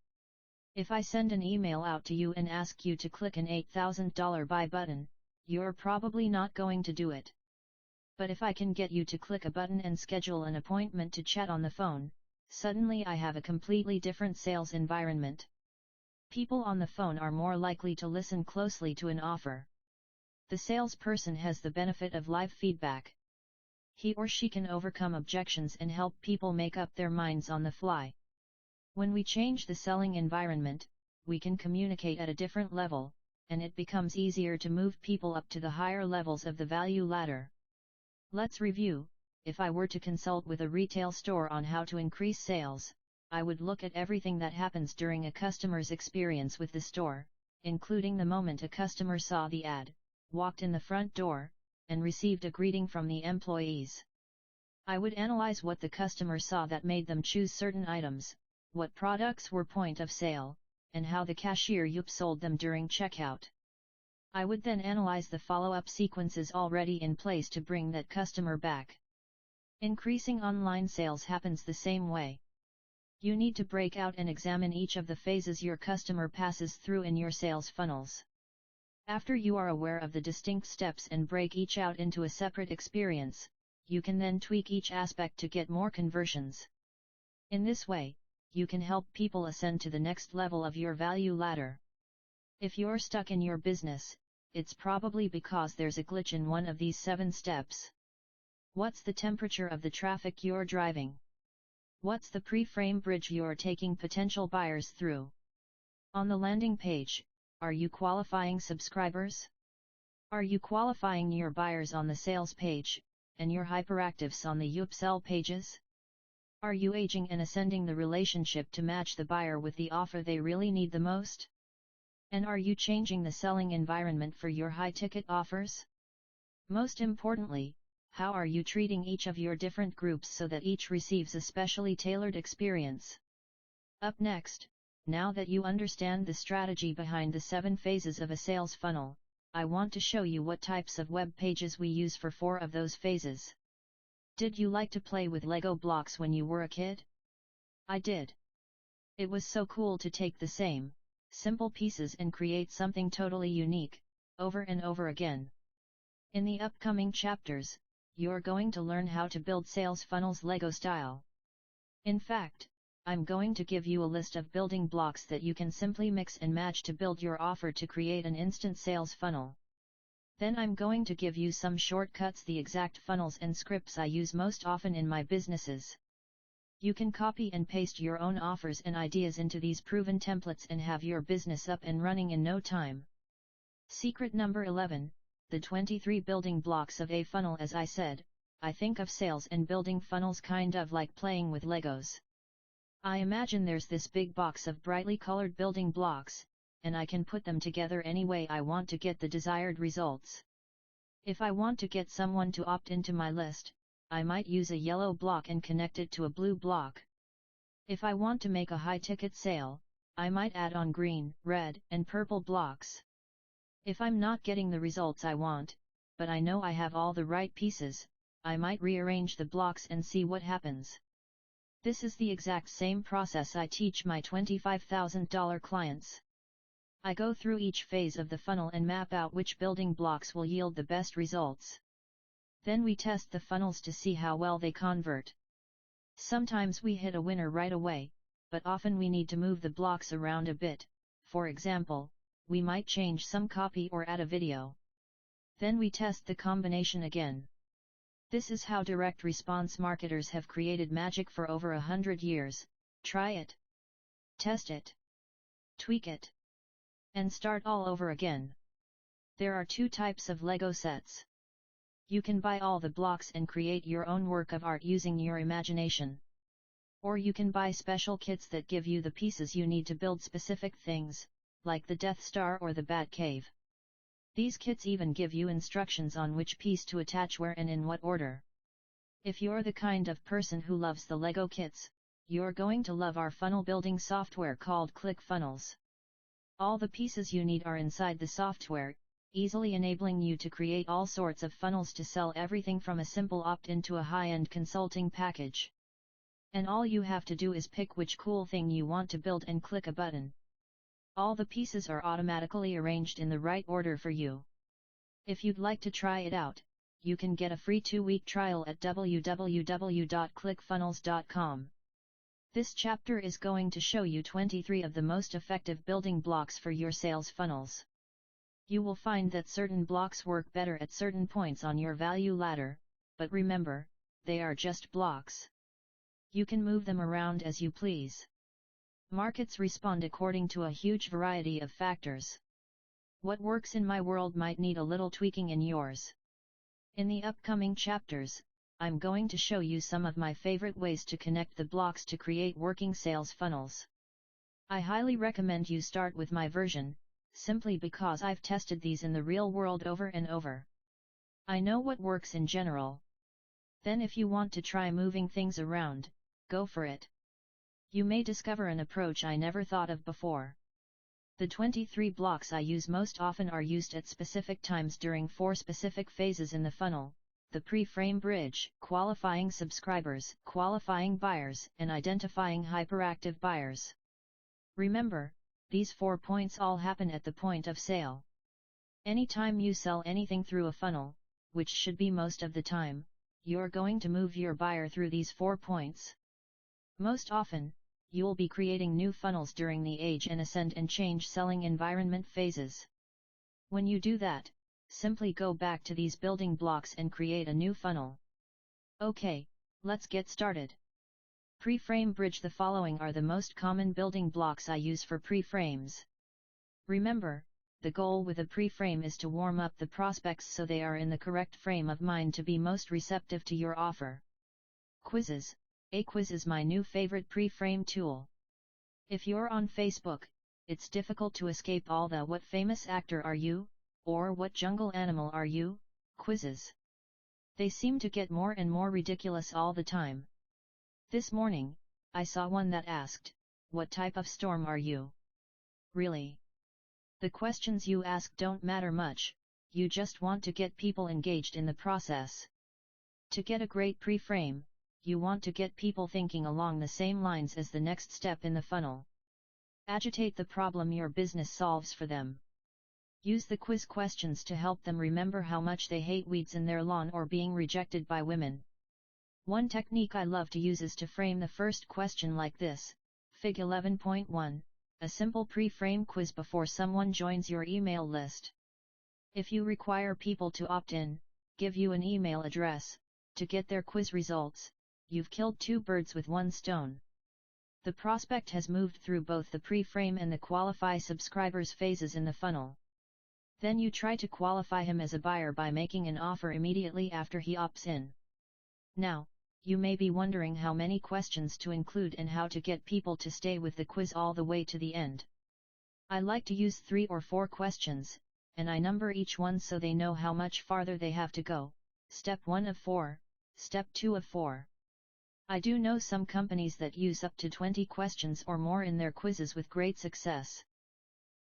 Speaker 1: If I send an email out to you and ask you to click an $8,000 buy button, you're probably not going to do it. But if I can get you to click a button and schedule an appointment to chat on the phone, suddenly I have a completely different sales environment. People on the phone are more likely to listen closely to an offer. The salesperson has the benefit of live feedback. He or she can overcome objections and help people make up their minds on the fly. When we change the selling environment, we can communicate at a different level, and it becomes easier to move people up to the higher levels of the value ladder. Let's review. If I were to consult with a retail store on how to increase sales, I would look at everything that happens during a customer's experience with the store, including the moment a customer saw the ad, walked in the front door, and received a greeting from the employees. I would analyze what the customer saw that made them choose certain items, what products were point of sale, and how the cashier sold them during checkout. I would then analyze the follow-up sequences already in place to bring that customer back. Increasing online sales happens the same way. You need to break out and examine each of the phases your customer passes through in your sales funnels. After you are aware of the distinct steps and break each out into a separate experience, you can then tweak each aspect to get more conversions. In this way, you can help people ascend to the next level of your value ladder. If you're stuck in your business, it's probably because there's a glitch in one of these 7 steps. What's the temperature of the traffic you're driving? What's the pre-frame bridge you're taking potential buyers through? On the landing page, are you qualifying subscribers? Are you qualifying your buyers on the sales page, and your hyperactives on the upsell pages? Are you aging and ascending the relationship to match the buyer with the offer they really need the most? And are you changing the selling environment for your high-ticket offers? Most importantly, how are you treating each of your different groups so that each receives a specially tailored experience? Up next, now that you understand the strategy behind the 7 phases of a sales funnel, I want to show you what types of web pages we use for 4 of those phases. Did you like to play with Lego blocks when you were a kid? I did. It was so cool to take the same, simple pieces and create something totally unique, over and over again. In the upcoming chapters, you're going to learn how to build sales funnels Lego style. In fact, I'm going to give you a list of building blocks that you can simply mix and match to build your offer to create an instant sales funnel. Then I'm going to give you some shortcuts, the exact funnels and scripts I use most often in my businesses. You can copy and paste your own offers and ideas into these proven templates and have your business up and running in no time. Secret number 11, the 23 building blocks of a funnel. As I said, I think of sales and building funnels kind of like playing with Legos. I imagine there's this big box of brightly colored building blocks, and I can put them together any way I want to get the desired results. If I want to get someone to opt into my list, I might use a yellow block and connect it to a blue block. If I want to make a high-ticket sale, I might add on green, red, and purple blocks. If I'm not getting the results I want, but I know I have all the right pieces, I might rearrange the blocks and see what happens. This is the exact same process I teach my $25,000 clients. I go through each phase of the funnel and map out which building blocks will yield the best results. Then we test the funnels to see how well they convert. Sometimes we hit a winner right away, but often we need to move the blocks around a bit. For example, we might change some copy or add a video. Then we test the combination again. This is how direct response marketers have created magic for over 100 years. Try it. Test it. Tweak it. And start all over again. There are 2 types of Lego sets. You can buy all the blocks and create your own work of art using your imagination. Or you can buy special kits that give you the pieces you need to build specific things, like the Death Star or the Batcave. These kits even give you instructions on which piece to attach where and in what order. If you're the kind of person who loves the Lego kits, you're going to love our funnel building software called ClickFunnels. All the pieces you need are inside the software, easily enabling you to create all sorts of funnels to sell everything from a simple opt-in to a high-end consulting package. And all you have to do is pick which cool thing you want to build and click a button. All the pieces are automatically arranged in the right order for you. If you'd like to try it out, you can get a free 2-week trial at www.clickfunnels.com. This chapter is going to show you 23 of the most effective building blocks for your sales funnels. You will find that certain blocks work better at certain points on your value ladder, but remember, they are just blocks. You can move them around as you please. Markets respond according to a huge variety of factors. What works in my world might need a little tweaking in yours. In the upcoming chapters, I'm going to show you some of my favorite ways to connect the blocks to create working sales funnels. I highly recommend you start with my version, simply because I've tested these in the real world over and over. I know what works in general. Then if you want to try moving things around, go for it. You may discover an approach I never thought of before. The 23 blocks I use most often are used at specific times during 4 specific phases in the funnel: the pre-frame bridge, qualifying subscribers, qualifying buyers, and identifying hyperactive buyers. Remember, these 4 points all happen at the point of sale. Anytime you sell anything through a funnel, which should be most of the time, you're going to move your buyer through these 4 points. Most often, you'll be creating new funnels during the age and ascend and change selling environment phases. When you do that, simply go back to these building blocks and create a new funnel. Okay, let's get started. Pre-frame bridge. The following are the most common building blocks I use for pre-frames. Remember, the goal with a pre-frame is to warm up the prospects so they are in the correct frame of mind to be most receptive to your offer. Quizzes. A quiz is my new favorite pre-frame tool. If you're on Facebook, it's difficult to escape all the "what famous actor are you?" or "what jungle animal are you?" quizzes. They seem to get more and more ridiculous all the time. This morning, I saw one that asked, "What type of storm are you?" Really? The questions you ask don't matter much, you just want to get people engaged in the process. To get a great pre-frame, you want to get people thinking along the same lines as the next step in the funnel. Agitate the problem your business solves for them. Use the quiz questions to help them remember how much they hate weeds in their lawn or being rejected by women. One technique I love to use is to frame the first question like this: Fig 11.1, a simple pre-frame quiz before someone joins your email list. If you require people to opt in, give you an email address, to get their quiz results, you've killed 2 birds with 1 stone. The prospect has moved through both the pre-frame and the qualify subscribers phases in the funnel. Then you try to qualify him as a buyer by making an offer immediately after he opts in. Now, you may be wondering how many questions to include and how to get people to stay with the quiz all the way to the end. I like to use 3 or 4 questions, and I number each one so they know how much farther they have to go. Step 1 of 4, Step 2 of 4. I do know some companies that use up to 20 questions or more in their quizzes with great success.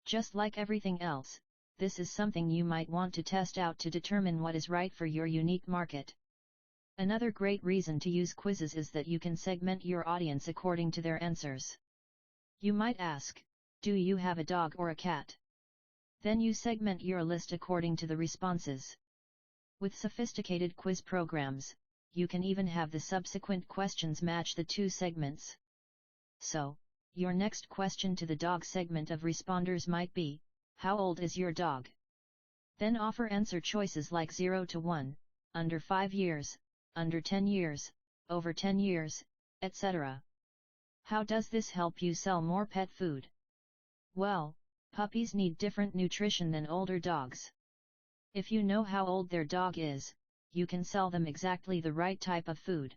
Speaker 1: Just like everything else, this is something you might want to test out to determine what is right for your unique market. Another great reason to use quizzes is that you can segment your audience according to their answers. You might ask, "Do you have a dog or a cat?" Then you segment your list according to the responses. With sophisticated quiz programs, you can even have the subsequent questions match the 2 segments. So, your next question to the dog segment of responders might be, "How old is your dog?" Then offer answer choices like 0 to 1, under 5 years, under 10 years, over 10 years, etc. How does this help you sell more pet food? Well, puppies need different nutrition than older dogs. If you know how old their dog is, you can sell them exactly the right type of food.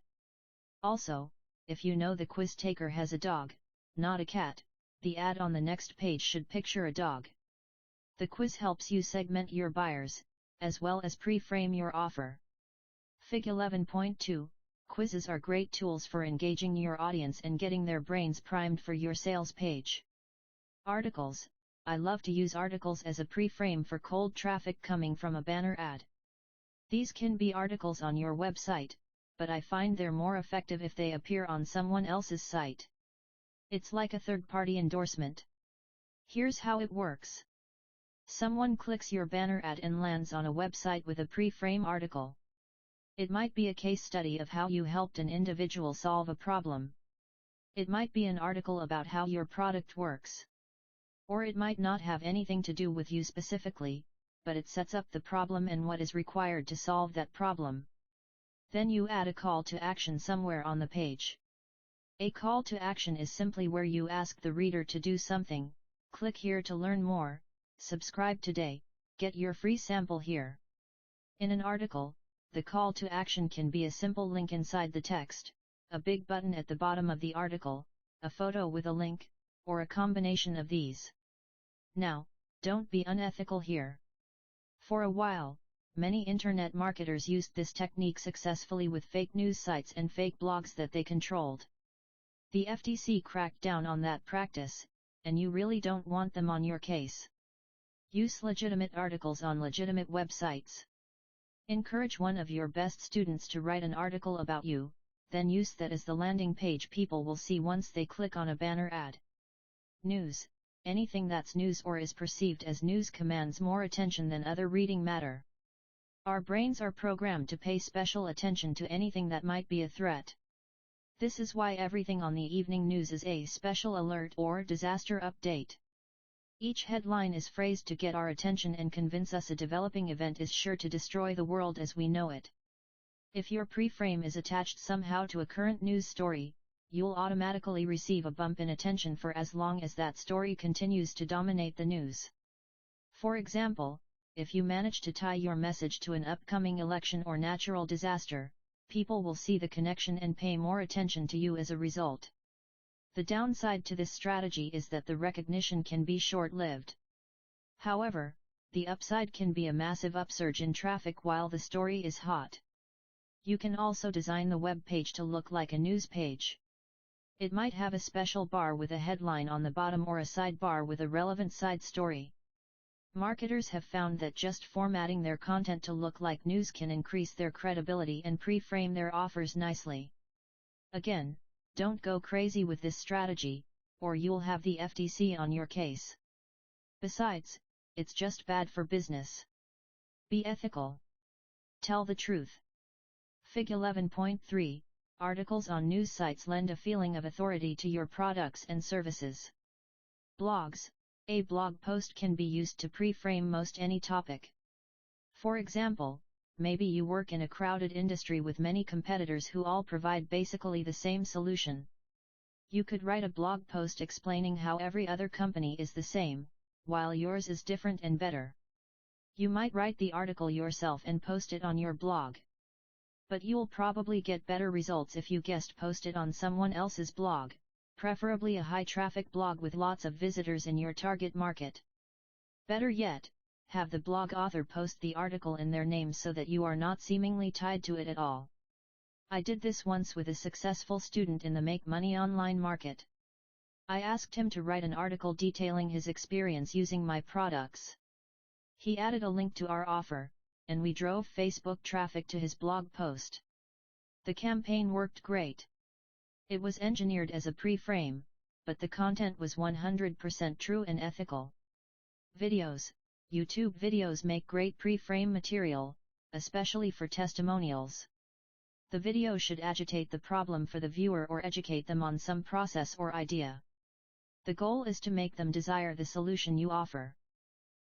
Speaker 1: Also, if you know the quiz taker has a dog, not a cat, the ad on the next page should picture a dog. The quiz helps you segment your buyers, as well as pre-frame your offer. Fig 11.2, quizzes are great tools for engaging your audience and getting their brains primed for your sales page. Articles. I love to use articles as a pre-frame for cold traffic coming from a banner ad. These can be articles on your website, but I find they're more effective if they appear on someone else's site. It's like a third-party endorsement. Here's how it works. Someone clicks your banner ad and lands on a website with a pre-frame article. It might be a case study of how you helped an individual solve a problem. It might be an article about how your product works. Or it might not have anything to do with you specifically, but it sets up the problem and what is required to solve that problem. Then you add a call to action somewhere on the page. A call to action is simply where you ask the reader to do something: click here to learn more, subscribe today, get your free sample here. In an article, the call to action can be a simple link inside the text, a big button at the bottom of the article, a photo with a link, or a combination of these. Now, Don't be unethical here. For a while, many internet marketers used this technique successfully with fake news sites and fake blogs that they controlled. The FTC cracked down on that practice, and you really don't want them on your case. Use legitimate articles on legitimate websites. Encourage one of your best students to write an article about you, then use that as the landing page people will see once they click on a banner ad. News. Anything that's news or is perceived as news commands more attention than other reading matter. Our brains are programmed to pay special attention to anything that might be a threat. This is why everything on the evening news is a special alert or disaster update. Each headline is phrased to get our attention and convince us a developing event is sure to destroy the world as we know it. If your preframe is attached somehow to a current news story, you'll automatically receive a bump in attention for as long as that story continues to dominate the news. For example, if you manage to tie your message to an upcoming election or natural disaster, people will see the connection and pay more attention to you as a result. The downside to this strategy is that the recognition can be short-lived. However, the upside can be a massive upsurge in traffic while the story is hot. You can also design the web page to look like a news page. It might have a special bar with a headline on the bottom or a sidebar with a relevant side story. Marketers have found that just formatting their content to look like news can increase their credibility and pre-frame their offers nicely. Again, don't go crazy with this strategy, or you'll have the FTC on your case. Besides, it's just bad for business. Be ethical. Tell the truth. Fig 11.3. Articles on news sites lend a feeling of authority to your products and services. Blogs. A blog post can be used to pre-frame most any topic. For example, maybe you work in a crowded industry with many competitors who all provide basically the same solution. You could write a blog post explaining how every other company is the same, while yours is different and better. You might write the article yourself and post it on your blog. But you'll probably get better results if you guest post it on someone else's blog, preferably a high-traffic blog with lots of visitors in your target market. Better yet, have the blog author post the article in their name so that you are not seemingly tied to it at all. I did this once with a successful student in the Make Money Online market. I asked him to write an article detailing his experience using my products. He added a link to our offer, and we drove Facebook traffic to his blog post. The campaign worked great. It was engineered as a pre-frame, but the content was 100% true and ethical. Videos. YouTube videos make great pre-frame material, especially for testimonials. The video should agitate the problem for the viewer or educate them on some process or idea. The goal is to make them desire the solution you offer.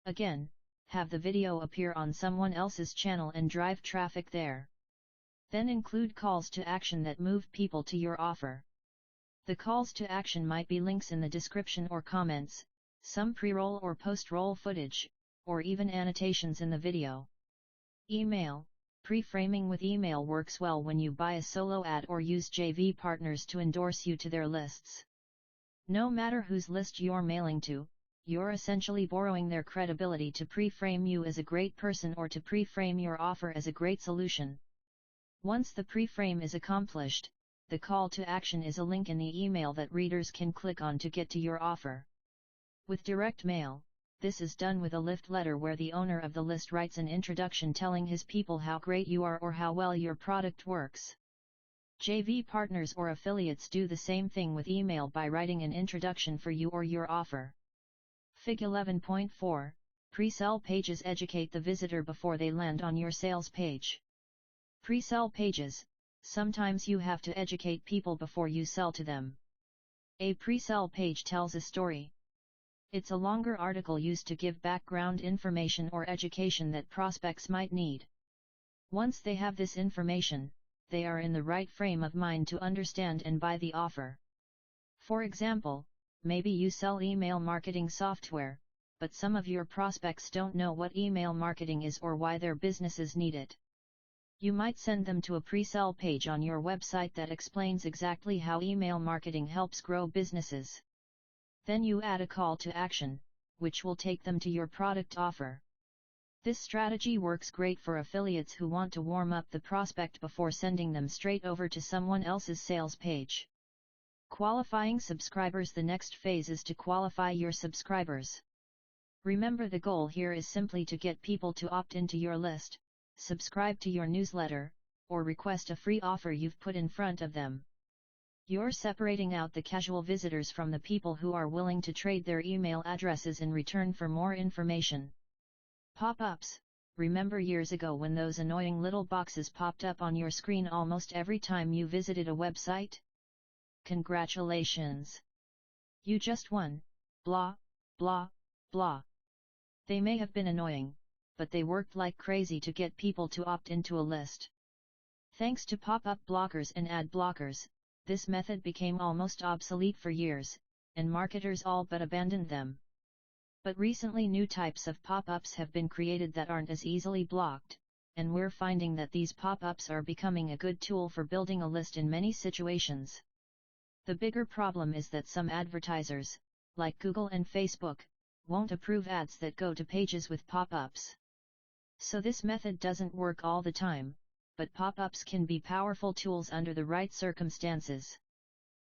Speaker 1: Again, have the video appear on someone else's channel and drive traffic there. Then include calls to action that move people to your offer. The calls to action might be links in the description or comments, some pre-roll or post-roll footage, or even annotations in the video. Email. Pre-framing with email works well when you buy a solo ad or use JV partners to endorse you to their lists. No matter whose list you're mailing to, you're essentially borrowing their credibility to pre-frame you as a great person or to pre-frame your offer as a great solution. Once the pre-frame is accomplished, the call to action is a link in the email that readers can click on to get to your offer. With direct mail, this is done with a lift letter where the owner of the list writes an introduction telling his people how great you are or how well your product works. JV partners or affiliates do the same thing with email by writing an introduction for you or your offer. Fig 11.4. Pre-sell pages educate the visitor before they land on your sales page. Pre-sell pages. Sometimes you have to educate people before you sell to them. A pre-sell page tells a story. It's a longer article used to give background information or education that prospects might need. Once they have this information, they are in the right frame of mind to understand and buy the offer. For example, maybe you sell email marketing software, but some of your prospects don't know what email marketing is or why their businesses need it. You might send them to a pre-sell page on your website that explains exactly how email marketing helps grow businesses. Then you add a call to action, which will take them to your product offer. This strategy works great for affiliates who want to warm up the prospect before sending them straight over to someone else's sales page. Qualifying subscribers. The next phase is to qualify your subscribers. Remember, the goal here is simply to get people to opt into your list, subscribe to your newsletter, or request a free offer you've put in front of them. You're separating out the casual visitors from the people who are willing to trade their email addresses in return for more information. Pop-ups. Remember years ago when those annoying little boxes popped up on your screen almost every time you visited a website? Congratulations! You just won, blah, blah, blah. They may have been annoying, but they worked like crazy to get people to opt into a list. Thanks to pop-up blockers and ad blockers, this method became almost obsolete for years, and marketers all but abandoned them. But recently new types of pop-ups have been created that aren't as easily blocked, and we're finding that these pop-ups are becoming a good tool for building a list in many situations. The bigger problem is that some advertisers, like Google and Facebook, won't approve ads that go to pages with pop-ups. So this method doesn't work all the time, but pop-ups can be powerful tools under the right circumstances.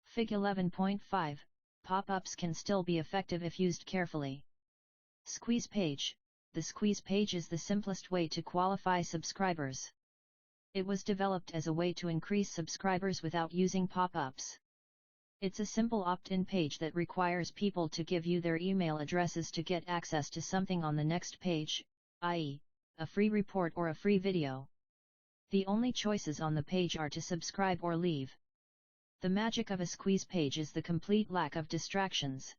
Speaker 1: Fig 11.5, pop-ups can still be effective if used carefully. Squeeze page. The squeeze page is the simplest way to qualify subscribers. It was developed as a way to increase subscribers without using pop-ups. It's a simple opt-in page that requires people to give you their email addresses to get access to something on the next page, i.e., a free report or a free video. The only choices on the page are to subscribe or leave. The magic of a squeeze page is the complete lack of distractions.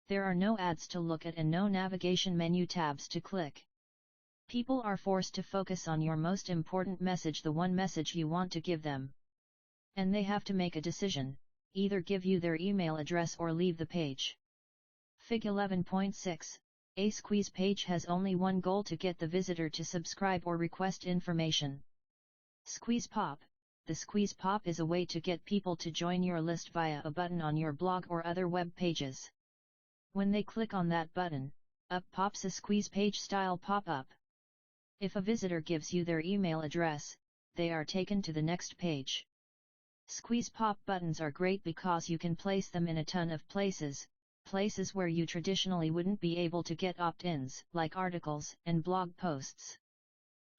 Speaker 1: There are no ads to look at and no navigation menu tabs to click. People are forced to focus on your most important message, the one message you want to give them. And they have to make a decision, either give you their email address or leave the page. Fig 11.6, a squeeze page has only one goal: to get the visitor to subscribe or request information. Squeeze pop. The squeeze pop is a way to get people to join your list via a button on your blog or other web pages. When they click on that button, up pops a squeeze page style pop-up. If a visitor gives you their email address, they are taken to the next page. Squeeze pop buttons are great because you can place them in a ton of places where you traditionally wouldn't be able to get opt-ins, like articles and blog posts.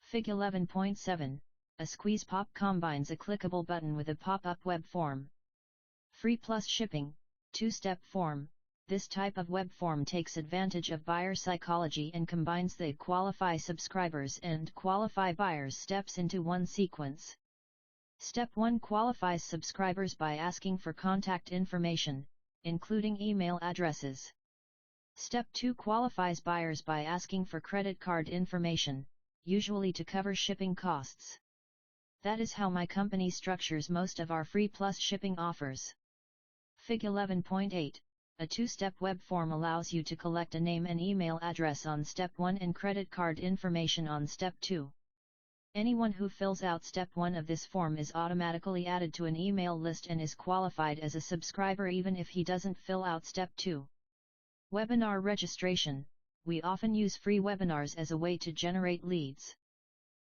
Speaker 1: Fig 11.7, a squeeze pop combines a clickable button with a pop-up web form. Free plus shipping, two-step form. This type of web form takes advantage of buyer psychology and combines the qualify subscribers and qualify buyers steps into one sequence. Step 1 qualifies subscribers by asking for contact information, including email addresses. Step 2 qualifies buyers by asking for credit card information, usually to cover shipping costs. That is how my company structures most of our free plus shipping offers. Fig 11.8. A two-step web form allows you to collect a name and email address on Step 1 and credit card information on Step 2. Anyone who fills out Step 1 of this form is automatically added to an email list and is qualified as a subscriber even if he doesn't fill out Step 2. Webinar registration. We often use free webinars as a way to generate leads.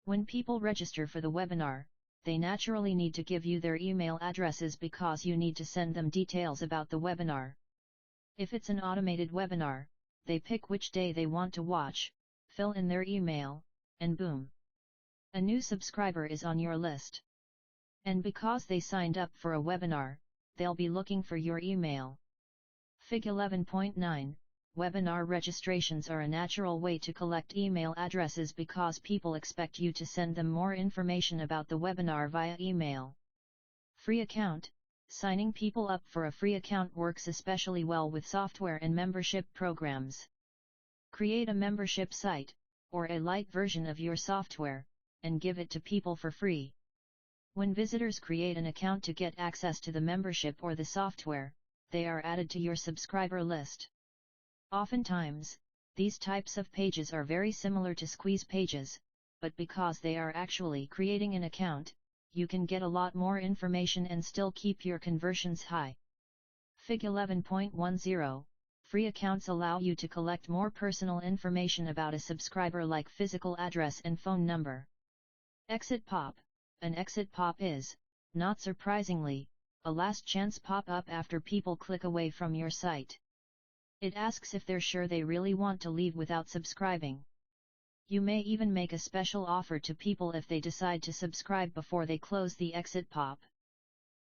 Speaker 1: When people register for the webinar, they naturally need to give you their email addresses because you need to send them details about the webinar. If it's an automated webinar, they pick which day they want to watch, fill in their email, and boom! A new subscriber is on your list. And because they signed up for a webinar, they'll be looking for your email. Fig 11.9, webinar registrations are a natural way to collect email addresses because people expect you to send them more information about the webinar via email. Free account. Signing people up for a free account works especially well with software and membership programs. Create a membership site, or a light version of your software, and give it to people for free. When visitors create an account to get access to the membership or the software, they are added to your subscriber list. Oftentimes, these types of pages are very similar to squeeze pages, but because they are actually creating an account, you can get a lot more information and still keep your conversions high. Fig 11.10, Free accounts allow you to collect more personal information about a subscriber like physical address and phone number. Exit pop. An exit pop is, not surprisingly, a last chance pop-up after people click away from your site. It asks if they're sure they really want to leave without subscribing. You may even make a special offer to people if they decide to subscribe before they close the exit pop.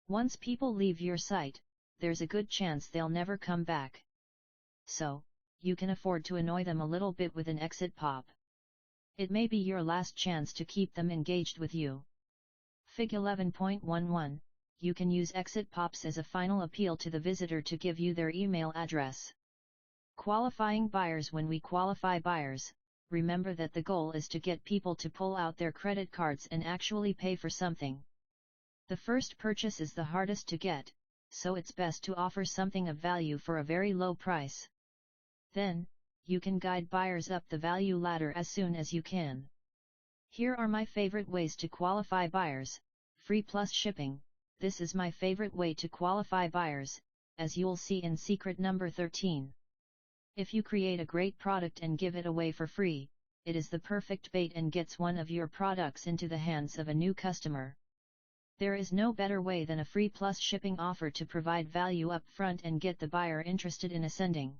Speaker 1: Once people leave your site, there's a good chance they'll never come back. So, you can afford to annoy them a little bit with an exit pop. It may be your last chance to keep them engaged with you. Fig 11.11, you can use exit pops as a final appeal to the visitor to give you their email address. Qualifying buyers. When we qualify buyers, remember that the goal is to get people to pull out their credit cards and actually pay for something. The first purchase is the hardest to get, so it's best to offer something of value for a very low price. Then, you can guide buyers up the value ladder as soon as you can. Here are my favorite ways to qualify buyers. Free plus shipping. This is my favorite way to qualify buyers, as you'll see in secret number 13. If you create a great product and give it away for free, it is the perfect bait and gets one of your products into the hands of a new customer. There is no better way than a free plus shipping offer to provide value up front and get the buyer interested in ascending.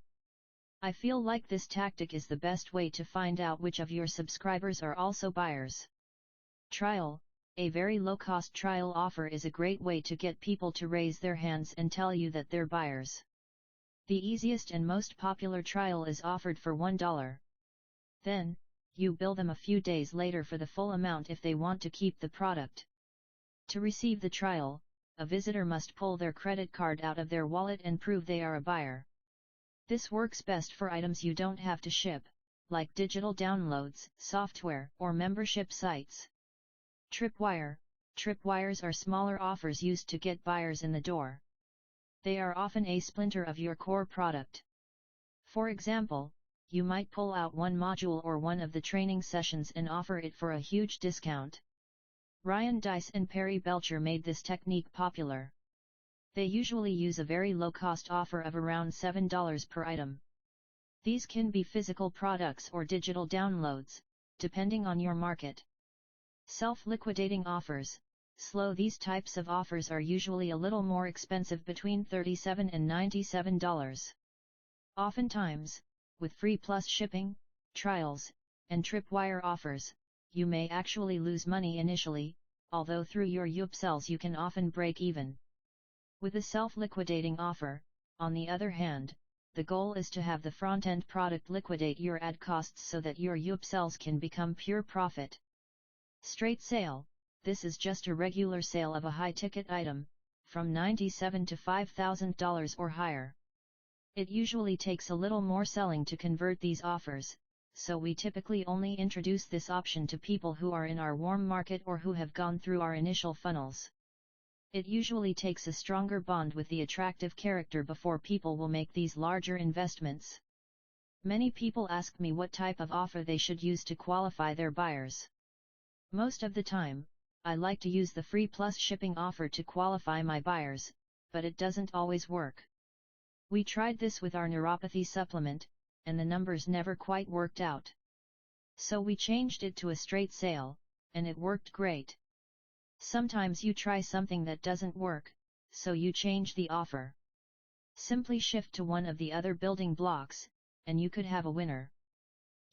Speaker 1: I feel like this tactic is the best way to find out which of your subscribers are also buyers. Trial. A very low-cost trial offer is a great way to get people to raise their hands and tell you that they're buyers. The easiest and most popular trial is offered for $1. Then, you bill them a few days later for the full amount if they want to keep the product. To receive the trial, a visitor must pull their credit card out of their wallet and prove they are a buyer. This works best for items you don't have to ship, like digital downloads, software, or membership sites. Tripwire. Tripwires are smaller offers used to get buyers in the door. They are often a splinter of your core product. For example, you might pull out one module or one of the training sessions and offer it for a huge discount. Ryan Deiss and Perry Belcher made this technique popular. They usually use a very low-cost offer of around $7 per item. These can be physical products or digital downloads, depending on your market. Self-liquidating offers. Slow. These types of offers are usually a little more expensive, between $37 and $97. Oftentimes, with free plus shipping, trials, and tripwire offers, you may actually lose money initially, although through your upsells you can often break even. With a self-liquidating offer, on the other hand, the goal is to have the front-end product liquidate your ad costs so that your upsells can become pure profit. Straight sale. This is just a regular sale of a high-ticket item, from $97 to $5,000 or higher. It usually takes a little more selling to convert these offers, so we typically only introduce this option to people who are in our warm market or who have gone through our initial funnels. It usually takes a stronger bond with the attractive character before people will make these larger investments. Many people ask me what type of offer they should use to qualify their buyers. Most of the time, I like to use the free plus shipping offer to qualify my buyers, but it doesn't always work. We tried this with our neuropathy supplement, and the numbers never quite worked out. So we changed it to a straight sale, and it worked great. Sometimes you try something that doesn't work, so you change the offer. Simply shift to one of the other building blocks, and you could have a winner.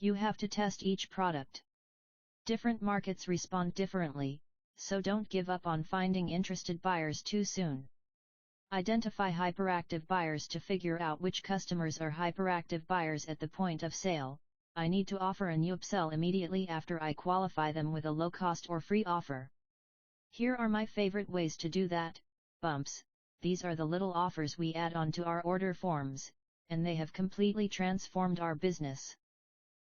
Speaker 1: You have to test each product. Different markets respond differently, so don't give up on finding interested buyers too soon. Identify hyperactive buyers. To figure out which customers are hyperactive buyers at the point of sale, I need to offer a new upsell immediately after I qualify them with a low-cost or free offer. Here are my favorite ways to do that. Bumps. These are the little offers we add on to our order forms, and they have completely transformed our business.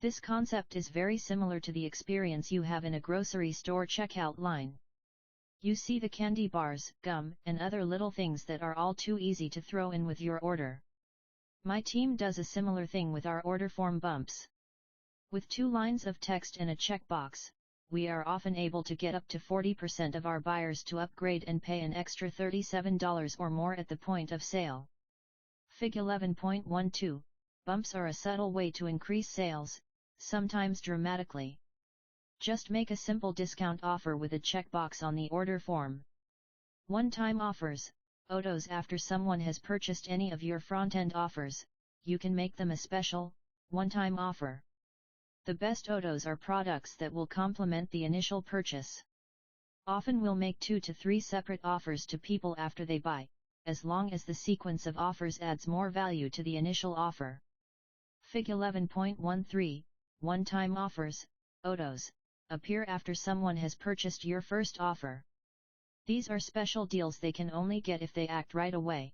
Speaker 1: This concept is very similar to the experience you have in a grocery store checkout line. You see the candy bars, gum, and other little things that are all too easy to throw in with your order. My team does a similar thing with our order form bumps. With 2 lines of text and a checkbox, we are often able to get up to 40% of our buyers to upgrade and pay an extra $37 or more at the point of sale. Fig 11.12, bumps are a subtle way to increase sales, sometimes dramatically. Just make a simple discount offer with a checkbox on the order form. One-time offers, autos. After someone has purchased any of your front-end offers, you can make them a special, one-time offer. The best autos are products that will complement the initial purchase. Often we'll make 2 to 3 separate offers to people after they buy, as long as the sequence of offers adds more value to the initial offer. Fig 11.13, one-time offers, autos, appear after someone has purchased your first offer. These are special deals they can only get if they act right away.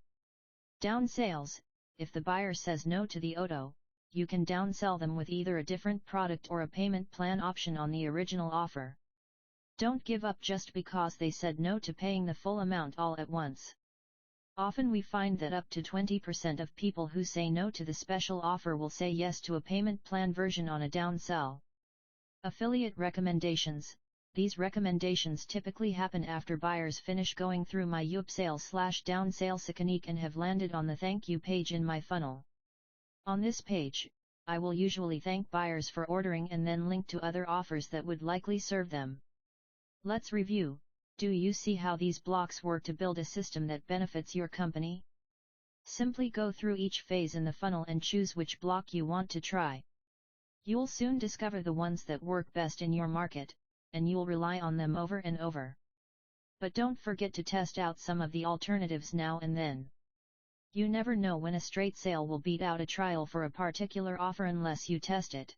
Speaker 1: Down sales, if the buyer says no to the auto, you can downsell them with either a different product or a payment plan option on the original offer. Don't give up just because they said no to paying the full amount all at once. Often we find that up to 20% of people who say no to the special offer will say yes to a payment plan version on a downsell. Affiliate recommendations. These recommendations typically happen after buyers finish going through my upsell/downsell technique and have landed on the thank you page in my funnel. On this page, I will usually thank buyers for ordering and then link to other offers that would likely serve them. Let's review. Do you see how these blocks work to build a system that benefits your company? Simply go through each phase in the funnel and choose which block you want to try. You'll soon discover the ones that work best in your market, and you'll rely on them over and over. But don't forget to test out some of the alternatives now and then. You never know when a straight sale will beat out a trial for a particular offer unless you test it.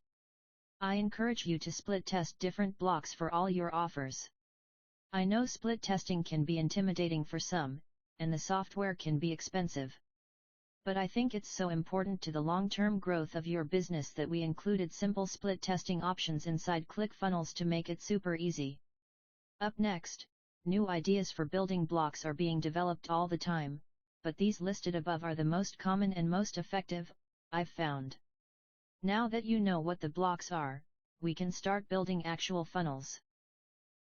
Speaker 1: I encourage you to split test different blocks for all your offers. I know split testing can be intimidating for some, and the software can be expensive. But I think it's so important to the long-term growth of your business that we included simple split testing options inside ClickFunnels to make it super easy. Up next, new ideas for building blocks are being developed all the time, but these listed above are the most common and most effective, I've found. Now that you know what the blocks are, we can start building actual funnels.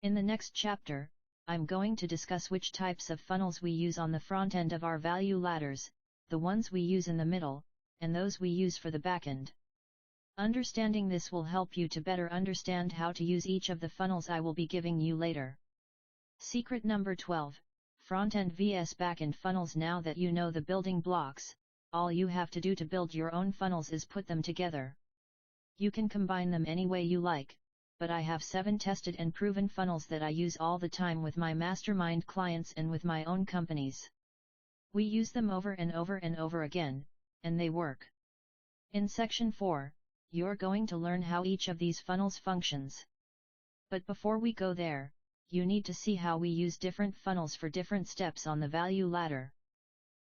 Speaker 1: In the next chapter, I'm going to discuss which types of funnels we use on the front end of our value ladders, the ones we use in the middle, and those we use for the backend. Understanding this will help you to better understand how to use each of the funnels I will be giving you later. Secret number 12. Front-end vs back-end funnels. Now that you know the building blocks, all you have to do to build your own funnels is put them together. You can combine them any way you like, but I have 7 tested and proven funnels that I use all the time with my mastermind clients and with my own companies. We use them over and over and over again, and they work. In section 4, you're going to learn how each of these funnels functions. But before we go there, you need to see how we use different funnels for different steps on the value ladder.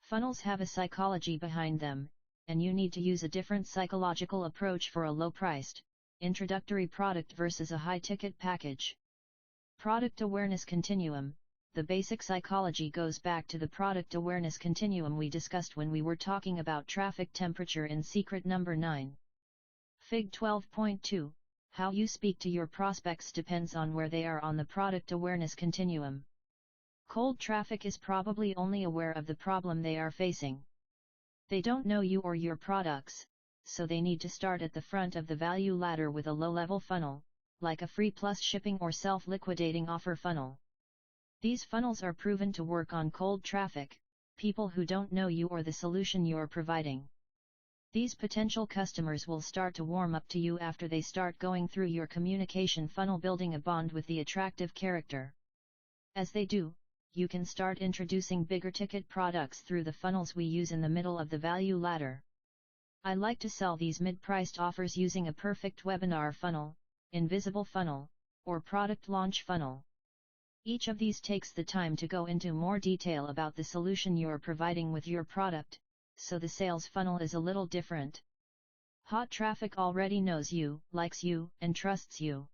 Speaker 1: Funnels have a psychology behind them, and you need to use a different psychological approach for a low-priced, introductory product versus a high-ticket package. Product awareness continuum. The basic psychology goes back to the product awareness continuum we discussed when we were talking about traffic temperature in secret number 9. Fig 12.2. How you speak to your prospects depends on where they are on the product awareness continuum. Cold traffic is probably only aware of the problem they are facing. They don't know you or your products, so they need to start at the front of the value ladder with a low-level funnel, like a free plus shipping or self-liquidating offer funnel. These funnels are proven to work on cold traffic, people who don't know you or the solution you're providing. These potential customers will start to warm up to you after they start going through your communication funnel, building a bond with the attractive character. As they do, you can start introducing bigger ticket products through the funnels we use in the middle of the value ladder. I like to sell these mid-priced offers using a perfect webinar funnel, invisible funnel, or product launch funnel. Each of these takes the time to go into more detail about the solution you're providing with your product, so the sales funnel is a little different. Hot traffic already knows you, likes you, and trusts you.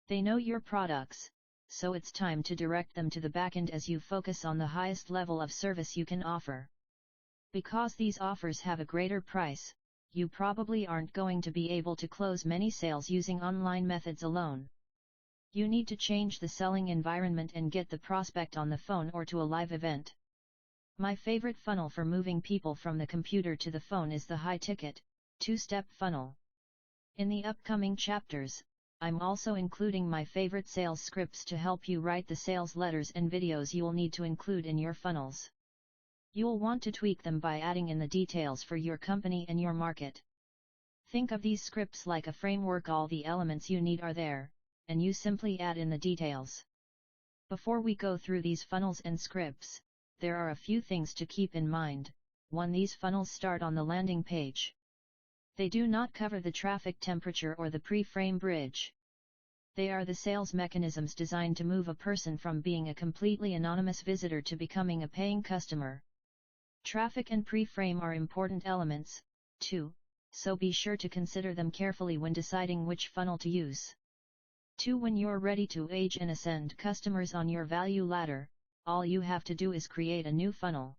Speaker 1: They know your products, so it's time to direct them to the backend as you focus on the highest level of service you can offer. Because these offers have a greater price, you probably aren't going to be able to close many sales using online methods alone. You need to change the selling environment and get the prospect on the phone or to a live event. My favorite funnel for moving people from the computer to the phone is the high-ticket, two-step funnel. In the upcoming chapters, I'm also including my favorite sales scripts to help you write the sales letters and videos you'll need to include in your funnels. You'll want to tweak them by adding in the details for your company and your market. Think of these scripts like a framework. All the elements you need are there, and you simply add in the details. Before we go through these funnels and scripts, there are a few things to keep in mind. 1. These funnels start on the landing page. They do not cover the traffic temperature or the pre-frame bridge. They are the sales mechanisms designed to move a person from being a completely anonymous visitor to becoming a paying customer. Traffic and pre-frame are important elements, too, so be sure to consider them carefully when deciding which funnel to use. 2. When you're ready to age and ascend customers on your value ladder, all you have to do is create a new funnel.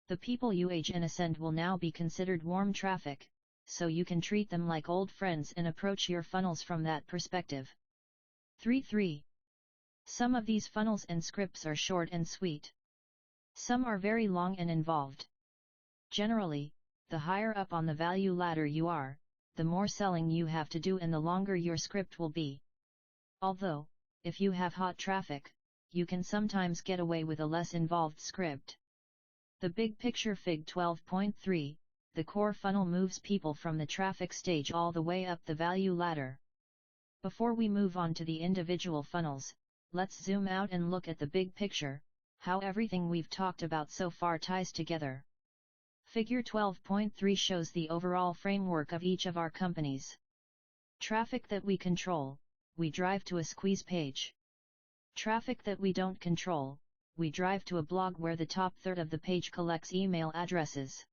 Speaker 1: The people you age and ascend will now be considered warm traffic, so you can treat them like old friends and approach your funnels from that perspective. 3. Some of these funnels and scripts are short and sweet. Some are very long and involved. Generally, the higher up on the value ladder you are, the more selling you have to do and the longer your script will be. Although, if you have hot traffic, you can sometimes get away with a less involved script. The big picture. Fig 12.3, the core funnel moves people from the traffic stage all the way up the value ladder. Before we move on to the individual funnels, let's zoom out and look at the big picture, how everything we've talked about so far ties together. Figure 12.3 shows the overall framework of each of our companies. Traffic that we control, we drive to a squeeze page. Traffic that we don't control, we drive to a blog where the top third of the page collects email addresses.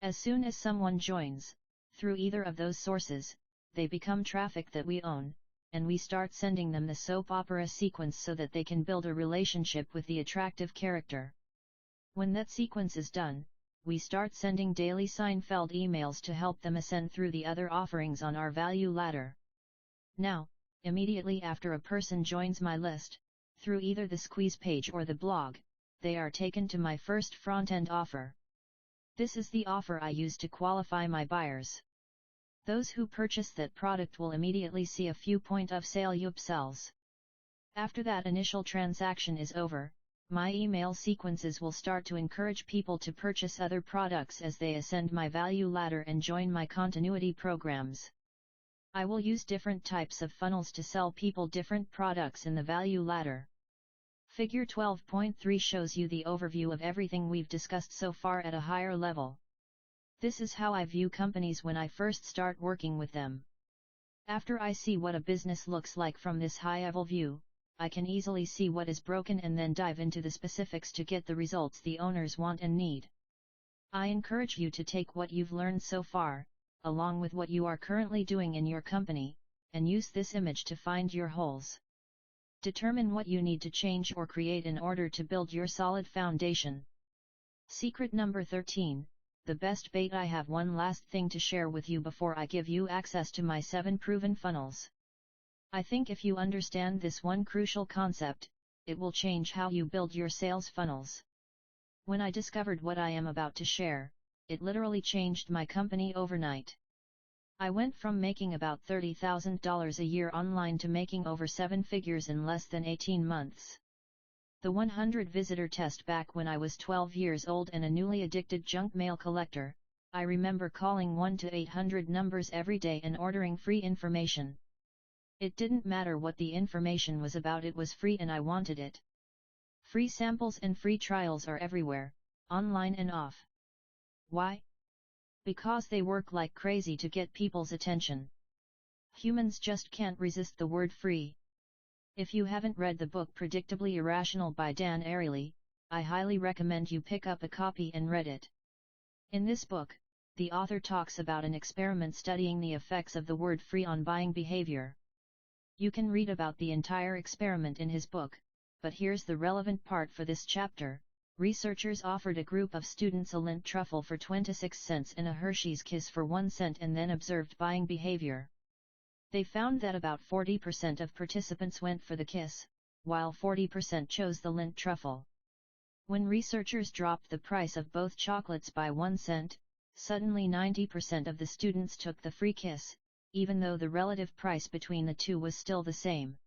Speaker 1: As soon as someone joins, through either of those sources, they become traffic that we own, and we start sending them the soap opera sequence so that they can build a relationship with the attractive character. When that sequence is done, we start sending daily Seinfeld emails to help them ascend through the other offerings on our value ladder. Now, immediately after a person joins my list, through either the squeeze page or the blog, they are taken to my first front-end offer. This is the offer I use to qualify my buyers. Those who purchase that product will immediately see a few point of sale upsells. After that initial transaction is over, my email sequences will start to encourage people to purchase other products as they ascend my value ladder and join my continuity programs. I will use different types of funnels to sell people different products in the value ladder. Figure 12.3 shows you the overview of everything we've discussed so far at a higher level. This is how I view companies when I first start working with them. After I see what a business looks like from this high-level view, I can easily see what is broken and then dive into the specifics to get the results the owners want and need. I encourage you to take what you've learned so far, along with what you are currently doing in your company, and use this image to find your holes. Determine what you need to change or create in order to build your solid foundation. Secret number 13, the best bait. I have one last thing to share with you before I give you access to my 7 proven funnels. I think if you understand this one crucial concept, it will change how you build your sales funnels. When I discovered what I am about to share, it literally changed my company overnight. I went from making about $30,000 a year online to making over 7 figures in less than 18 months. The 100 visitor test. Back when I was 12 years old and a newly addicted junk mail collector, I remember calling 1-800 numbers every day and ordering free information. It didn't matter what the information was about, it was free and I wanted it. Free samples and free trials are everywhere, online and off. Why? Because they work like crazy to get people's attention. Humans just can't resist the word free. If you haven't read the book Predictably Irrational by Dan Ariely, I highly recommend you pick up a copy and read it. In this book, the author talks about an experiment studying the effects of the word free on buying behavior. You can read about the entire experiment in his book, but here's the relevant part for this chapter. Researchers offered a group of students a Lindt truffle for 26 cents and a Hershey's Kiss for 1 cent and then observed buying behavior. They found that about 40% of participants went for the Kiss, while 40% chose the Lindt truffle. When researchers dropped the price of both chocolates by 1 cent, suddenly 90% of the students took the free kiss, even though the relative price between the two was still the same.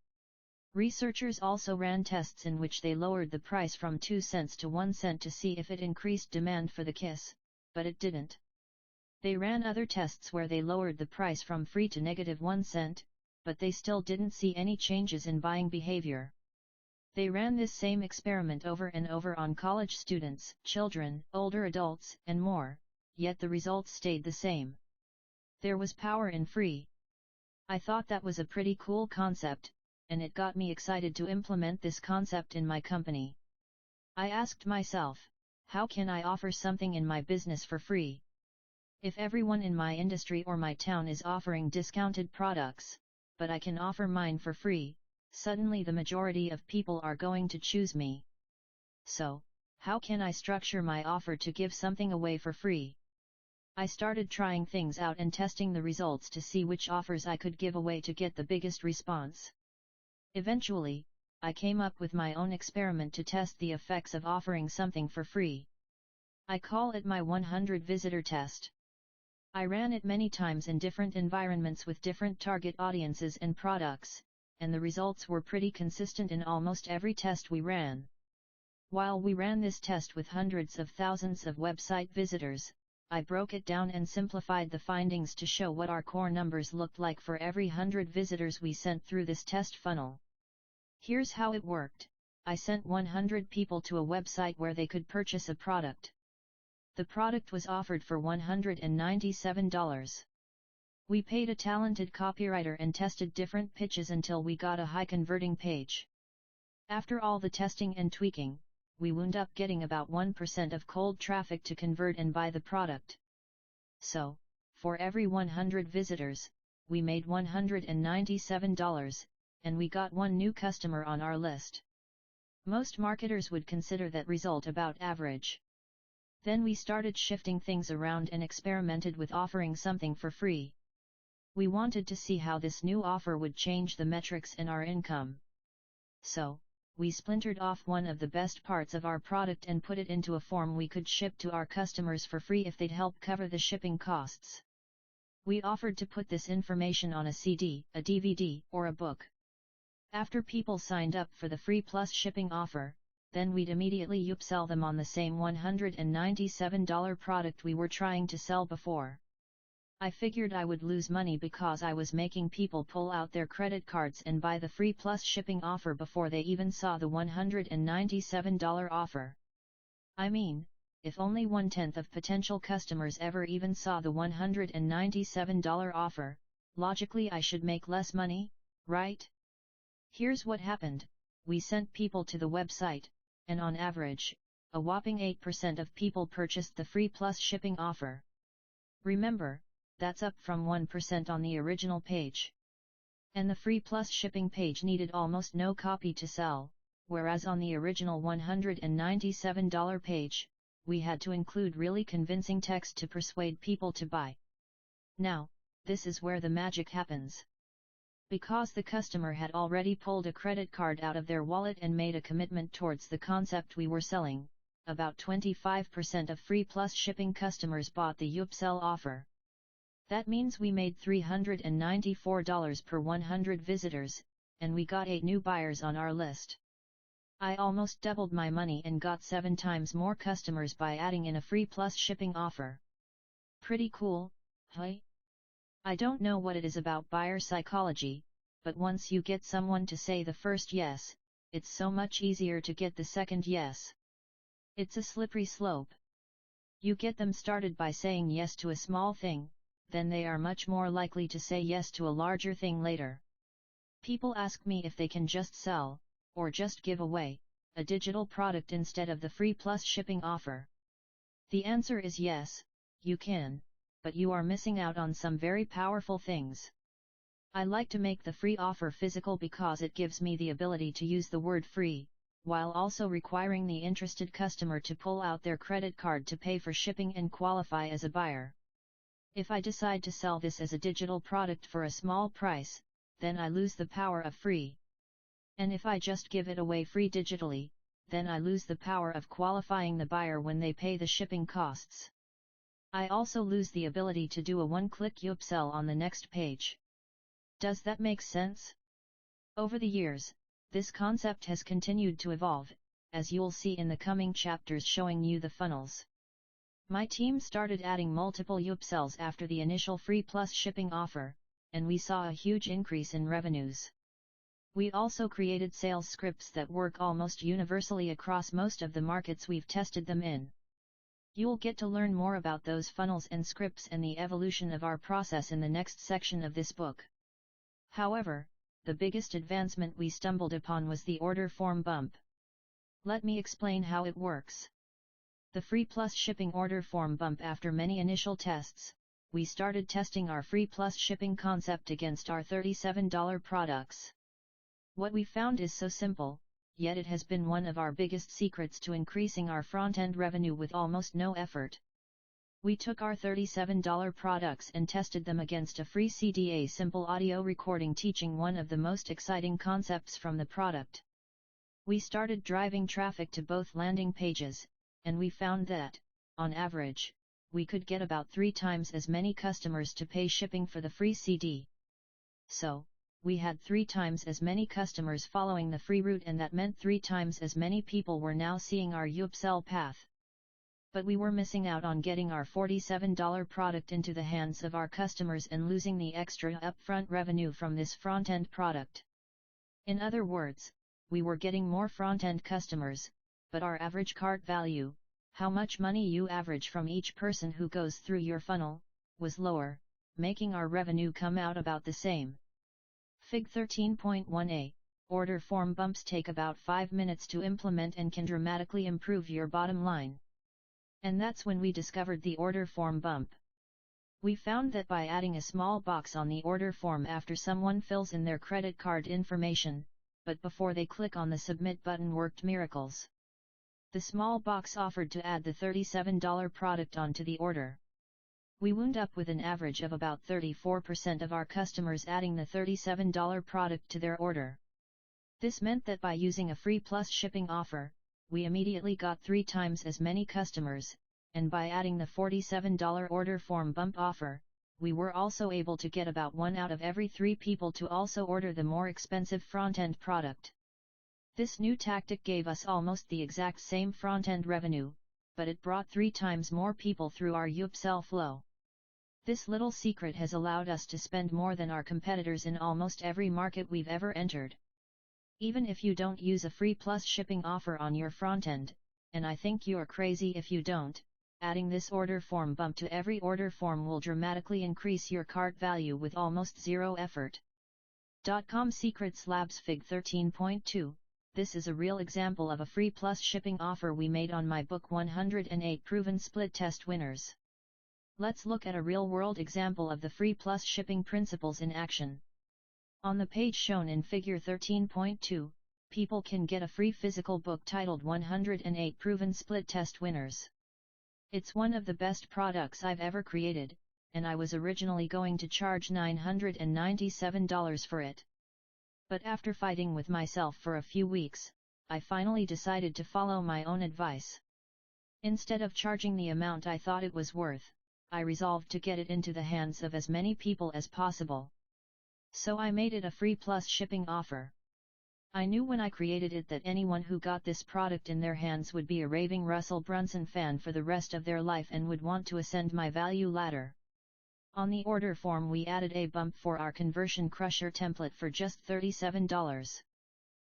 Speaker 1: Researchers also ran tests in which they lowered the price from 2 cents to 1 cent to see if it increased demand for the kiss, but it didn't. They ran other tests where they lowered the price from free to -1 cent, but they still didn't see any changes in buying behavior. They ran this same experiment over and over on college students, children, older adults, and more, yet the results stayed the same. There was power in free. I thought that was a pretty cool concept, and it got me excited to implement this concept in my company. I asked myself, how can I offer something in my business for free? If everyone in my industry or my town is offering discounted products, but I can offer mine for free, suddenly the majority of people are going to choose me. So, how can I structure my offer to give something away for free? I started trying things out and testing the results to see which offers I could give away to get the biggest response. Eventually, I came up with my own experiment to test the effects of offering something for free. I call it my 100 visitor test. I ran it many times in different environments with different target audiences and products, and the results were pretty consistent in almost every test we ran. While we ran this test with hundreds of thousands of website visitors, I broke it down and simplified the findings to show what our core numbers looked like for every 100 visitors we sent through this test funnel. Here's how it worked. I sent 100 people to a website where they could purchase a product. The product was offered for $197. We paid a talented copywriter and tested different pitches until we got a high-converting page. After all the testing and tweaking, we wound up getting about 1% of cold traffic to convert and buy the product. So, for every 100 visitors, we made $197, and we got one new customer on our list. Most marketers would consider that result about average. Then we started shifting things around and experimented with offering something for free. We wanted to see how this new offer would change the metrics in our income. So, we splintered off one of the best parts of our product and put it into a form we could ship to our customers for free if they'd help cover the shipping costs. We offered to put this information on a CD, a DVD, or a book. After people signed up for the free plus shipping offer, then we'd immediately upsell them on the same $197 product we were trying to sell before. I figured I would lose money because I was making people pull out their credit cards and buy the free plus shipping offer before they even saw the $197 offer. I mean, if only 1/10 of potential customers ever even saw the $197 offer, logically I should make less money, right? Here's what happened. We sent people to the website, and on average, a whopping 8% of people purchased the free plus shipping offer. Remember, that's up from 1% on the original page. And the free plus shipping page needed almost no copy to sell, whereas on the original $197 page, we had to include really convincing text to persuade people to buy. Now, this is where the magic happens. Because the customer had already pulled a credit card out of their wallet and made a commitment towards the concept we were selling, about 25% of free plus shipping customers bought the upsell offer. That means we made $394 per 100 visitors, and we got 8 new buyers on our list. I almost doubled my money and got 7 times more customers by adding in a free plus shipping offer. Pretty cool, huh? I don't know what it is about buyer psychology, but once you get someone to say the first yes, it's so much easier to get the second yes. It's a slippery slope. You get them started by saying yes to a small thing, then they are much more likely to say yes to a larger thing later. People ask me if they can just sell, or just give away, a digital product instead of the free plus shipping offer. The answer is yes, you can, but you are missing out on some very powerful things. I like to make the free offer physical because it gives me the ability to use the word free, while also requiring the interested customer to pull out their credit card to pay for shipping and qualify as a buyer. If I decide to sell this as a digital product for a small price, then I lose the power of free. And if I just give it away free digitally, then I lose the power of qualifying the buyer when they pay the shipping costs. I also lose the ability to do a one-click upsell on the next page. Does that make sense? Over the years, this concept has continued to evolve, as you'll see in the coming chapters showing you the funnels. My team started adding multiple upsells after the initial free plus shipping offer, and we saw a huge increase in revenues. We also created sales scripts that work almost universally across most of the markets we've tested them in. You'll get to learn more about those funnels and scripts and the evolution of our process in the next section of this book. However, the biggest advancement we stumbled upon was the order form bump. Let me explain how it works. The free plus shipping order form bump. After many initial tests, we started testing our free plus shipping concept against our $37 products. What we found is so simple, yet it has been one of our biggest secrets to increasing our front-end revenue with almost no effort. We took our $37 products and tested them against a free CDA simple audio recording teaching one of the most exciting concepts from the product. We started driving traffic to both landing pages, and we found that, on average, we could get about 3 times as many customers to pay shipping for the free CD. So, we had 3 times as many customers following the free route, and that meant 3 times as many people were now seeing our upsell path. But we were missing out on getting our $47 product into the hands of our customers and losing the extra upfront revenue from this front-end product. In other words, we were getting more front-end customers, but our average cart value, how much money you average from each person who goes through your funnel, was lower, making our revenue come out about the same. Fig 13.1a, order form bumps take about 5 minutes to implement and can dramatically improve your bottom line. And that's when we discovered the order form bump. We found that by adding a small box on the order form after someone fills in their credit card information, but before they click on the submit button, worked miracles. The small box offered to add the $37 product onto the order. We wound up with an average of about 34% of our customers adding the $37 product to their order. This meant that by using a free plus shipping offer, we immediately got 3 times as many customers, and by adding the $47 order form bump offer, we were also able to get about 1 out of every 3 people to also order the more expensive front-end product. This new tactic gave us almost the exact same front-end revenue, but it brought 3 times more people through our upsell flow. This little secret has allowed us to spend more than our competitors in almost every market we've ever entered. Even if you don't use a free plus shipping offer on your front end, and I think you're crazy if you don't, adding this order form bump to every order form will dramatically increase your cart value with almost zero effort. .com Secrets Labs Fig 13.2. This is a real example of a free plus shipping offer we made on my book 108 Proven Split Test Winners. Let's look at a real-world example of the free plus shipping principles in action. On the page shown in Figure 13.2, people can get a free physical book titled 108 Proven Split Test Winners. It's one of the best products I've ever created, and I was originally going to charge $997 for it. But after fighting with myself for a few weeks, I finally decided to follow my own advice. Instead of charging the amount I thought it was worth, I resolved to get it into the hands of as many people as possible. So I made it a free plus shipping offer. I knew when I created it that anyone who got this product in their hands would be a raving Russell Brunson fan for the rest of their life and would want to ascend my value ladder. On the order form we added a bump for our conversion crusher template for just $37.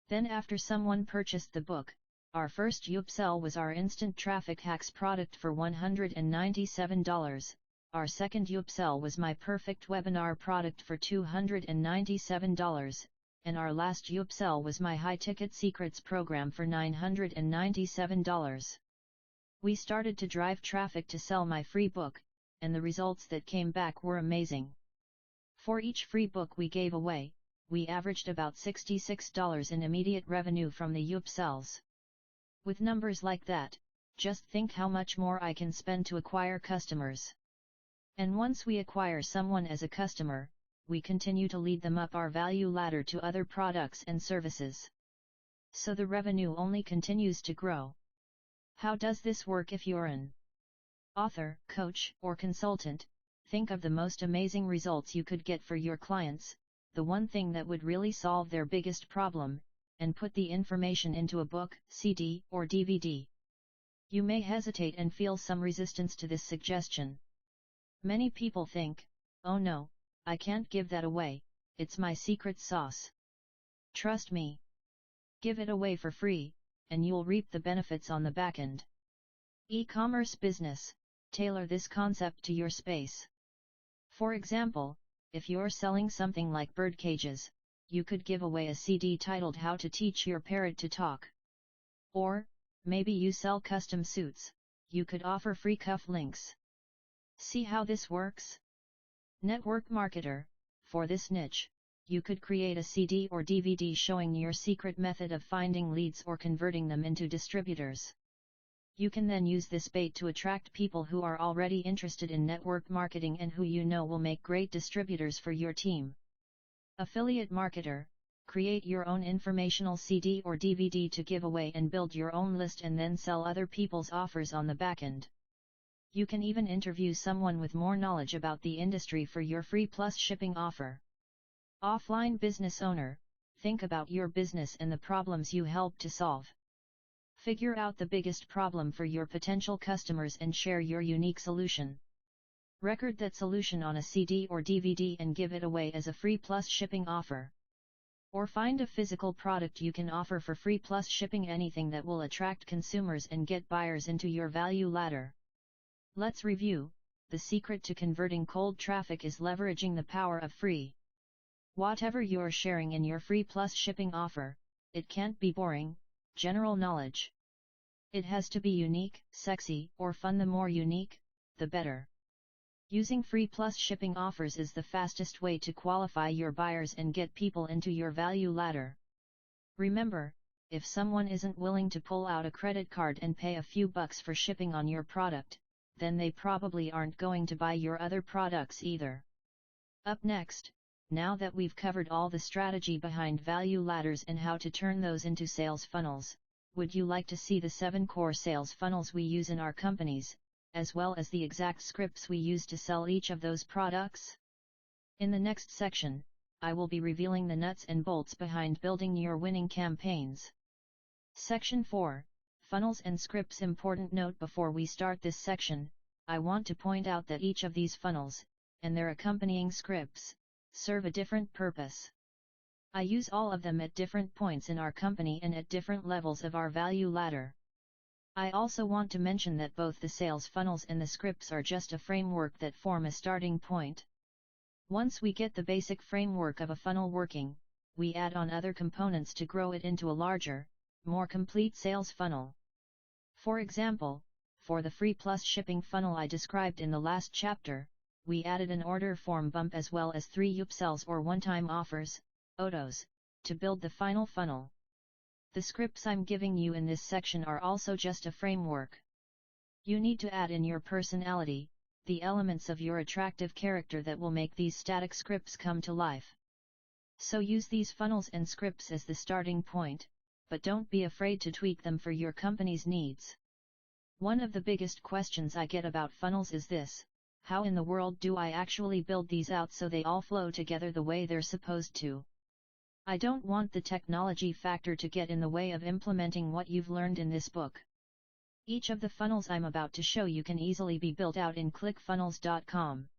Speaker 1: Then after someone purchased the book, our first upsell was our Instant Traffic Hacks product for $197. Our second upsell was my Perfect Webinar product for $297, and our last upsell was my High Ticket Secrets program for $997. We started to drive traffic to sell my free book, and the results that came back were amazing. For each free book we gave away, we averaged about $66 in immediate revenue from the upsells. With numbers like that, just think how much more I can spend to acquire customers. And once we acquire someone as a customer, we continue to lead them up our value ladder to other products and services. so the revenue only continues to grow. How does this work if you're an author, coach, or consultant? Think of the most amazing results you could get for your clients, the one thing that would really solve their biggest problem, and put the information into a book, CD, or DVD. You may hesitate and feel some resistance to this suggestion. Many people think, oh no, I can't give that away, it's my secret sauce. Trust me. Give it away for free, and you'll reap the benefits on the back end. E-commerce business, tailor this concept to your space. For example, if you're selling something like bird cages, you could give away a CD titled How to Teach Your Parrot to Talk. Or, maybe you sell custom suits, you could offer free cuff links. See how this works? Network marketer, for this niche, you could create a CD or DVD showing your secret method of finding leads or converting them into distributors. You can then use this bait to attract people who are already interested in network marketing and who you know will make great distributors for your team. Affiliate marketer, create your own informational CD or DVD to give away and build your own list and then sell other people's offers on the back end. You can even interview someone with more knowledge about the industry for your free plus shipping offer. Offline business owner, think about your business and the problems you help to solve. Figure out the biggest problem for your potential customers and share your unique solution. Record that solution on a CD or DVD and give it away as a free plus shipping offer. Or find a physical product you can offer for free plus shipping, anything that will attract consumers and get buyers into your value ladder. Let's review. The secret to converting cold traffic is leveraging the power of free. Whatever you're sharing in your free plus shipping offer, it can't be boring, general knowledge. It has to be unique, sexy, or fun. The more unique, the better. Using free plus shipping offers is the fastest way to qualify your buyers and get people into your value ladder. Remember, if someone isn't willing to pull out a credit card and pay a few bucks for shipping on your product, then they probably aren't going to buy your other products either. Up next, now that we've covered all the strategy behind value ladders and how to turn those into sales funnels, would you like to see the 7 core sales funnels we use in our companies, as well as the exact scripts we use to sell each of those products? In the next section, I will be revealing the nuts and bolts behind building your winning campaigns. Section 4, Funnels and Scripts. Important note before we start this section, I want to point out that each of these funnels, and their accompanying scripts, serve a different purpose. I use all of them at different points in our company and at different levels of our value ladder. I also want to mention that both the sales funnels and the scripts are just a framework that form a starting point. Once we get the basic framework of a funnel working, we add on other components to grow it into a larger, more complete sales funnel. For example, for the free plus shipping funnel I described in the last chapter, we added an order form bump as well as 3 upsells or one-time offers, OTOs, to build the final funnel. The scripts I'm giving you in this section are also just a framework. You need to add in your personality, the elements of your attractive character that will make these static scripts come to life. So use these funnels and scripts as the starting point, but don't be afraid to tweak them for your company's needs. One of the biggest questions I get about funnels is this: how in the world do I actually build these out so they all flow together the way they're supposed to? I don't want the technology factor to get in the way of implementing what you've learned in this book. Each of the funnels I'm about to show you can easily be built out in ClickFunnels.com.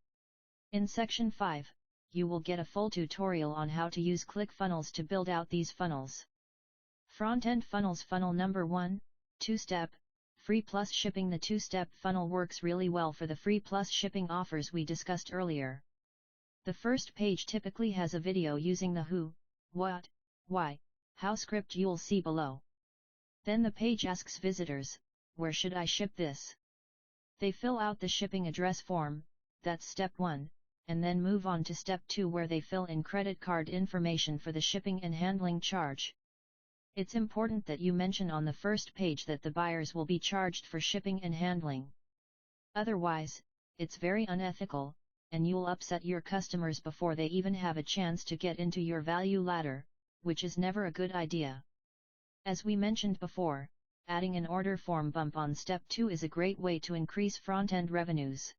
Speaker 1: In Section 5, you will get a full tutorial on how to use ClickFunnels to build out these funnels. Front-end funnels. Funnel number 1, 2-step, free plus shipping. The 2-step funnel works really well for the free plus shipping offers we discussed earlier. The first page typically has a video using the who, what, why, how script you'll see below. Then the page asks visitors, where should I ship this? They fill out the shipping address form, that's step 1, and then move on to step 2 where they fill in credit card information for the shipping and handling charge. It's important that you mention on the first page that the buyers will be charged for shipping and handling. Otherwise, it's very unethical, and you'll upset your customers before they even have a chance to get into your value ladder, which is never a good idea. As we mentioned before, adding an order form bump on step 2 is a great way to increase front-end revenues.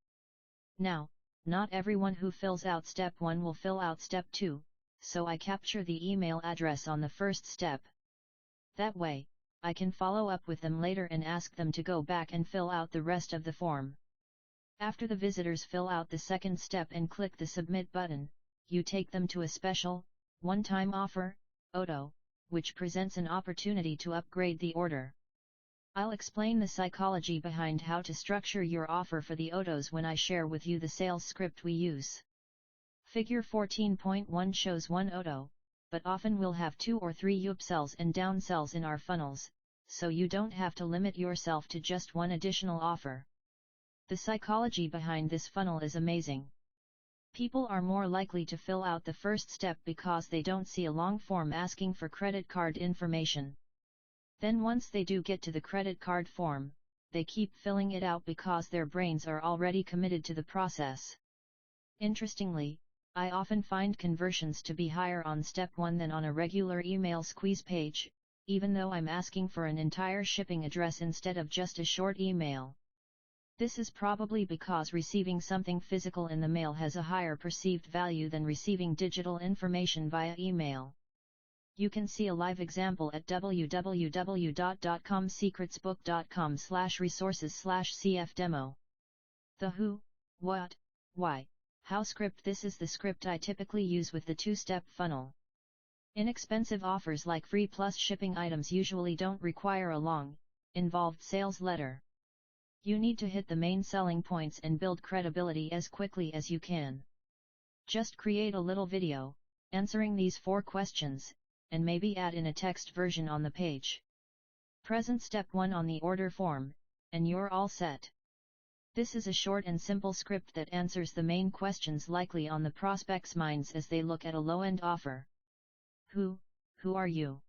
Speaker 1: Now, not everyone who fills out step 1 will fill out step 2, so I capture the email address on the first step. That way, I can follow up with them later and ask them to go back and fill out the rest of the form. After the visitors fill out the second step and click the submit button, you take them to a special, one-time offer, auto, which presents an opportunity to upgrade the order. I'll explain the psychology behind how to structure your offer for the autos when I share with you the sales script we use. Figure 14.1 shows one auto, but often we'll have 2 or 3 upsells and downsells in our funnels, so you don't have to limit yourself to just one additional offer. The psychology behind this funnel is amazing. People are more likely to fill out the first step because they don't see a long form asking for credit card information. Then once they do get to the credit card form, they keep filling it out because their brains are already committed to the process. Interestingly, I often find conversions to be higher on step 1 than on a regular email squeeze page, even though I'm asking for an entire shipping address instead of just a short email. This is probably because receiving something physical in the mail has a higher perceived value than receiving digital information via email. You can see a live example at www.dotcomsecretsbook.com/resources/cfdemo. The who, what, why, how script. This is the script I typically use with the two-step funnel. Inexpensive offers like free plus shipping items usually don't require a long, involved sales letter. You need to hit the main selling points and build credibility as quickly as you can. Just create a little video, answering these 4 questions, and maybe add in a text version on the page. Present step 1 on the order form, and you're all set. This is a short and simple script that answers the main questions likely on the prospect's minds as they look at a low-end offer. Who are you?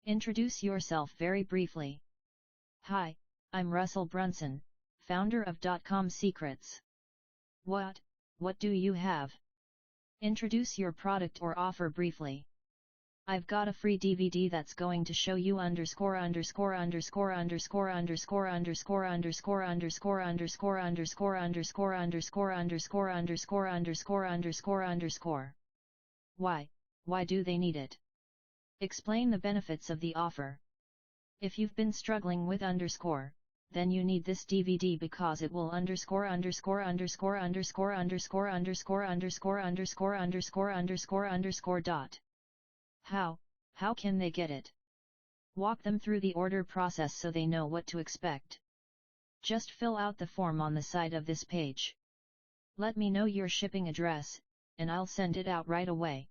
Speaker 1: Introduce yourself very briefly. Hi, I'm Russell Brunson, founder of DotCom Secrets. What do you have? Introduce your product or offer briefly. I've got a free DVD that's going to show you Why do they need it? Explain the benefits of the offer. If you've been struggling with then you need this DVD because it will dot. How can they get it? Walk them through the order process so they know what to expect. Just fill out the form on the side of this page. Let me know your shipping address, and I'll send it out right away.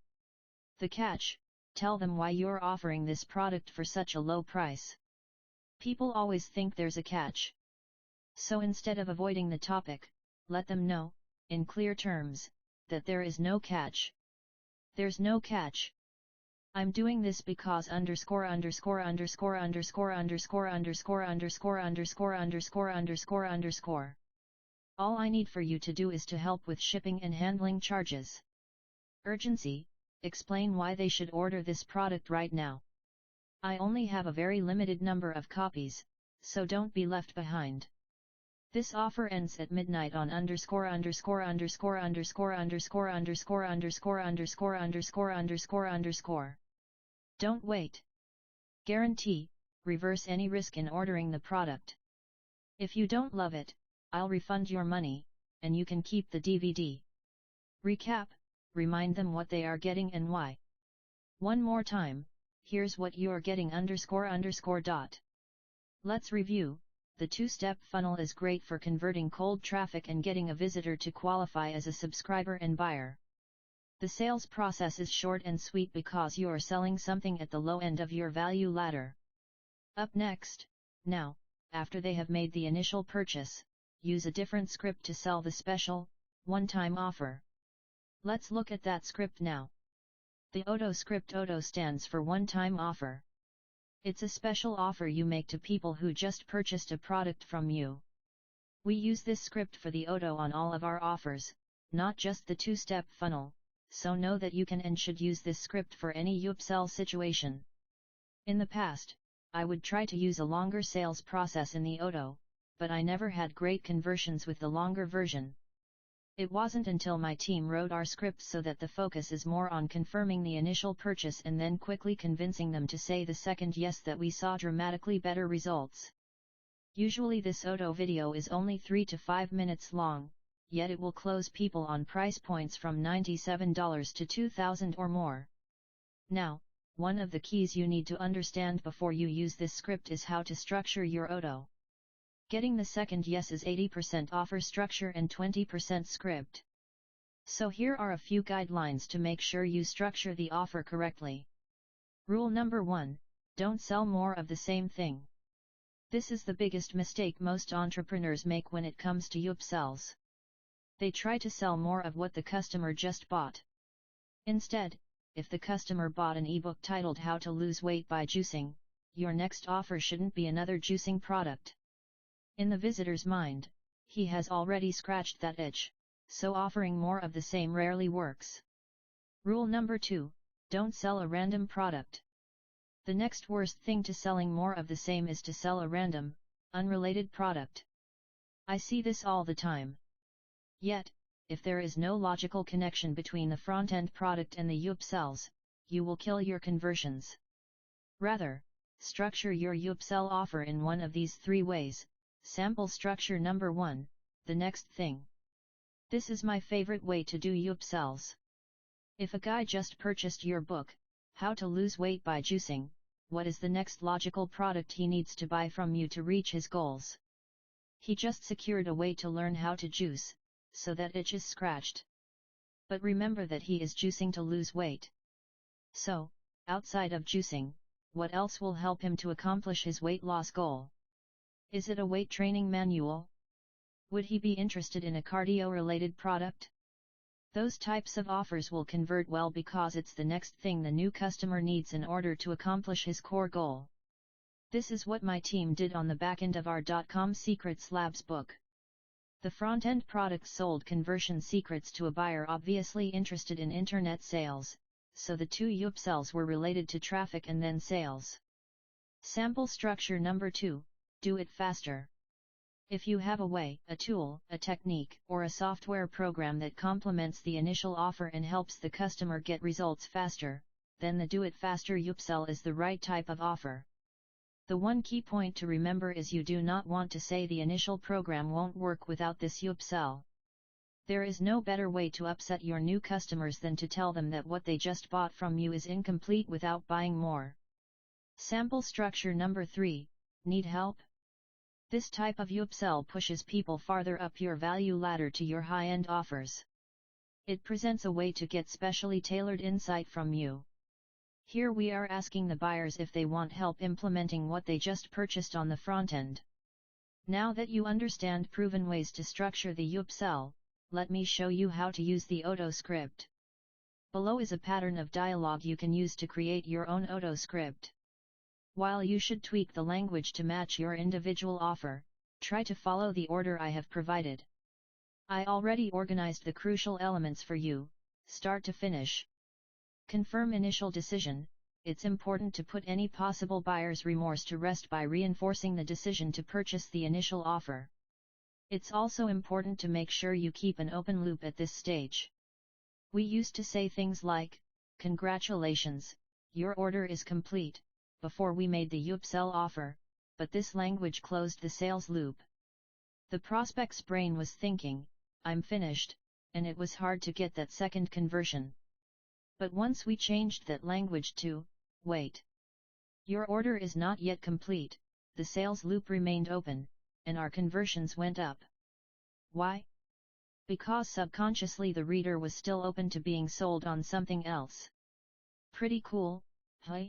Speaker 1: The catch: tell them why you're offering this product for such a low price. People always think there's a catch. So instead of avoiding the topic, let them know, in clear terms, that there is no catch. There's no catch. I'm doing this because All I need for you to do is to help with shipping and handling charges. Urgency: explain why they should order this product right now. I only have a very limited number of copies, so don't be left behind. This offer ends at midnight on Don't wait. Guarantee: reverse any risk in ordering the product. If you don't love it, I'll refund your money, and you can keep the DVD. Recap: remind them what they are getting and why. One more time: here's what you're getting dot. Let's review. The two-step funnel is great for converting cold traffic and getting a visitor to qualify as a subscriber and buyer. The sales process is short and sweet because you're selling something at the low end of your value ladder. Up next, now, after they have made the initial purchase, use a different script to sell the special, one-time offer. Let's look at that script now. The auto script. Auto stands for one-time offer. It's a special offer you make to people who just purchased a product from you. We use this script for the auto on all of our offers, not just the two-step funnel, so know that you can and should use this script for any upsell situation. In the past, I would try to use a longer sales process in the auto, but I never had great conversions with the longer version. It wasn't until my team wrote our scripts so that the focus is more on confirming the initial purchase and then quickly convincing them to say the second yes that we saw dramatically better results. Usually this auto video is only 3 to 5 minutes long, yet it will close people on price points from $97 to $2,000 or more. Now, one of the keys you need to understand before you use this script is how to structure your auto. Getting the second yes is 80% offer structure and 20% script. So here are a few guidelines to make sure you structure the offer correctly. Rule number 1, don't sell more of the same thing. This is the biggest mistake most entrepreneurs make when it comes to upsells. They try to sell more of what the customer just bought. Instead, if the customer bought an ebook titled How to Lose Weight by Juicing, your next offer shouldn't be another juicing product. In the visitor's mind, he has already scratched that itch, so offering more of the same rarely works. Rule number 2, don't sell a random product. The next worst thing to selling more of the same is to sell a random, unrelated product. I see this all the time. Yet, if there is no logical connection between the front-end product and the upsells, you will kill your conversions. Rather, structure your upsell offer in one of these 3 ways. Sample structure number 1, the next thing. This is my favorite way to do upsells. If a guy just purchased your book, How to Lose Weight by Juicing, what is the next logical product he needs to buy from you to reach his goals? He just secured a way to learn how to juice, so that itch is scratched. But remember that he is juicing to lose weight. So, outside of juicing, what else will help him to accomplish his weight loss goal? Is it a weight training manual? Would he be interested in a cardio-related product? Those types of offers will convert well because it's the next thing the new customer needs in order to accomplish his core goal. This is what my team did on the back end of our .com Secrets Labs book. The front-end products sold conversion secrets to a buyer obviously interested in internet sales, so the 2 upsells were related to traffic and then sales. Sample structure number 2, do it faster. If you have a way, a tool, a technique, or a software program that complements the initial offer and helps the customer get results faster, then the do it faster upsell is the right type of offer. The one key point to remember is you do not want to say the initial program won't work without this upsell. There is no better way to upset your new customers than to tell them that what they just bought from you is incomplete without buying more. Sample structure number 3, need help? This type of upsell pushes people farther up your value ladder to your high-end offers. It presents a way to get specially tailored insight from you. Here we are asking the buyers if they want help implementing what they just purchased on the front end. Now that you understand proven ways to structure the upsell, let me show you how to use the auto script. Below is a pattern of dialogue you can use to create your own auto script. While you should tweak the language to match your individual offer, try to follow the order I have provided. I already organized the crucial elements for you, start to finish. Confirm initial decision. It's important to put any possible buyer's remorse to rest by reinforcing the decision to purchase the initial offer. It's also important to make sure you keep an open loop at this stage. We used to say things like, "Congratulations, your order is complete," before we made the upsell offer, but this language closed the sales loop. The prospect's brain was thinking, "I'm finished," and it was hard to get that second conversion. But once we changed that language to, "Wait, your order is not yet complete," the sales loop remained open, and our conversions went up. Why? Because subconsciously the reader was still open to being sold on something else. Pretty cool, huh?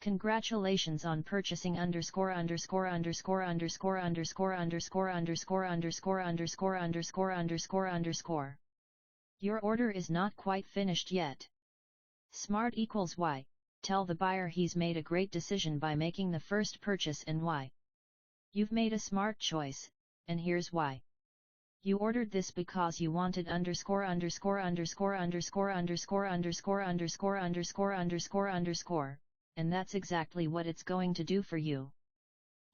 Speaker 1: Congratulations on purchasing __________________________________________________________________________________________________________________ Your order is not quite finished yet. Smart equals why. Tell the buyer he's made a great decision by making the first purchase and why. You've made a smart choice, and here's why. You ordered this because you wanted _____________________________________________________________________________________________________________________ and that's exactly what it's going to do for you.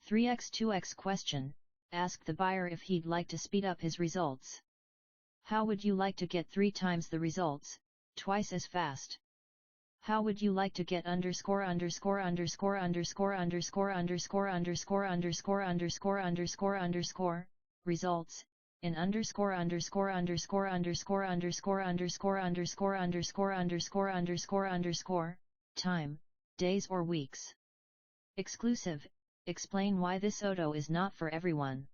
Speaker 1: 3x 2x question, ask the buyer if he'd like to speed up his results. How would you like to get 3 times the results, twice as fast? How would you like to get underscore underscore underscore underscore underscore underscore underscore underscore underscore underscore underscore results in underscore underscore underscore underscore underscore underscore underscore underscore underscore underscore underscore time, days or weeks? Exclusive, explain why this auto is not for everyone.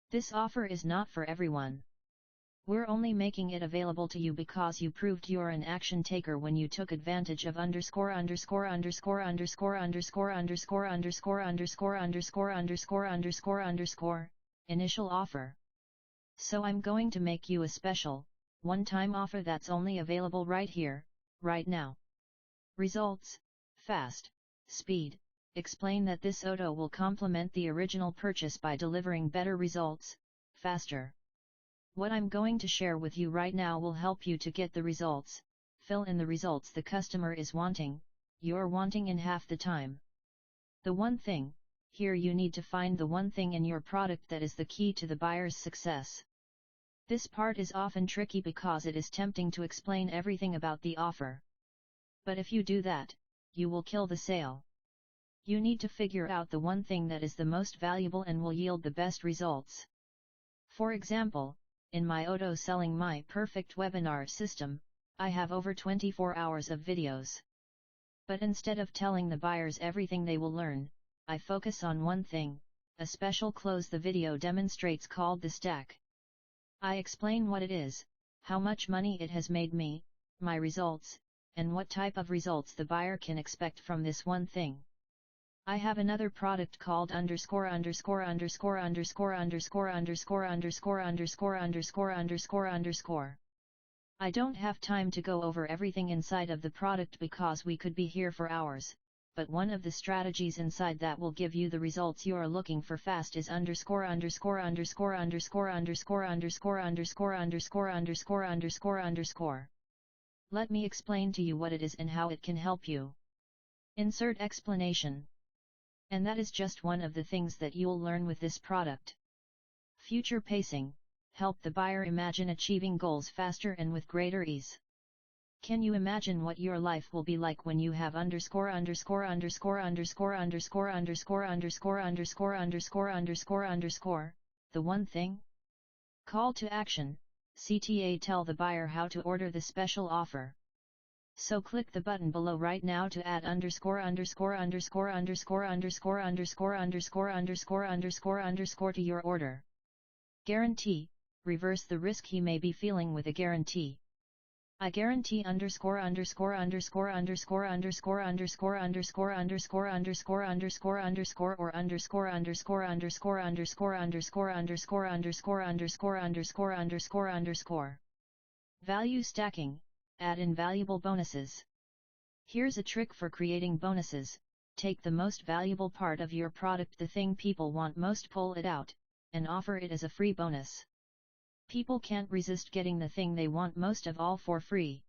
Speaker 1: This offer is not for everyone. We're only making it available to you because you proved you're an action taker when you took advantage of underscore underscore underscore underscore underscore underscore underscore underscore underscore underscore underscore underscore initial offer. So I'm going to make you a special, one-time offer that's only available right here, right now. Results, fast, speed, explain that this auto will complement the original purchase by delivering better results, faster. What I'm going to share with you right now will help you to get the results, fill in the results the customer is wanting, you're wanting in half the time. The one thing, here you need to find the one thing in your product that is the key to the buyer's success. This part is often tricky because it is tempting to explain everything about the offer. But if you do that, you will kill the sale. You need to figure out the one thing that is the most valuable and will yield the best results. For example, in my auto selling my perfect webinar system, I have over 24 hours of videos. But instead of telling the buyers everything they will learn, I focus on one thing, a special close the video demonstrates called the stack. I explain what it is, how much money it has made me, my results, and what type of results the buyer can expect from this one thing. I have another product called underscore underscore underscore underscore underscore underscore underscore underscore underscore underscore underscore. I don't have time to go over everything inside of the product because we could be here for hours, but one of the strategies inside that will give you the results you are looking for fast is underscore underscore underscore underscore underscore underscore underscore underscore underscore underscore underscore. Let me explain to you what it is and how it can help you. Insert explanation. And that is just one of the things that you'll learn with this product. Future pacing, help the buyer imagine achieving goals faster and with greater ease. Can you imagine what your life will be like when you have underscore underscore underscore underscore underscore underscore underscore underscore underscore underscore underscore, the one thing? Call to action, CTA tell the buyer how to order the special offer. So click the button below right now to add underscore underscore underscore underscore underscore underscore underscore underscore underscore underscore to your order. Guarantee, reverse the risk he may be feeling with a guarantee. I guarantee underscore underscore underscore underscore underscore underscore underscore underscore underscore underscore underscore or underscore underscore underscore underscore underscore underscore underscore underscore underscore underscore underscore. Value stacking, add in valuable bonuses. Here's a trick for creating bonuses. Take the most valuable part of your product, the thing people want most, pull it out, and offer it as a free bonus. People can't resist getting the thing they want most of all for free.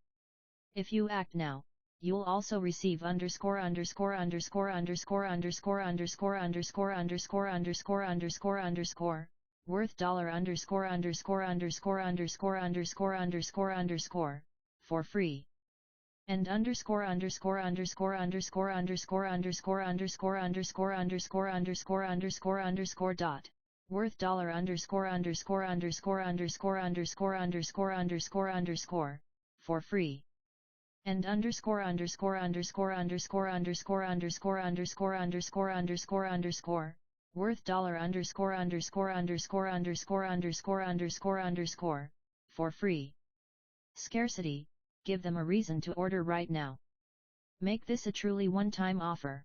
Speaker 1: If you act now, you'll also receive underscore underscore underscore underscore underscore underscore underscore underscore underscore underscore underscore worth dollar underscore underscore underscore underscore underscore underscore underscore for free. And underscore underscore underscore underscore underscore underscore underscore underscore underscore underscore underscore underscore dot worth dollar underscore underscore underscore underscore underscore underscore underscore underscore for free. And underscore underscore underscore underscore underscore underscore underscore underscore underscore underscore worth dollar underscore underscore underscore underscore underscore underscore underscore for free. Scarcity, give them a reason to order right now. Make this a truly one-time offer.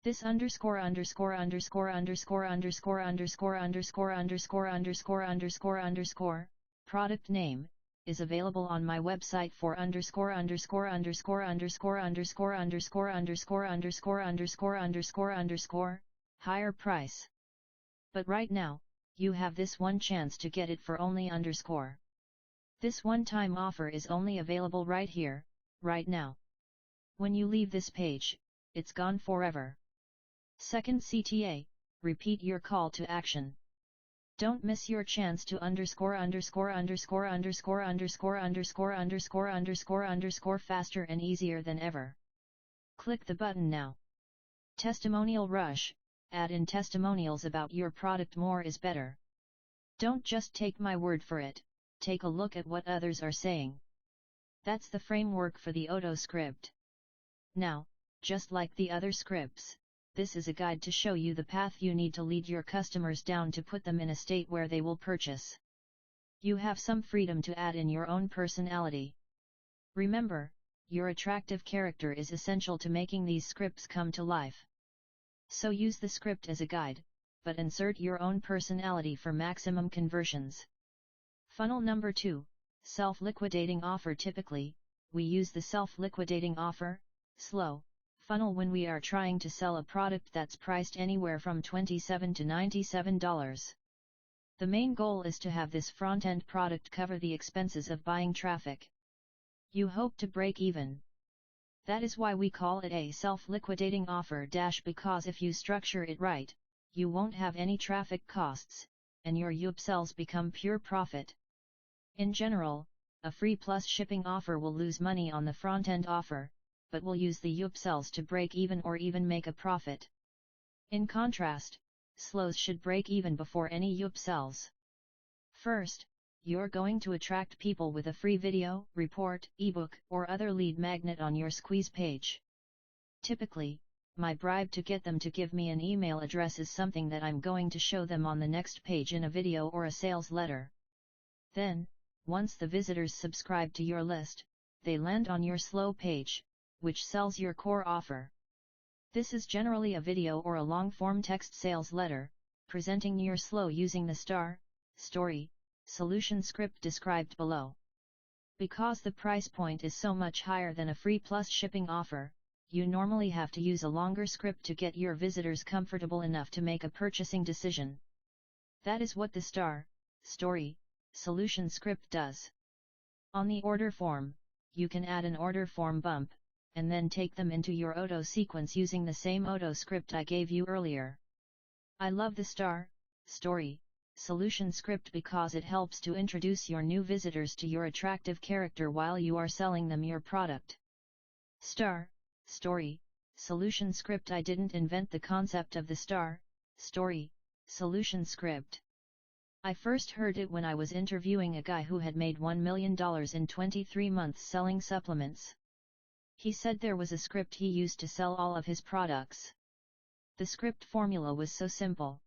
Speaker 1: This underscore underscore underscore underscore underscore underscore underscore underscore underscore underscore underscore product name is available on my website for underscore underscore underscore underscore underscore underscore underscore underscore underscore underscore underscore higher price. But right now, you have this one chance to get it for only underscore. This one-time offer is only available right here, right now. When you leave this page, it's gone forever. Second CTA, repeat your call to action. Don't miss your chance to _________ faster and easier than ever. Click the button now. Testimonial rush, add in testimonials about your product. More is better. Don't just take my word for it, take a look at what others are saying. That's the framework for the Auto script. Now, just like the other scripts, this is a guide to show you the path you need to lead your customers down to put them in a state where they will purchase. You have some freedom to add in your own personality. Remember, your attractive character is essential to making these scripts come to life. So use the script as a guide, but insert your own personality for maximum conversions. Funnel number 2, self-liquidating offer. Typically, we use the self-liquidating offer, slow, funnel when we are trying to sell a product that's priced anywhere from $27 to $97. The main goal is to have this front-end product cover the expenses of buying traffic. You hope to break even. That is why we call it a self-liquidating offer. Because if you structure it right, you won't have any traffic costs, and your upsells become pure profit. In general, a free plus shipping offer will lose money on the front-end offer, but will use the upsells to break even or even make a profit. In contrast, slows should break even before any upsells. First, you're going to attract people with a free video, report, ebook, or other lead magnet on your squeeze page. Typically, my bribe to get them to give me an email address is something that I'm going to show them on the next page in a video or a sales letter. Then, once the visitors subscribe to your list, they land on your slow page, which sells your core offer. This is generally a video or a long-form text sales letter, presenting your slow using the star, story, solution script described below. Because the price point is so much higher than a free plus shipping offer, you normally have to use a longer script to get your visitors comfortable enough to make a purchasing decision. That is what the star, story, solution script does. On the order form, you can add an order form bump, and then take them into your auto sequence using the same auto script I gave you earlier. I love the star, story, solution script because it helps to introduce your new visitors to your attractive character while you are selling them your product. Star, story, solution script. I didn't invent the concept of the star, story, solution script. I first heard it when I was interviewing a guy who had made $1 million in 23 months selling supplements. He said there was a script he used to sell all of his products. The script formula was so simple.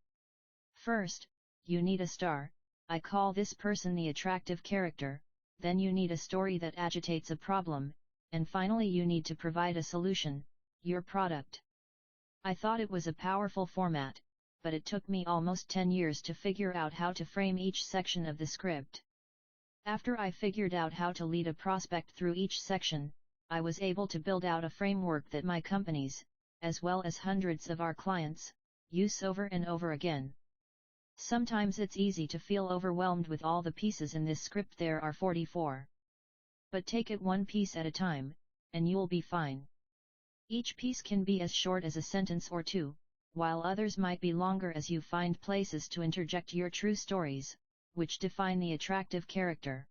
Speaker 1: First, you need a star, I call this person the attractive character, then you need a story that agitates a problem, and finally you need to provide a solution, your product. I thought it was a powerful format, but it took me almost 10 years to figure out how to frame each section of the script. After I figured out how to lead a prospect through each section, I was able to build out a framework that my companies, as well as hundreds of our clients, use over and over again. Sometimes it's easy to feel overwhelmed with all the pieces in this script. There are 44. But take it one piece at a time, and you'll be fine. Each piece can be as short as a sentence or two, while others might be longer as you find places to interject your true stories, which define the attractive character.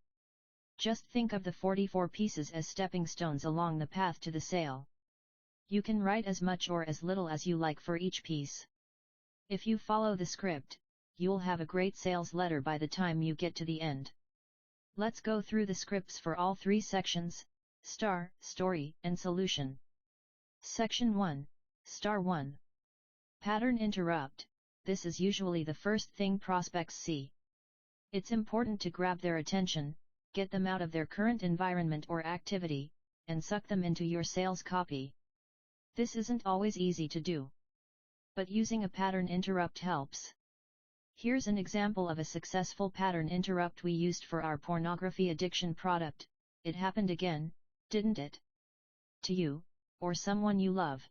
Speaker 1: Just think of the 44 pieces as stepping stones along the path to the sale. You can write as much or as little as you like for each piece. If you follow the script, you'll have a great sales letter by the time you get to the end. Let's go through the scripts for all three sections: star, story, and solution. Section 1, Star 1. Pattern interrupt. This is usually the first thing prospects see. It's important to grab their attention, get them out of their current environment or activity, and suck them into your sales copy. This isn't always easy to do, but using a pattern interrupt helps. Here's an example of a successful pattern interrupt we used for our pornography addiction product. It happened again, didn't it? To you, or someone you love.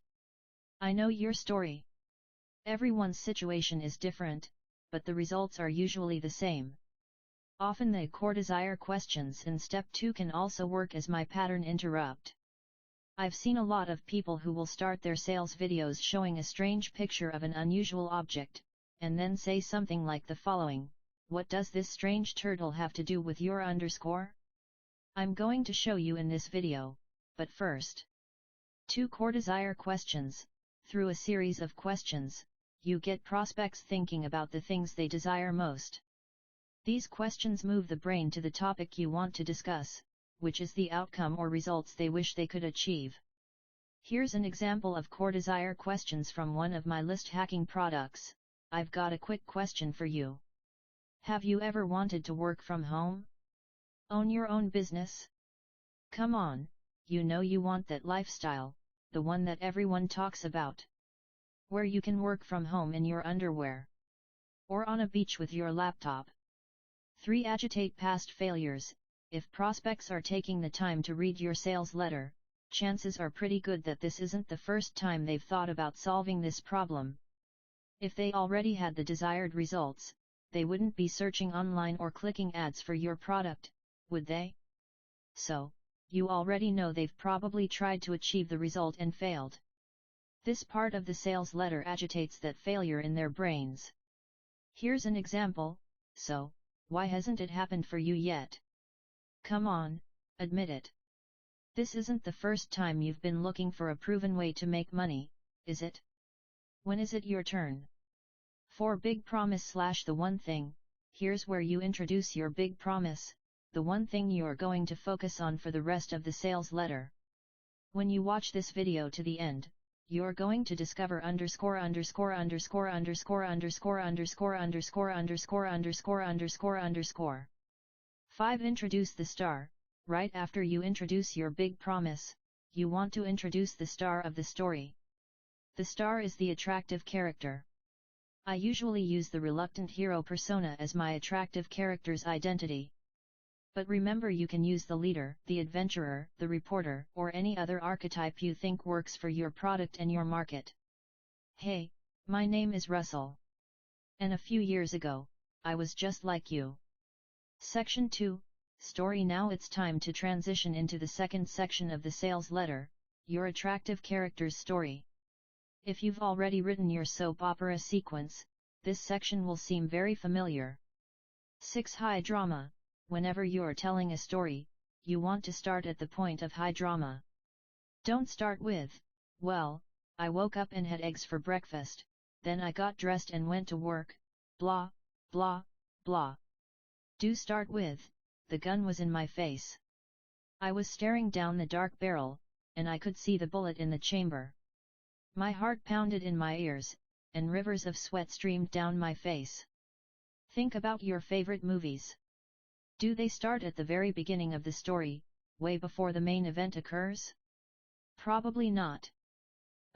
Speaker 1: I know your story. Everyone's situation is different, but the results are usually the same. Often the core desire questions in step 2 can also work as my pattern interrupt. I've seen a lot of people who will start their sales videos showing a strange picture of an unusual object, and then say something like the following: "What does this strange turtle have to do with your underscore?" I'm going to show you in this video, but first. 2 core desire questions. Through a series of questions, you get prospects thinking about the things they desire most. These questions move the brain to the topic you want to discuss, which is the outcome or results they wish they could achieve. Here's an example of core desire questions from one of my list hacking products. I've got a quick question for you. Have you ever wanted to work from home? Own your own business? Come on, you know you want that lifestyle, the one that everyone talks about. Where you can work from home in your underwear. Or on a beach with your laptop. 3. Agitate past failures. If prospects are taking the time to read your sales letter, chances are pretty good that this isn't the first time they've thought about solving this problem. If they already had the desired results, they wouldn't be searching online or clicking ads for your product, would they? So, you already know they've probably tried to achieve the result and failed. This part of the sales letter agitates that failure in their brains. Here's an example: "So, why hasn't it happened for you yet? Come on, admit it. This isn't the first time you've been looking for a proven way to make money, is it? When is it your turn?" 4. Big promise / the one thing. Here's where you introduce your big promise, the one thing you're going to focus on for the rest of the sales letter. When you watch this video to the end, you're going to discover underscore underscore underscore underscore underscore underscore underscore underscore underscore underscore underscore. 5. Introduce the star. Right after you introduce your big promise, you want to introduce the star of the story. The star is the attractive character. I usually use the reluctant hero persona as my attractive character's identity. But remember, you can use the leader, the adventurer, the reporter, or any other archetype you think works for your product and your market. Hey, my name is Russell. And a few years ago, I was just like you. Section 2, Story. Now it's time to transition into the second section of the sales letter, your attractive character's story. If you've already written your soap opera sequence, this section will seem very familiar. 6. High drama. Whenever you're telling a story, you want to start at the point of high drama. Don't start with, "Well, I woke up and had eggs for breakfast, then I got dressed and went to work, blah, blah, blah." Do start with, "The gun was in my face. I was staring down the dark barrel, and I could see the bullet in the chamber. My heart pounded in my ears, and rivers of sweat streamed down my face." Think about your favorite movies. Do they start at the very beginning of the story, way before the main event occurs? Probably not.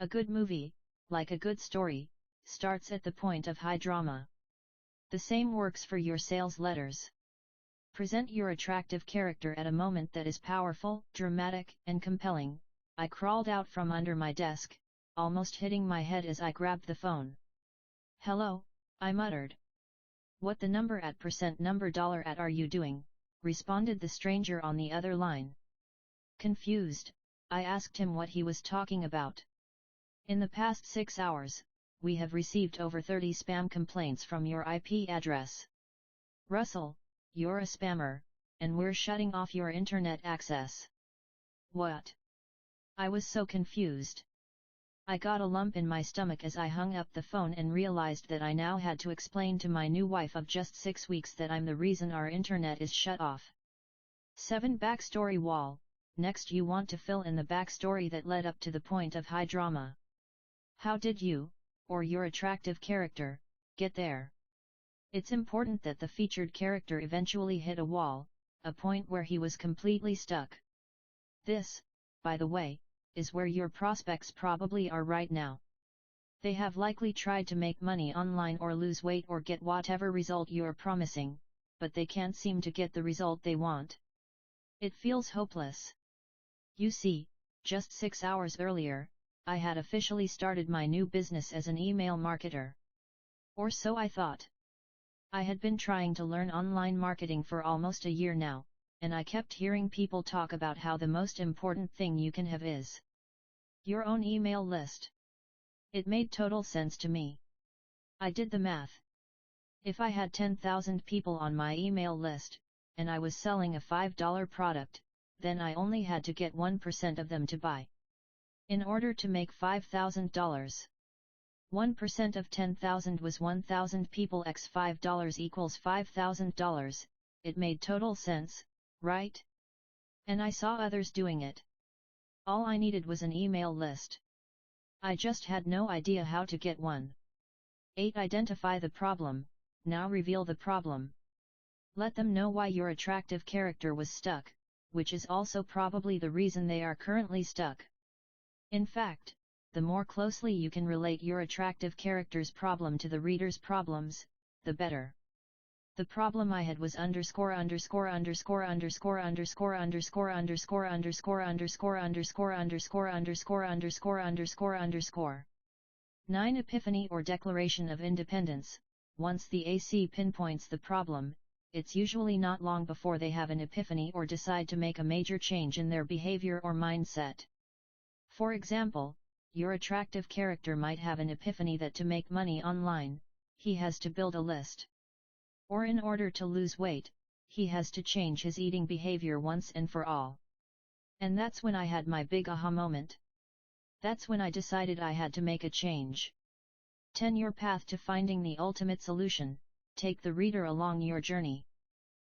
Speaker 1: A good movie, like a good story, starts at the point of high drama. The same works for your sales letters. Present your attractive character at a moment that is powerful, dramatic, and compelling. "I crawled out from under my desk, almost hitting my head as I grabbed the phone. Hello," I muttered. "What the number at $number at are you doing?" responded the stranger on the other line. Confused, I asked him what he was talking about. "In the past 6 hours, we have received over 30 spam complaints from your IP address. Russell, you're a spammer, and we're shutting off your internet access." What? I was so confused. I got a lump in my stomach as I hung up the phone and realized that I now had to explain to my new wife of just 6 weeks that I'm the reason our internet is shut off. 7. Backstory wall. Next, you want to fill in the backstory that led up to the point of high drama. How did you, or your attractive character, get there? It's important that the featured character eventually hit a wall, a point where he was completely stuck. This, by the way, is where your prospects probably are right now. They have likely tried to make money online or lose weight or get whatever result you're promising, but they can't seem to get the result they want. It feels hopeless. You see, just 6 hours earlier, I had officially started my new business as an email marketer. Or so I thought. I had been trying to learn online marketing for almost a year now, and I kept hearing people talk about how the most important thing you can have is Your own email list. It made total sense to me. I did the math. If I had 10,000 people on my email list, and I was selling a $5 product, then I only had to get 1% of them to buy. In order to make $5,000. 1% of 10,000 was 1,000 people x $5 equals $5,000, it made total sense, right? And I saw others doing it. All I needed was an email list. I just had no idea how to get one. 8. Identify the problem, now reveal the problem. Let them know why your attractive character was stuck, which is also probably the reason they are currently stuck. In fact, the more closely you can relate your attractive character's problem to the reader's problems, the better. The problem I had was underscore. 9. Epiphany or Declaration of Independence. Once the AC pinpoints the problem, it's usually not long before they have an epiphany or decide to make a major change in their behavior or mindset. For example, your attractive character might have an epiphany that to make money online, he has to build a list. Or in order to lose weight, he has to change his eating behavior once and for all. And that's when I had my big aha moment. That's when I decided I had to make a change. 10. Your path to finding the ultimate solution. Take the reader along your journey.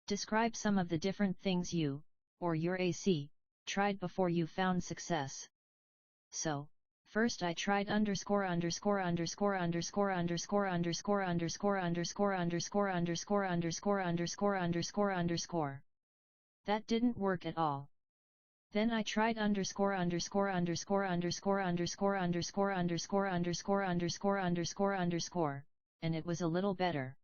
Speaker 1: Describe some of the different things you, or your AC, tried before you found success. So, first I tried underscore. That didn't work at all. Then I tried underscore, and it was a little better.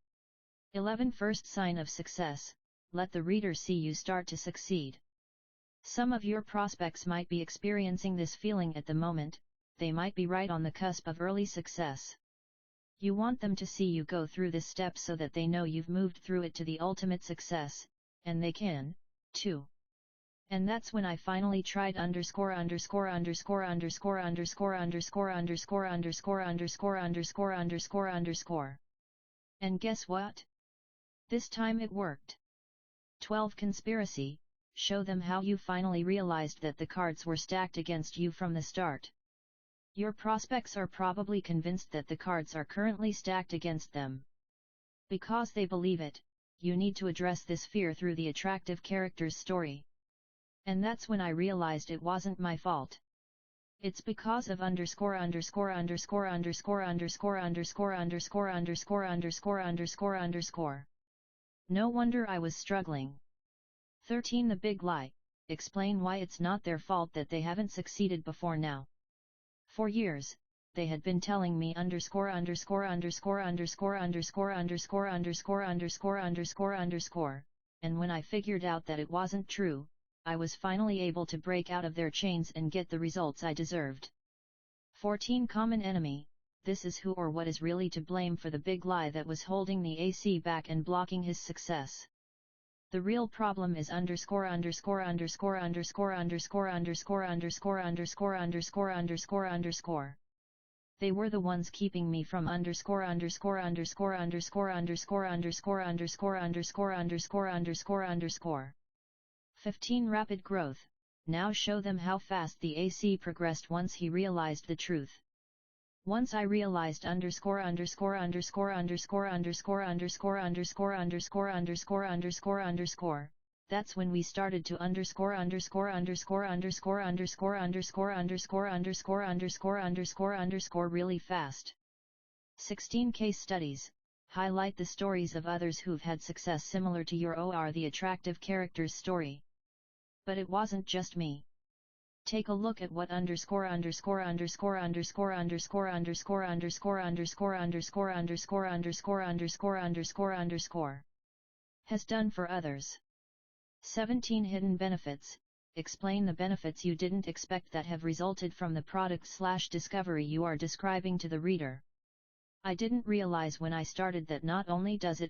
Speaker 1: 11. First sign of success, let the reader see you start to succeed. Some of your prospects might be experiencing this feeling at the moment, they might be right on the cusp of early success. You want them to see you go through this step so that they know you've moved through it to the ultimate success, and they can, too. And that's when I finally tried underscore. And guess what? This time it worked. 12. Conspiracy, show them how you finally realized that the cards were stacked against you from the start. Your prospects are probably convinced that the cards are currently stacked against them. Because they believe it, you need to address this fear through the attractive character's story. And that's when I realized it wasn't my fault. It's because of underscore. No wonder I was struggling. 13. The big lie, explain why it's not their fault that they haven't succeeded before now. For years, they had been telling me underscore. And when I figured out that it wasn't true, I was finally able to break out of their chains and get the results I deserved. 14. Common enemy, this is who or what is really to blame for the big lie that was holding the AC back and blocking his success. The real problem is underscore. 'They were the ones keeping me from underscore. 15. Rapid growth, now show them how fast the AC progressed once he realized the truth. Once I realized underscore, that's when we started to underscore. 'Really fast. 16. Case studies, highlight the stories of others who've had success similar to your or the attractive character's story. But it wasn't just me. Take a look at what has done for others. 17. Hidden benefits, explain the benefits you didn't expect that have resulted from the product/discovery you are describing to the reader. I didn't realize when I started that not only does it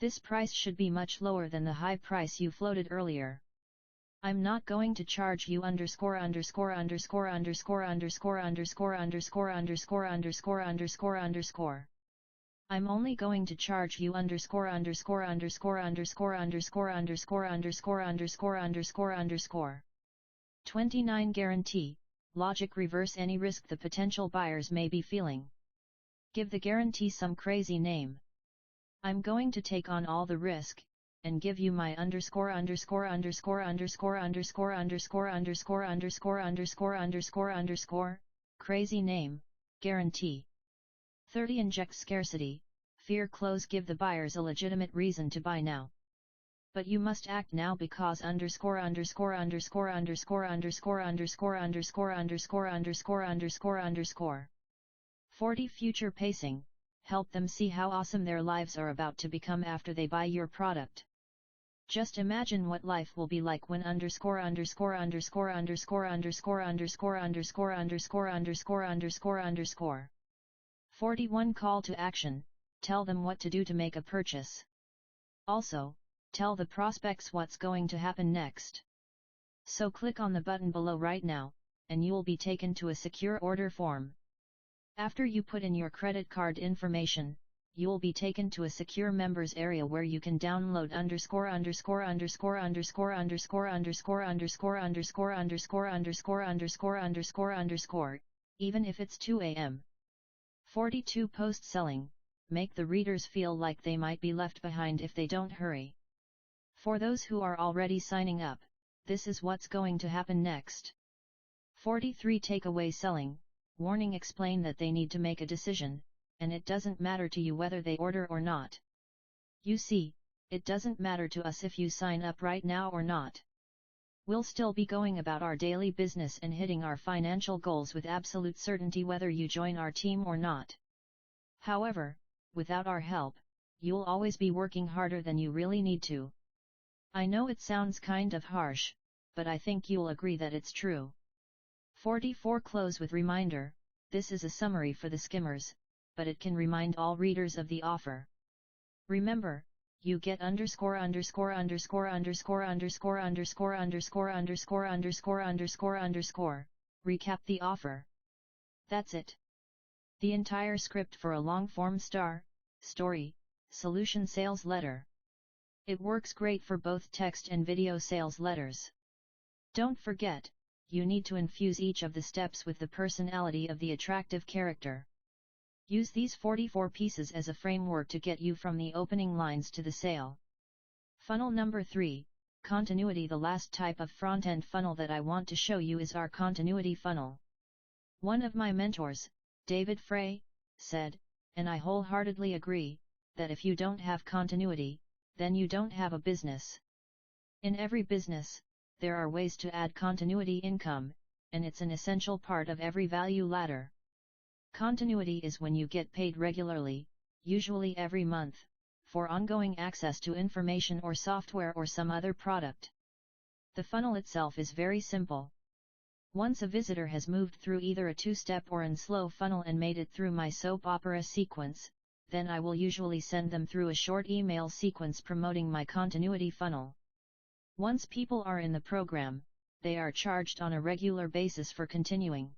Speaker 1: This price should be much lower than the high price you floated earlier. I'm not going to charge you underscore underscore underscore underscore underscore underscore underscore underscore underscore underscore underscore. I'm only going to charge you underscore underscore underscore underscore underscore underscore underscore underscore underscore underscore. 29 Guarantee. Logic: reverse any risk the potential buyers may be feeling. Give the guarantee some crazy name. I'm going to take on all the risk, and give you my underscore underscore underscore underscore underscore underscore underscore underscore underscore underscore underscore crazy name guarantee. 30 Inject scarcity, fear close. Give the buyers a legitimate reason to buy now. But you must act now because underscore underscore underscore underscore underscore underscore underscore underscore underscore underscore underscore. 40 Future pacing, help them see how awesome their lives are about to become after they buy your product. Just imagine what life will be like when underscore underscore underscore underscore underscore underscore underscore underscore underscore underscore underscore. 41 Call to action, tell them what to do to make a purchase. Also, tell the prospects what's going to happen next. So click on the button below right now, and you'll be taken to a secure order form. After you put in your credit card information, you'll be taken to a secure members area where you can download underscore underscore underscore underscore underscore underscore underscore underscore underscore underscore underscore underscore underscore, even if it's 2 a.m. 42 Post selling, make the readers feel like they might be left behind if they don't hurry. For those who are already signing up, this is what's going to happen next. 43 Takeaway selling, warning: explain that they need to make a decision, and it doesn't matter to you whether they order or not. You see, it doesn't matter to us if you sign up right now or not. We'll still be going about our daily business and hitting our financial goals with absolute certainty whether you join our team or not. However, without our help, you'll always be working harder than you really need to. I know it sounds kind of harsh, but I think you'll agree that it's true. 44 Close with reminder, this is a summary for the skimmers, but it can remind all readers of the offer. Remember, you get underscore underscore underscore underscore underscore underscore underscore underscore underscore underscore underscore, recap the offer. That's it. The entire script for a long-form story, solution sales letter. It works great for both text and video sales letters. Don't forget, you need to infuse each of the steps with the personality of the attractive character. Use these 44 pieces as a framework to get you from the opening lines to the sale. Funnel number 3, continuity. The last type of front-end funnel that I want to show you is our continuity funnel. One of my mentors, David Frey, said, and I wholeheartedly agree, that if you don't have continuity, then you don't have a business. In every business, there are ways to add continuity income, and it's an essential part of every value ladder. Continuity is when you get paid regularly, usually every month, for ongoing access to information or software or some other product. The funnel itself is very simple. Once a visitor has moved through either a two-step or an slow funnel and made it through my soap opera sequence, then I will usually send them through a short email sequence promoting my continuity funnel. Once people are in the program, they are charged on a regular basis for continuing.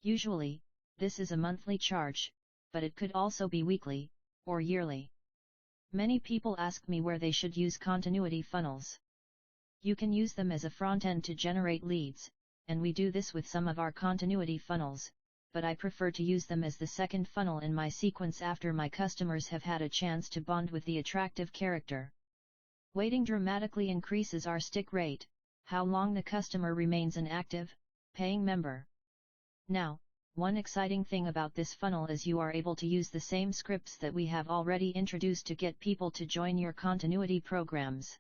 Speaker 1: Usually, this is a monthly charge, but it could also be weekly, or yearly. Many people ask me where they should use continuity funnels. You can use them as a front end to generate leads, and we do this with some of our continuity funnels, but I prefer to use them as the second funnel in my sequence after my customers have had a chance to bond with the attractive character. Waiting dramatically increases our stick rate, how long the customer remains an active, paying member. Now, one exciting thing about this funnel is you are able to use the same scripts that we have already introduced to get people to join your continuity programs.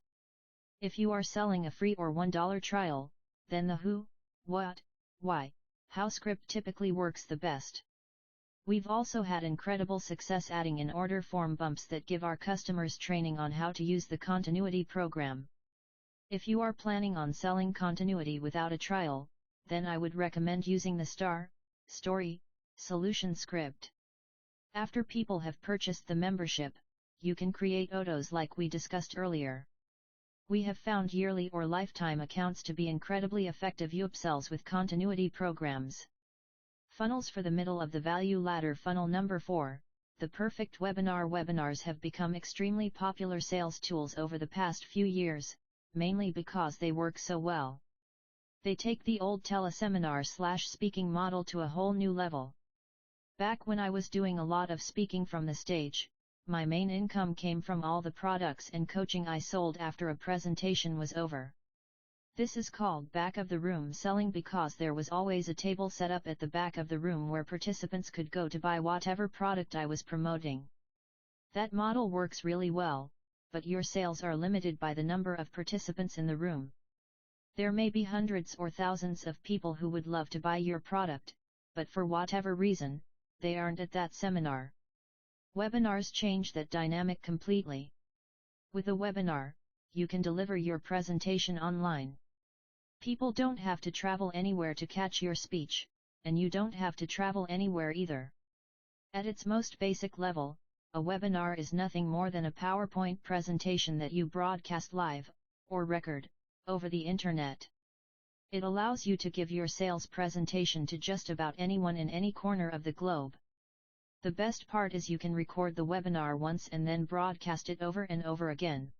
Speaker 1: If you are selling a free or $1 trial, then the who, what, why, how script typically works the best. We've also had incredible success adding in order form bumps that give our customers training on how to use the continuity program. If you are planning on selling continuity without a trial, then I would recommend using the story, solution script. After people have purchased the membership, you can create autos like we discussed earlier. We have found yearly or lifetime accounts to be incredibly effective upsells with continuity programs. Funnels for the middle of the value ladder. Funnel number 4, the perfect webinar. Webinars have become extremely popular sales tools over the past few years, mainly because they work so well. They take the old teleseminar/speaking model to a whole new level. Back when I was doing a lot of speaking from the stage, my main income came from all the products and coaching I sold after a presentation was over. This is called back of the room selling because there was always a table set up at the back of the room where participants could go to buy whatever product I was promoting. That model works really well, but your sales are limited by the number of participants in the room. There may be hundreds or thousands of people who would love to buy your product, but for whatever reason, they aren't at that seminar. Webinars change that dynamic completely. With a webinar, you can deliver your presentation online. People don't have to travel anywhere to catch your speech, and you don't have to travel anywhere either. At its most basic level, a webinar is nothing more than a PowerPoint presentation that you broadcast live, or record, over the internet. It allows you to give your sales presentation to just about anyone in any corner of the globe. The best part is you can record the webinar once and then broadcast it over and over again.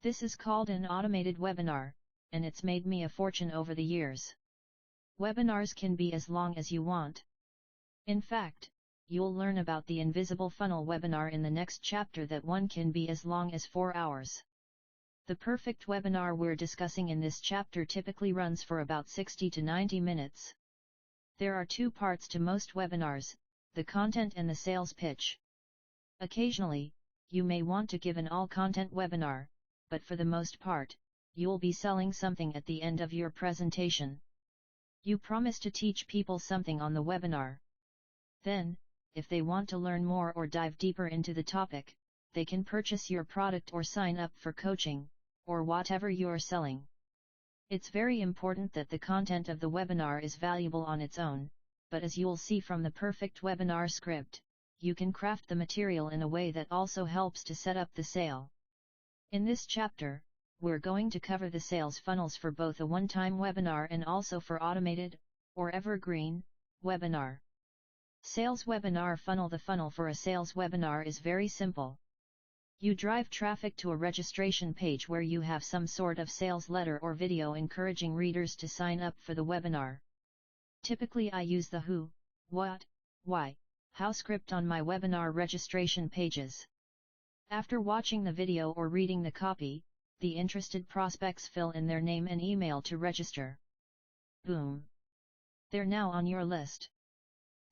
Speaker 1: This is called an automated webinar, and it's made me a fortune over the years. Webinars can be as long as you want. In fact, you'll learn about the invisible funnel webinar in the next chapter that one can be as long as 4 hours. The perfect webinar we're discussing in this chapter typically runs for about 60 to 90 minutes. There are 2 parts to most webinars, the content and the sales pitch. Occasionally, you may want to give an all-content webinar, but for the most part, you'll be selling something at the end of your presentation. You promise to teach people something on the webinar. Then, if they want to learn more or dive deeper into the topic, they can purchase your product or sign up for coaching, or whatever you're selling. It's very important that the content of the webinar is valuable on its own, but as you'll see from the perfect webinar script, you can craft the material in a way that also helps to set up the sale. In this chapter, we're going to cover the sales funnels for both a one-time webinar and also for automated, or evergreen, webinar. Sales webinar funnel. The funnel for a sales webinar is very simple. You drive traffic to a registration page where you have some sort of sales letter or video encouraging readers to sign up for the webinar. Typically I use the who, what, why, how script on my webinar registration pages. After watching the video or reading the copy, the interested prospects fill in their name and email to register. Boom! They're now on your list.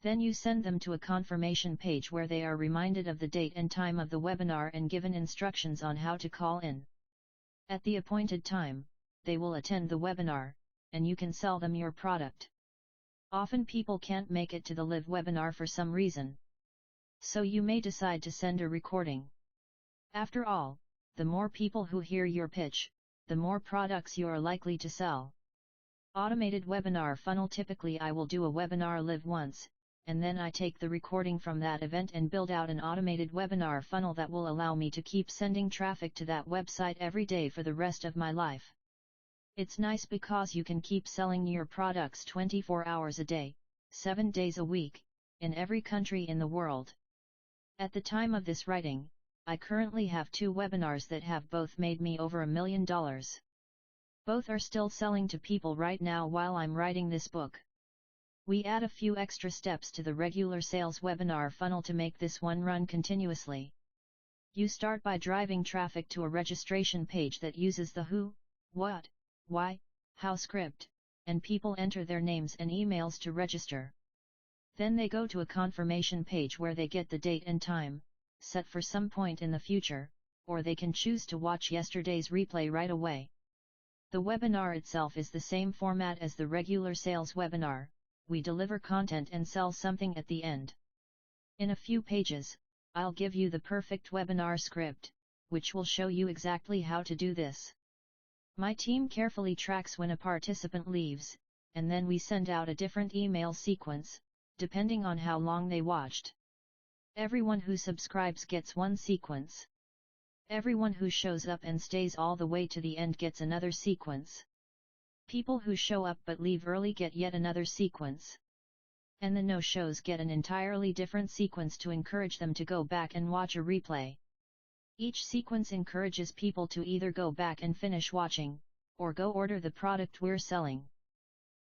Speaker 1: Then you send them to a confirmation page where they are reminded of the date and time of the webinar and given instructions on how to call in. At the appointed time, they will attend the webinar, and you can sell them your product. Often people can't make it to the live webinar for some reason. So you may decide to send a recording. After all, the more people who hear your pitch, the more products you are likely to sell. Automated webinar funnel. Typically I will do a webinar live once, and then I take the recording from that event and build out an automated webinar funnel that will allow me to keep sending traffic to that website every day for the rest of my life. It's nice because you can keep selling your products 24 hours a day, 7 days a week, in every country in the world. At the time of this writing, I currently have 2 webinars that have both made me over $1 million. Both are still selling to people right now while I'm writing this book. We add a few extra steps to the regular sales webinar funnel to make this one run continuously. You start by driving traffic to a registration page that uses the who, what, why, how script, and people enter their names and emails to register. Then they go to a confirmation page where they get the date and time, set for some point in the future, or they can choose to watch yesterday's replay right away. The webinar itself is the same format as the regular sales webinar. We deliver content and sell something at the end. In a few pages, I'll give you the perfect webinar script, which will show you exactly how to do this. My team carefully tracks when a participant leaves, and then we send out a different email sequence, depending on how long they watched. Everyone who subscribes gets one sequence. Everyone who shows up and stays all the way to the end gets another sequence. People who show up but leave early get yet another sequence. And the no-shows get an entirely different sequence to encourage them to go back and watch a replay. Each sequence encourages people to either go back and finish watching, or go order the product we're selling.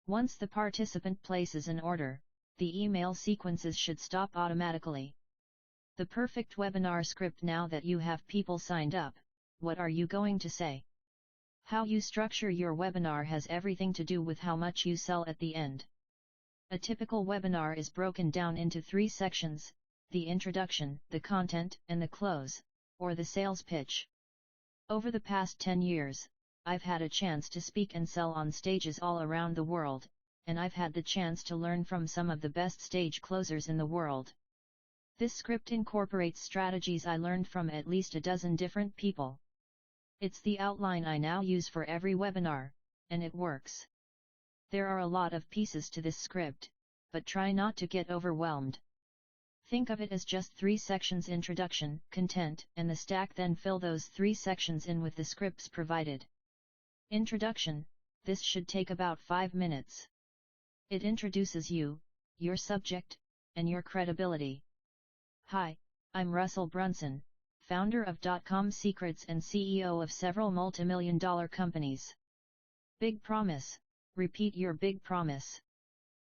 Speaker 1: Once the participant places an order, the email sequences should stop automatically. The perfect webinar script. Now that you have people signed up, what are you going to say? How you structure your webinar has everything to do with how much you sell at the end. A typical webinar is broken down into 3 sections: the introduction, the content, and the close, or the sales pitch. Over the past 10 years, I've had a chance to speak and sell on stages all around the world, and I've had the chance to learn from some of the best stage closers in the world. This script incorporates strategies I learned from at least a dozen different people. It's the outline I now use for every webinar, and it works. There are a lot of pieces to this script, but try not to get overwhelmed. Think of it as just 3 sections: introduction, content, and the stack. Then fill those 3 sections in with the scripts provided. Introduction: this should take about 5 minutes. It introduces you, your subject, and your credibility. Hi, I'm Russell Brunson, founder of DotCom Secrets and CEO of several multimillion-dollar companies. Big promise, repeat your big promise.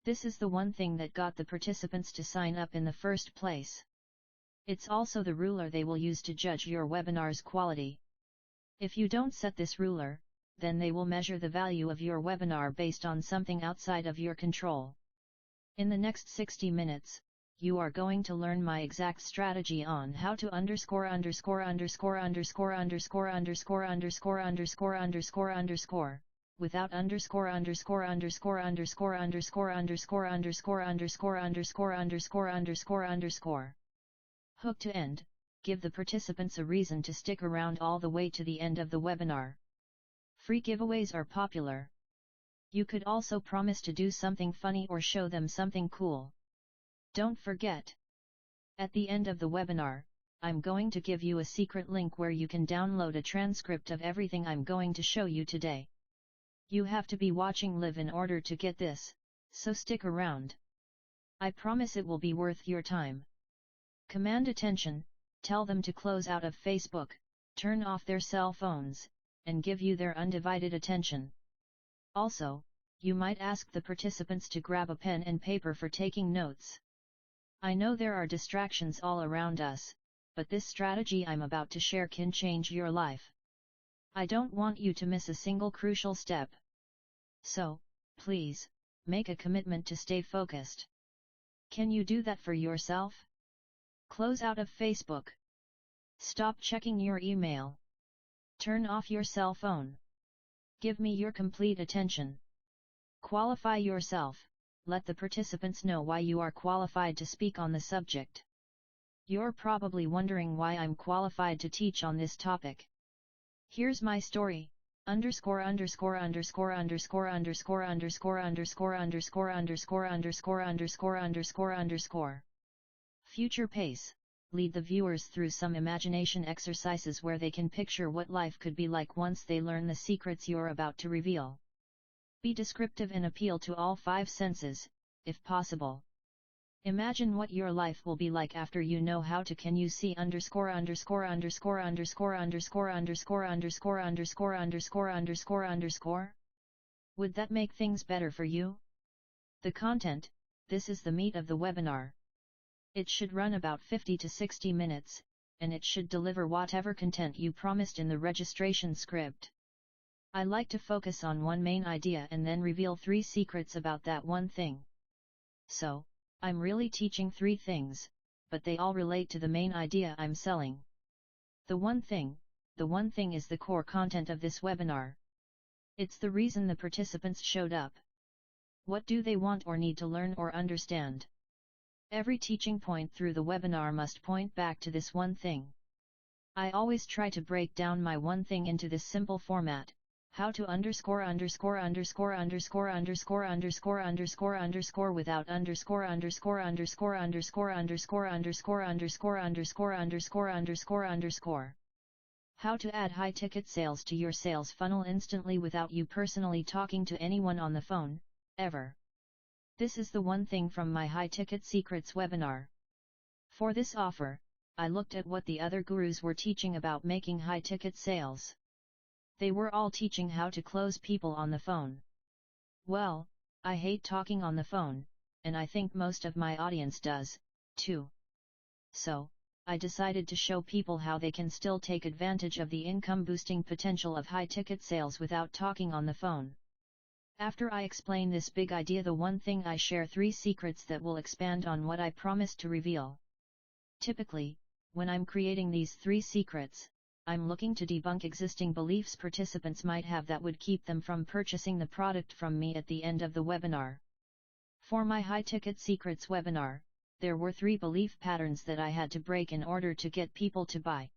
Speaker 1: This is the one thing that got the participants to sign up in the first place. It's also the ruler they will use to judge your webinar's quality. If you don't set this ruler, then they will measure the value of your webinar based on something outside of your control. In the next 60 minutes, you are going to learn my exact strategy on how to underscore without hook to end. Give the participants a reason to stick around all the way to the end of the webinar. Free giveaways are popular. You could also promise to do something funny or show them something cool. Don't forget. At the end of the webinar, I'm going to give you a secret link where you can download a transcript of everything I'm going to show you today. You have to be watching live in order to get this, so stick around. I promise it will be worth your time. Command attention, tell them to close out of Facebook, turn off their cell phones, and give you their undivided attention. Also, you might ask the participants to grab a pen and paper for taking notes. I know there are distractions all around us, but this strategy I'm about to share can change your life. I don't want you to miss a single crucial step. So, please, make a commitment to stay focused. Can you do that for yourself? Close out of Facebook. Stop checking your email. Turn off your cell phone. Give me your complete attention. Qualify yourself. Let the participants know why you are qualified to speak on the subject. You're probably wondering why I'm qualified to teach on this topic. Here's my story. Future pace. Lead the viewers through some imagination exercises where they can picture what life could be like once they learn the secrets you're about to reveal. Be descriptive and appeal to all 5 senses, if possible. Imagine what your life will be like after you know how to. Can you see Would that make things better for you? The content. This is the meat of the webinar. It should run about 50 to 60 minutes, and it should deliver whatever content you promised in the registration script. I like to focus on one main idea and then reveal 3 secrets about that one thing. So, I'm really teaching 3 things, but they all relate to the main idea I'm selling. The one thing is the core content of this webinar. It's the reason the participants showed up. What do they want or need to learn or understand? Every teaching point through the webinar must point back to this one thing. I always try to break down my one thing into this simple format: How to underscore underscore underscore underscore underscore underscore underscore underscore without underscore underscore underscore underscore underscore underscore underscore underscore underscore underscore underscore. How to add high-ticket sales to your sales funnel instantly without you personally talking to anyone on the phone, ever. This is the one thing from my high-ticket secrets webinar. For this offer, I looked at what the other gurus were teaching about making high-ticket sales. They were all teaching how to close people on the phone. Well, I hate talking on the phone, and I think most of my audience does, too. So, I decided to show people how they can still take advantage of the income-boosting potential of high-ticket sales without talking on the phone. After I explain this big idea, the one thing I share 3 secrets that will expand on what I promised to reveal. Typically, when I'm creating these 3 secrets, I'm looking to debunk existing beliefs participants might have that would keep them from purchasing the product from me at the end of the webinar. For my high-ticket secrets webinar, there were 3 belief patterns that I had to break in order to get people to buy.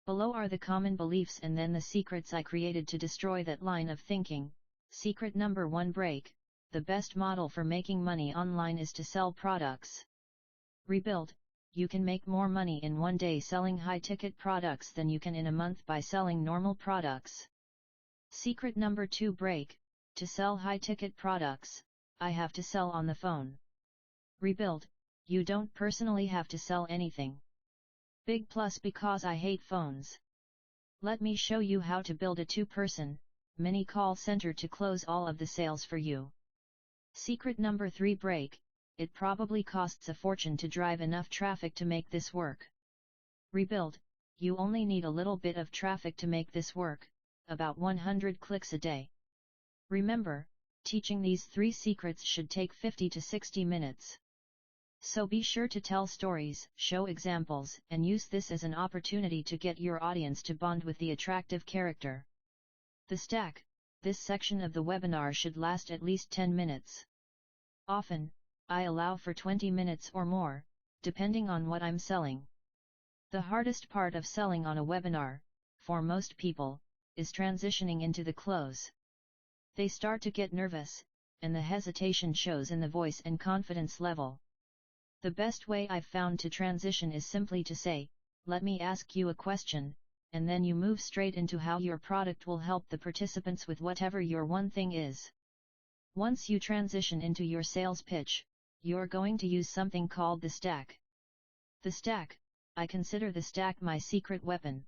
Speaker 1: Below are the common beliefs and then the secrets I created to destroy that line of thinking. Secret number 1: break. The best model for making money online is to sell products. Rebuild. You can make more money in one day selling high-ticket products than you can in a month by selling normal products. Secret number 2: break. To sell high-ticket products, I have to sell on the phone. Rebuild. You don't personally have to sell anything. Big plus because I hate phones. Let me show you how to build a 2-person, mini call center to close all of the sales for you. Secret number 3: break. It probably costs a fortune to drive enough traffic to make this work. Rebuild. You only need a little bit of traffic to make this work, about 100 clicks a day. Remember, teaching these 3 secrets should take 50 to 60 minutes. So be sure to tell stories, show examples, and use this as an opportunity to get your audience to bond with the attractive character. The stack. This section of the webinar should last at least 10 minutes. Often, I allow for 20 minutes or more, depending on what I'm selling. The hardest part of selling on a webinar, for most people, is transitioning into the close. They start to get nervous, and the hesitation shows in the voice and confidence level. The best way I've found to transition is simply to say, "Let me ask you a question," and then you move straight into how your product will help the participants with whatever your one thing is. Once you transition into your sales pitch, you're going to use something called the stack. The stack. I consider the stack my secret weapon.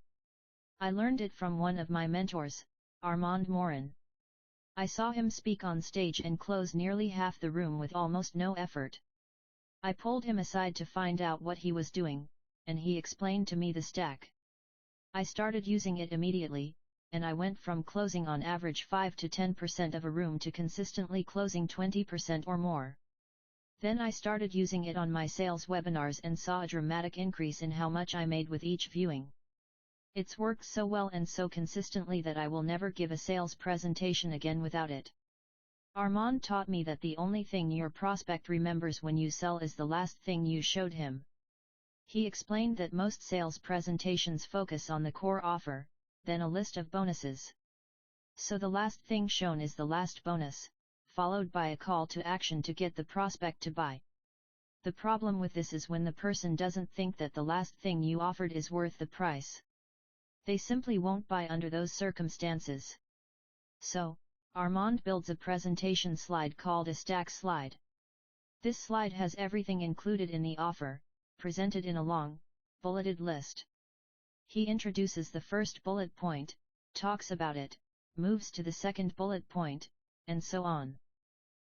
Speaker 1: I learned it from one of my mentors, Armand Morin. I saw him speak on stage and close nearly half the room with almost no effort. I pulled him aside to find out what he was doing, and he explained to me the stack. I started using it immediately, and I went from closing on average 5 to 10% of a room to consistently closing 20% or more. Then I started using it on my sales webinars and saw a dramatic increase in how much I made with each viewing. It's worked so well and so consistently that I will never give a sales presentation again without it. Armand taught me that the only thing your prospect remembers when you sell is the last thing you showed him. He explained that most sales presentations focus on the core offer, then a list of bonuses. So the last thing shown is the last bonus, followed by a call to action to get the prospect to buy. The problem with this is when the person doesn't think that the last thing you offered is worth the price. They simply won't buy under those circumstances. So, Armand builds a presentation slide called a stack slide. This slide has everything included in the offer, presented in a long, bulleted list. He introduces the first bullet point, talks about it, moves to the second bullet point, and so on.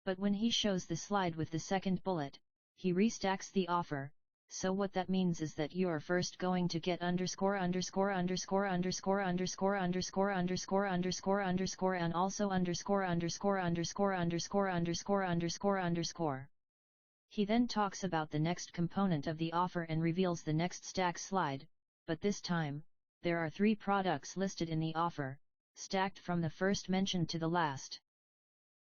Speaker 1: But when he shows the slide with the second bullet, he restacks the offer. So what that means is that you're first going to get underscore underscore underscore underscore underscore underscore underscore underscore underscore and also underscore underscore underscore underscore underscore underscore underscore. He then talks about the next component of the offer and reveals the next stack slide, but this time, there are 3 products listed in the offer, stacked from the first mentioned to the last.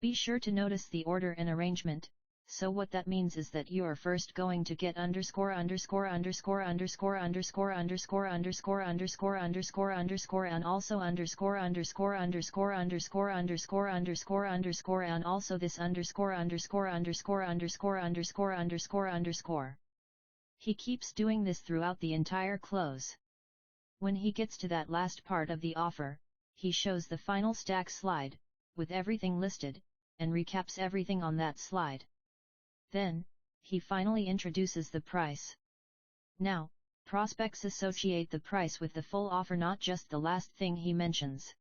Speaker 1: Be sure to notice the order and arrangement. So what that means is that you are first going to get underscore underscore underscore underscore underscore underscore underscore underscore underscore underscore and also underscore underscore underscore underscore underscore underscore underscore and also this underscore underscore underscore underscore underscore underscore underscore. He keeps doing this throughout the entire close. When he gets to that last part of the offer, he shows the final stack slide, with everything listed, and recaps everything on that slide. Then, he finally introduces the price. Now, prospects associate the price with the full offer, not just the last thing he mentions.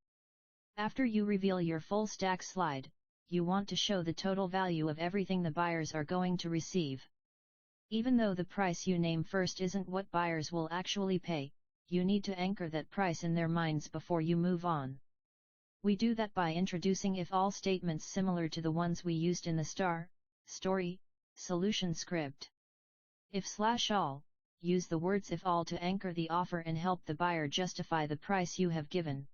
Speaker 1: After you reveal your full stack slide, you want to show the total value of everything the buyers are going to receive. Even though the price you name first isn't what buyers will actually pay, you need to anchor that price in their minds before you move on. We do that by introducing if-all statements similar to the ones we used in the story, solution script. If/all, use the words if-all to anchor the offer and help the buyer justify the price you have given.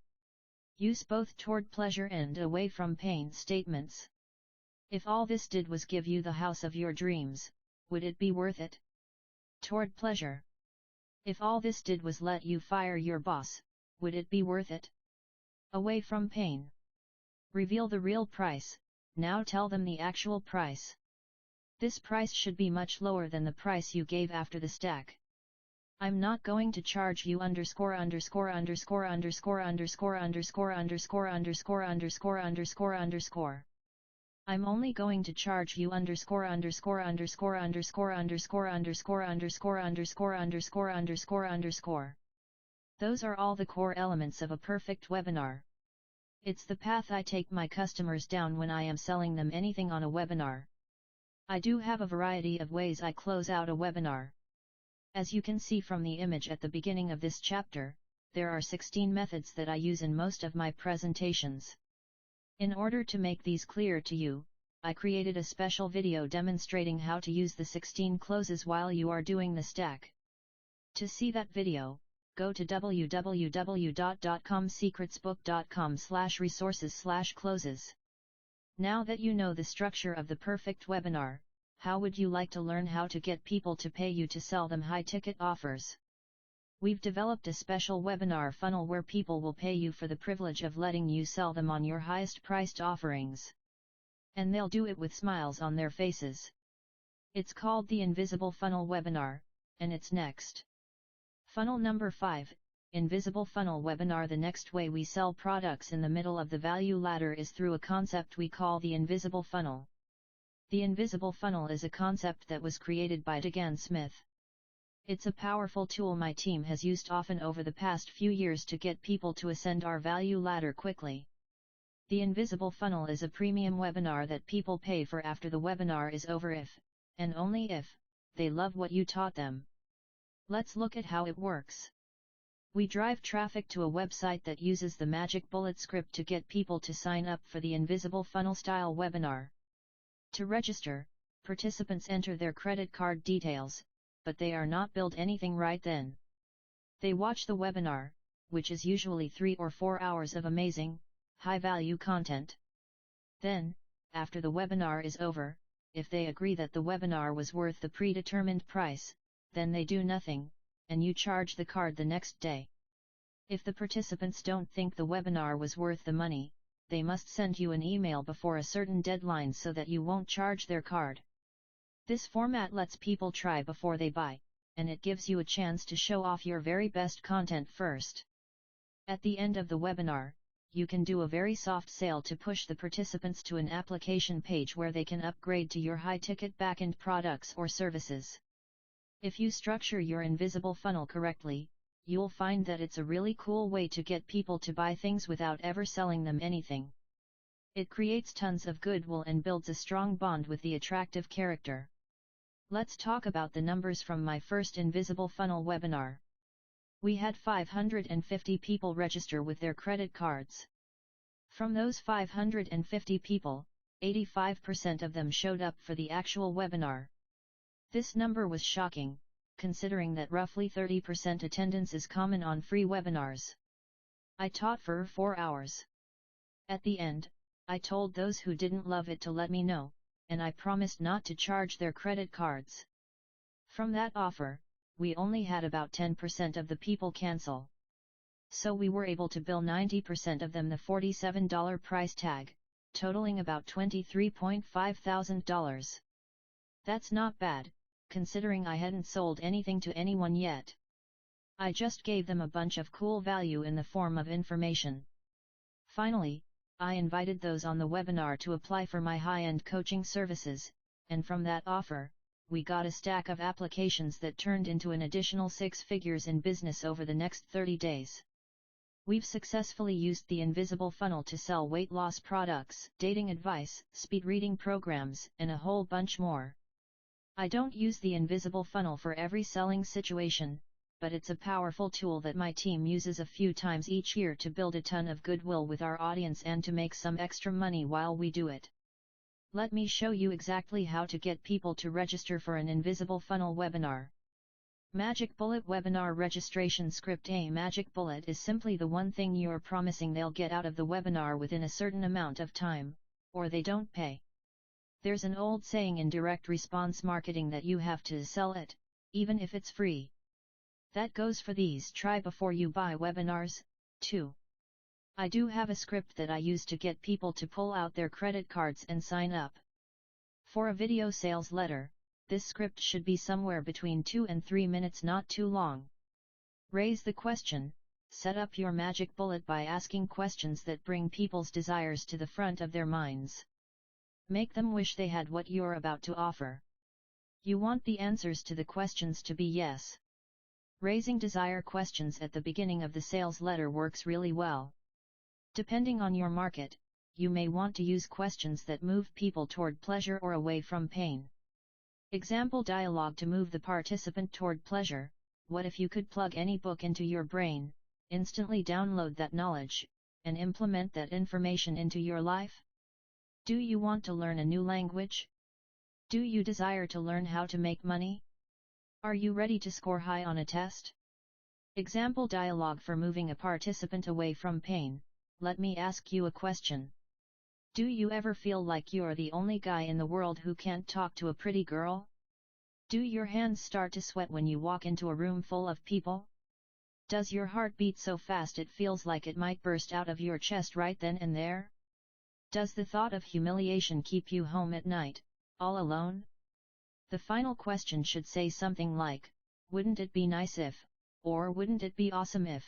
Speaker 1: Use both toward pleasure and away from pain statements. If all this did was give you the house of your dreams, would it be worth it? Toward pleasure. If all this did was let you fire your boss, would it be worth it? Away from pain. Reveal the real price, now tell them the actual price. This price should be much lower than the price you gave after the stack. I'm not going to charge you underscore underscore underscore underscore underscore underscore underscore underscore underscore underscore underscore. I'm only going to charge you underscore underscore underscore underscore underscore underscore underscore underscore underscore underscore underscore. Those are all the core elements of a perfect webinar. It's the path I take my customers down when I am selling them anything on a webinar. I do have a variety of ways I close out a webinar. As you can see from the image at the beginning of this chapter, there are 16 methods that I use in most of my presentations. In order to make these clear to you, I created a special video demonstrating how to use the 16 closes while you are doing the stack. To see that video, go to www.dotcomsecretsbook.com/resources/closes. Now that you know the structure of the perfect webinar, how would you like to learn how to get people to pay you to sell them high-ticket offers? We've developed a special webinar funnel where people will pay you for the privilege of letting you sell them on your highest-priced offerings. And they'll do it with smiles on their faces. It's called the Invisible Funnel Webinar, and it's next. Funnel number 5, Invisible Funnel Webinar. The next way we sell products in the middle of the value ladder is through a concept we call the invisible funnel. The invisible funnel is a concept that was created by Degan Smith. It's a powerful tool my team has used often over the past few years to get people to ascend our value ladder quickly. The invisible funnel is a premium webinar that people pay for after the webinar is over if, and only if, they love what you taught them. Let's look at how it works. We drive traffic to a website that uses the magic bullet script to get people to sign up for the invisible funnel style webinar. To register, participants enter their credit card details, but they are not billed anything right then. They watch the webinar, which is usually 3 or 4 hours of amazing, high-value content. Then, after the webinar is over, if they agree that the webinar was worth the predetermined price, then they do nothing, and you charge the card the next day. If the participants don't think the webinar was worth the money, they must send you an email before a certain deadline so that you won't charge their card. This format lets people try before they buy, and it gives you a chance to show off your very best content first. At the end of the webinar, you can do a very soft sale to push the participants to an application page where they can upgrade to your high-ticket backend products or services. If you structure your invisible funnel correctly, you'll find that it's a really cool way to get people to buy things without ever selling them anything. It creates tons of goodwill and builds a strong bond with the attractive character. Let's talk about the numbers from my first invisible funnel webinar. We had 550 people register with their credit cards. From those 550 people, 85% of them showed up for the actual webinar. This number was shocking, considering that roughly 30% attendance is common on free webinars. I taught for 4 hours. At the end, I told those who didn't love it to let me know, and I promised not to charge their credit cards. From that offer, we only had about 10% of the people cancel. So we were able to bill 90% of them the $47 price tag, totaling about $23.5 thousand. That's not bad, considering I hadn't sold anything to anyone yet. I just gave them a bunch of cool value in the form of information. Finally, I invited those on the webinar to apply for my high-end coaching services, and from that offer, we got a stack of applications that turned into an additional 6 figures in business over the next 30 days. We've successfully used the invisible funnel to sell weight loss products, dating advice, speed reading programs, and a whole bunch more. I don't use the invisible funnel for every selling situation, but it's a powerful tool that my team uses a few times each year to build a ton of goodwill with our audience and to make some extra money while we do it. Let me show you exactly how to get people to register for an invisible funnel webinar. Magic Bullet Webinar Registration Script. A magic bullet is simply the one thing you're promising they'll get out of the webinar within a certain amount of time, or they don't pay. There's an old saying in direct response marketing that you have to sell it, even if it's free. That goes for these try before you buy webinars, too. I do have a script that I use to get people to pull out their credit cards and sign up. For a video sales letter, this script should be somewhere between 2 and 3 minutes, not too long. Raise the question, set up your magic bullet by asking questions that bring people's desires to the front of their minds. Make them wish they had what you're about to offer. You want the answers to the questions to be yes. Raising desire questions at the beginning of the sales letter works really well. Depending on your market, you may want to use questions that move people toward pleasure or away from pain. Example dialogue to move the participant toward pleasure. What if you could plug any book into your brain, instantly download that knowledge, and implement that information into your life? Do you want to learn a new language? Do you desire to learn how to make money? Are you ready to score high on a test? Example dialogue for moving a participant away from pain. Let me ask you a question. Do you ever feel like you're the only guy in the world who can't talk to a pretty girl? Do your hands start to sweat when you walk into a room full of people? Does your heart beat so fast it feels like it might burst out of your chest right then and there? Does the thought of humiliation keep you home at night, all alone? The final question should say something like, wouldn't it be nice if, or wouldn't it be awesome if?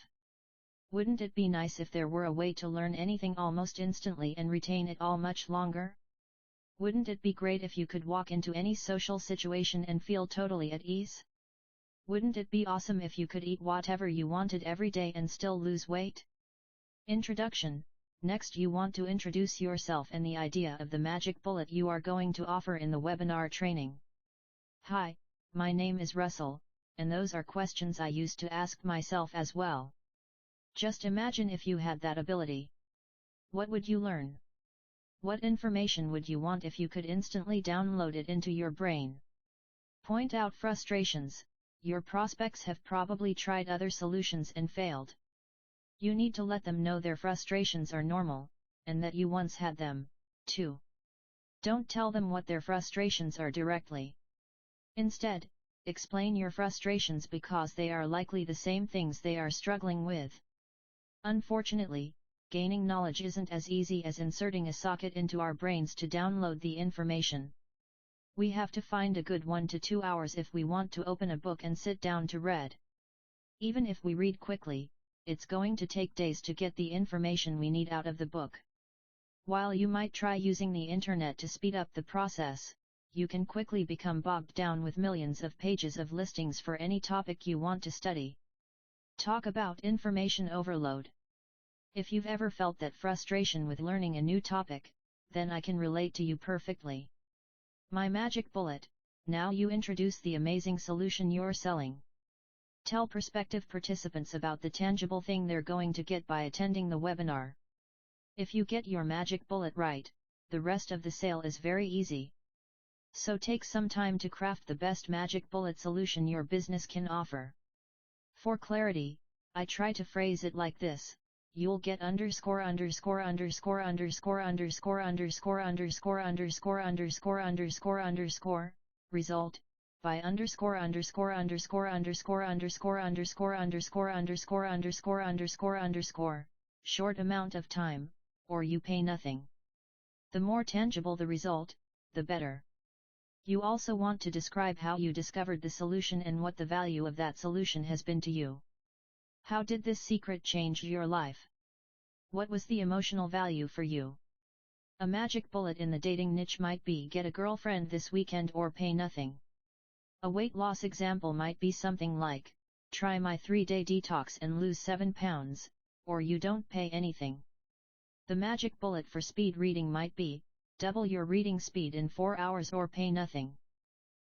Speaker 1: Wouldn't it be nice if there were a way to learn anything almost instantly and retain it all much longer? Wouldn't it be great if you could walk into any social situation and feel totally at ease? Wouldn't it be awesome if you could eat whatever you wanted every day and still lose weight? Introduction. Next, you want to introduce yourself and the idea of the magic bullet you are going to offer in the webinar training. Hi, my name is Russell, and those are questions I used to ask myself as well. Just imagine if you had that ability. What would you learn? What information would you want if you could instantly download it into your brain? Point out frustrations. Your prospects have probably tried other solutions and failed. You need to let them know their frustrations are normal, and that you once had them, too. Don't tell them what their frustrations are directly. Instead, explain your frustrations because they are likely the same things they are struggling with. Unfortunately, gaining knowledge isn't as easy as inserting a socket into our brains to download the information. We have to find a good 1 to 2 hours if we want to open a book and sit down to read. Even if we read quickly, it's going to take days to get the information we need out of the book. While you might try using the internet to speed up the process, you can quickly become bogged down with millions of pages of listings for any topic you want to study. Talk about information overload. If you've ever felt that frustration with learning a new topic, then I can relate to you perfectly. My magic bullet. Now you introduce the amazing solution you're selling. Tell prospective participants about the tangible thing they're going to get by attending the webinar. If you get your magic bullet right, the rest of the sale is very easy. So take some time to craft the best magic bullet solution your business can offer. For clarity, I try to phrase it like this: you'll get underscore underscore underscore underscore underscore underscore underscore underscore underscore underscore underscore result by underscore underscore underscore underscore underscore underscore underscore underscore underscore underscore underscore short amount of time, or you pay nothing. The more tangible the result, the better. You also want to describe how you discovered the solution and what the value of that solution has been to you. How did this secret change your life? What was the emotional value for you? A magic bullet in the dating niche might be get a girlfriend this weekend or pay nothing. A weight loss example might be something like, try my 3-day detox and lose 7 pounds, or you don't pay anything. The magic bullet for speed reading might be, double your reading speed in 4 hours or pay nothing.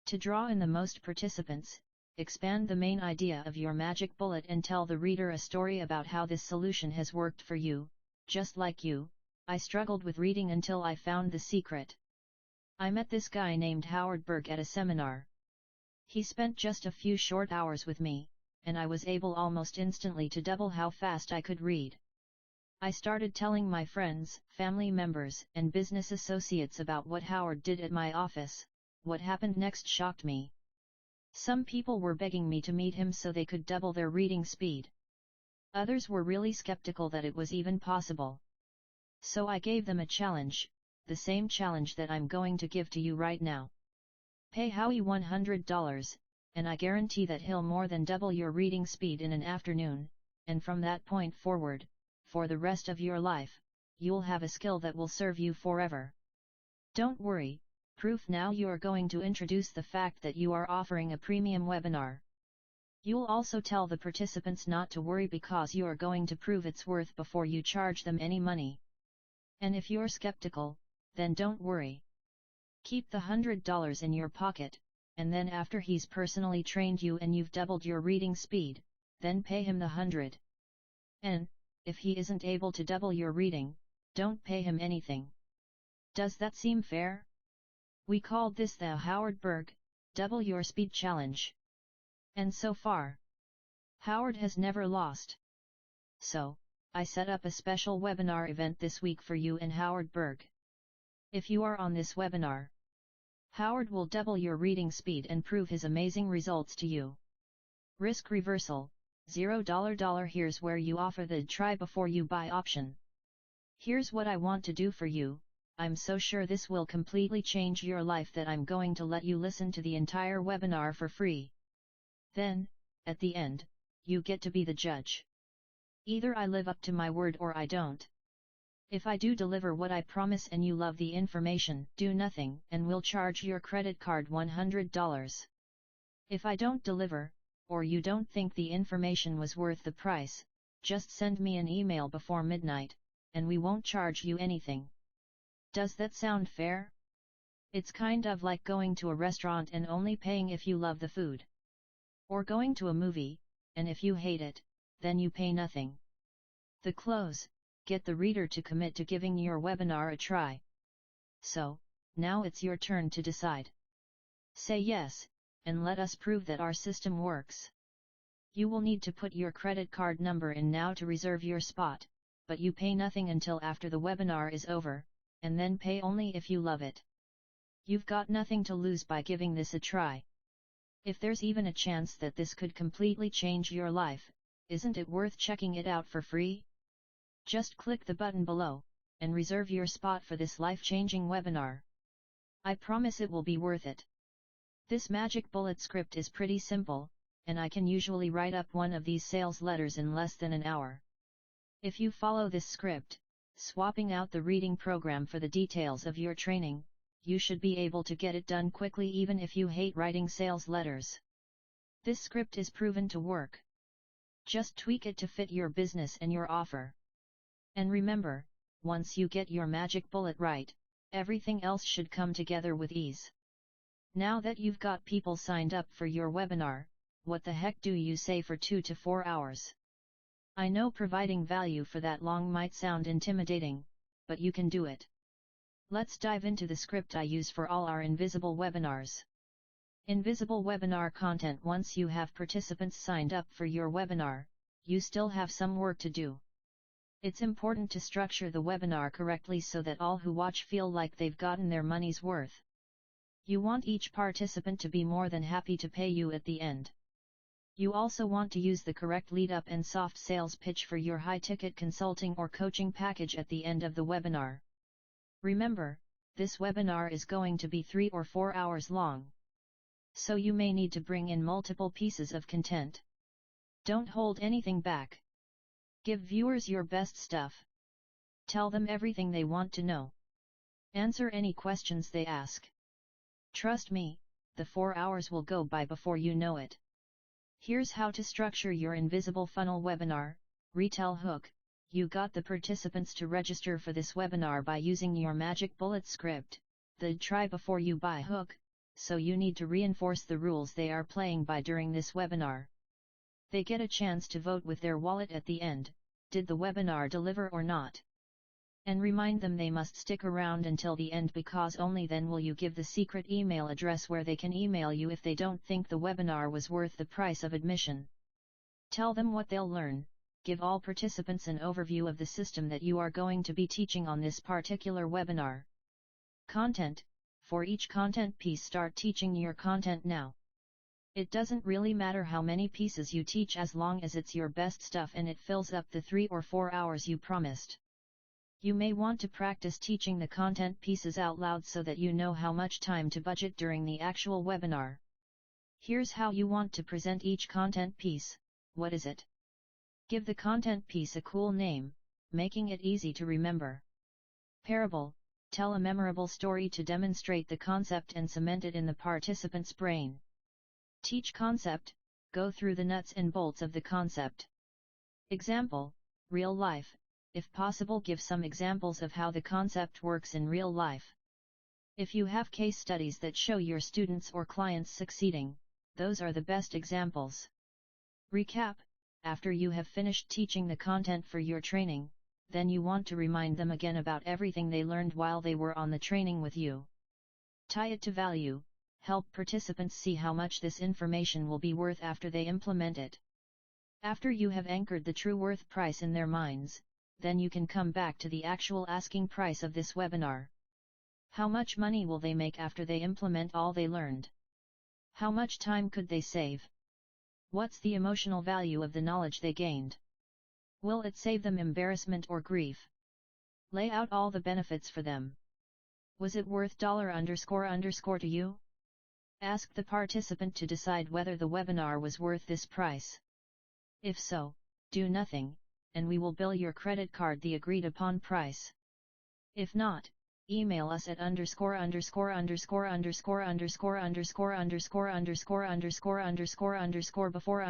Speaker 1: To draw in the most participants, expand the main idea of your magic bullet and tell the reader a story about how this solution has worked for you. Just like you, I struggled with reading until I found the secret. I met this guy named Howard Berg at a seminar. He spent just a few short hours with me, and I was able almost instantly to double how fast I could read. I started telling my friends, family members, and business associates about what Howard did at my office. What happened next shocked me. Some people were begging me to meet him so they could double their reading speed. Others were really skeptical that it was even possible. So I gave them a challenge, the same challenge that I'm going to give to you right now. Pay Howie $100, and I guarantee that he'll more than double your reading speed in an afternoon, and from that point forward, for the rest of your life, you'll have a skill that will serve you forever. Don't worry, proof now you are going to introduce the fact that you are offering a premium webinar. You'll also tell the participants not to worry because you are going to prove its worth before you charge them any money. And if you're skeptical, then don't worry. Keep the $100 in your pocket, and then after he's personally trained you and you've doubled your reading speed, then pay him the $100. And, if he isn't able to double your reading, don't pay him anything. Does that seem fair? We called this the Howard Berg, Double Your Speed Challenge. And so far, Howard has never lost. So, I set up a special webinar event this week for you and Howard Berg. If you are on this webinar, Howard will double your reading speed and prove his amazing results to you. Risk reversal, $0. Here's where you offer the try before you buy option. Here's what I want to do for you. I'm so sure this will completely change your life that I'm going to let you listen to the entire webinar for free. Then, at the end, you get to be the judge. Either I live up to my word or I don't. If I do deliver what I promise and you love the information, do nothing and we'll charge your credit card $100. If I don't deliver, or you don't think the information was worth the price, just send me an email before midnight, and we won't charge you anything. Does that sound fair? It's kind of like going to a restaurant and only paying if you love the food. Or going to a movie, and if you hate it, then you pay nothing. The close, get the reader to commit to giving your webinar a try. So, now it's your turn to decide. Say yes, and let us prove that our system works. You will need to put your credit card number in now to reserve your spot, but you pay nothing until after the webinar is over, and then pay only if you love it. You've got nothing to lose by giving this a try. If there's even a chance that this could completely change your life, isn't it worth checking it out for free? Just click the button below, and reserve your spot for this life-changing webinar. I promise it will be worth it. This magic bullet script is pretty simple, and I can usually write up one of these sales letters in less than an hour. If you follow this script, swapping out the reading program for the details of your training, you should be able to get it done quickly even if you hate writing sales letters. This script is proven to work. Just tweak it to fit your business and your offer. And remember, once you get your magic bullet right, everything else should come together with ease. Now that you've got people signed up for your webinar, what the heck do you say for 2 to 4 hours? I know providing value for that long might sound intimidating, but you can do it. Let's dive into the script I use for all our invisible webinars. Invisible webinar content. Once you have participants signed up for your webinar, you still have some work to do. It's important to structure the webinar correctly so that all who watch feel like they've gotten their money's worth. You want each participant to be more than happy to pay you at the end. You also want to use the correct lead-up and soft sales pitch for your high-ticket consulting or coaching package at the end of the webinar. Remember, this webinar is going to be 3 or 4 hours long. So you may need to bring in multiple pieces of content. Don't hold anything back. Give viewers your best stuff. Tell them everything they want to know. Answer any questions they ask. Trust me, the 4 hours will go by before you know it. Here's how to structure your invisible funnel webinar. Retail hook. You got the participants to register for this webinar by using your magic bullet script, the try before you buy hook, so you need to reinforce the rules they are playing by during this webinar. They get a chance to vote with their wallet at the end, did the webinar deliver or not? And remind them they must stick around until the end because only then will you give the secret email address where they can email you if they don't think the webinar was worth the price of admission. Tell them what they'll learn. Give all participants an overview of the system that you are going to be teaching on this particular webinar. Content. For each content piece, start teaching your content now. It doesn't really matter how many pieces you teach as long as it's your best stuff and it fills up the 3 or 4 hours you promised. You may want to practice teaching the content pieces out loud so that you know how much time to budget during the actual webinar. Here's how you want to present each content piece. What is it? Give the content piece a cool name, making it easy to remember. Parable. Tell a memorable story to demonstrate the concept and cement it in the participant's brain. Teach concept. Go through the nuts and bolts of the concept. Example. Real life. If possible, give some examples of how the concept works in real life. If you have case studies that show your students or clients succeeding, those are the best examples. Recap. After you have finished teaching the content for your training, then you want to remind them again about everything they learned while they were on the training with you. Tie it to value. Help participants see how much this information will be worth after they implement it. After you have anchored the true worth price in their minds, then you can come back to the actual asking price of this webinar. How much money will they make after they implement all they learned? How much time could they save? What's the emotional value of the knowledge they gained? Will it save them embarrassment or grief? Lay out all the benefits for them. Was it worth $__ to you? Ask the participant to decide whether the webinar was worth this price. If so, do nothing, and we will bill your credit card the agreed upon price. If not, email us at ____________________ before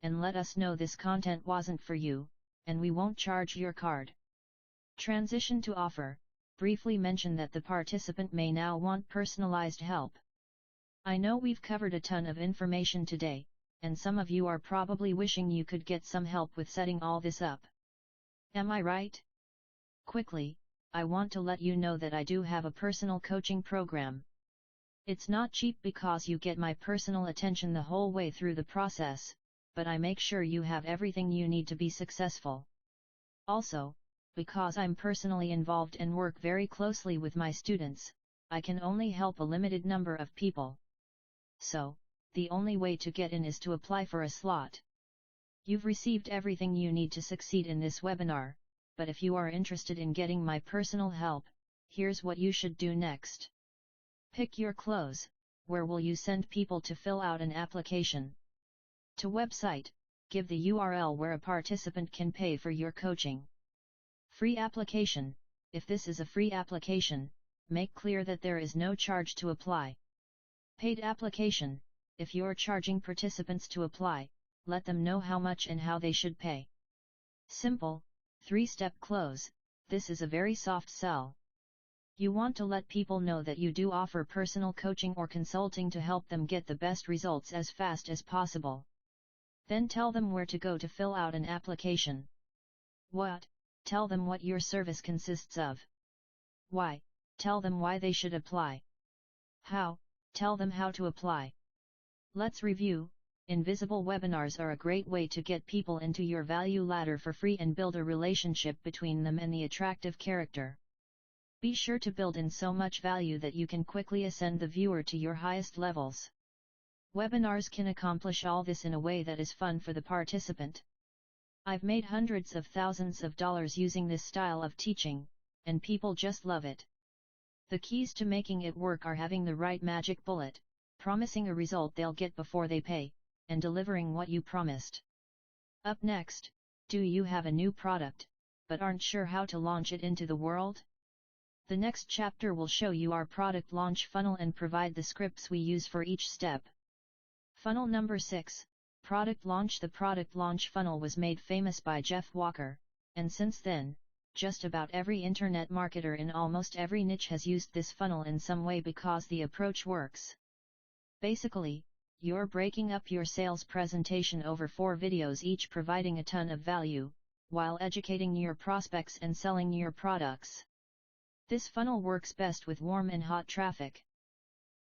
Speaker 1: and let us know this content wasn't for you, and we won't charge your card. Transition to offer. Briefly mention that the participant may now want personalized help. I know we've covered a ton of information today, and some of you are probably wishing you could get some help with setting all this up. Am I right? Quickly, I want to let you know that I do have a personal coaching program. It's not cheap because you get my personal attention the whole way through the process, but I make sure you have everything you need to be successful. Also, because I'm personally involved and work very closely with my students, I can only help a limited number of people. So, the only way to get in is to apply for a slot. You've received everything you need to succeed in this webinar, but if you are interested in getting my personal help, here's what you should do next. Pick your close. Where will you send people to fill out an application? To website, give the URL where a participant can pay for your coaching. Free application. If this is a free application, make clear that there is no charge to apply. Paid application. If you're charging participants to apply, let them know how much and how they should pay. Simple, 3-step close. This is a very soft sell. You want to let people know that you do offer personal coaching or consulting to help them get the best results as fast as possible. Then tell them where to go to fill out an application. What? Tell them what your service consists of. Why? Tell them why they should apply. How? Tell them how to apply. Let's review. invisible webinars are a great way to get people into your value ladder for free and build a relationship between them and the attractive character. Be sure to build in so much value that you can quickly ascend the viewer to your highest levels. Webinars can accomplish all this in a way that is fun for the participant. I've made hundreds of thousands of dollars using this style of teaching, and people just love it. The keys to making it work are having the right magic bullet, promising a result they'll get before they pay, and delivering what you promised. Up next, do you have a new product, but aren't sure how to launch it into the world? The next chapter will show you our product launch funnel and provide the scripts we use for each step. Funnel number 6, Product Launch. The product launch funnel was made famous by Jeff Walker, and since then, just about every internet marketer in almost every niche has used this funnel in some way because the approach works. Basically, you're breaking up your sales presentation over 4 videos, each providing a ton of value, while educating your prospects and selling your products. This funnel works best with warm and hot traffic.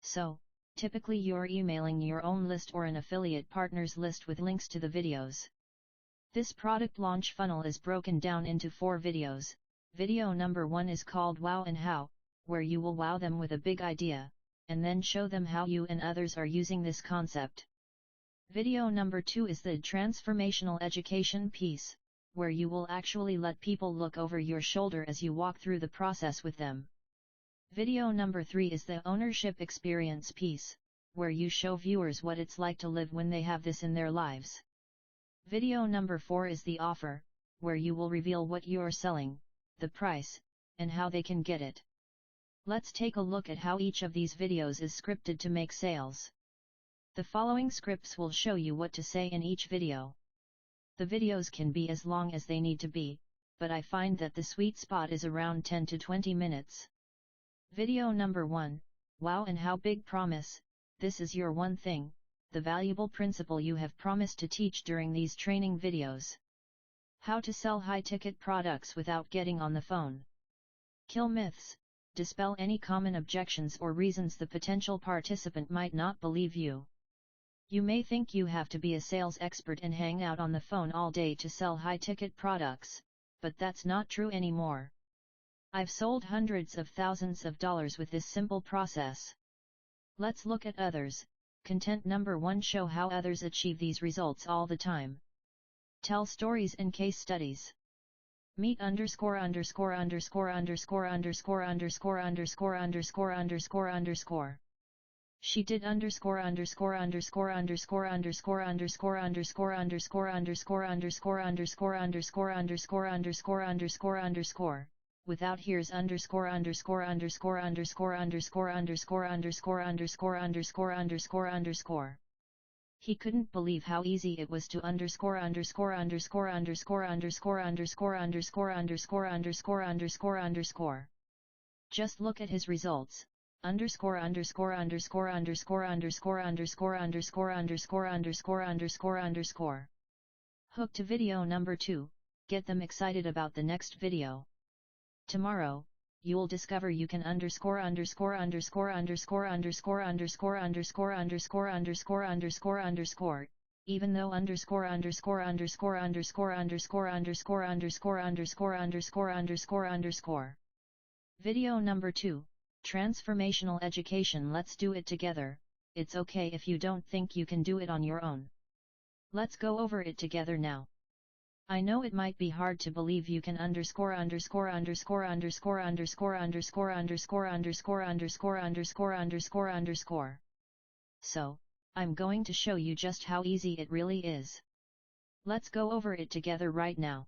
Speaker 1: So, typically you're emailing your own list or an affiliate partner's list with links to the videos. This product launch funnel is broken down into 4 videos. Video number 1 is called Wow and How, where you will wow them with a big idea, and then show them how you and others are using this concept. Video number 2 is the transformational education piece, where you will actually let people look over your shoulder as you walk through the process with them. Video number 3 is the ownership experience piece, where you show viewers what it's like to live when they have this in their lives. Video number 4 is the offer, where you will reveal what you're selling, the price, and how they can get it. Let's take a look at how each of these videos is scripted to make sales. The following scripts will show you what to say in each video. The videos can be as long as they need to be, but I find that the sweet spot is around 10 to 20 minutes. Video number 1, Wow and How. Big promise. This is your one thing, the valuable principle you have promised to teach during these training videos. How to sell high-ticket products without getting on the phone. Kill myths, dispel any common objections or reasons the potential participant might not believe you. You may think you have to be a sales expert and hang out on the phone all day to sell high-ticket products, but that's not true anymore. I've sold hundreds of thousands of dollars with this simple process. Let's look at others. Content number 1. Show how others achieve these results all the time. Tell stories and case studies. Meet underscore underscore underscore underscore underscore underscore underscore underscore underscore underscore. She did underscore underscore underscore underscore underscore underscore underscore underscore underscore underscore underscore underscore underscore underscore underscore underscore. Without here's underscore underscore underscore underscore underscore underscore underscore underscore underscore underscore underscore. He couldn't believe how easy it was to underscore underscore underscore underscore underscore underscore underscore underscore underscore underscore underscore. Just look at his results. Underscore underscore underscore underscore underscore underscore underscore underscore underscore underscore underscore. Hook to video number 2, get them excited about the next video. Tomorrow, you'll discover you can underscore underscore underscore underscore underscore underscore underscore underscore underscore underscore underscore, even though underscore underscore underscore underscore underscore underscore underscore underscore underscore underscore underscore. Video number 2, transformational education. Let's do it together. It's okay if you don't think you can do it on your own. Let's go over it together now. I know it might be hard to believe you can underscore underscore underscore underscore underscore underscore underscore underscore underscore underscore underscore underscore. So, I'm going to show you just how easy it really is. Let's go over it together right now.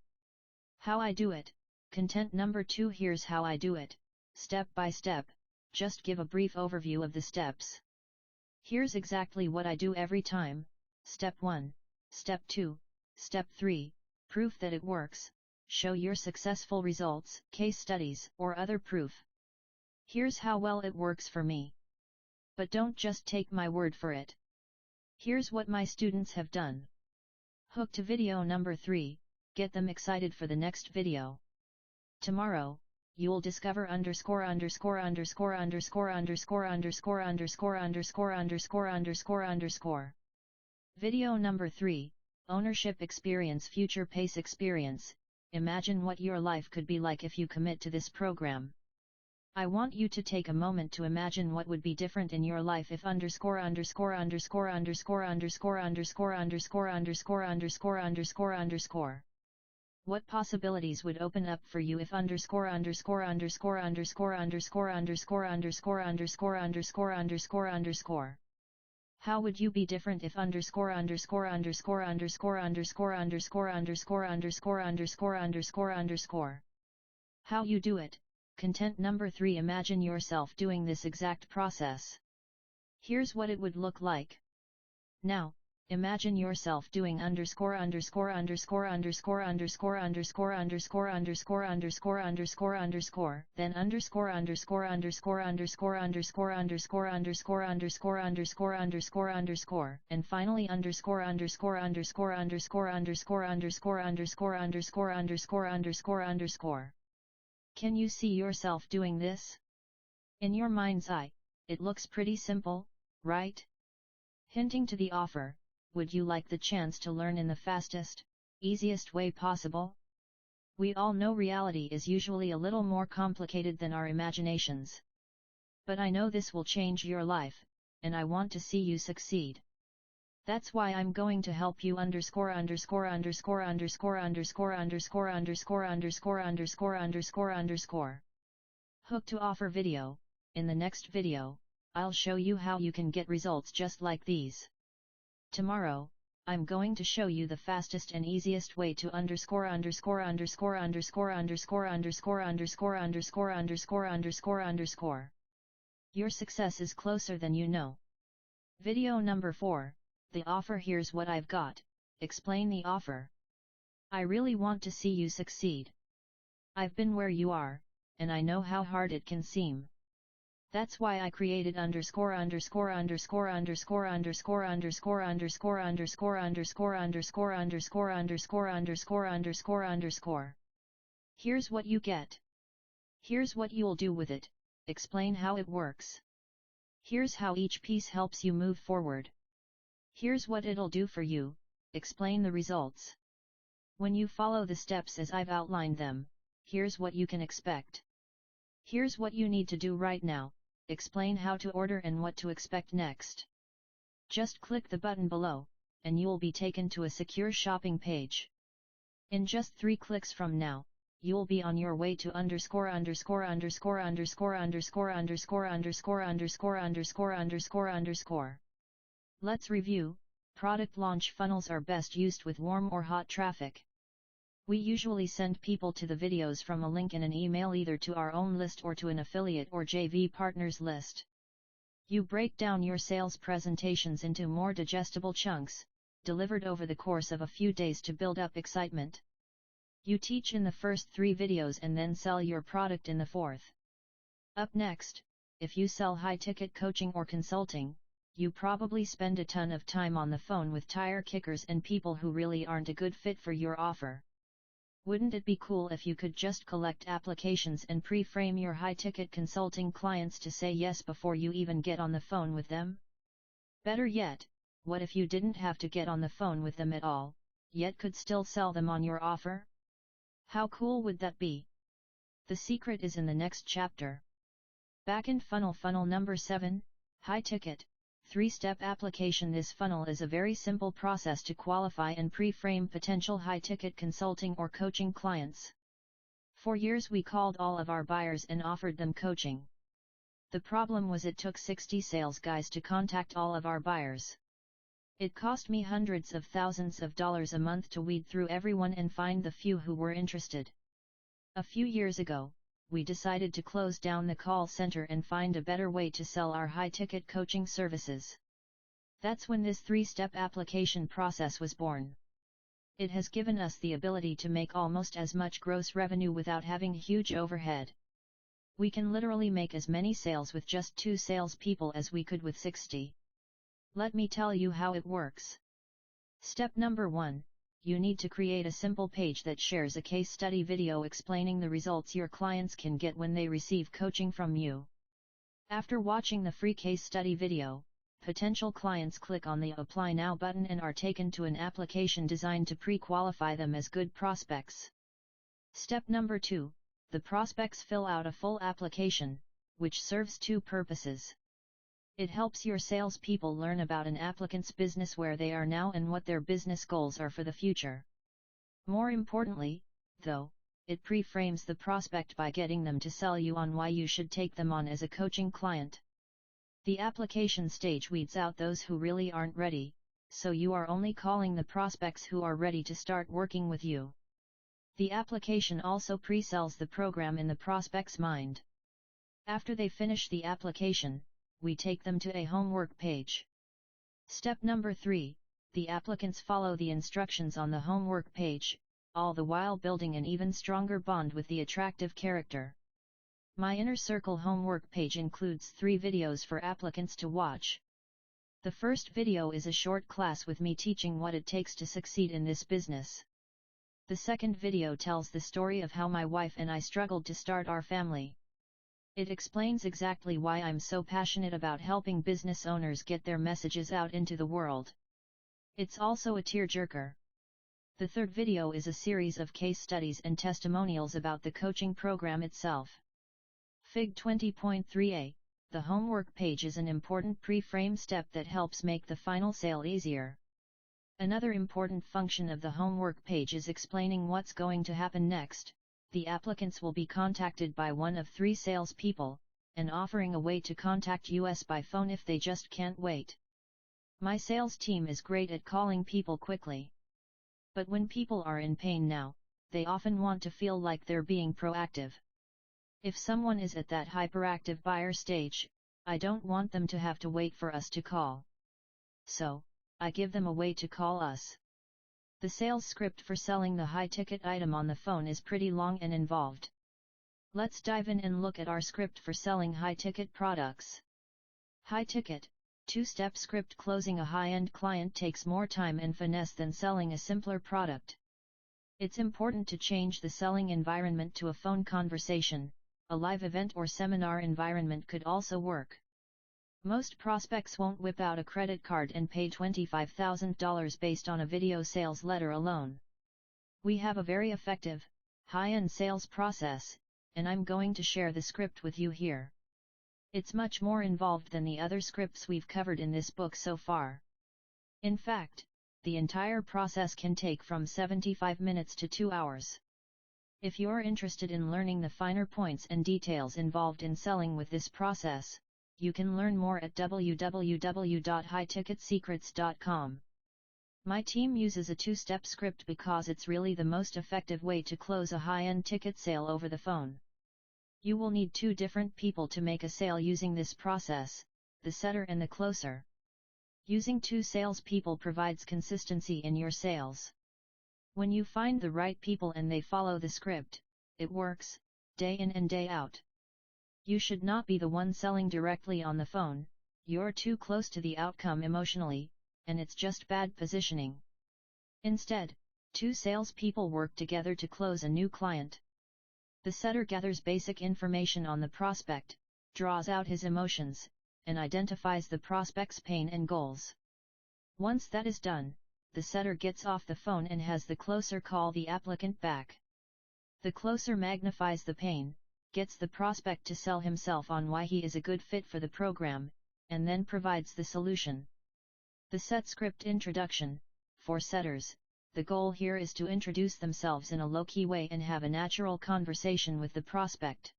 Speaker 1: How I do it. Content number 2. Here's how I do it, step by step. Just give a brief overview of the steps. Here's exactly what I do every time. Step 1, Step 2, Step 3, proof that it works, show your successful results, case studies, or other proof. Here's how well it works for me. But don't just take my word for it. Here's what my students have done. Hook to video number 3, get them excited for the next video. Tomorrow, you'll discover underscore underscore underscore underscore underscore underscore underscore underscore underscore underscore underscore. Video number 3, Ownership Experience Future Pace Experience. Imagine what your life could be like if you commit to this program. I want you to take a moment to imagine what would be different in your life if underscore underscore underscore underscore underscore underscore underscore underscore underscore underscore underscore. What possibilities would open up for you if underscore underscore underscore underscore underscore underscore underscore underscore underscore underscore underscore. How would you be different if underscore underscore underscore underscore underscore underscore underscore underscore underscore underscore underscore. How you do it. Content number 3. Imagine yourself doing this exact process. Here's what it would look like. Now, imagine yourself doing underscore underscore underscore underscore underscore underscore underscore underscore underscore underscore underscore, then underscore underscore underscore underscore underscore underscore underscore underscore underscore underscore underscore, and finally underscore underscore underscore underscore underscore underscore underscore underscore underscore underscore underscore. Can you see yourself doing this? In your mind's eye, it looks pretty simple, right? Hinting to the offer, would you like the chance to learn in the fastest, easiest way possible? We all know reality is usually a little more complicated than our imaginations. But I know this will change your life, and I want to see you succeed. That's why I'm going to help you underscore underscore underscore underscore underscore underscore underscore underscore underscore underscore underscore. Hook to offer video. In the next video, I'll show you how you can get results just like these. Tomorrow, I'm going to show you the fastest and easiest way to underscore underscore underscore underscore underscore underscore underscore underscore underscore underscore underscore. Your success is closer than you know. Video number 4. The offer. Here's what I've got. Explain the offer. I really want to see you succeed. I've been where you are, and I know how hard it can seem. That's why I created underscore underscore underscore underscore underscore underscore underscore underscore underscore underscore underscore underscore underscore underscore underscore. Here's what you get. Here's what you'll do with it. Explain how it works. Here's how each piece helps you move forward. Here's what it'll do for you. Explain the results. When you follow the steps as I've outlined them, here's what you can expect. Here's what you need to do right now. Explain how to order and what to expect next. Just click the button below, and you'll be taken to a secure shopping page. In just 3 clicks from now, you'll be on your way to underscore underscore underscore underscore underscore underscore underscore underscore underscore underscore underscore. Let's review. Product launch funnels are best used with warm or hot traffic. We usually send people to the videos from a link in an email either to our own list or to an affiliate or JV partners list. You break down your sales presentations into more digestible chunks, delivered over the course of a few days to build up excitement. You teach in the first 3 videos and then sell your product in the 4th. Up next, if you sell high-ticket coaching or consulting, you probably spend a ton of time on the phone with tire kickers and people who really aren't a good fit for your offer. Wouldn't it be cool if you could just collect applications and pre-frame your high-ticket consulting clients to say yes before you even get on the phone with them? Better yet, what if you didn't have to get on the phone with them at all, yet could still sell them on your offer? How cool would that be? The secret is in the next chapter. Back-end funnel. Funnel number 7, high-ticket. 3-step application. This funnel is a very simple process to qualify and pre-frame potential high-ticket consulting or coaching clients. For years we called all of our buyers and offered them coaching. The problem was it took 60 sales guys to contact all of our buyers. It cost me hundreds of thousands of dollars a month to weed through everyone and find the few who were interested. A few years ago, we decided to close down the call center and find a better way to sell our high-ticket coaching services. That's when this 3-step application process was born. It has given us the ability to make almost as much gross revenue without having huge overhead. We can literally make as many sales with just 2 salespeople as we could with 60. Let me tell you how it works. Step number 1. You need to create a simple page that shares a case study video explaining the results your clients can get when they receive coaching from you. After watching the free case study video, potential clients click on the Apply Now button and are taken to an application designed to pre-qualify them as good prospects. Step number 2, the prospects fill out a full application, which serves two purposes. It helps your salespeople learn about an applicant's business, where they are now and what their business goals are for the future. More importantly, though, it pre-frames the prospect by getting them to sell you on why you should take them on as a coaching client. The application stage weeds out those who really aren't ready, so you are only calling the prospects who are ready to start working with you. The application also pre-sells the program in the prospect's mind. After they finish the application, we take them to a homework page. Step number 3, the applicants follow the instructions on the homework page, all the while building an even stronger bond with the attractive character. My Inner Circle homework page includes 3 videos for applicants to watch. The first video is a short class with me teaching what it takes to succeed in this business. The second video tells the story of how my wife and I struggled to start our family. It explains exactly why I'm so passionate about helping business owners get their messages out into the world. It's also a tearjerker. The third video is a series of case studies and testimonials about the coaching program itself. Fig 20.3a, the homework page is an important pre-frame step that helps make the final sale easier. Another important function of the homework page is explaining what's going to happen next. The applicants will be contacted by one of 3 salespeople, and offering a way to contact us by phone if they just can't wait. My sales team is great at calling people quickly. But when people are in pain now, they often want to feel like they're being proactive. If someone is at that hyperactive buyer stage, I don't want them to have to wait for us to call. So, I give them a way to call us. The sales script for selling the high-ticket item on the phone is pretty long and involved. Let's dive in and look at our script for selling high-ticket products. High-ticket, 2-step script. Closing a high-end client takes more time and finesse than selling a simpler product. It's important to change the selling environment to a phone conversation. A live event or seminar environment could also work. Most prospects won't whip out a credit card and pay $25,000 based on a video sales letter alone. We have a very effective, high-end sales process, and I'm going to share the script with you here. It's much more involved than the other scripts we've covered in this book so far. In fact, the entire process can take from 75 minutes to 2 hours. If you're interested in learning the finer points and details involved in selling with this process, you can learn more at www.highticketsecrets.com. My team uses a 2-step script because it's really the most effective way to close a high-end ticket sale over the phone. You will need 2 different people to make a sale using this process, the setter and the closer. Using 2 salespeople provides consistency in your sales. When you find the right people and they follow the script, it works, day in and day out. You should not be the one selling directly on the phone. You're too close to the outcome emotionally, and it's just bad positioning. Instead, 2 salespeople work together to close a new client. The setter gathers basic information on the prospect, draws out his emotions, and identifies the prospect's pain and goals. Once that is done, the setter gets off the phone and has the closer call the applicant back. The closer magnifies the pain, gets the prospect to sell himself on why he is a good fit for the program, and then provides the solution. The set script introduction. For setters, the goal here is to introduce themselves in a low-key way and have a natural conversation with the prospect.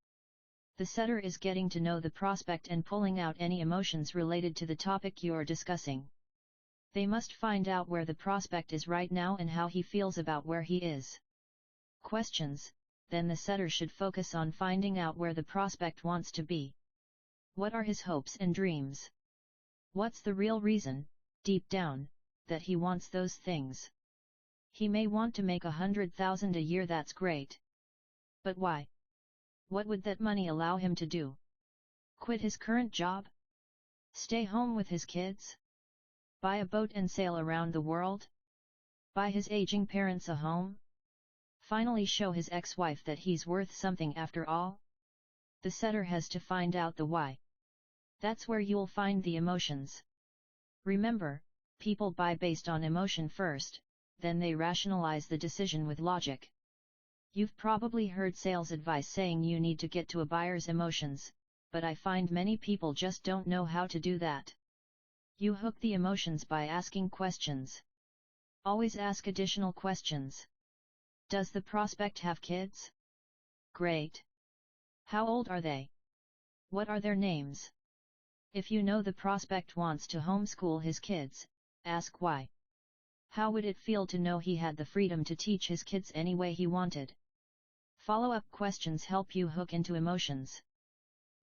Speaker 1: The setter is getting to know the prospect and pulling out any emotions related to the topic you're discussing. They must find out where the prospect is right now and how he feels about where he is. Questions. Then the setter should focus on finding out where the prospect wants to be. What are his hopes and dreams? What's the real reason, deep down, that he wants those things? He may want to make $100,000 a year. That's great. But why? What would that money allow him to do? Quit his current job? Stay home with his kids? Buy a boat and sail around the world? Buy his aging parents a home? Finally show his ex-wife that he's worth something after all? The setter has to find out the why. That's where you'll find the emotions. Remember, people buy based on emotion first, then they rationalize the decision with logic. You've probably heard sales advice saying you need to get to a buyer's emotions, but I find many people just don't know how to do that. You hook the emotions by asking questions. Always ask additional questions. Does the prospect have kids? Great. How old are they? What are their names? If you know the prospect wants to homeschool his kids, ask why. How would it feel to know he had the freedom to teach his kids any way he wanted? Follow-up questions help you hook into emotions.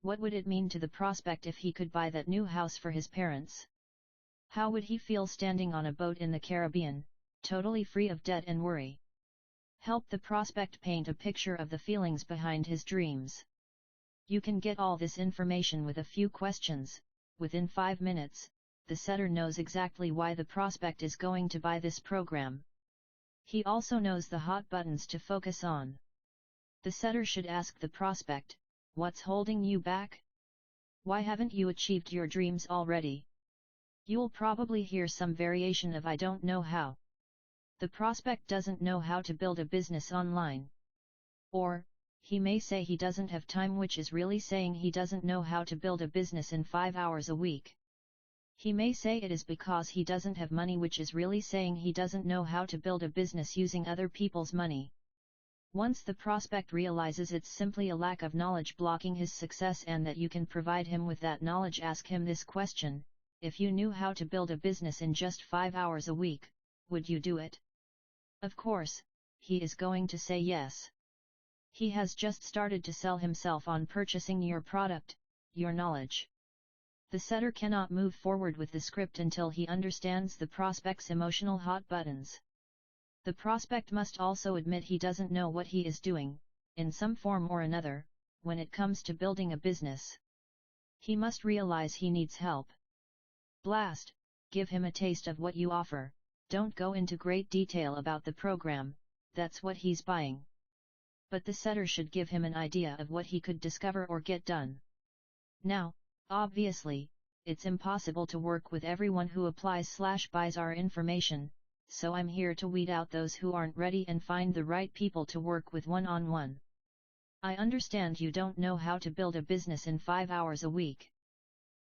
Speaker 1: What would it mean to the prospect if he could buy that new house for his parents? How would he feel standing on a boat in the Caribbean, totally free of debt and worry? Help the prospect paint a picture of the feelings behind his dreams. You can get all this information with a few questions. Within 5 minutes, the setter knows exactly why the prospect is going to buy this program. He also knows the hot buttons to focus on. The setter should ask the prospect, "What's holding you back? Why haven't you achieved your dreams already?" You'll probably hear some variation of "I don't know how." The prospect doesn't know how to build a business online. Or, he may say he doesn't have time, which is really saying he doesn't know how to build a business in 5 hours a week. He may say it is because he doesn't have money, which is really saying he doesn't know how to build a business using other people's money. Once the prospect realizes it's simply a lack of knowledge blocking his success and that you can provide him with that knowledge, ask him this question: if you knew how to build a business in just 5 hours a week, would you do it? Of course, he is going to say yes. He has just started to sell himself on purchasing your product, your knowledge. The setter cannot move forward with the script until he understands the prospect's emotional hot buttons. The prospect must also admit he doesn't know what he is doing, in some form or another, when it comes to building a business. He must realize he needs help. Blast, give him a taste of what you offer, don't go into great detail about the program, that's what he's buying. But the setter should give him an idea of what he could discover or get done. Now, obviously, it's impossible to work with everyone who applies/buys our information, so I'm here to weed out those who aren't ready and find the right people to work with one-on-one. I understand you don't know how to build a business in 5 hours a week.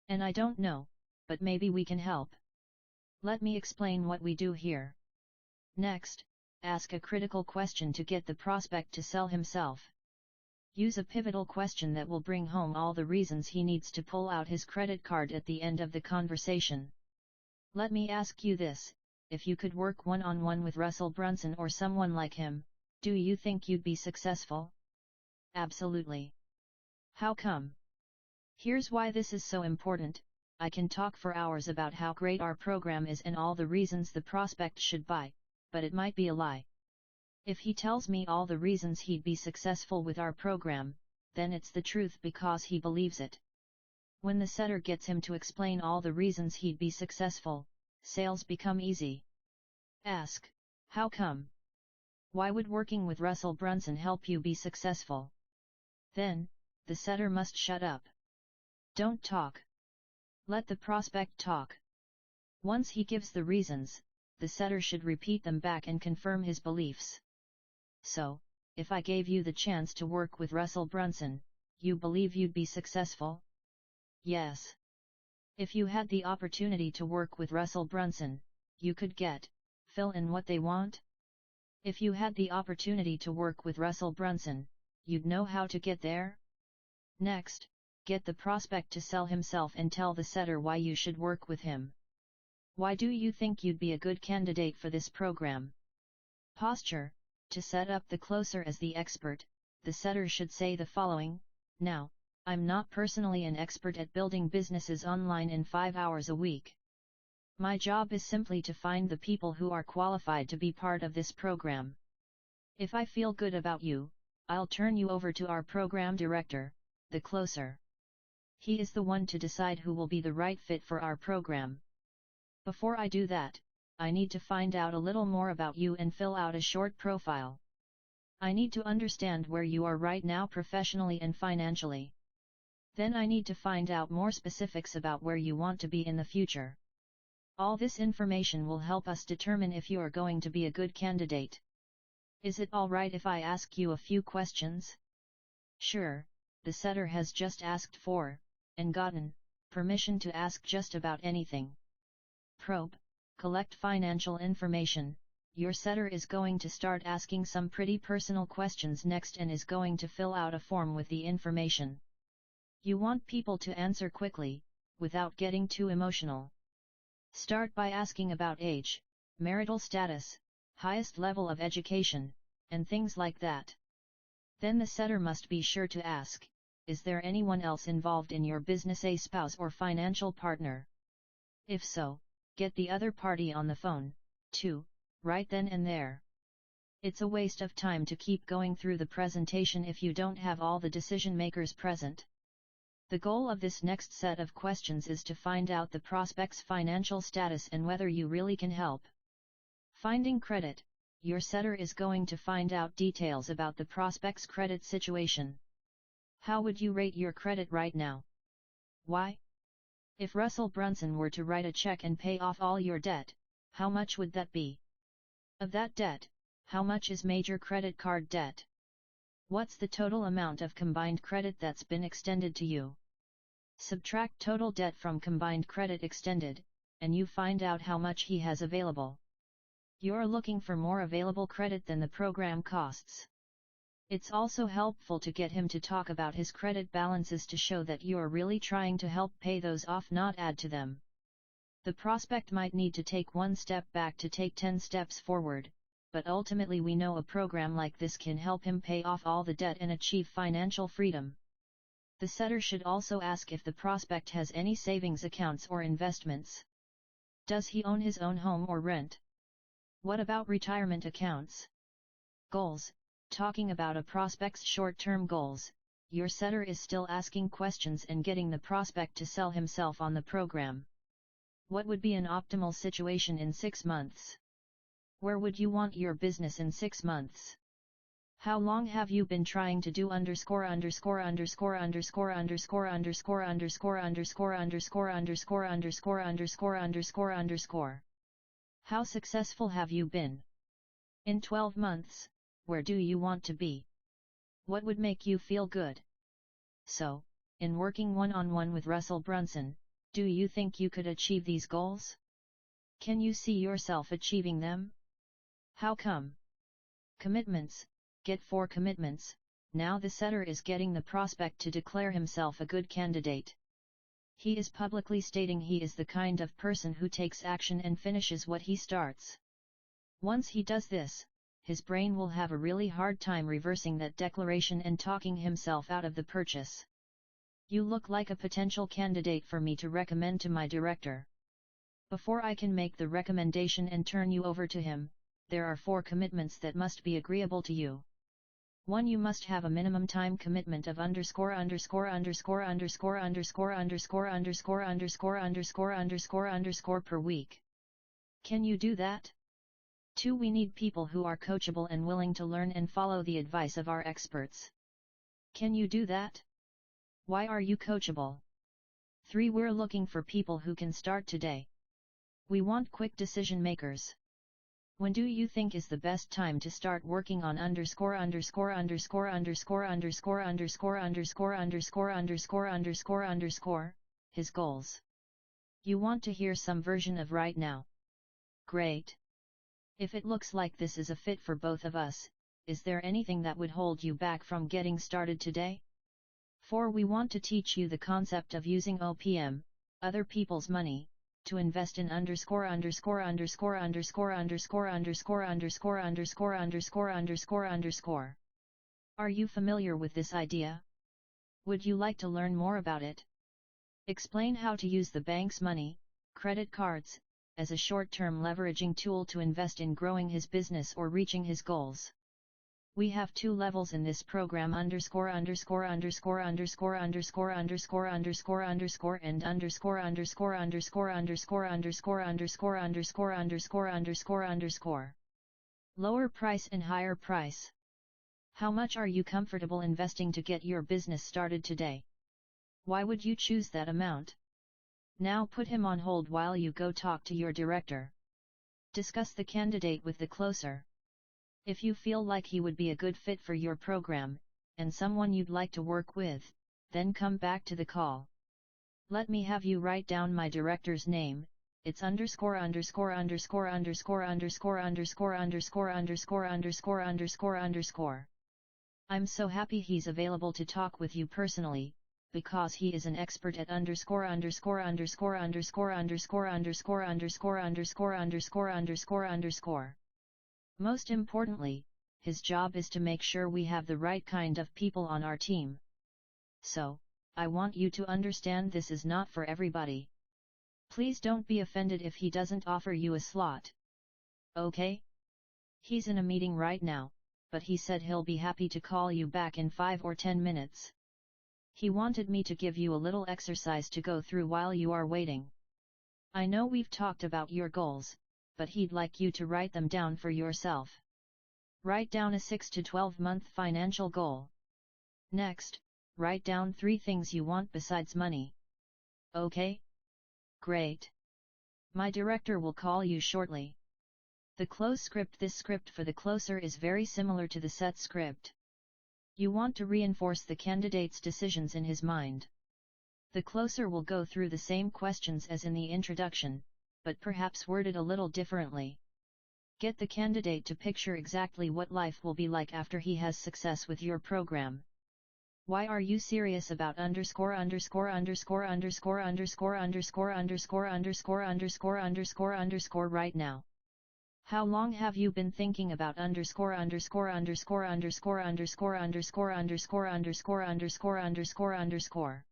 Speaker 1: And I don't know, but maybe we can help. Let me explain what we do here. Next, ask a critical question to get the prospect to sell himself. Use a pivotal question that will bring home all the reasons he needs to pull out his credit card at the end of the conversation. Let me ask you this: if you could work one-on-one with Russell Brunson or someone like him, do you think you'd be successful? Absolutely. How come? Here's why this is so important. I can talk for hours about how great our program is and all the reasons the prospect should buy, but it might be a lie. If he tells me all the reasons he'd be successful with our program, then it's the truth because he believes it. When the setter gets him to explain all the reasons he'd be successful, sales become easy. Ask, how come? Why would working with Russell Brunson help you be successful? Then, the setter must shut up. Don't talk. Let the prospect talk. Once he gives the reasons, the setter should repeat them back and confirm his beliefs. So, if I gave you the chance to work with Russell Brunson, you believe you'd be successful? Yes. If you had the opportunity to work with Russell Brunson, you could fill in what they want? If you had the opportunity to work with Russell Brunson, you'd know how to get there? Next, get the prospect to sell himself and tell the setter why you should work with him. Why do you think you'd be a good candidate for this program? Posture. To set up the closer as the expert, the setter should say the following: now, I'm not personally an expert at building businesses online in 5 hours a week. My job is simply to find the people who are qualified to be part of this program. If I feel good about you, I'll turn you over to our program director, the closer. He is the one to decide who will be the right fit for our program. Before I do that, I need to find out a little more about you and fill out a short profile. I need to understand where you are right now professionally and financially. Then I need to find out more specifics about where you want to be in the future. All this information will help us determine if you are going to be a good candidate. Is it alright if I ask you a few questions? Sure, the setter has just asked for, and gotten, permission to ask just about anything. Probe, collect financial information. Your setter is going to start asking some pretty personal questions next and is going to fill out a form with the information. You want people to answer quickly, without getting too emotional. Start by asking about age, marital status, highest level of education, and things like that. Then the setter must be sure to ask, is there anyone else involved in your business, a spouse or financial partner? If so, get the other party on the phone, too, right then and there. It's a waste of time to keep going through the presentation if you don't have all the decision makers present. The goal of this next set of questions is to find out the prospect's financial status and whether you really can help. Finding credit. Your setter is going to find out details about the prospect's credit situation. How would you rate your credit right now? Why? If Russell Brunson were to write a check and pay off all your debt, how much would that be? Of that debt, how much is major credit card debt? What's the total amount of combined credit that's been extended to you? Subtract total debt from combined credit extended, and you find out how much he has available. You're looking for more available credit than the program costs. It's also helpful to get him to talk about his credit balances to show that you're really trying to help pay those off, not add to them. The prospect might need to take one step back to take 10 steps forward, but ultimately we know a program like this can help him pay off all the debt and achieve financial freedom. The setter should also ask if the prospect has any savings accounts or investments. Does he own his own home or rent? What about retirement accounts? Goals. Talking about a prospect's short-term goals, your setter is still asking questions and getting the prospect to sell himself on the program. What would be an optimal situation in 6 months? Where would you want your business in 6 months? How long have you been trying to do underscore underscore underscore underscore underscore underscore underscore underscore underscore underscore underscore underscore underscore underscore? How successful have you been? In 12 months, where do you want to be? What would make you feel good? So, in working one-on-one with Russell Brunson, do you think you could achieve these goals? Can you see yourself achieving them? How come? Commitments. Get 4 commitments. Now the setter is getting the prospect to declare himself a good candidate. He is publicly stating he is the kind of person who takes action and finishes what he starts. Once he does this, his brain will have a really hard time reversing that declaration and talking himself out of the purchase. You look like a potential candidate for me to recommend to my director. Before I can make the recommendation and turn you over to him, there are 4 commitments that must be agreeable to you. 1. You must have a minimum time commitment of underscore underscore underscore underscore underscore underscore underscore underscore underscore underscore underscore per week. Can you do that? 2. We need people who are coachable and willing to learn and follow the advice of our experts. Can you do that? Why are you coachable? 3. We're looking for people who can start today. We want quick decision makers. When do you think is the best time to start working on underscore underscore underscore underscore underscore underscore underscore underscore underscore underscore underscore his goals? You want to hear some version of right now? Great. If it looks like this is a fit for both of us, is there anything that would hold you back from getting started today? 4. We want to teach you the concept of using OPM, other people's money, to invest in underscore underscore underscore underscore underscore underscore underscore underscore underscore underscore underscore. Are you familiar with this idea? Would you like to learn more about it? Explain how to use the bank's money, credit cards, as a short-term leveraging tool to invest in growing his business or reaching his goals. We have 2 levels in this program underscore underscore underscore underscore underscore underscore underscore underscore and underscore underscore underscore underscore underscore underscore underscore underscore underscore underscore. Lower price and higher price. How much are you comfortable investing to get your business started today? Why would you choose that amount? Now put him on hold while you go talk to your director. Discuss the candidate with the closer. If you feel like he would be a good fit for your program, and someone you'd like to work with, then come back to the call. Let me have you write down my director's name. It's underscore underscore underscore underscore underscore underscore underscore underscore underscore underscore underscore. I'm so happy he's available to talk with you personally, because he is an expert at underscore underscore underscore underscore underscore underscore underscore underscore underscore underscore underscore. Most importantly, his job is to make sure we have the right kind of people on our team. So, I want you to understand this is not for everybody. Please don't be offended if he doesn't offer you a slot. Okay? He's in a meeting right now, but he said he'll be happy to call you back in 5 or 10 minutes. He wanted me to give you a little exercise to go through while you are waiting. I know we've talked about your goals, but he'd like you to write them down for yourself. Write down a 6 to 12 month financial goal. Next, write down 3 things you want besides money. Okay? Great. My director will call you shortly. The close script. This script for the closer is very similar to the set script. You want to reinforce the candidate's decisions in his mind. The closer will go through the same questions as in the introduction, but perhaps worded a little differently. Get the candidate to picture exactly what life will be like after he has success with your program. Why are you serious about underscore underscore underscore underscore underscore underscore underscore underscore underscore underscore underscore right now? How long have you been thinking about underscore underscore underscore underscore underscore underscore underscore underscore underscore underscore underscore?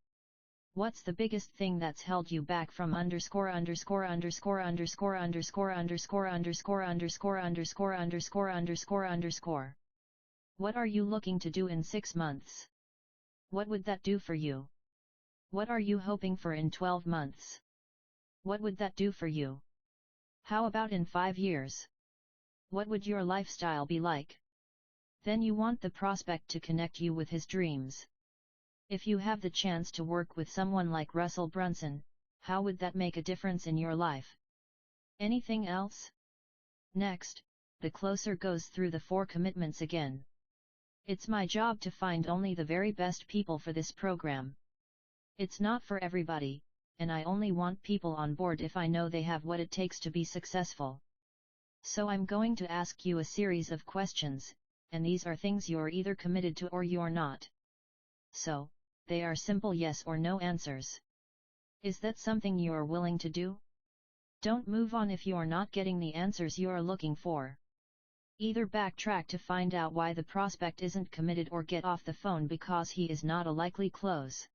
Speaker 1: What's the biggest thing that's held you back from underscore underscore underscore underscore underscore underscore underscore underscore underscore underscore underscore underscore? What are you looking to do in 6 months? What would that do for you? What are you hoping for in 12 months? What would that do for you? How about in 5 years? What would your lifestyle be like? Then you want the prospect to connect you with his dreams. If you have the chance to work with someone like Russell Brunson, how would that make a difference in your life? Anything else? Next, the closer goes through the 4 commitments again. It's my job to find only the very best people for this program. It's not for everybody, and I only want people on board if I know they have what it takes to be successful. So I'm going to ask you a series of questions, and these are things you're either committed to or you're not. So, they are simple yes or no answers. Is that something you're willing to do? Don't move on if you're not getting the answers you're looking for. Either backtrack to find out why the prospect isn't committed or get off the phone because he is not a likely close.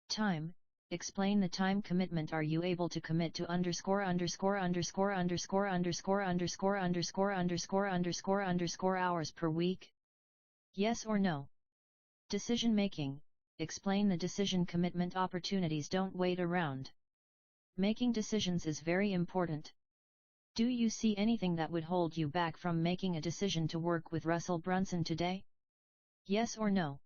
Speaker 1: Time. Explain the time commitment. Are you able to commit to underscore underscore underscore underscore underscore underscore underscore underscore underscore underscore hours per week? Yes or no? Decision making. Explain the decision commitment. Opportunities don't wait around. Making decisions is very important. Do you see anything that would hold you back from making a decision to work with Russell Brunson today? Yes or no?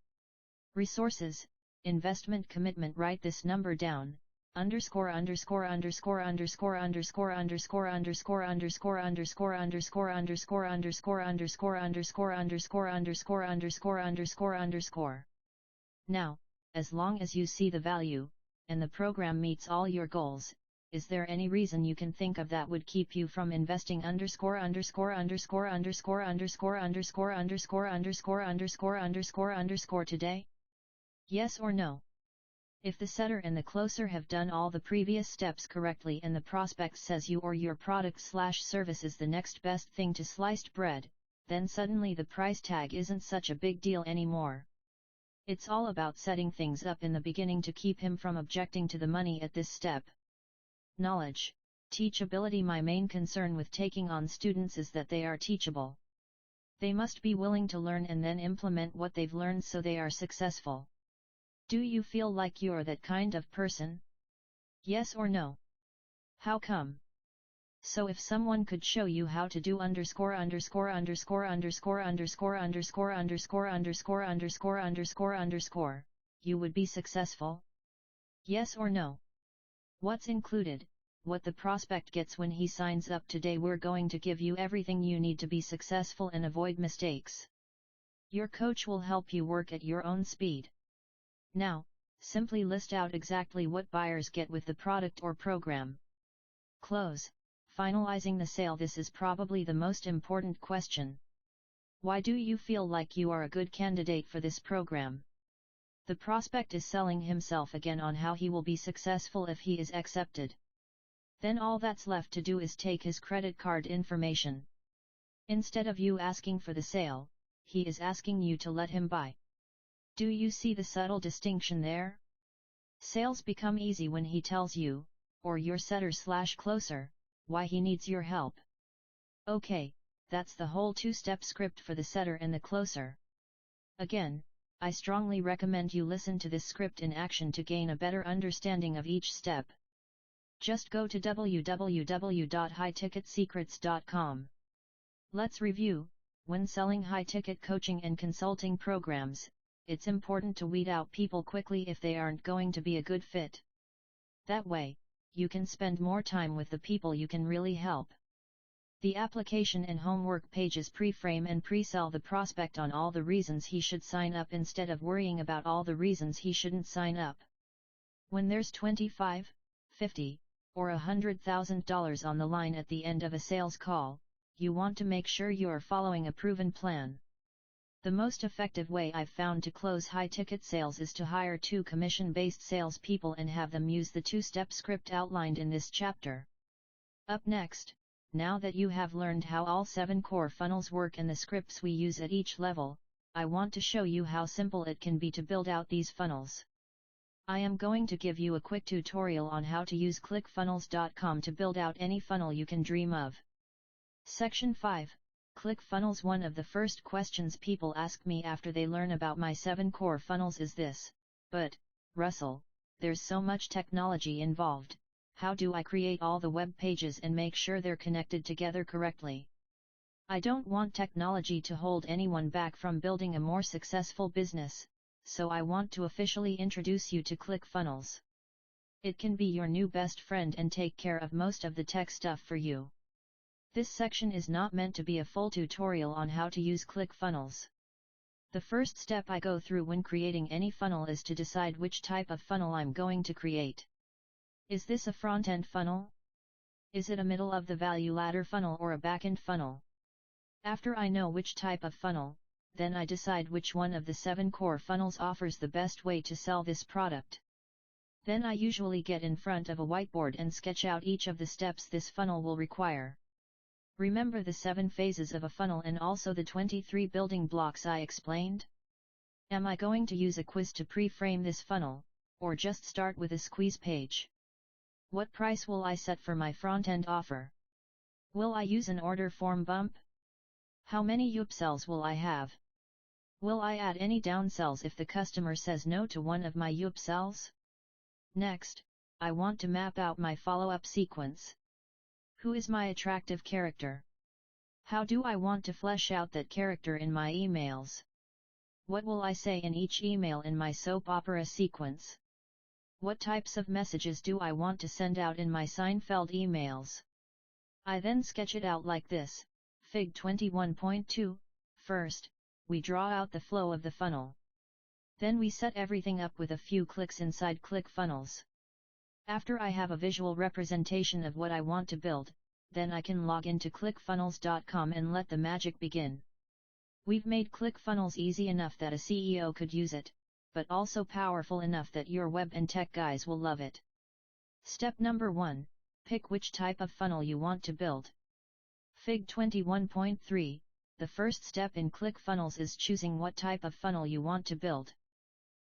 Speaker 1: Resources. Investment commitment. Write this number down. Underscore underscore underscore underscore underscore underscore underscore underscore underscore underscore underscore underscore underscore underscore underscore underscore underscore underscore underscore. Now, as long as you see the value, and the program meets all your goals, is there any reason you can think of that would keep you from investing underscore underscore underscore underscore underscore underscore underscore underscore underscore underscore underscore today? Yes or no? If the setter and the closer have done all the previous steps correctly and the prospect says you or your product/service is the next best thing to sliced bread, then suddenly the price tag isn't such a big deal anymore. It's all about setting things up in the beginning to keep him from objecting to the money at this step. Knowledge, teachability. My main concern with taking on students is that they are teachable. They must be willing to learn and then implement what they've learned so they are successful. Do you feel like you're that kind of person? Yes or no? How come? So if someone could show you how to do underscore underscore underscore underscore underscore underscore underscore underscore underscore underscore underscore, you would be successful? Yes or no? What's included, what the prospect gets when he signs up. Today we're going to give you everything you need to be successful and avoid mistakes. Your coach will help you work at your own speed. Now, simply list out exactly what buyers get with the product or program. Close, finalizing the sale. This is probably the most important question. Why do you feel like you are a good candidate for this program? The prospect is selling himself again on how he will be successful if he is accepted. Then all that's left to do is take his credit card information. Instead of you asking for the sale, he is asking you to let him buy. Do you see the subtle distinction there? Sales become easy when he tells you, or your setter/closer, why he needs your help. Okay, that's the whole two-step script for the setter and the closer. Again, I strongly recommend you listen to this script in action to gain a better understanding of each step. Just go to www.highticketsecrets.com. Let's review. When selling high-ticket coaching and consulting programs, it's important to weed out people quickly if they aren't going to be a good fit. That way, you can spend more time with the people you can really help. The application and homework pages pre-frame and pre-sell the prospect on all the reasons he should sign up instead of worrying about all the reasons he shouldn't sign up. When there's $25, $50, or $100,000 on the line at the end of a sales call, you want to make sure you are following a proven plan. The most effective way I've found to close high-ticket sales is to hire 2 commission-based salespeople and have them use the two-step script outlined in this chapter. Up next, now that you have learned how all 7 core funnels work and the scripts we use at each level, I want to show you how simple it can be to build out these funnels. I am going to give you a quick tutorial on how to use ClickFunnels.com to build out any funnel you can dream of. Section 5. ClickFunnels. One of the first questions people ask me after they learn about my 7 core funnels is this: but, Russell, there's so much technology involved, how do I create all the web pages and make sure they're connected together correctly? I don't want technology to hold anyone back from building a more successful business, so I want to officially introduce you to ClickFunnels. It can be your new best friend and take care of most of the tech stuff for you. This section is not meant to be a full tutorial on how to use ClickFunnels. The first step I go through when creating any funnel is to decide which type of funnel I'm going to create. Is this a front-end funnel? Is it a middle of the value ladder funnel or a back-end funnel? After I know which type of funnel, then I decide which one of the 7 core funnels offers the best way to sell this product. Then I usually get in front of a whiteboard and sketch out each of the steps this funnel will require. Remember the 7 phases of a funnel and also the 23 building blocks I explained? Am I going to use a quiz to pre-frame this funnel, or just start with a squeeze page? What price will I set for my front-end offer? Will I use an order form bump? How many upsells will I have? Will I add any downsells if the customer says no to one of my upsells? Next, I want to map out my follow-up sequence. Who is my attractive character? How do I want to flesh out that character in my emails? What will I say in each email in my soap opera sequence? What types of messages do I want to send out in my Seinfeld emails? I then sketch it out like this. Fig 21.2. First, we draw out the flow of the funnel. Then we set everything up with a few clicks inside ClickFunnels. After I have a visual representation of what I want to build, then I can log into ClickFunnels.com and let the magic begin. We've made ClickFunnels easy enough that a CEO could use it, but also powerful enough that your web and tech guys will love it. Step number 1, pick which type of funnel you want to build. Fig 21.3, the first step in ClickFunnels is choosing what type of funnel you want to build.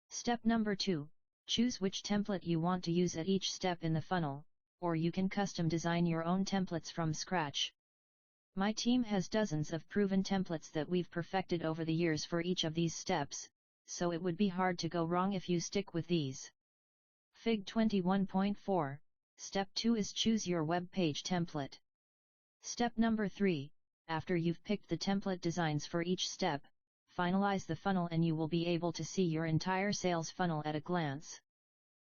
Speaker 1: Step number 2, choose which template you want to use at each step in the funnel, or you can custom design your own templates from scratch. My team has dozens of proven templates that we've perfected over the years for each of these steps, so it would be hard to go wrong if you stick with these. Fig 21.4, Step 2 is choose your web page template. Step number 3, after you've picked the template designs for each step, finalize the funnel and you will be able to see your entire sales funnel at a glance.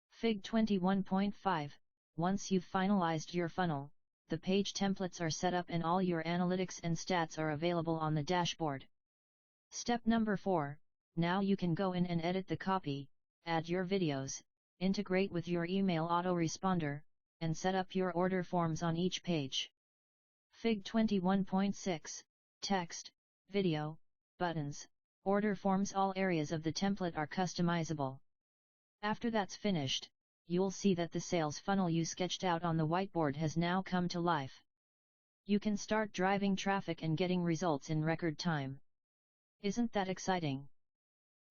Speaker 1: Fig 21.5, once you've finalized your funnel, the page templates are set up and all your analytics and stats are available on the dashboard. Step number 4, now you can go in and edit the copy, add your videos, integrate with your email autoresponder, and set up your order forms on each page. Fig 21.6, text, video, buttons, order forms, all areas of the template are customizable. After that's finished, you'll see that the sales funnel you sketched out on the whiteboard has now come to life. You can start driving traffic and getting results in record time. Isn't that exciting?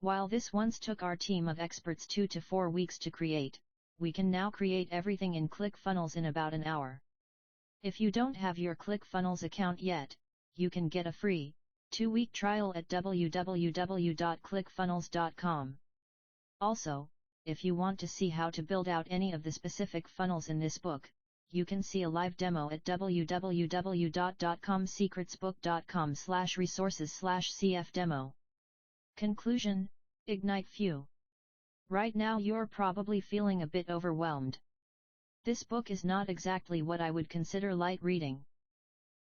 Speaker 1: While this once took our team of experts 2 to 4 weeks to create, we can now create everything in ClickFunnels in about an hour. If you don't have your ClickFunnels account yet, you can get a free 2-week trial at www.clickfunnels.com. Also, if you want to see how to build out any of the specific funnels in this book, you can see a live demo at www.dotcomsecretsbook.com/resources/cfdemo. Conclusion: Ignite Few. Right now you're probably feeling a bit overwhelmed. This book is not exactly what I would consider light reading.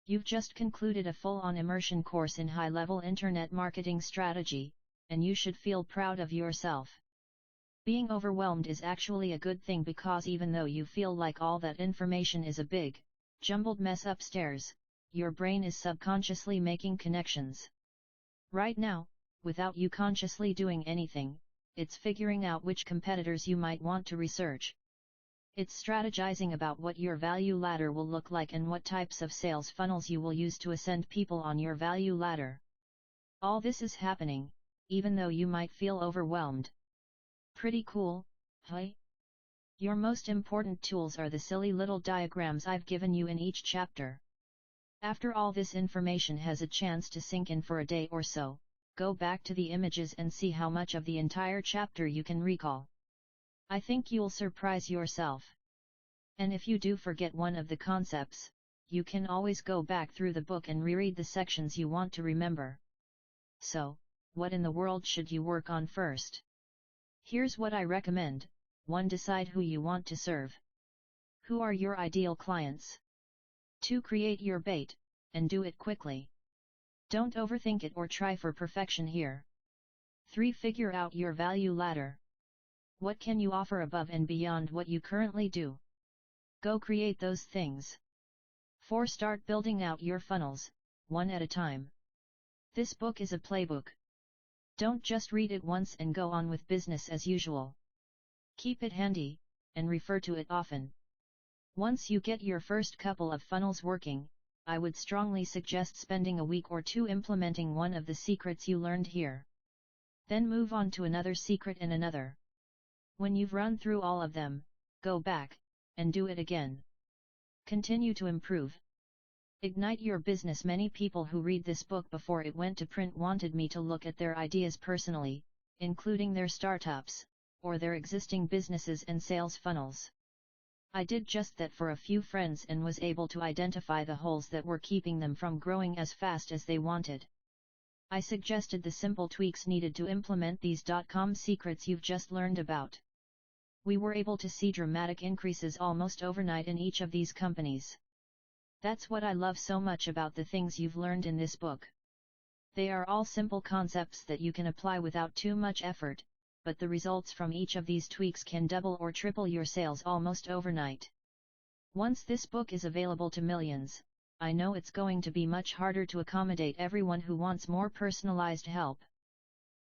Speaker 1: You've just concluded a full-on immersion course in high-level internet marketing strategy, and you should feel proud of yourself. Being overwhelmed is actually a good thing, because even though you feel like all that information is a big, jumbled mess upstairs, your brain is subconsciously making connections. Right now, without you consciously doing anything, it's figuring out which competitors you might want to research. It's strategizing about what your value ladder will look like and what types of sales funnels you will use to ascend people on your value ladder. All this is happening, even though you might feel overwhelmed. Pretty cool, huh? Your most important tools are the silly little diagrams I've given you in each chapter. After all this information has a chance to sink in for a day or so, go back to the images and see how much of the entire chapter you can recall. I think you'll surprise yourself. And if you do forget one of the concepts, you can always go back through the book and reread the sections you want to remember. So, what in the world should you work on first? Here's what I recommend. 1. Decide who you want to serve. Who are your ideal clients? 2. Create your bait, and do it quickly. Don't overthink it or try for perfection here. 3. Figure out your value ladder. What can you offer above and beyond what you currently do? Go create those things. 4. Start building out your funnels, one at a time. This book is a playbook. Don't just read it once and go on with business as usual. Keep it handy, and refer to it often. Once you get your first couple of funnels working, I would strongly suggest spending a week or 2 implementing one of the secrets you learned here. Then move on to another secret and another. When you've run through all of them, go back, and do it again. Continue to improve. Ignite your business. Many people who read this book before it went to print wanted me to look at their ideas personally, including their startups, or their existing businesses and sales funnels. I did just that for a few friends and was able to identify the holes that were keeping them from growing as fast as they wanted. I suggested the simple tweaks needed to implement these .com secrets you've just learned about. We were able to see dramatic increases almost overnight in each of these companies. That's what I love so much about the things you've learned in this book. They are all simple concepts that you can apply without too much effort, but the results from each of these tweaks can double or triple your sales almost overnight. Once this book is available to millions, I know it's going to be much harder to accommodate everyone who wants more personalized help.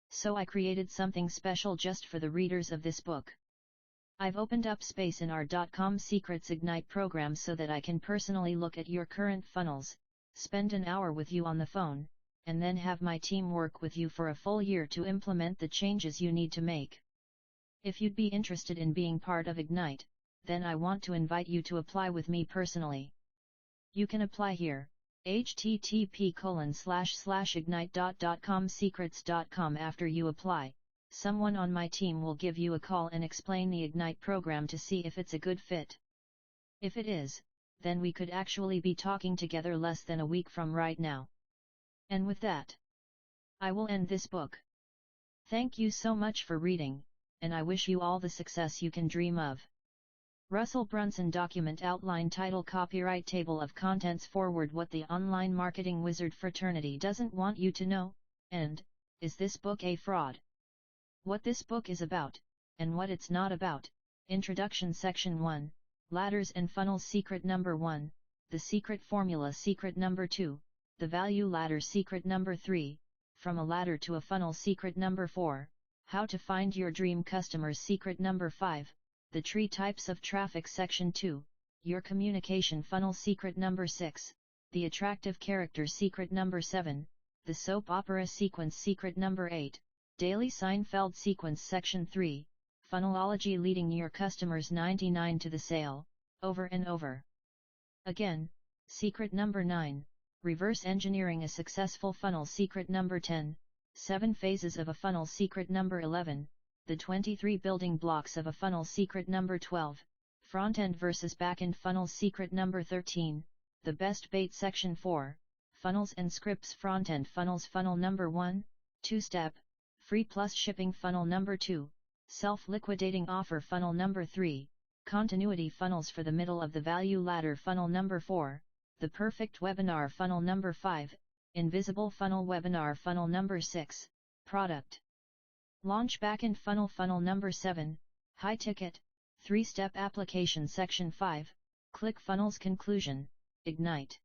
Speaker 1: So I created something special just for the readers of this book. I've opened up space in our .com Secrets Ignite program so that I can personally look at your current funnels, spend an hour with you on the phone, and then have my team work with you for a full year to implement the changes you need to make. If you'd be interested in being part of Ignite, then I want to invite you to apply with me personally. You can apply here, http://ignite.comsecrets.com. After you apply, someone on my team will give you a call and explain the Ignite program to see if it's a good fit. If it is, then we could actually be talking together less than a week from right now. And with that, I will end this book. Thank you so much for reading, and I wish you all the success you can dream of. Russell Brunson document outline title copyright table of contents forward what the online marketing wizard fraternity doesn't want you to know, and, is this book a fraud? What this book is about, and what it's not about. Introduction Section 1, Ladders and Funnels Secret Number 1, The Secret Formula Secret Number 2, The Value Ladder Secret Number 3, From a Ladder to a Funnel Secret Number 4, How to Find Your Dream Customers Secret Number 5, The Tree Types of Traffic Section 2, Your Communication Funnel Secret Number 6, The Attractive Character Secret Number 7, The Soap Opera Sequence Secret Number 8, Daily Seinfeld Sequence Section 3, Funnelology Leading Your Customers 99 to the Sale, Over and Over Again, Secret Number 9, Reverse Engineering a Successful Funnel Secret Number 10, 7 Phases of a Funnel Secret Number 11, The 23 Building Blocks of a Funnel Secret Number 12, Front-End versus Back-End Funnels Secret Number 13, The Best Bait Section 4, Funnels and Scripts Front-End Funnels Funnel Number 1, 2-Step, Free Plus Shipping Funnel Number 2, Self-Liquidating Offer Funnel Number 3, Continuity Funnels for the Middle of the Value Ladder Funnel Number 4, The Perfect Webinar Funnel Number 5, Invisible Funnel Webinar Funnel Number 6, Product Launch Backend Funnel Funnel Number 7, High Ticket, 3-Step Application Section 5, ClickFunnels Conclusion, Ignite